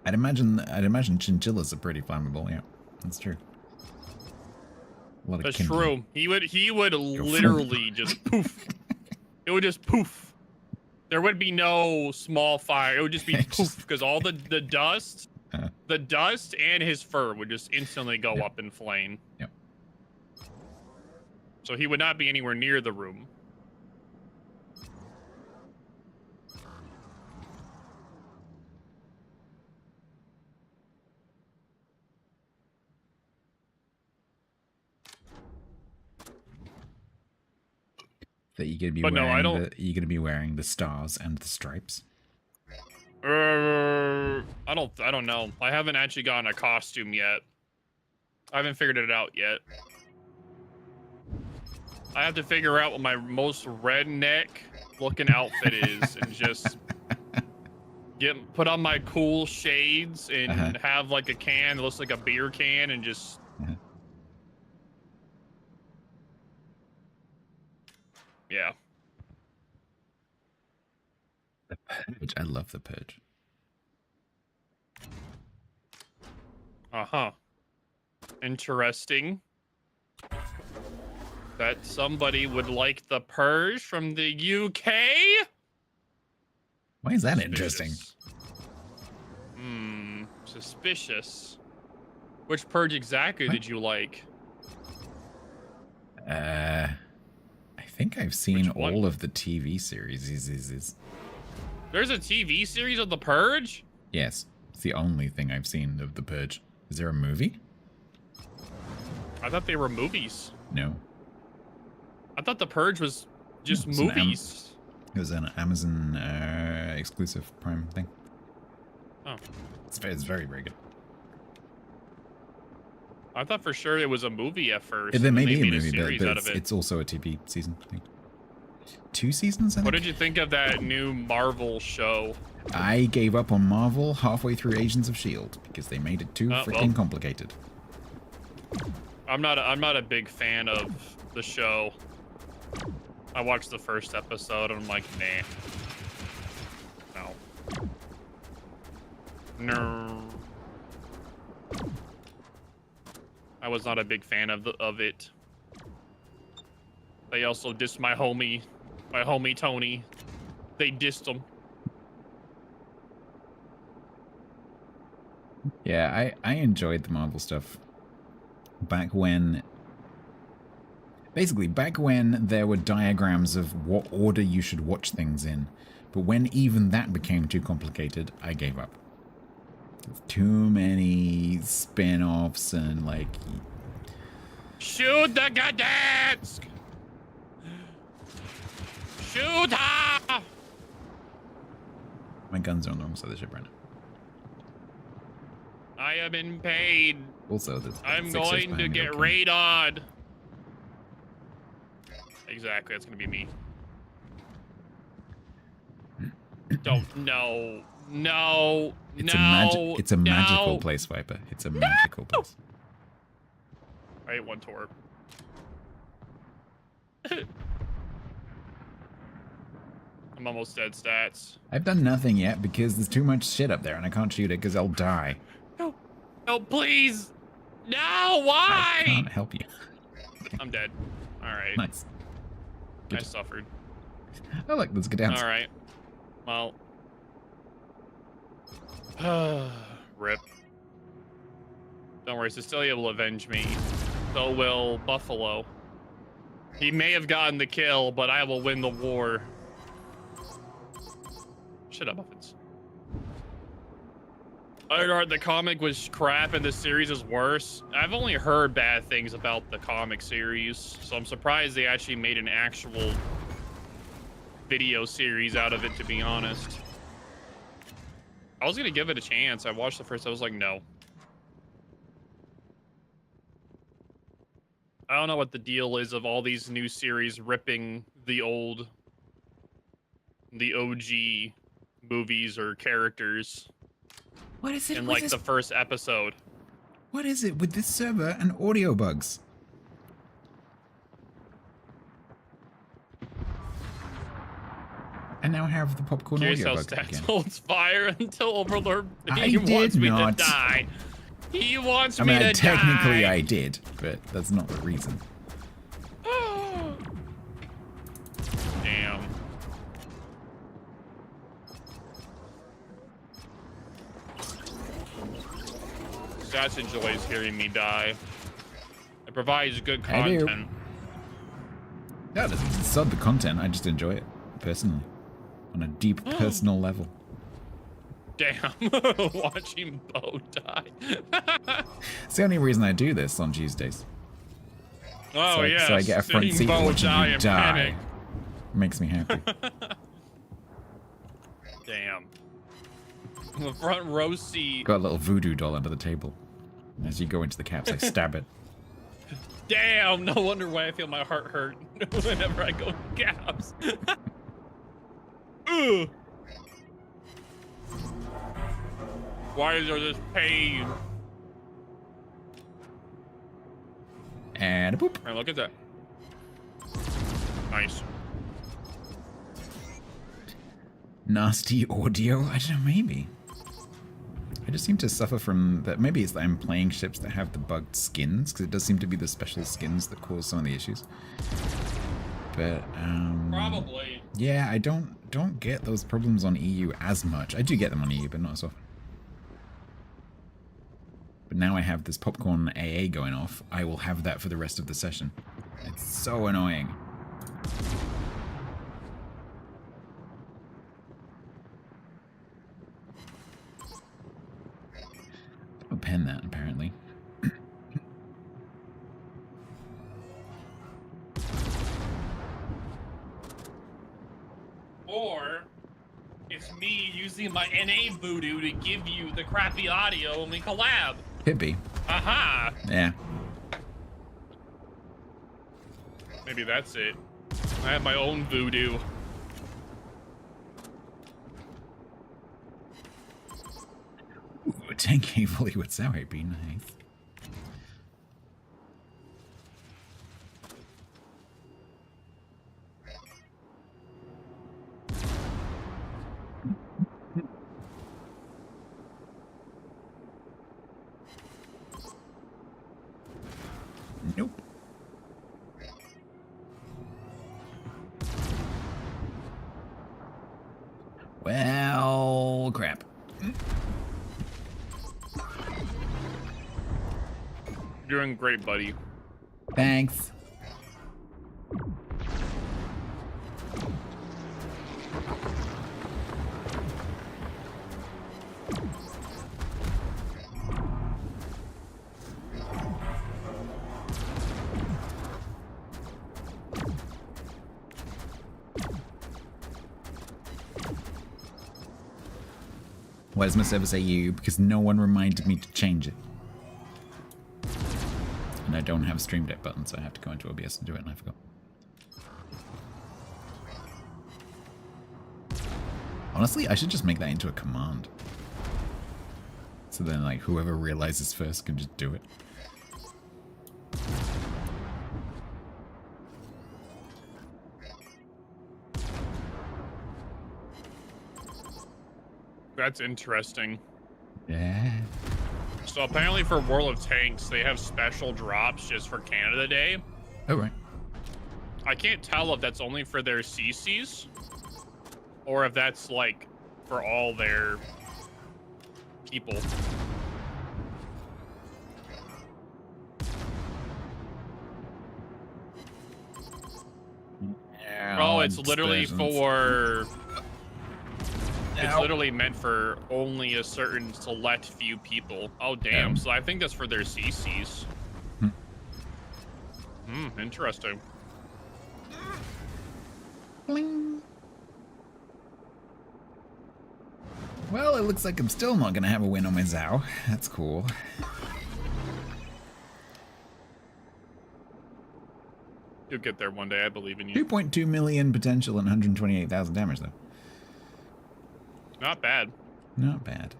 I'd imagine chinchillas are pretty flammable. Yeah, that's true. That's true. He would literally just poof. It would just poof. There would be no small fire. It would just be poof because all the dust, the dust and his fur would just instantly go up in flame. Yep. So he would not be anywhere near the room. That you're gonna be But no, I don't. you're gonna be wearing the stars and the stripes. I don't know. I haven't actually gotten a costume yet. I haven't figured it out yet. I have to figure out what my most redneck looking outfit is and just put on my cool shades and have like a can that looks like a beer can and just yeah. The Purge. I love the Purge. Uh-huh. Interesting. That somebody would like The Purge from the UK? Why is that Suspicious. interesting? Suspicious. Which Purge exactly did you like? I think I've seen all of the TV series. There's a TV series of The Purge? Yes, it's the only thing I've seen of The Purge. Is there a movie? I thought they were movies. No. I thought The Purge was just It's movies. It was an Amazon exclusive Prime thing. Oh. It's very, very good. I thought for sure it was a movie at first. There may and be they a made movie, series but out of it. it's also a TV season thing. 2 seasons, I think? What did you think of that new Marvel show? I gave up on Marvel halfway through Agents of S.H.I.E.L.D. because they made it too freaking complicated. I'm not a big fan of the show. I watched the first episode and I'm like, nah. No. I was not a big fan of it. They also dissed my homie Tony. They dissed him. Yeah, I enjoyed the Marvel stuff back when... Basically, back when there were diagrams of what order you should watch things in. But when even that became too complicated, I gave up. Too many spin-offs and, like... Shoot the Gdansk! Shoot her! My guns are on the wrong side of the ship right now. I am in pain. Also, I'm going to get radon. Exactly, that's gonna be me. Don't, no. It's a magical place, Viper. It's a magical place. I ate one torp. I'm almost dead, Stats. I've done nothing yet because there's too much shit up there and I can't shoot it because I'll die. No, please! No, why? I can't help you. I'm dead. Alright. Nice. I suffered. Oh, look, let's get down. Alright. Well. Rip. Don't worry, Cecilia will avenge me. So will Buffalo. He may have gotten the kill, but I will win the war. Shut up, Muffins. I heard the comic was crap and the series is worse. I've only heard bad things about the comic series, so I'm surprised they actually made an actual video series out of it, to be honest. I was gonna give it a chance. I watched the first, I was like, no. I don't know what the deal is of all these new series ripping the OG movies or characters. What is it in with like this... the first episode? What is it with this server and audio bugs? And now I have the popcorn Curious audio how bug again. Stats holds fire until Overlord. I He did wants me not. to die. He wants I me mean, to technically die. I did, but that's not the reason. Damn. Stats enjoys hearing me die. It provides good I do. content. No, it doesn't sub the content. I just enjoy it personally, on a deep personal level. Damn. Watching Bo die. It's the only reason I do this on Tuesdays. Oh, so, yeah. so I get a front seeing seat Bo watching die you and die. panic. Makes me happy. Damn. The front row seat. Got a little voodoo doll under the table. As you go into the caps, I stab it. Damn, no wonder why I feel my heart hurt whenever I go in cabs. Ugh. Why is there this pain? And a poop. Alright, look at that. Nice. Nasty audio? I don't know, maybe. I just seem to suffer from that. Maybe it's that I'm playing ships that have the bugged skins, because it does seem to be the special skins that cause some of the issues. But probably. Yeah, I don't get those problems on EU as much. I do get them on EU, but not as often. But now I have this popcorn AA going off. I will have that for the rest of the session. It's so annoying. I'll pen that, apparently. Or it's me using my NA voodoo to give you the crappy audio when we collab. Could be. Aha! Yeah. Maybe that's it. I have my own voodoo. Ooh, a 10k Bollywood sour would be nice. Nope. Well, crap. You're doing great, buddy. Thanks. Why does my server say you? Because no one reminded me to change it. And I don't have Stream Deck button, so I have to go into OBS and do it, and I forgot. Honestly, I should just make that into a command. So then, like, whoever realizes first can just do it. That's interesting. Yeah. So apparently for World of Tanks, they have special drops just for Canada Day. Oh, right. I can't tell if that's only for their CCs or if that's like for all their people. Yeah, oh, it's literally for... It's literally meant for only a certain select few people. Oh, damn. So I think that's for their CCs. Interesting. Bling. Well, it looks like I'm still not going to have a win on my Zhao. That's cool. You'll get there one day. I believe in you. 2.2 million potential and 128,000 damage, though. Not bad. Not bad.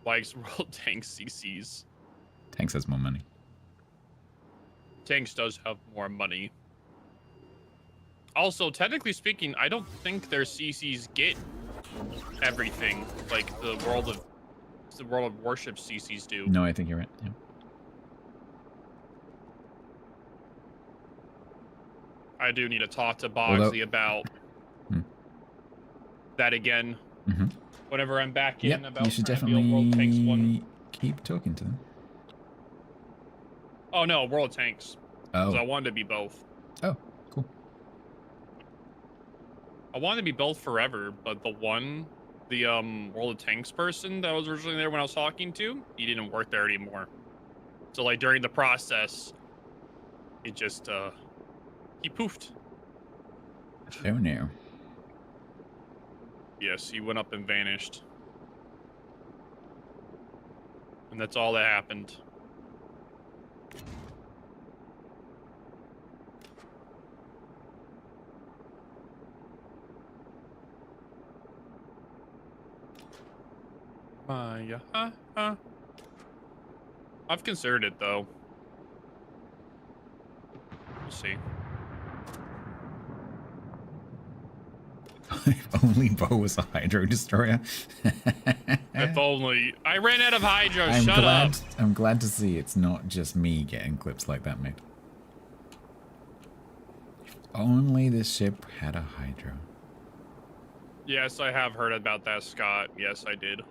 Likes World Tanks CCs. Tanks has more money. Tanks does have more money. Also, technically speaking, I don't think their CCs get everything like the World of Warships CCs do. No, I think you're right. Yeah. I do need to talk to Boggsy about that again. Whenever I'm back in about you should definitely World Tanks 1. Keep talking to them. Oh no, World Tanks. Oh. So I wanted to be both. Oh, cool. I wanted to be both forever, but the World of Tanks person that was originally there when I was talking to, he didn't work there anymore. So like during the process, it just he poofed. Oh no. Yes, he went up and vanished. And that's all that happened. I've considered it though. We'll see. If only Bo was a Hydro Destroyer. If only. I ran out of Hydro, I'm shut glad, up. I'm glad to see it's not just me getting clips like that, mate. If only this ship had a Hydro. Yes, I have heard about that, Scott. Yes, I did.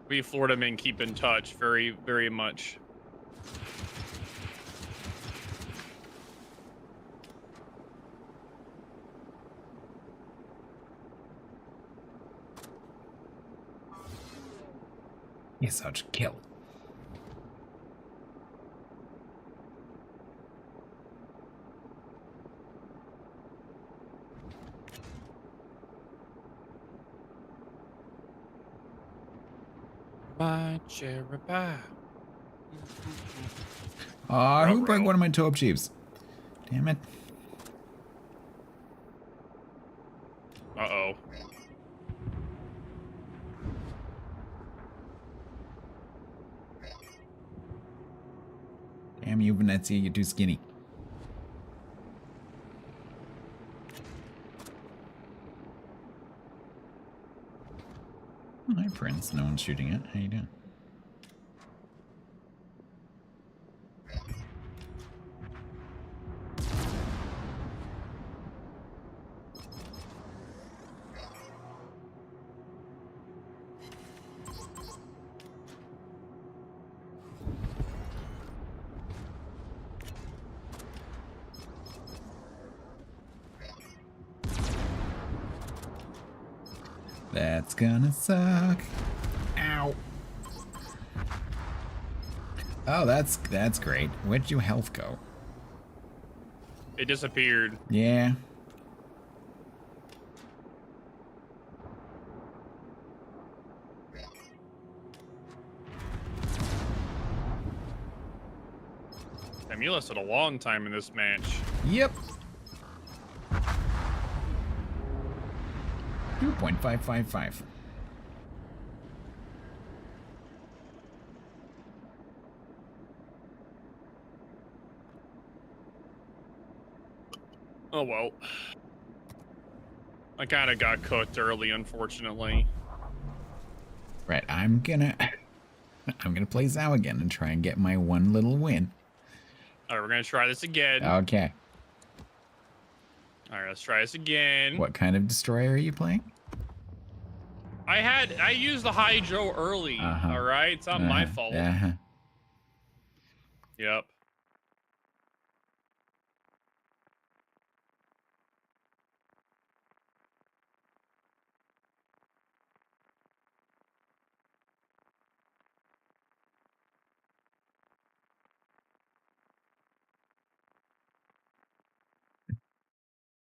We Florida men keep in touch very, very much. You're such a kill. Bye, cherry pie. Oh, who broke one of my top tubes? Damn it. Uh-oh. Damn you, Venezia, you're too skinny. Hi, Prince. No one's shooting it. How you doing? That's gonna suck. Ow. Oh, that's great. Where'd your health go? It disappeared. Yeah. Damn, you lasted a long time in this match. Yep. 2.555. Oh well. I kind of got cooked early, unfortunately. Right, I'm gonna play Zhao again and try and get my one little win. All right, we're gonna try this again. Okay. All right, let's try this again. What kind of destroyer are you playing? I used the Hydro early. All right, it's not my fault. Yep.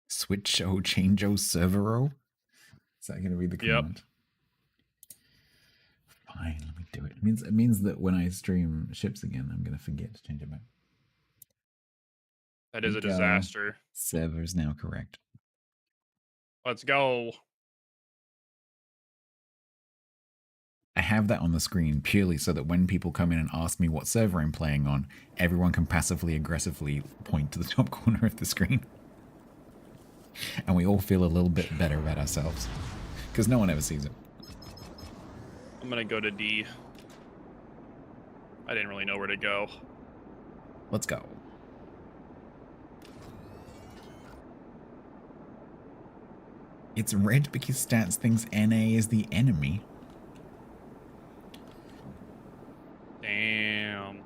Switcho, changeo, servero? Is that going to be the command? Fine, let me do it. It means that when I stream ships again, I'm going to forget to change it back. That is a disaster. Server's now correct. Let's go. I have that on the screen purely so that when people come in and ask me what server I'm playing on, everyone can passively aggressively point to the top corner of the screen. And we all feel a little bit better about ourselves. Because no one ever sees it. I'm gonna go to D. I didn't really know where to go. Let's go. It's red because Stats thinks NA is the enemy. Damn.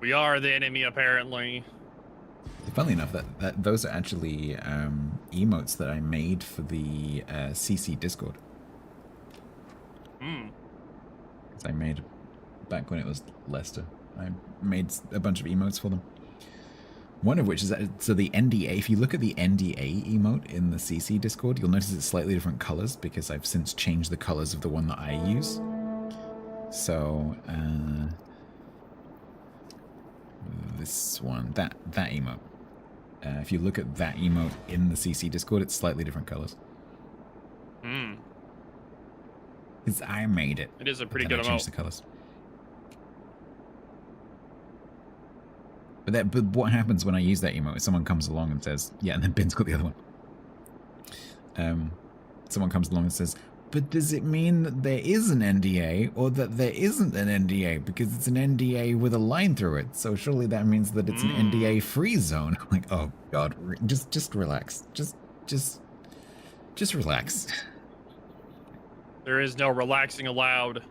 We are the enemy, apparently. Funnily enough, that those are actually emotes that I made for the CC Discord. I made back when it was Leicester. I made a bunch of emotes for them. One of which is that, so the NDA, if you look at the NDA emote in the CC Discord, you'll notice it's slightly different colors because I've since changed the colors of the one that I use. So, this one, that emote. If you look at that emote in the CC Discord, it's slightly different colors. Because I made it. It is a pretty good good emote. I changed the colors. But what happens when I use that emote is someone comes along and says, yeah, and then Ben's got the other one. someone comes along and says, but does it mean that there is an NDA or that there isn't an NDA? Because it's an NDA with a line through it. So surely that means that it's an NDA free zone. I'm like, oh God, just relax. Just relax. There is no relaxing allowed.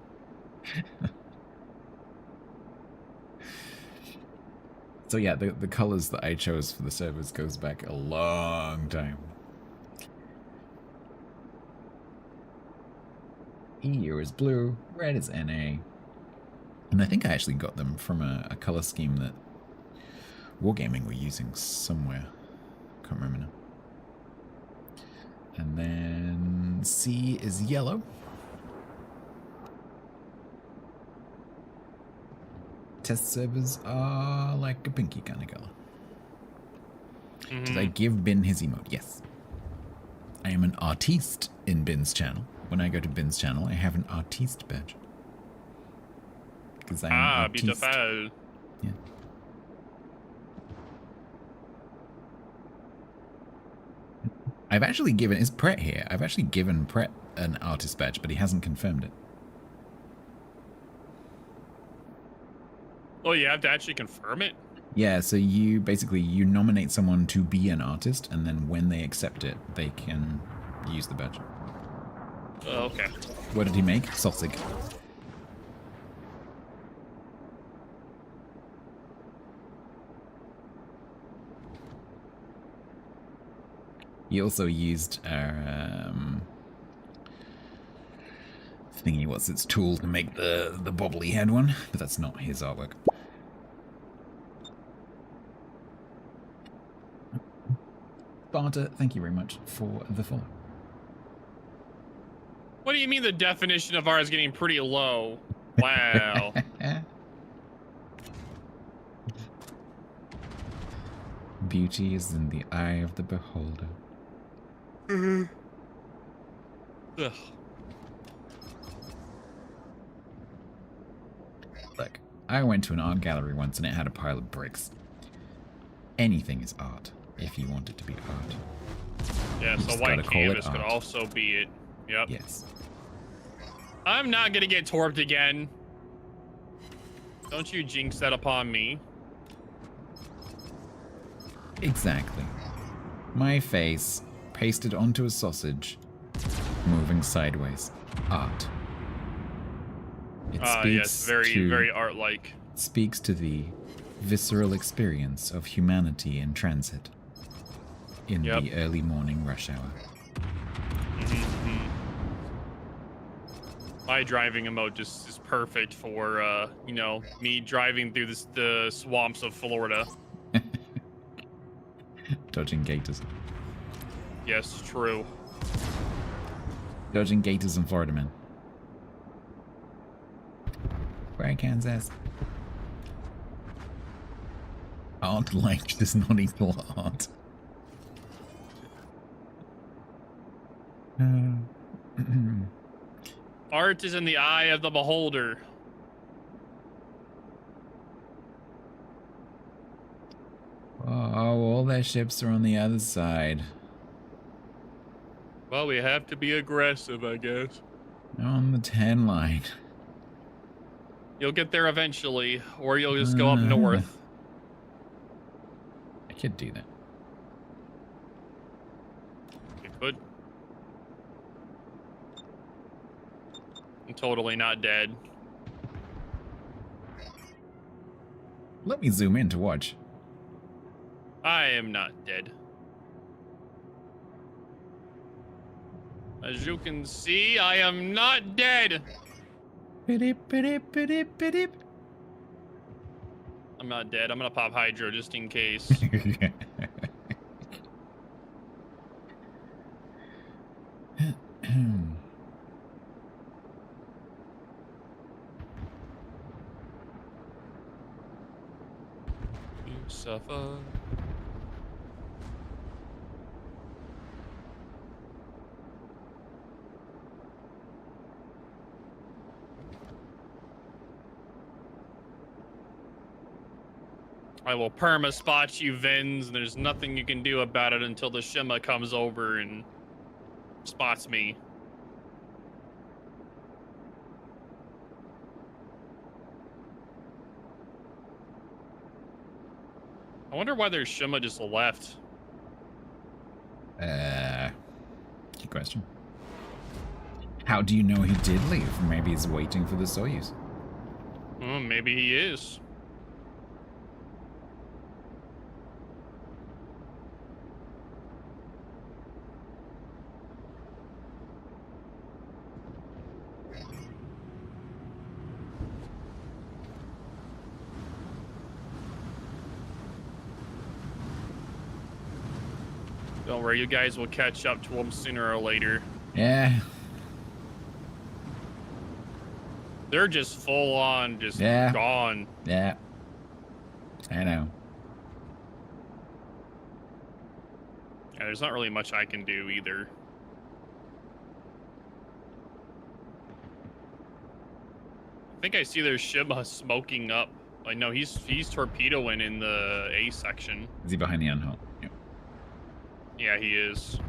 So yeah, the colors that I chose for the servers goes back a long time. EU is blue, red is NA. And I think I actually got them from a color scheme that Wargaming were using somewhere. Can't remember now. And then C is yellow. Test servers are like a pinky kind of color. Did I give Bin his emote? Yes. I am an artiste in Bin's channel. When I go to Bin's channel, I have an artiste badge. Because I'm an artiste. Beautiful. Yeah. I've actually given... Is Pret here? I've actually given Pret an artist badge, but he hasn't confirmed it. Oh, you have to actually confirm it? Yeah, so you nominate someone to be an artist, and then when they accept it, they can use the badge. Oh, okay. What did he make? Sausage. He also used our thingy, what's its tool to make the bobbly head one, but that's not his artwork. Sparta, thank you very much for the follow. What do you mean the definition of ours getting pretty low? Wow. Beauty is in the eye of the beholder. Ugh. Look, I went to an art gallery once and it had a pile of bricks. Anything is art, if you want it to be art. Yeah, so white canvas could also be it. Yep. Yes. I'm not gonna get torped again. Don't you jinx that upon me. Exactly. My face pasted onto a sausage, moving sideways. Art. It speaks yes, very art-like. Speaks to the visceral experience of humanity in transit in the early morning rush hour. My driving emote just is perfect for, you know, me driving through the swamps of Florida. Dodging gators. Yes, true. Dodging gators and Florida man. Where Kansas? Art like does not equal art. Art is in the eye of the beholder. Oh, all their ships are on the other side. Well, we have to be aggressive, I guess. On the 10 line. You'll get there eventually, or you'll just go up north. I could do that. You could. I'm totally not dead. Let me zoom in to watch. I am not dead. As you can see, I am not dead. I'm not dead. I'm gonna pop hydro just in case. You suffer. I will perma spot you, Vins, and there's nothing you can do about it until the Shima comes over and spots me. I wonder why their Shima just left. Good question. How do you know he did leave? Maybe he's waiting for the Soyuz. Maybe he is. Don't worry, you guys will catch up to him sooner or later. Yeah. They're just full on, just gone. Yeah. I know. Yeah, there's not really much I can do either. I think I see their Shima smoking up. Like, no, he's torpedoing in the A section. Is he behind the unhull? Yeah. Yeah, he is.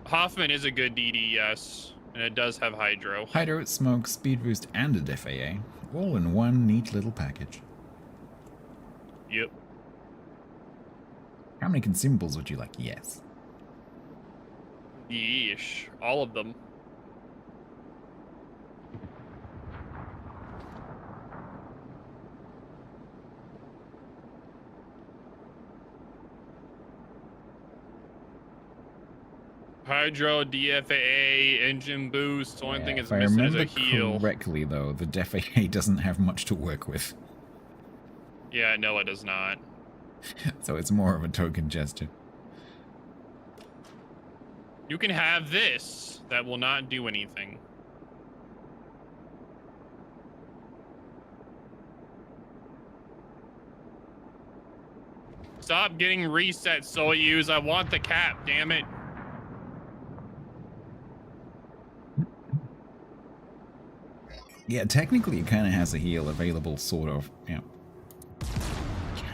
Hoffman is a good DD, yes. And it does have hydro. Hydro, smoke, speed boost, and a FAA. All in one neat little package. Yep. How many consumables would you like? Yes. Yeesh. All of them. Hydro, DFAA, engine boost. The only thing it's missing is a heal. Correctly, though, the DFAA doesn't have much to work with. Yeah, no, it does not. So it's more of a token gesture. You can have this. That will not do anything. Stop getting reset, Soyuz. I want the cap, damn it. Yeah, technically it kind of has a heal available, sort of. Yeah.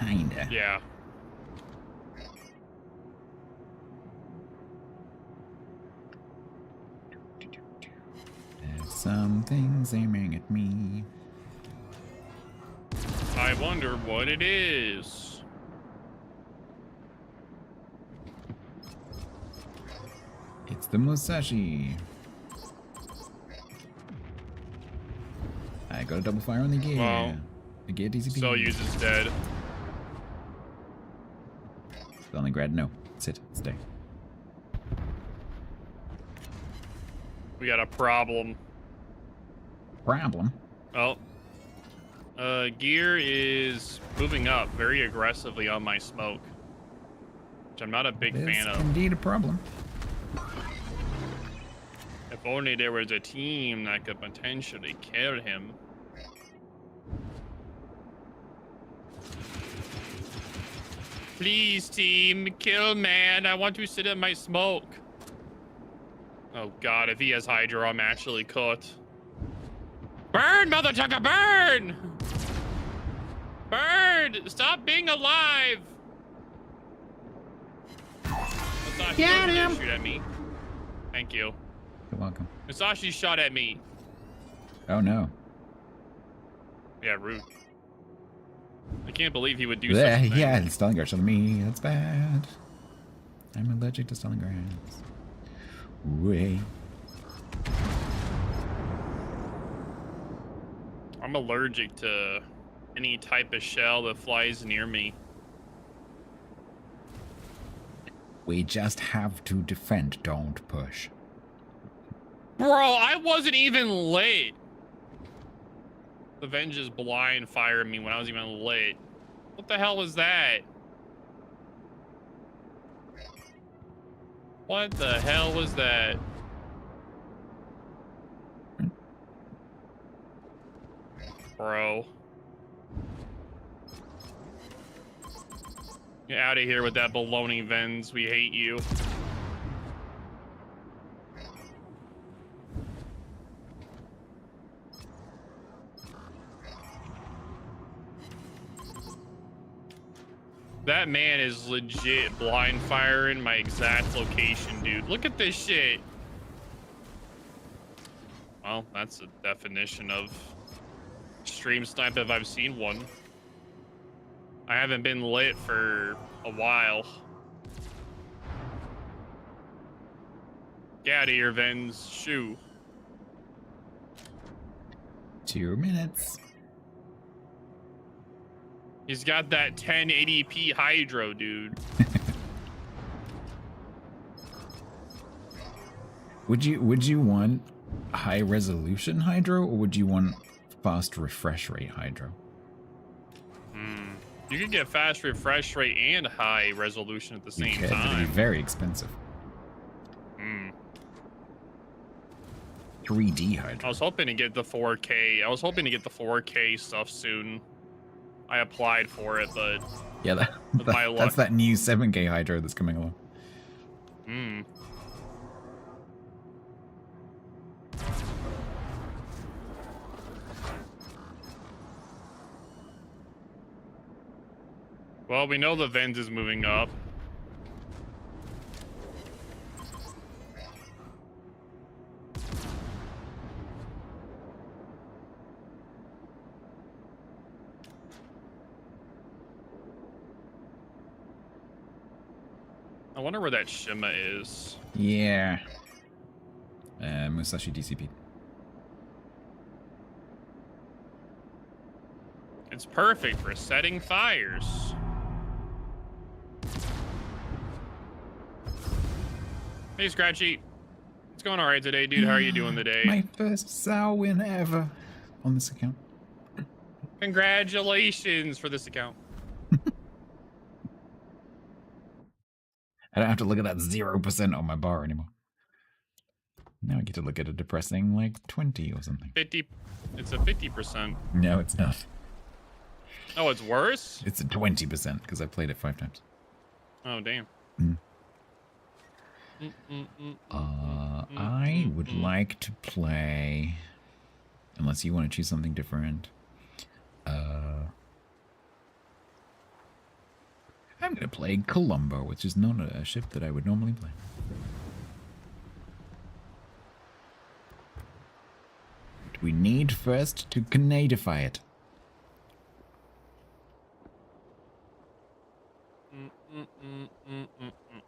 Kinda. Yeah. There's some things aiming at me. I wonder what it is. It's the Musashi. I got a double fire on the gear. Well, the gear DCP. Soyuz is dead. Stalingrad, no. Sit. Stay. We got a problem. Problem? Oh. Gear is moving up very aggressively on my smoke, which I'm not a big fan of. Indeed a problem. If only there was a team that could potentially kill him. Please, team, kill man. I want to sit in my smoke. Oh god, if he has Hydra, I'm actually cooked. Burn, mother trucker, burn! Burn! Stop being alive! Get him! Shoot at me. Thank you. You're welcome. Musashi shot at me. Oh no. Yeah, rude. I can't believe he would do such a thing. Yeah, Stalingrad shot at me. That's bad. I'm allergic to Stalingrads. Way. I'm allergic to any type of shell that flies near me. We just have to defend, don't push. Bro, I wasn't even lit. The Venge just blind fired me when I was even lit. What the hell was that? What the hell was that? Bro. Get out of here with that baloney, Vens. We hate you. That man is legit blind firing my exact location, dude. Look at this shit. Well, that's the definition of stream snipe if I've seen one. I haven't been lit for a while. Get out of here, Vens. Shoo. 2 minutes. He's got that 1080p hydro, dude. Would you want high resolution hydro, or would you want fast refresh rate hydro? You could get fast refresh rate and high resolution at the same time. It'd be very expensive. 3D hydro. I was hoping to get the 4K. I was hoping to get the 4K stuff soon. I applied for it, but yeah, that's that new 7K hydro that's coming along. Well, we know the Vens is moving up. I wonder where that Shima is. Yeah. Musashi DCP. It's perfect for setting fires. Hey, Scratchy. It's going all right today, dude. How are you doing today? My first SAO win ever on this account. Congratulations for this account. I don't have to look at that 0% on my bar anymore. Now I get to look at a depressing, like, 20 or something. 50. It's a 50%. No, it's not. Oh, it's worse? It's a 20% because I played it 5 times. Oh, damn. I would like to play, unless you want to choose something different. I'm going to play Colombo, which is not a ship that I would normally play. But we need first to Canadify it.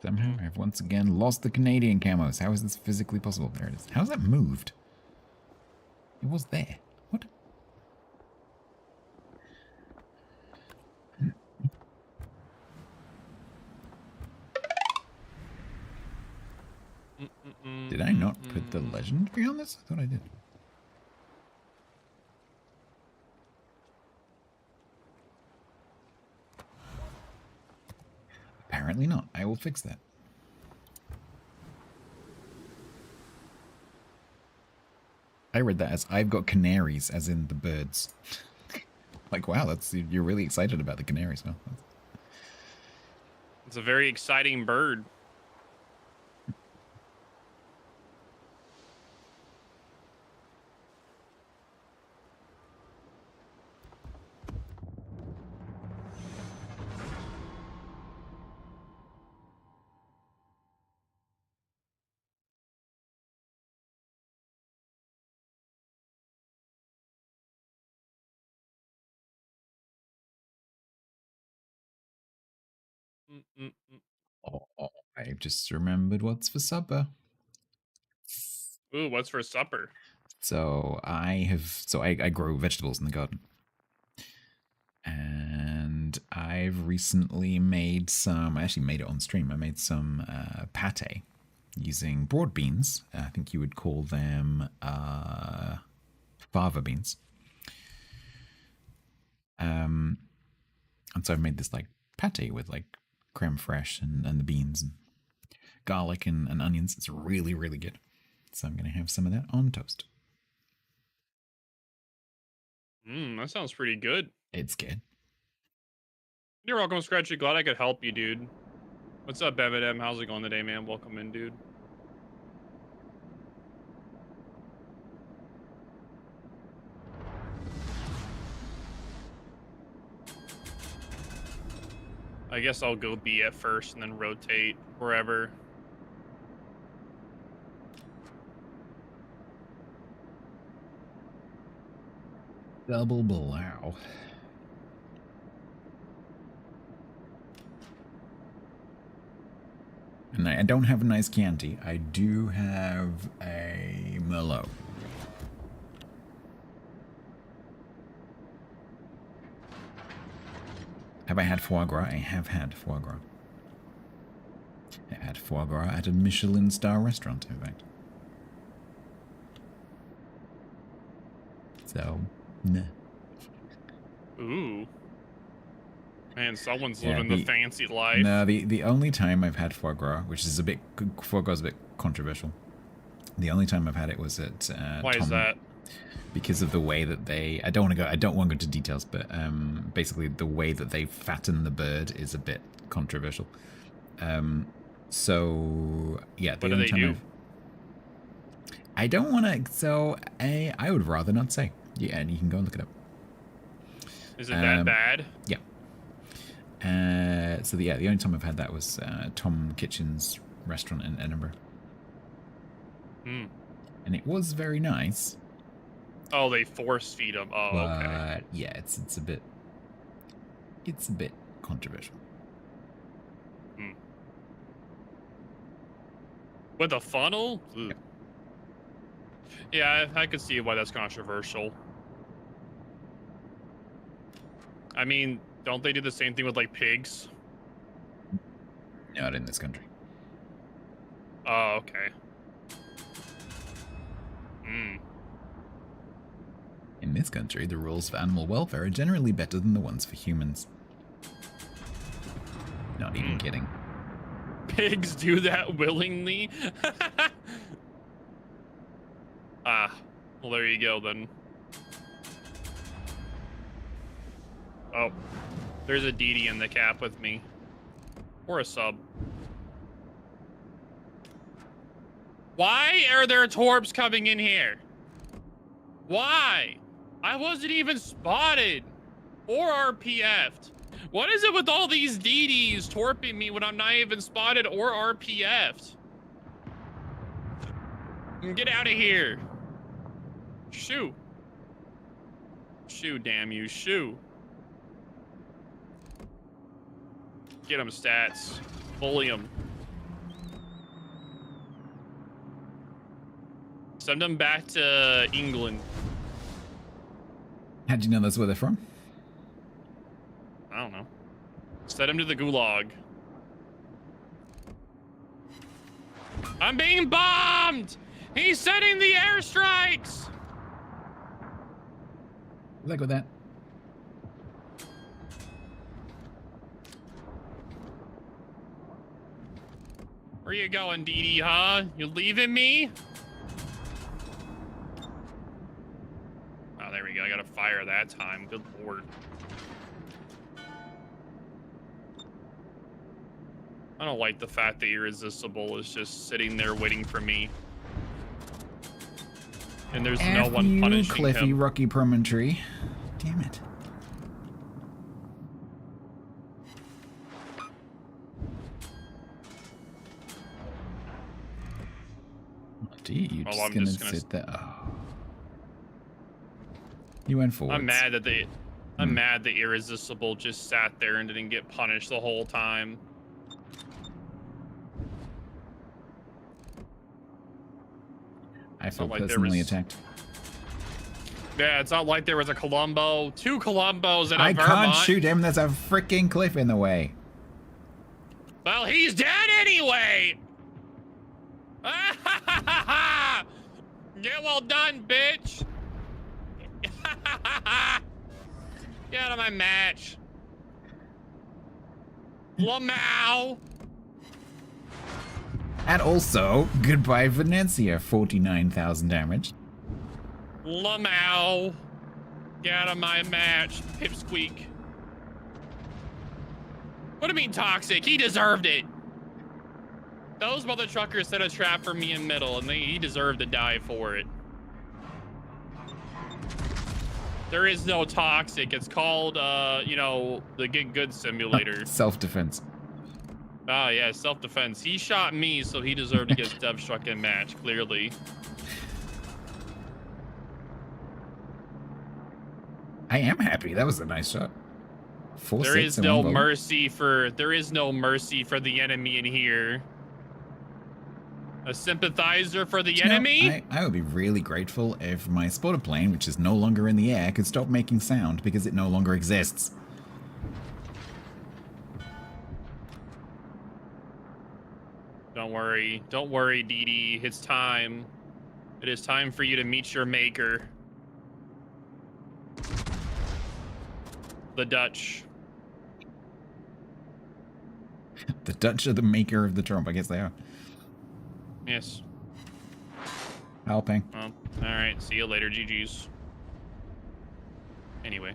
Somehow I've once again lost the Canadian camos. How is this physically possible? There it is. How's that moved? It was there. What? Did I not put the legendary on this? I thought I did. Apparently not. I will fix that. I read that as I've got canaries, as in the birds. Like, wow, that's you're really excited about the canaries, huh? It's a very exciting bird. Oh, I just remembered what's for supper. Ooh, what's for supper? So I grow vegetables in the garden. And I've recently made some, I actually made it on stream, I made some pate using broad beans. I think you would call them fava beans. And so I've made this like pate with like creme fraiche and the beans and garlic and onions. It's really, really good. So I'm going to have some of that on toast. That sounds pretty good. It's good. You're welcome, Scratchy. Glad I could help you, dude. What's up, Eminem? How's it going today, man? Welcome in, dude. I guess I'll go B at first and then rotate wherever. Double blow. And I don't have a nice Chianti. I do have a Merlot. Have I had foie gras? I have had foie gras. I had foie gras at a Michelin star restaurant, in fact. So, nah. Ooh. Man, someone's living the fancy life. No, the only time I've had foie gras, which is foie gras is a bit controversial. The only time I've had it was at Why is that? Because of the way that they, I don't want to go into details, but basically the way that they fatten the bird is a bit controversial. So yeah, what do they do? I don't want to. So I would rather not say. Yeah, and you can go and look it up. Is it that bad? Yeah. So the only time I've had that was Tom Kitchen's restaurant in Edinburgh. Hmm. And it was very nice. Oh, they force feed them. Oh, but, okay. Yeah, it's a bit controversial. Hmm. With a funnel? Yeah. Yeah, I could see why that's controversial. I mean, don't they do the same thing with, like, pigs? Not in this country. Oh, okay. In this country, the rules for animal welfare are generally better than the ones for humans. Not even kidding. Pigs do that willingly? Ah, well, there you go, then. Oh, there's a DD in the cap with me. Or a sub. Why are there torps coming in here? Why? I wasn't even spotted or RPF'd. What is it with all these DDs torping me when I'm not even spotted or RPF'd? Get out of here. Shoo. Shoo, damn you, shoo. Get him, stats. Bully him. Send them back to England. How'd you know that's where they're from? I don't know. Send them to the gulag. I'm being bombed! He's setting the airstrikes! Good luck with that. Where you going, DD, huh? You leaving me? Oh, there we go. I gotta fire that time. Good lord. I don't like the fact that Irresistible is just sitting there waiting for me. And there's no one punishing Cliffy, him. Rocky Promontory. Damn it. You're Oh, just gonna sit there. Oh. You went forward. I'm mad that I'm mad that Irresistible just sat there and didn't get punished the whole time. I feel personally attacked. Yeah, it's not like there was a Columbo, 2 Columbos, and a I Vermont. can't shoot him. There's a freaking cliff in the way. Well, he's dead anyway. Get well done, bitch. Get out of my match. Lamau. And also, goodbye Venetia, 49,000 damage. Lamau. Get out of my match, Pipsqueak. What do you mean toxic? He deserved it. Those mother truckers set a trap for me in middle, and he deserved to die for it. There is no toxic. It's called, you know, the Get Good Simulator. Self-defense. Ah, yeah, self-defense. He shot me, so he deserved to get Dev struck in match, clearly. I am happy. That was a nice shot. 4-6 There is in no one volley. mercy for the enemy in here. A sympathizer for the enemy? I would be really grateful if my spotter plane, which is no longer in the air, could stop making sound because it no longer exists. Don't worry, Dee Dee. It's time. It is time for you to meet your maker. The Dutch. The Dutch are the maker of the Trump. I guess they are. Yes. Helping. Well, alright. See you later, GG's. Anyway.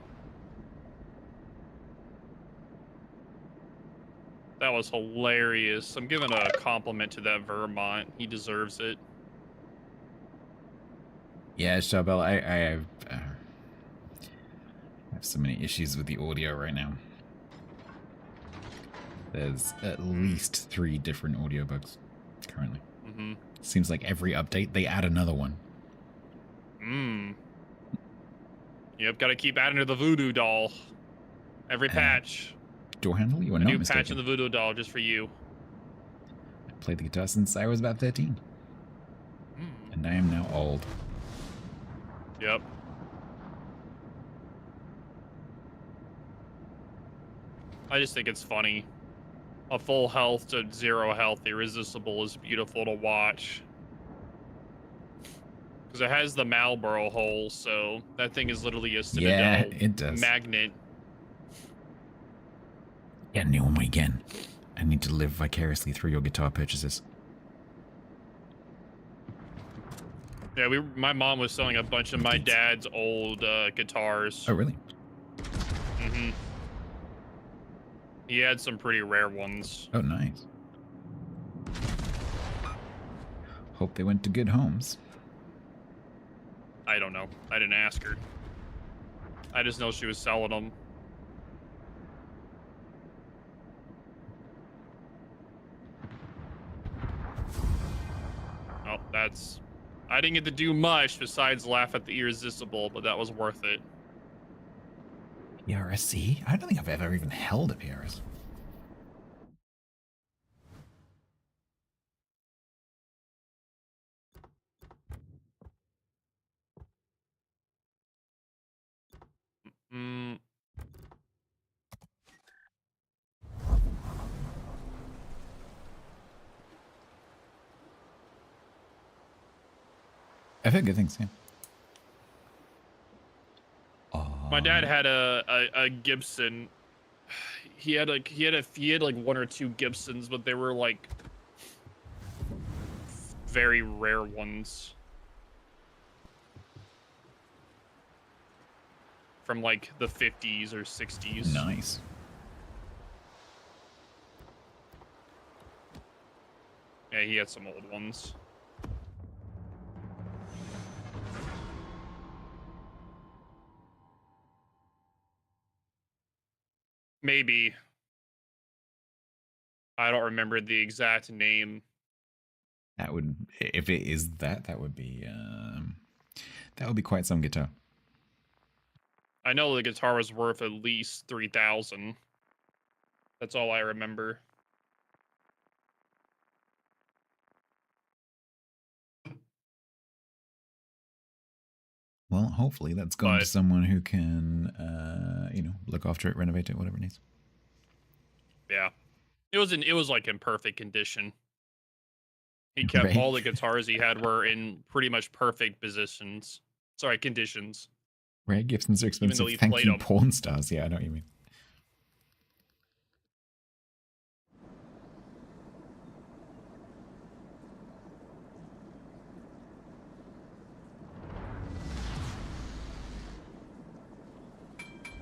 That was hilarious. I'm giving a compliment to that Vermont. He deserves it. Yeah, Chabelle, I have so many issues with the audio right now. There's at least 3 different audio bugs currently. Mm-hmm. Seems like every update they add another one. Yep, gotta keep adding to the voodoo doll. Every patch. Door handle? You are A not new mistaken. patch in the voodoo doll just for you. I played the guitar since I was about 13. And I am now old. Yep. I just think it's funny. A full health to 0 health irresistible is beautiful to watch. Because it has the Marlboro hole, so that thing is literally a Citadel Yeah, it does. magnet. Yeah, new one again. I need to live vicariously through your guitar purchases. Yeah, my mom was selling a bunch of my dad's old guitars. Oh, really? Mm-hmm. He had some pretty rare ones. Oh, nice. Hope they went to good homes. I don't know. I didn't ask her. I just know she was selling them. Oh, that's... I didn't get to do much besides laugh at the irresistible, but that was worth it. PRSC? I don't think I've ever even held a PRS. I've heard good things, yeah. My dad had a Gibson. He had like 1 or 2 Gibsons, but they were like very rare ones. From like the 50s or 60s. Nice. Yeah, he had some old ones. Maybe. I don't remember the exact name. That would, if it is that would be quite some guitar. I know the guitar was worth at least 3,000. That's all I remember. Well, hopefully that's gone to someone who can, look after it, renovate it, whatever it needs. Yeah, it was like in perfect condition. He kept all the guitars he had were in pretty much perfect conditions. Rare Gibsons are expensive. Thank you, porn stars. Yeah, I know what you mean.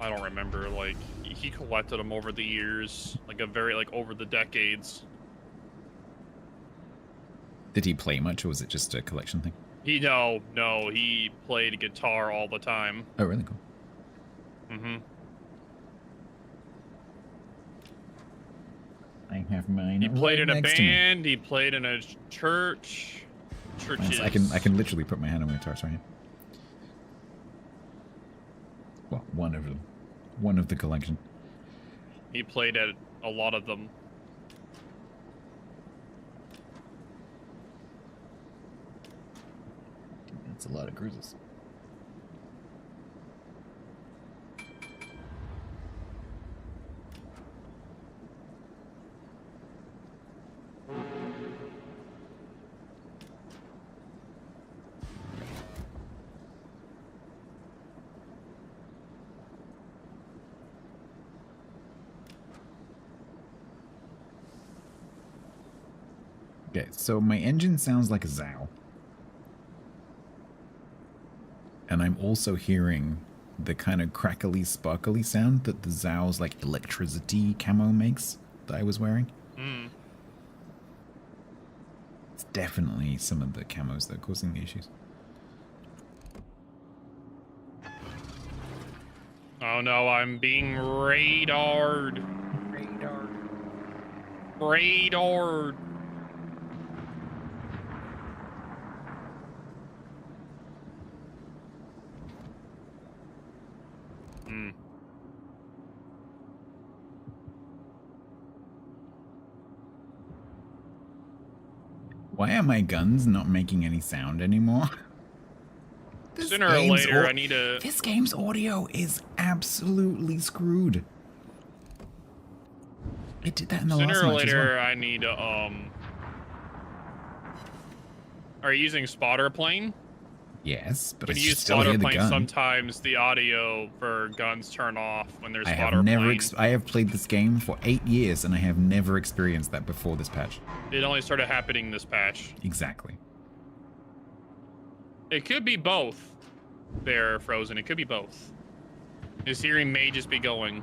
I don't remember, like, he collected them over the years, over the decades. Did he play much, or was it just a collection thing? No, he played guitar all the time. Oh, really? Cool. Mm-hmm. I have mine. He played right in a next to me. band. He played in a church. Churches. I can literally put my hand on my guitar right here. Well, one of them. One of the collection. He played at a lot of them. That's a lot of cruises. Okay, so my engine sounds like a Zao. And I'm also hearing the kind of crackly, sparkly sound that the Zao's like electricity camo makes that I was wearing. Mm. It's definitely some of the camos that are causing the issues. Oh no, I'm being radared. Radared. Why are my guns not making any sound anymore? Sooner or later, I need to... This game's audio is absolutely screwed. It did that in the last match Sooner or as later, well. I need to, Are you using spotter plane? Yes, but When I you use still hear spotter the plane, gun. sometimes the audio for guns turn off when there's I spotter have never. plane. I have played this game for 8 years, and I have never experienced that before this patch. It only started happening this patch. Exactly. It could be both. There, Frozen. It could be both. His hearing may just be going.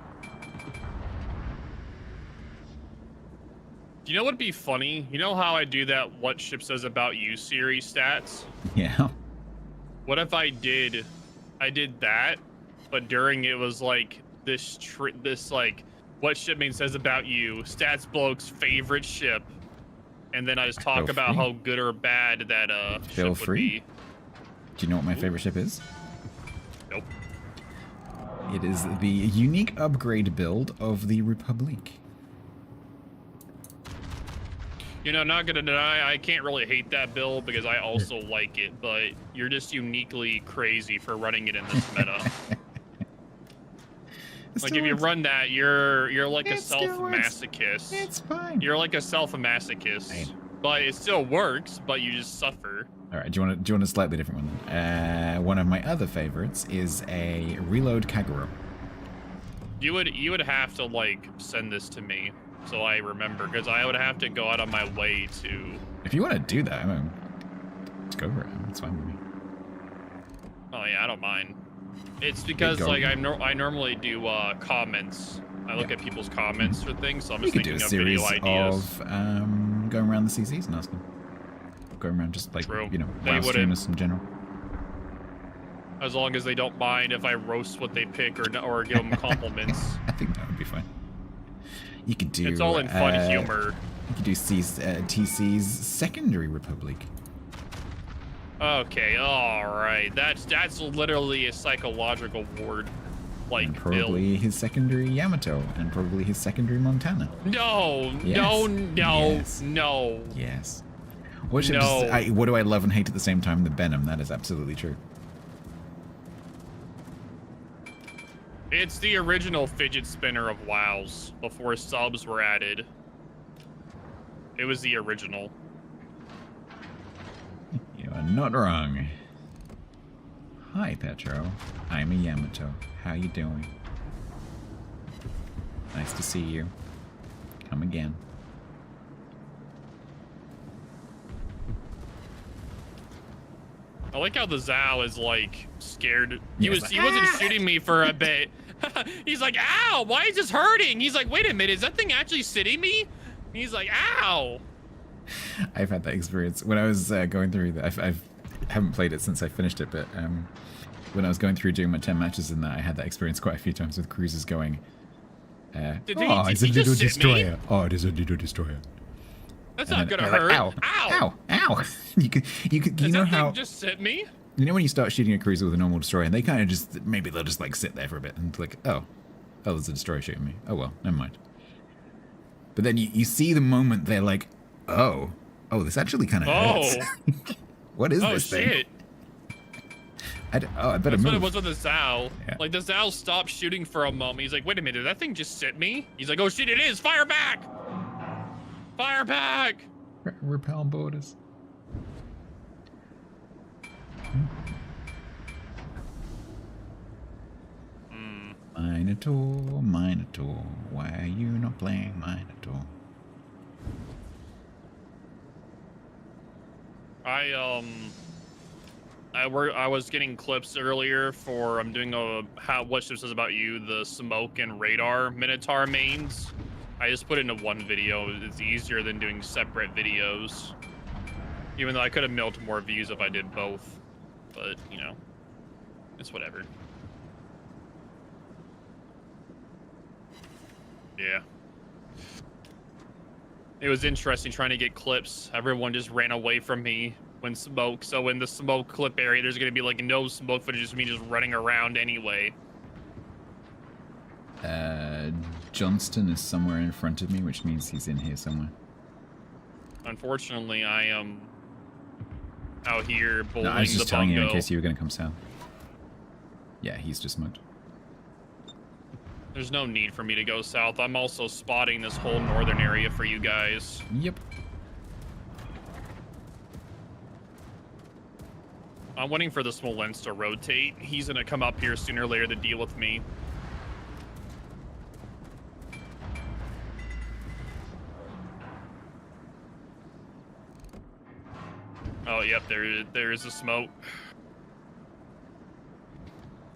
You know what'd be funny? You know how I do that What Ship Says About You series stats? Yeah. What if I did that, but during it was like this like What Shipmate Says About You, StatsBloke's favorite ship, and then I just talk Feel about free. how good or bad that Feel ship free. would be. Do you know what my favorite ship is? Nope. It is the unique upgrade build of the Republic. You know, not gonna deny, I can't really hate that build because I also like it, but you're just uniquely crazy for running it in this meta. Like if you run that, you're like a self-masochist. It's fine. You're like a self-masochist, but it still works, but you just suffer. All right, do you want a slightly different one then? One of my other favorites is a Reload Kagero. You would have to like send this to me so I remember, because I would have to go out of my way to. If you want to do that, let's go for it. It's fine with me. Oh yeah, I don't mind. It's because like I normally do comments. I look at people's comments for things, so I'm just We could do thinking a of series video ideas. of going around the CCs and asking. Going around just like, True. you know, They WoW wouldn't. streamers in general. As long as they don't mind if I roast what they pick or give them compliments. I think that would be fine. You could do. It's all in fun humor. You could do TC's Secondary Republic. Okay, all right. That's literally a psychological ward, like And probably his secondary Yamato, and probably his secondary Montana. No, Yes. Yes. no. Yes. What No. what do I love and hate at the same time? The Venom. That is absolutely true. It's the original fidget spinner of WoWs before subs were added. It was the original. You are not wrong. Hi, Petro. I'm a Yamato. How you doing? Nice to see you. Come again. I like how the Zao is like scared. He Yes. wasn't shooting me for a bit. He's like, ow, why is this hurting? He's like, wait a minute, is that thing actually sitting me? He's like, ow. I've had that experience when I was going through that. I haven't played it since I finished it, but when I was going through doing my 10 matches in that, I had that experience quite a few times with cruisers going, it's a little destroyer. Oh, it is a little destroyer. That's not gonna hurt. Like, ow, ow, ow. you know how just hit me? You know when you start shooting a cruiser with a normal destroyer and they kind of just, maybe they'll just like sit there for a bit and like, oh, there's a destroyer shooting me. Oh well, never mind. But then you see the moment they're like, oh, this actually kind of hurts. What is this shit. thing? I better That's move. what it was with the Zao. Yeah. Like, the Zao stopped shooting for a moment. He's like, wait a minute, did that thing just sit me? He's like, oh shit, it is! Fire back! Fire back! Repel borders. Minotaur, why are you not playing Minotaur? I was getting clips earlier for I'm doing a Warships says about you, the smoke and radar Minotaur mains. I just put it into one video. It's easier than doing separate videos. Even though I could have milked more views if I did both. But, you know, it's whatever. Yeah. It was interesting trying to get clips. Everyone just ran away from me when smoke. So in the smoke clip area, there's going to be like no smoke footage, just me just running around anyway. Johnston is somewhere in front of me, which means he's in here somewhere. Unfortunately, I am out here bowling I was just the telling bungo. you in case you were going to come south. Yeah, he's just smoked. There's no need for me to go south. I'm also spotting this whole northern area for you guys. Yep. I'm waiting for the Smolensk to rotate. He's going to come up here sooner or later to deal with me. Oh, yep, there is a smoke.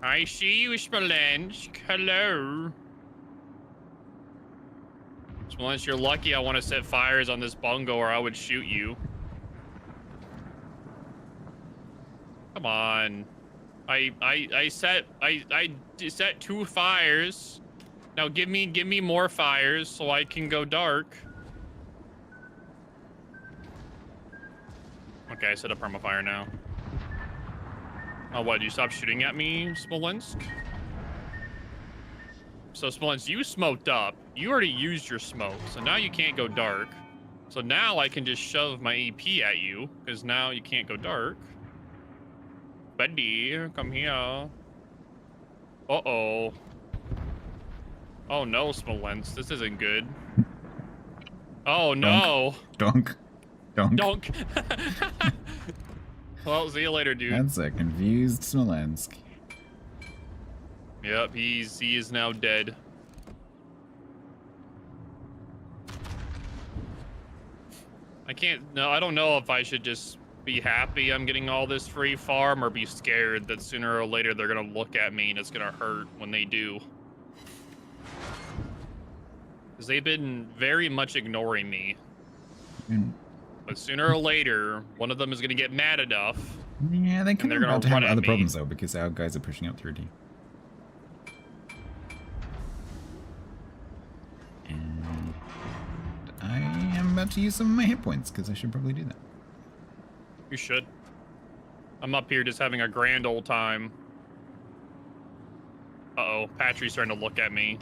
I see you, Smolensk. Hello. Smolensk, you're lucky I want to set fires on this bungo or I would shoot you. Come on. I set 2 fires. Now give me more fires so I can go dark. Okay, I set a permafire now. Oh, what? You stop shooting at me, Smolensk? So, Smolensk, you smoked up. You already used your smoke, so now you can't go dark. So now I can just shove my EP at you, because now you can't go dark. Buddy, come here. Uh-oh. Oh no, Smolensk, this isn't good. Oh no. Donk. Donk. Well, see you later, dude. That's a confused Smolensk. Yep, he is now dead. I don't know if I should just be happy I'm getting all this free farm or be scared that sooner or later they're gonna look at me and it's gonna hurt when they do. Because they've been very much ignoring me. But sooner or later, one of them is gonna get mad enough. Yeah, they're gonna about to have run at other me. problems though, because our guys are pushing up 3D. And I am about to use some of my hit points, because I should probably do that. You should. I'm up here just having a grand old time. Uh-oh, Patry's starting to look at me.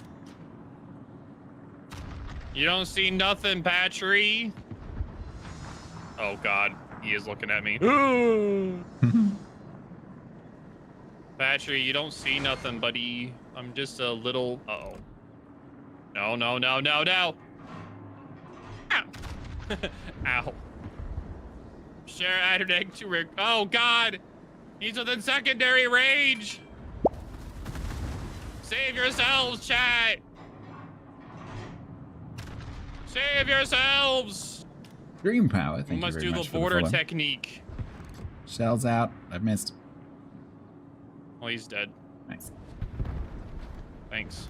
You don't see nothing, Patry? Oh god, he is looking at me. Patry, you don't see nothing, buddy. I'm just a little... Uh-oh. No, no, no, no, no! Ow! Ow. Share added egg to Rick. Oh god! He's within secondary range! Save yourselves, chat! Save yourselves! Dream power, We thank must you do very the much for border follow. technique. Shell's out. I've missed. Oh, he's dead. Nice. Thanks.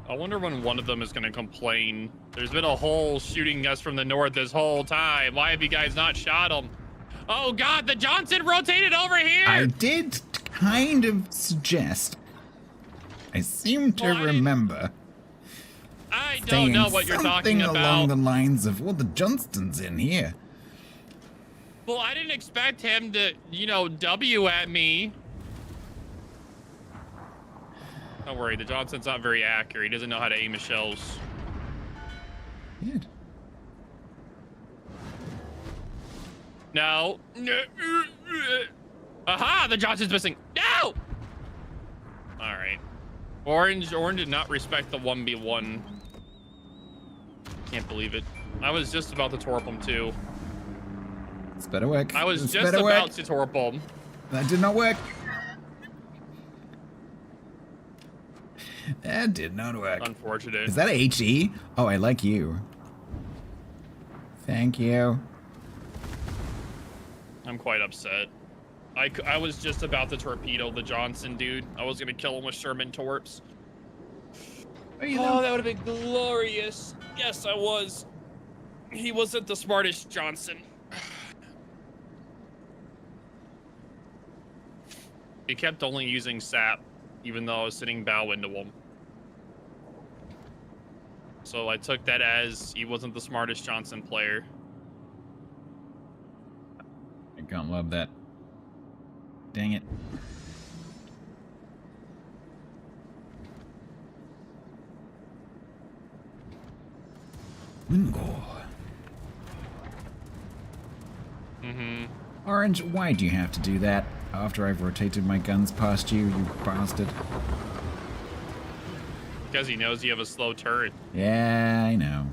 I wonder when one of them is going to complain. There's been a hole shooting us from the north this whole time. Why have you guys not shot him? Oh God, the Johnson rotated over here. I did kind of suggest. I seem to remember. I don't know what you're talking something along about. the lines of, well, the Johnston's in here. Well, I didn't expect him to, you know, W at me. Don't worry, the Johnson's not very accurate. He doesn't know how to aim his shells. Good. No. Aha! The Johnson's missing. No! Alright. Orange did not respect the 1v1. Can't believe it. I was just about to torp him too. It's better work. I was It's just better about work. to torp him. That did not work. That did not work. Unfortunate. Is that a HE? Oh, I like you. Thank you. I'm quite upset. I was just about to torpedo the Johnson dude. I was gonna kill him with Sherman torps. Oh, that would have been glorious. Yes, I was. He wasn't the smartest Johnson. He kept only using sap, even though I was sitting bow into him. So I took that as he wasn't the smartest Johnson player. I can't love that. Dang it. Wingo. Orange, why do you have to do that after I've rotated my guns past you, you bastard? Because he knows you have a slow turret. Yeah, I know.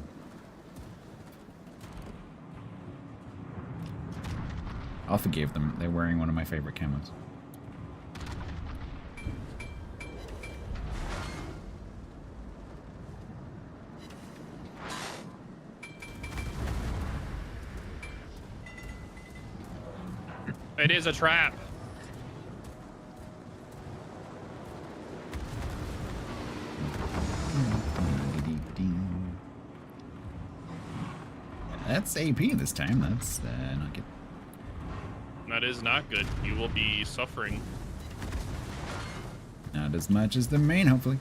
I'll forgive them. They're wearing one of my favorite camos. It is a trap. That's AP this time. That's not good. That is not good. You will be suffering. Not as much as the main, hopefully.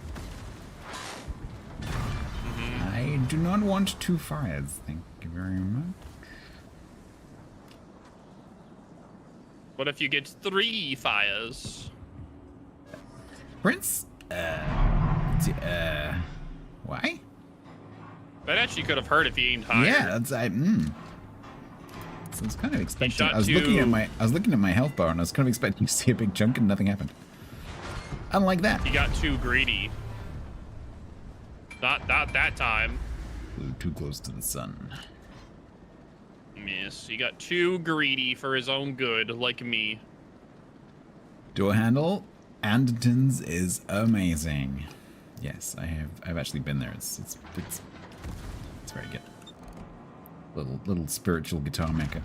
I do not want 2 fires. Thank you very much. What if you get 3 fires? Prince? Why? That actually could have hurt if he aimed higher. Yeah, that's So I was kind of expecting. shot I was two. looking at my health bar, and I was kind of expecting to see a big chunk, and nothing happened. Unlike that. He got too greedy. Not that time. Flew too close to the sun. Miss. He got too greedy for his own good, like me. Door handle, Anderton's is amazing. Yes, I've actually been there. It's very good. Little spiritual guitar maker.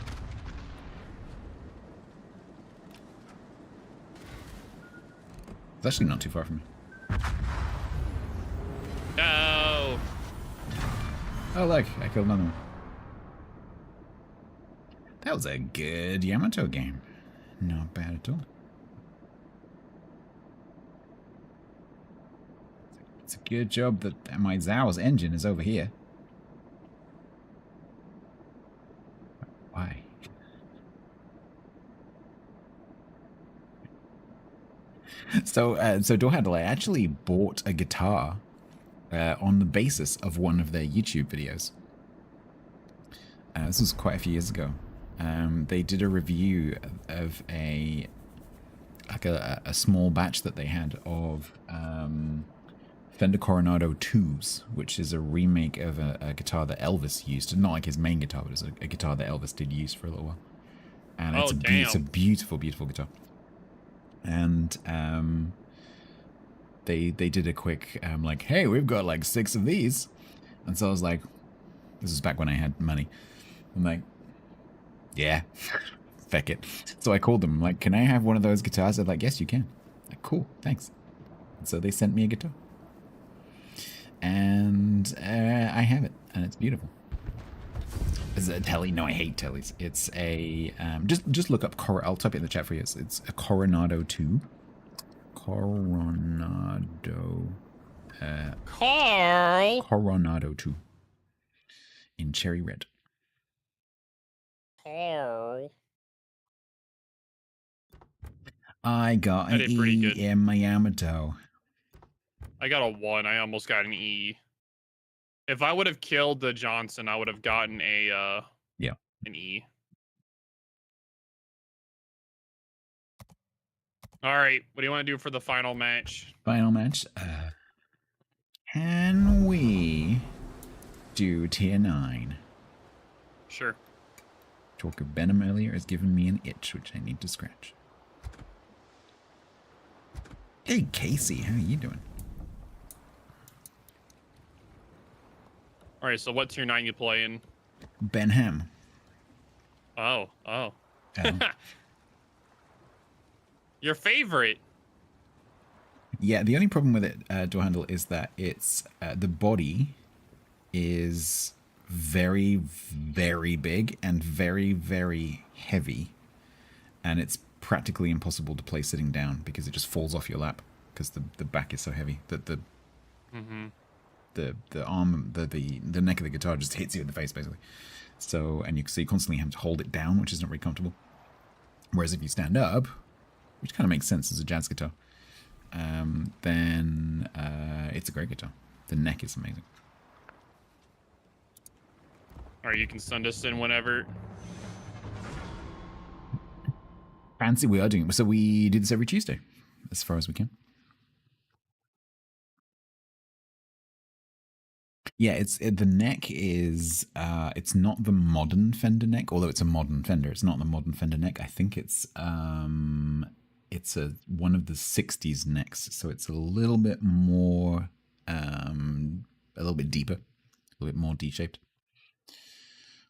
It's actually not too far from me. No. Oh look, I killed another one. That was a good Yamato game. Not bad at all. It's a good job that my Zhao's engine is over here. Why? So Doorhandle, I actually bought a guitar on the basis of one of their YouTube videos. This was quite a few years ago. They did a review of a small batch that they had of Fender Coronado 2s, which is a remake of a guitar that Elvis used. Not like his main guitar, but it's a guitar that Elvis did use for a little while. And it's a beautiful, beautiful guitar. And they did a quick like, hey, we've got like 6 of these. And so I was like, this was back when I had money. I'm like, yeah, feck it. So I called them, I'm like, can I have one of those guitars? They're like, yes, you can. I'm like, cool, thanks. And so they sent me a guitar. And I have it, and it's beautiful. Is it a telly? No, I hate tellies. It's a just look up. I'll type it in the chat for you. It's a Coronado 2. Coronado. Coronado 2 in cherry red. Carl. I got an E in my Yamato. I got a 1. I almost got an E. If I would have killed the Johnson, I would have gotten a an E. All right, what do you want to do for the final match? Final match. Can we do tier 9? Sure. Talk of Benham earlier has given me an itch, which I need to scratch. Hey, Casey, how are you doing? All right, so what tier 9 you playing? Benham. Oh. Your favorite. Yeah, the only problem with it, door handle, is that it's the body is very, very big and very, very heavy, and it's practically impossible to play sitting down because it just falls off your lap because the back is so heavy that the arm, the neck of the guitar just hits you in the face basically. So you constantly have to hold it down, which isn't very comfortable. Whereas if you stand up, which kind of makes sense as a jazz guitar, then it's a great guitar. The neck is amazing. All right, you can send us in whenever. Fancy, we are doing it. So we do this every Tuesday, as far as we can. Yeah, the neck is it's not the modern Fender neck, although it's a modern Fender. It's not the modern Fender neck. I think it's one of the 60s necks, so it's a little bit more a little bit deeper, a little bit more D-shaped,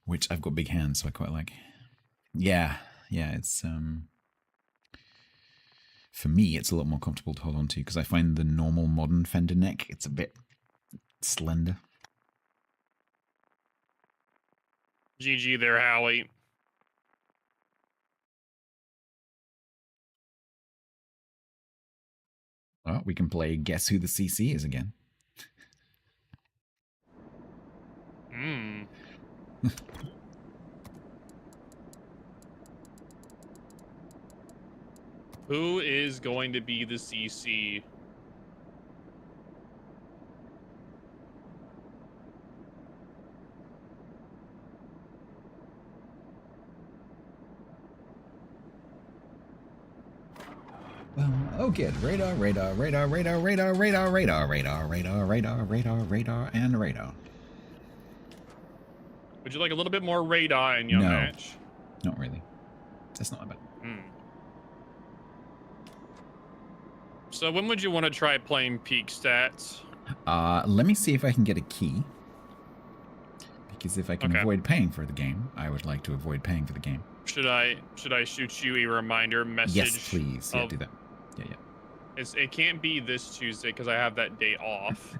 which I've got big hands, so I quite like. Yeah, it's for me it's a lot more comfortable to hold on to because I find the normal modern Fender neck, it's a bit slender. GG there, Howie. Well, we can play Guess Who the CC is again. Who is going to be the CC? Oh, good. Radar, and radar. Would you like a little bit more radar in your match? Not really. That's not bad. So when would you want to try playing peak stats? Let me see if I can get a key. Because if I can avoid paying for the game, I would like to avoid paying for the game. Should I shoot you a reminder message? Yes, please. Yeah, do that. Yeah. It can't be this Tuesday because I have that day off.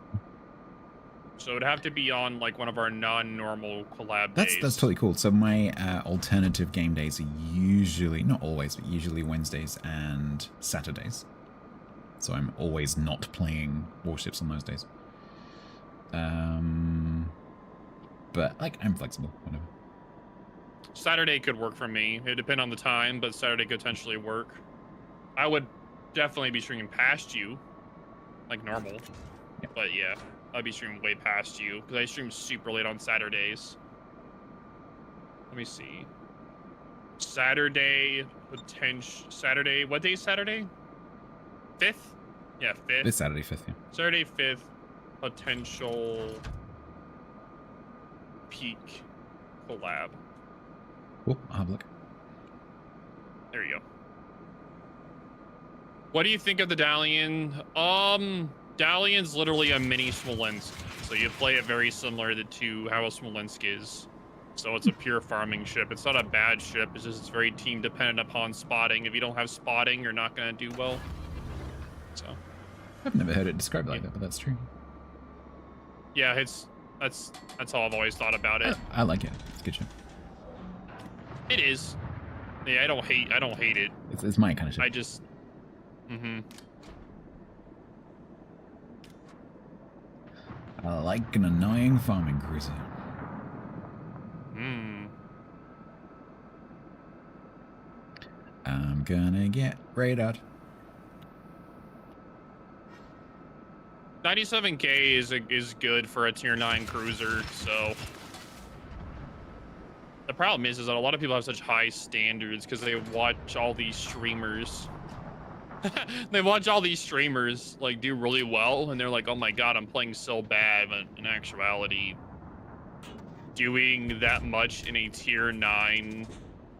So it'd have to be on like one of our non-normal collab days. That's totally cool. So my alternative game days are usually, not always, but usually Wednesdays and Saturdays. So I'm always not playing Warships on those days. But like I'm flexible, whatever. Saturday could work for me. It depends on the time, but Saturday could potentially work. I would definitely be streaming past you, like normal. Yep. But yeah, I'd be streaming way past you because I stream super late on Saturdays. Let me see. Saturday, what day is Saturday? 5th? Yeah, 5th. This Saturday, 5th, yeah. Saturday, 5th, potential peak collab. Cool, I'll have a look. There you go. What do you think of the Dalian? Dalian's literally a mini Smolensk, so you play it very similar to how a Smolensk is. So it's a pure farming ship. It's not a bad ship, it's just it's very team dependent upon spotting. If you don't have spotting, you're not gonna do well. So I've never heard it described like that, but that's true. Yeah, that's how I've always thought about it. I like it. good ship. It is. Yeah, I don't hate it. It's my kind of ship. I just. I like an annoying farming cruiser. I'm gonna get radar. 97K is good for a tier 9 cruiser, so the problem is that a lot of people have such high standards because they watch all these streamers. They watch all these streamers like do really well, and they're like, "Oh my god, I'm playing so bad." But in actuality, doing that much in a tier 9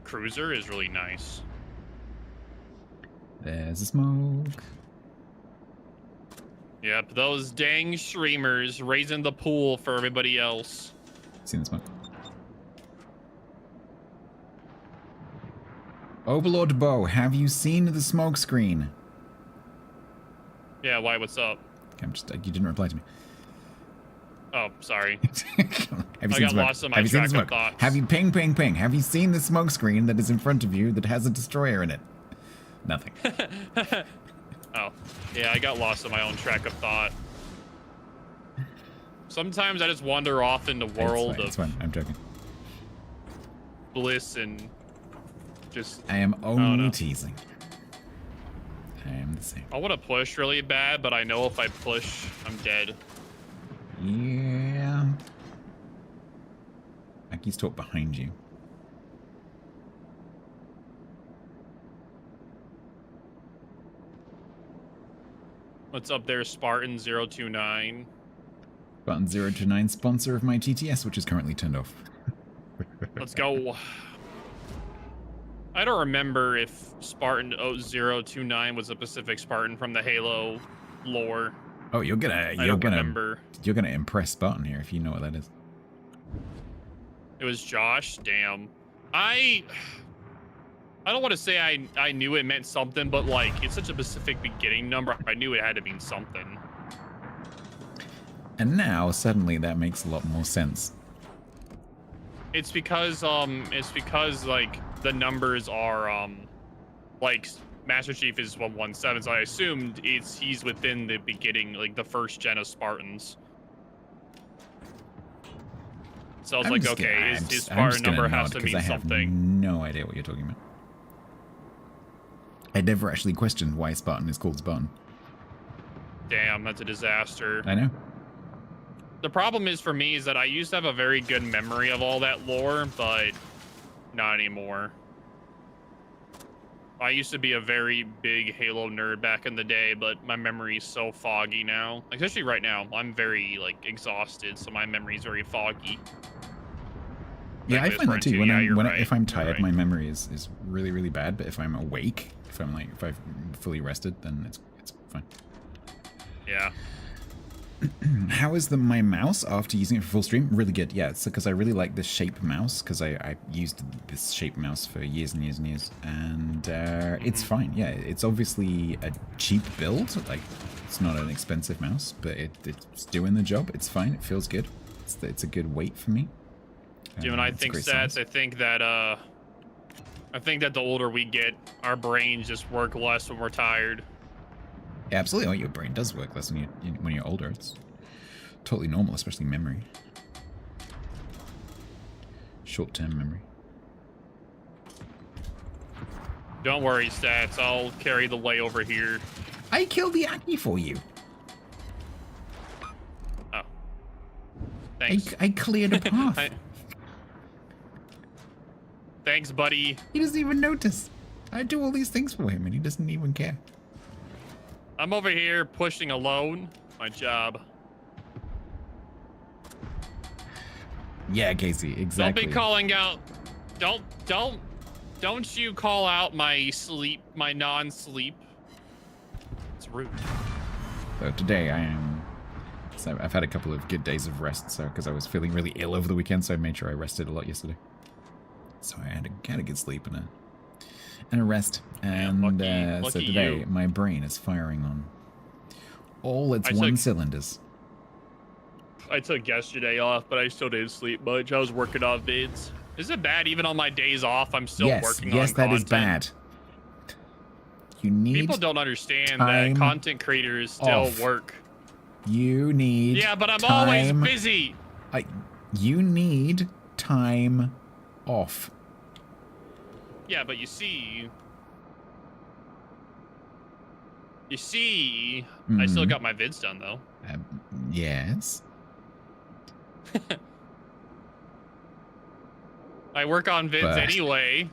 cruiser is really nice. There's a smoke. Yep, those dang streamers raising the pool for everybody else. Seen the smoke. Overlord Bo, have you seen the smoke screen? Yeah, why? What's up? Okay, you didn't reply to me. Oh, sorry. Have you I seen got smoke? lost in my Have you seen track the of smoke? thoughts. Have you ping? Have you seen the smoke screen that is in front of you that has a destroyer in it? Nothing. Oh, yeah, I got lost in my own track of thought. Sometimes I just wander off in the world It's fine. I'm joking. bliss and just... I am only teasing. I am the same. I want to push really bad, but I know if I push, I'm dead. Yeah. Aki's talk behind you. What's up there, Spartan029? Button 029, sponsor of my TTS, which is currently turned off. Let's go. I don't remember if Spartan029 was a Pacific Spartan from the Halo lore. Oh, you're gonna impress Spartan here if you know what that is. It was Josh. Damn. I don't want to say I knew it meant something, but like it's such a specific beginning number. I knew it had to mean something. And now suddenly that makes a lot more sense. It's because like the numbers are like Master Chief is 117, so I assumed he's within the beginning, like the first gen of Spartans. So I was like, okay, his Spartan number has to mean something. I have no idea what you're talking about. I never actually questioned why Spartan is called Spartan. Damn, that's a disaster. I know. The problem is for me is that I used to have a very good memory of all that lore, but not anymore. I used to be a very big Halo nerd back in the day, but my memory is so foggy now. Especially right now, I'm very like exhausted, so my memory is very foggy. Yeah, I find that too. If I'm tired, right. my memory is really, really bad. But if I'm awake, if I'm fully rested, then it's fine. Yeah. How is my mouse after using it for full stream? Really good. Yeah, it's because I really like this shape mouse because I used this shape mouse for years and years and years, and it's fine. Yeah, it's obviously a cheap build. Like, it's not an expensive mouse, but it's doing the job. It's fine. It feels good. It's a good weight for me. When I think stats, I think that the older we get, our brains just work less when we're tired. Yeah, absolutely. Oh, your brain does work less when you're older. It's totally normal, especially memory. Short-term memory. Don't worry, Stats. I'll carry the way over here. I killed the Aki for you. Oh. Thanks. I cleared a path. Thanks, buddy. He doesn't even notice. I do all these things for him, and he doesn't even care. I'm over here pushing alone. My job. Yeah, Casey, exactly. Don't be calling out. Don't you call out my sleep, my non-sleep. It's rude. So today I've had a couple of good days of rest, so because I was feeling really ill over the weekend, so I made sure I rested a lot yesterday. So I had a good sleep and a rest, and lucky so today you. my brain is firing on all its one cylinders. I took yesterday off, but I still didn't sleep much. I was working on vids. Is it bad even on my days off? I'm still working on content. Yes, that is bad. You need People don't understand that content creators still work. You need Yeah, but I'm always busy. You need time off. Yeah, but you see, I still got my vids done though. Yes. I work on vids anyway.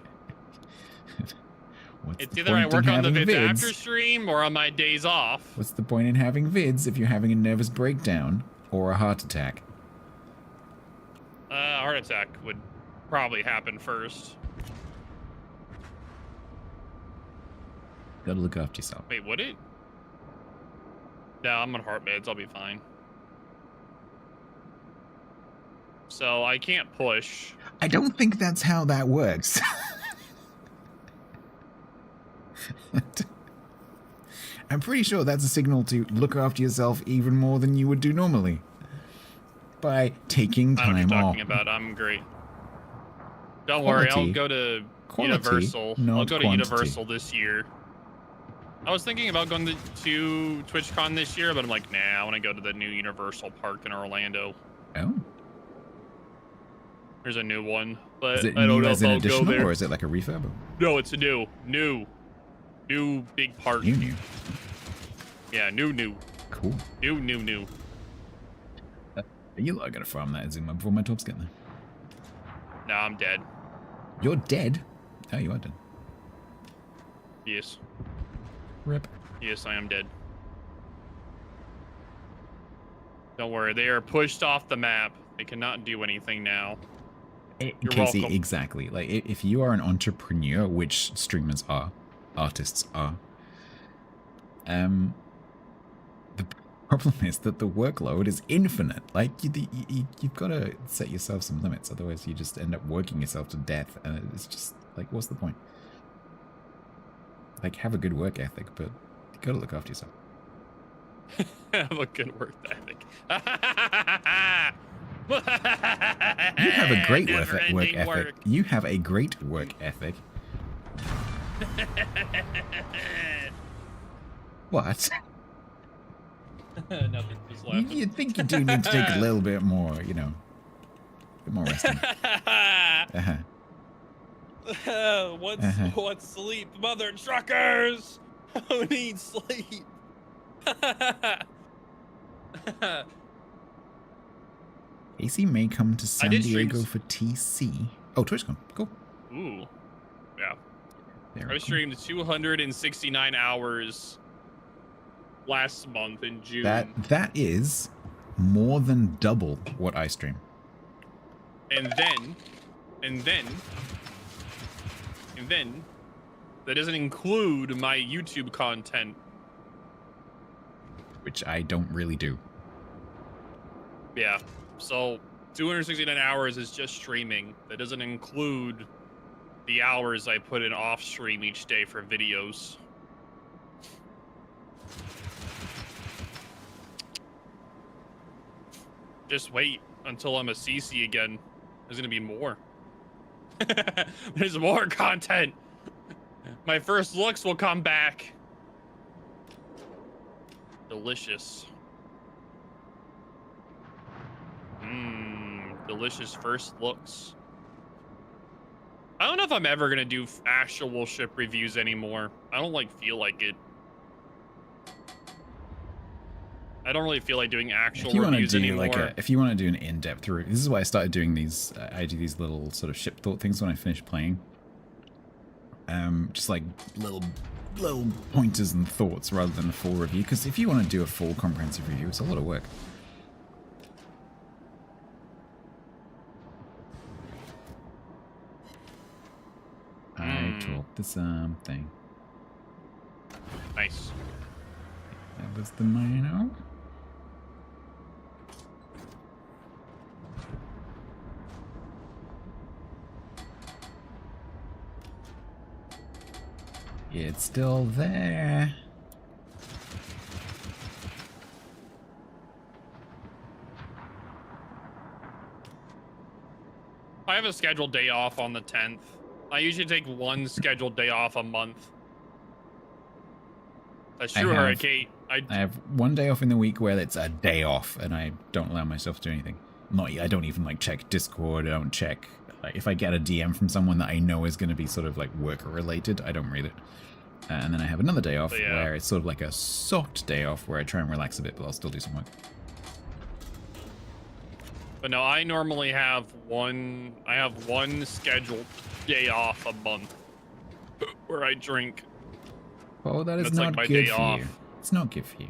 It's either I point work in on the having vids vids? after stream or on my days off. What's the point in having vids if you're having a nervous breakdown or a heart attack? Heart attack would probably happen first. Gotta look after yourself. Wait, would it? No, I'm on heart meds. I'll be fine. So I can't push. I don't think that's how that works. I'm pretty sure that's a signal to look after yourself even more than you would do normally. By taking time off. I don't know what you're talking about. I'm great. Don't worry, I'll go to Universal. I'll go to Universal this year. I was thinking about going to TwitchCon this year, but I'm like, nah, I want to go to the new Universal Park in Orlando. Oh. There's a new one, but Is it I don't new know as if an I'll go additional, there. or is it like a refurb? No, it's a new big park. New. Yeah, new. Cool. New. Are you not gonna farm that Zuma before my tops get there? Nah, I'm dead. You're dead? Oh, you are dead. Yes. Rip. Yes, I am dead. Don't worry, they are pushed off the map. They cannot do anything now. You're Casey, welcome. exactly. Like, if you are an entrepreneur, which streamers are, artists are, the problem is that the workload is infinite. Like, you've got to set yourself some limits, otherwise you just end up working yourself to death, and it's just, like, what's the point? Like, have a good work ethic, but you got to look after yourself. Have a good work ethic. You have a great work ethic. You have a great work ethic. What? Nothing was left. You think you do need to take a little bit more, a bit more resting. What's sleep? Mother truckers! Who needs sleep? AC may come to San Diego for TC. Oh, TwitchCon. Cool. Ooh. Yeah. Very I streamed 269 hours last month in June. That is more than double what I stream. And then, that doesn't include my YouTube content. Which I don't really do. Yeah. So 269 hours is just streaming. That doesn't include the hours I put in off stream each day for videos. Just wait until I'm a CC again. There's gonna be more. There's more content. My first looks will come back. Delicious. Delicious first looks. I don't know if I'm ever gonna do actual ship reviews anymore. I don't feel like it. I don't really feel like doing actual reviews anymore. If you want to do an in-depth review, this is why I started doing these. I do these little sort of ship thought things when I finish playing. Just like little pointers and thoughts rather than a full review. Because if you want to do a full comprehensive review, it's a lot of work. I talked to something. Nice. That was the minor. It's still there. I have a scheduled day off on the 10th. I usually take one scheduled day off a month. That's true, Hurricane. I have one day off in the week where it's a day off, and I don't allow myself to do anything. I don't even like check Discord. I don't check. If I get a DM from someone that I know is going to be sort of like work related, I don't read it. And then I have another day off where it's sort of like a soft day off where I try and relax a bit, but I'll still do some work. But no, I normally have one. I have one scheduled day off a month where I drink. Oh, that is That's not like my good day for off. you. It's not good for you.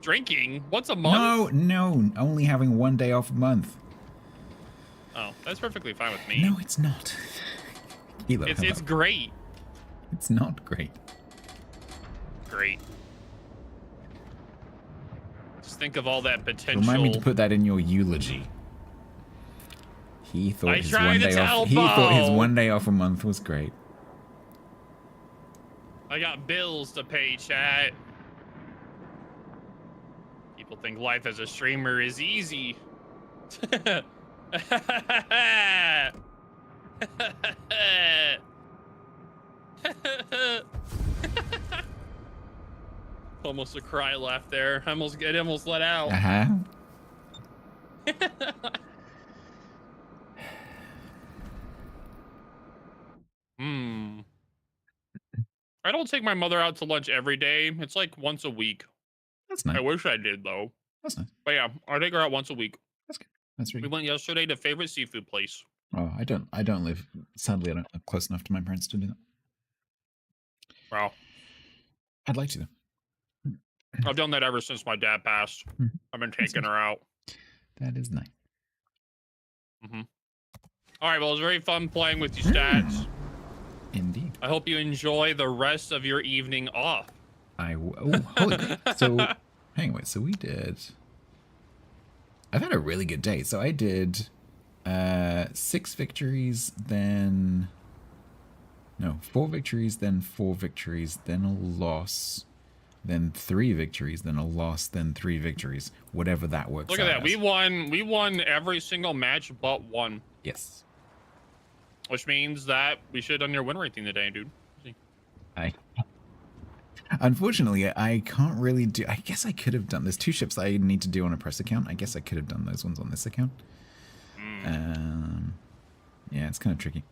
Drinking? What's a month? No, only having one day off a month. Oh, that's perfectly fine with me. No, it's not. Hilo, It's great. It's not great. Great. Just think of all that potential. Remind me to put that in your eulogy. He thought his one day off. He thought his one day off a month was great. I got bills to pay, chat. People think life as a streamer is easy. Almost a cry laugh there. I almost let out. I don't take my mother out to lunch every day. It's like once a week. That's nice. I wish I did though. That's nice. But yeah, I take her out once a week. That's good. That's really We went yesterday to favorite seafood place. Oh, I don't live. Sadly, I don't live close enough to my parents to do that. Wow. I'd like to though. I've done that ever since my dad passed. I've been taking her out. That is nice. All right, well, it was very fun playing with you, Stats. Indeed. I hope you enjoy the rest of your evening off. Holy. So, hang on, so we did. I've had a really good day. So I did 6 victories, then 4 victories, then 4 victories, then a loss, then 3 victories, then a loss, then 3 victories. Whatever that works out. Look at that. We won every single match but one. Yes. Which means that we should have done your win rate thing today, dude. Unfortunately, I can't really do. I guess I could have done. There's 2 ships I need to do on a press account. I guess I could have done those ones on this account. Yeah, it's kind of tricky.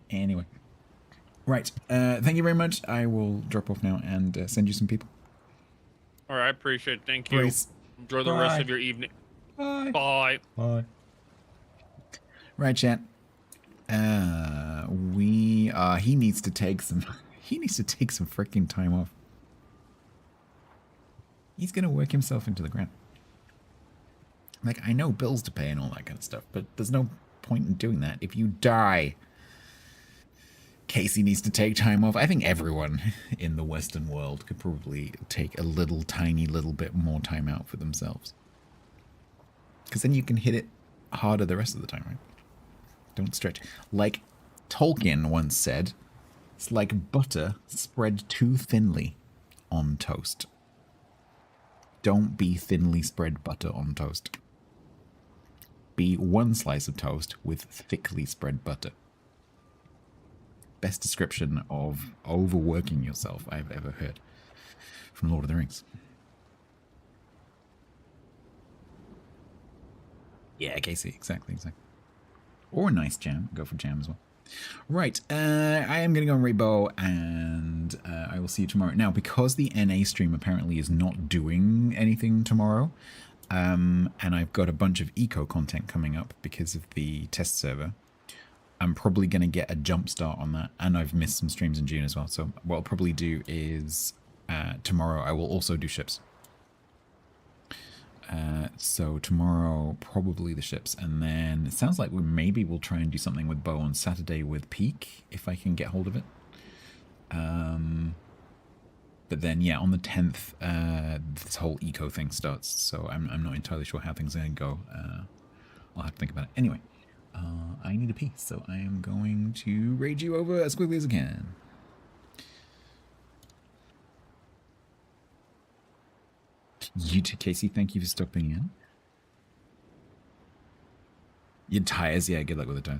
Anyway, right. Thank you very much. I will drop off now and send you some people. All right, appreciate it. Thank you. Grace. Enjoy the rest of your evening. Bye. Bye. Bye. Right, chat. He needs to take some. He needs to take some freaking time off. He's gonna work himself into the ground. Like, I know bills to pay and all that kind of stuff, but there's no point in doing that if you die. Casey needs to take time off. I think everyone in the Western world could probably take a tiny little bit more time out for themselves. Because then you can hit it harder the rest of the time, right? Don't stretch. Like Tolkien once said, it's like butter spread too thinly on toast. Don't be thinly spread butter on toast. Be one slice of toast with thickly spread butter. Best description of overworking yourself I've ever heard from Lord of the Rings. Yeah, Casey, exactly. Or a nice jam. Go for jam as well. Right, I am going to go and Rainbow, and I will see you tomorrow. Now, because the NA stream apparently is not doing anything tomorrow, and I've got a bunch of eco content coming up because of the test server, I'm probably going to get a jump start on that, and I've missed some streams in June as well. So what I'll probably do is tomorrow I will also do ships. So tomorrow, probably the ships, and then it sounds like maybe we'll try and do something with Bo on Saturday with Peak, if I can get hold of it. But then, yeah, on the 10th, this whole eco thing starts, so I'm not entirely sure how things are going to go. I'll have to think about it. Anyway, I need a pee, so I am going to raid you over as quickly as I can. You too, Casey. Thank you for stopping in. Your tires, yeah, good luck with the tires.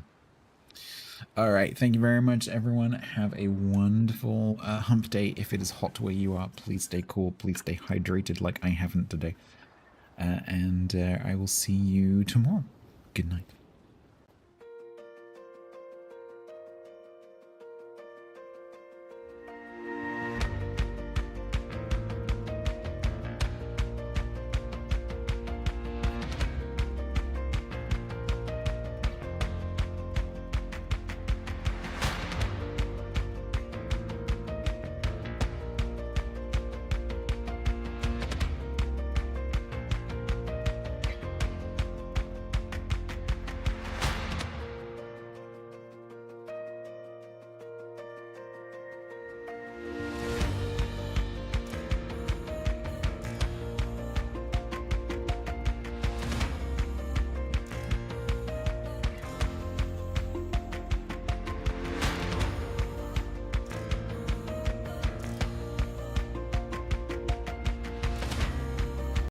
All right, thank you very much, everyone. Have a wonderful hump day. If it is hot where you are, please stay cool. Please stay hydrated like I haven't today. And I will see you tomorrow. Good night.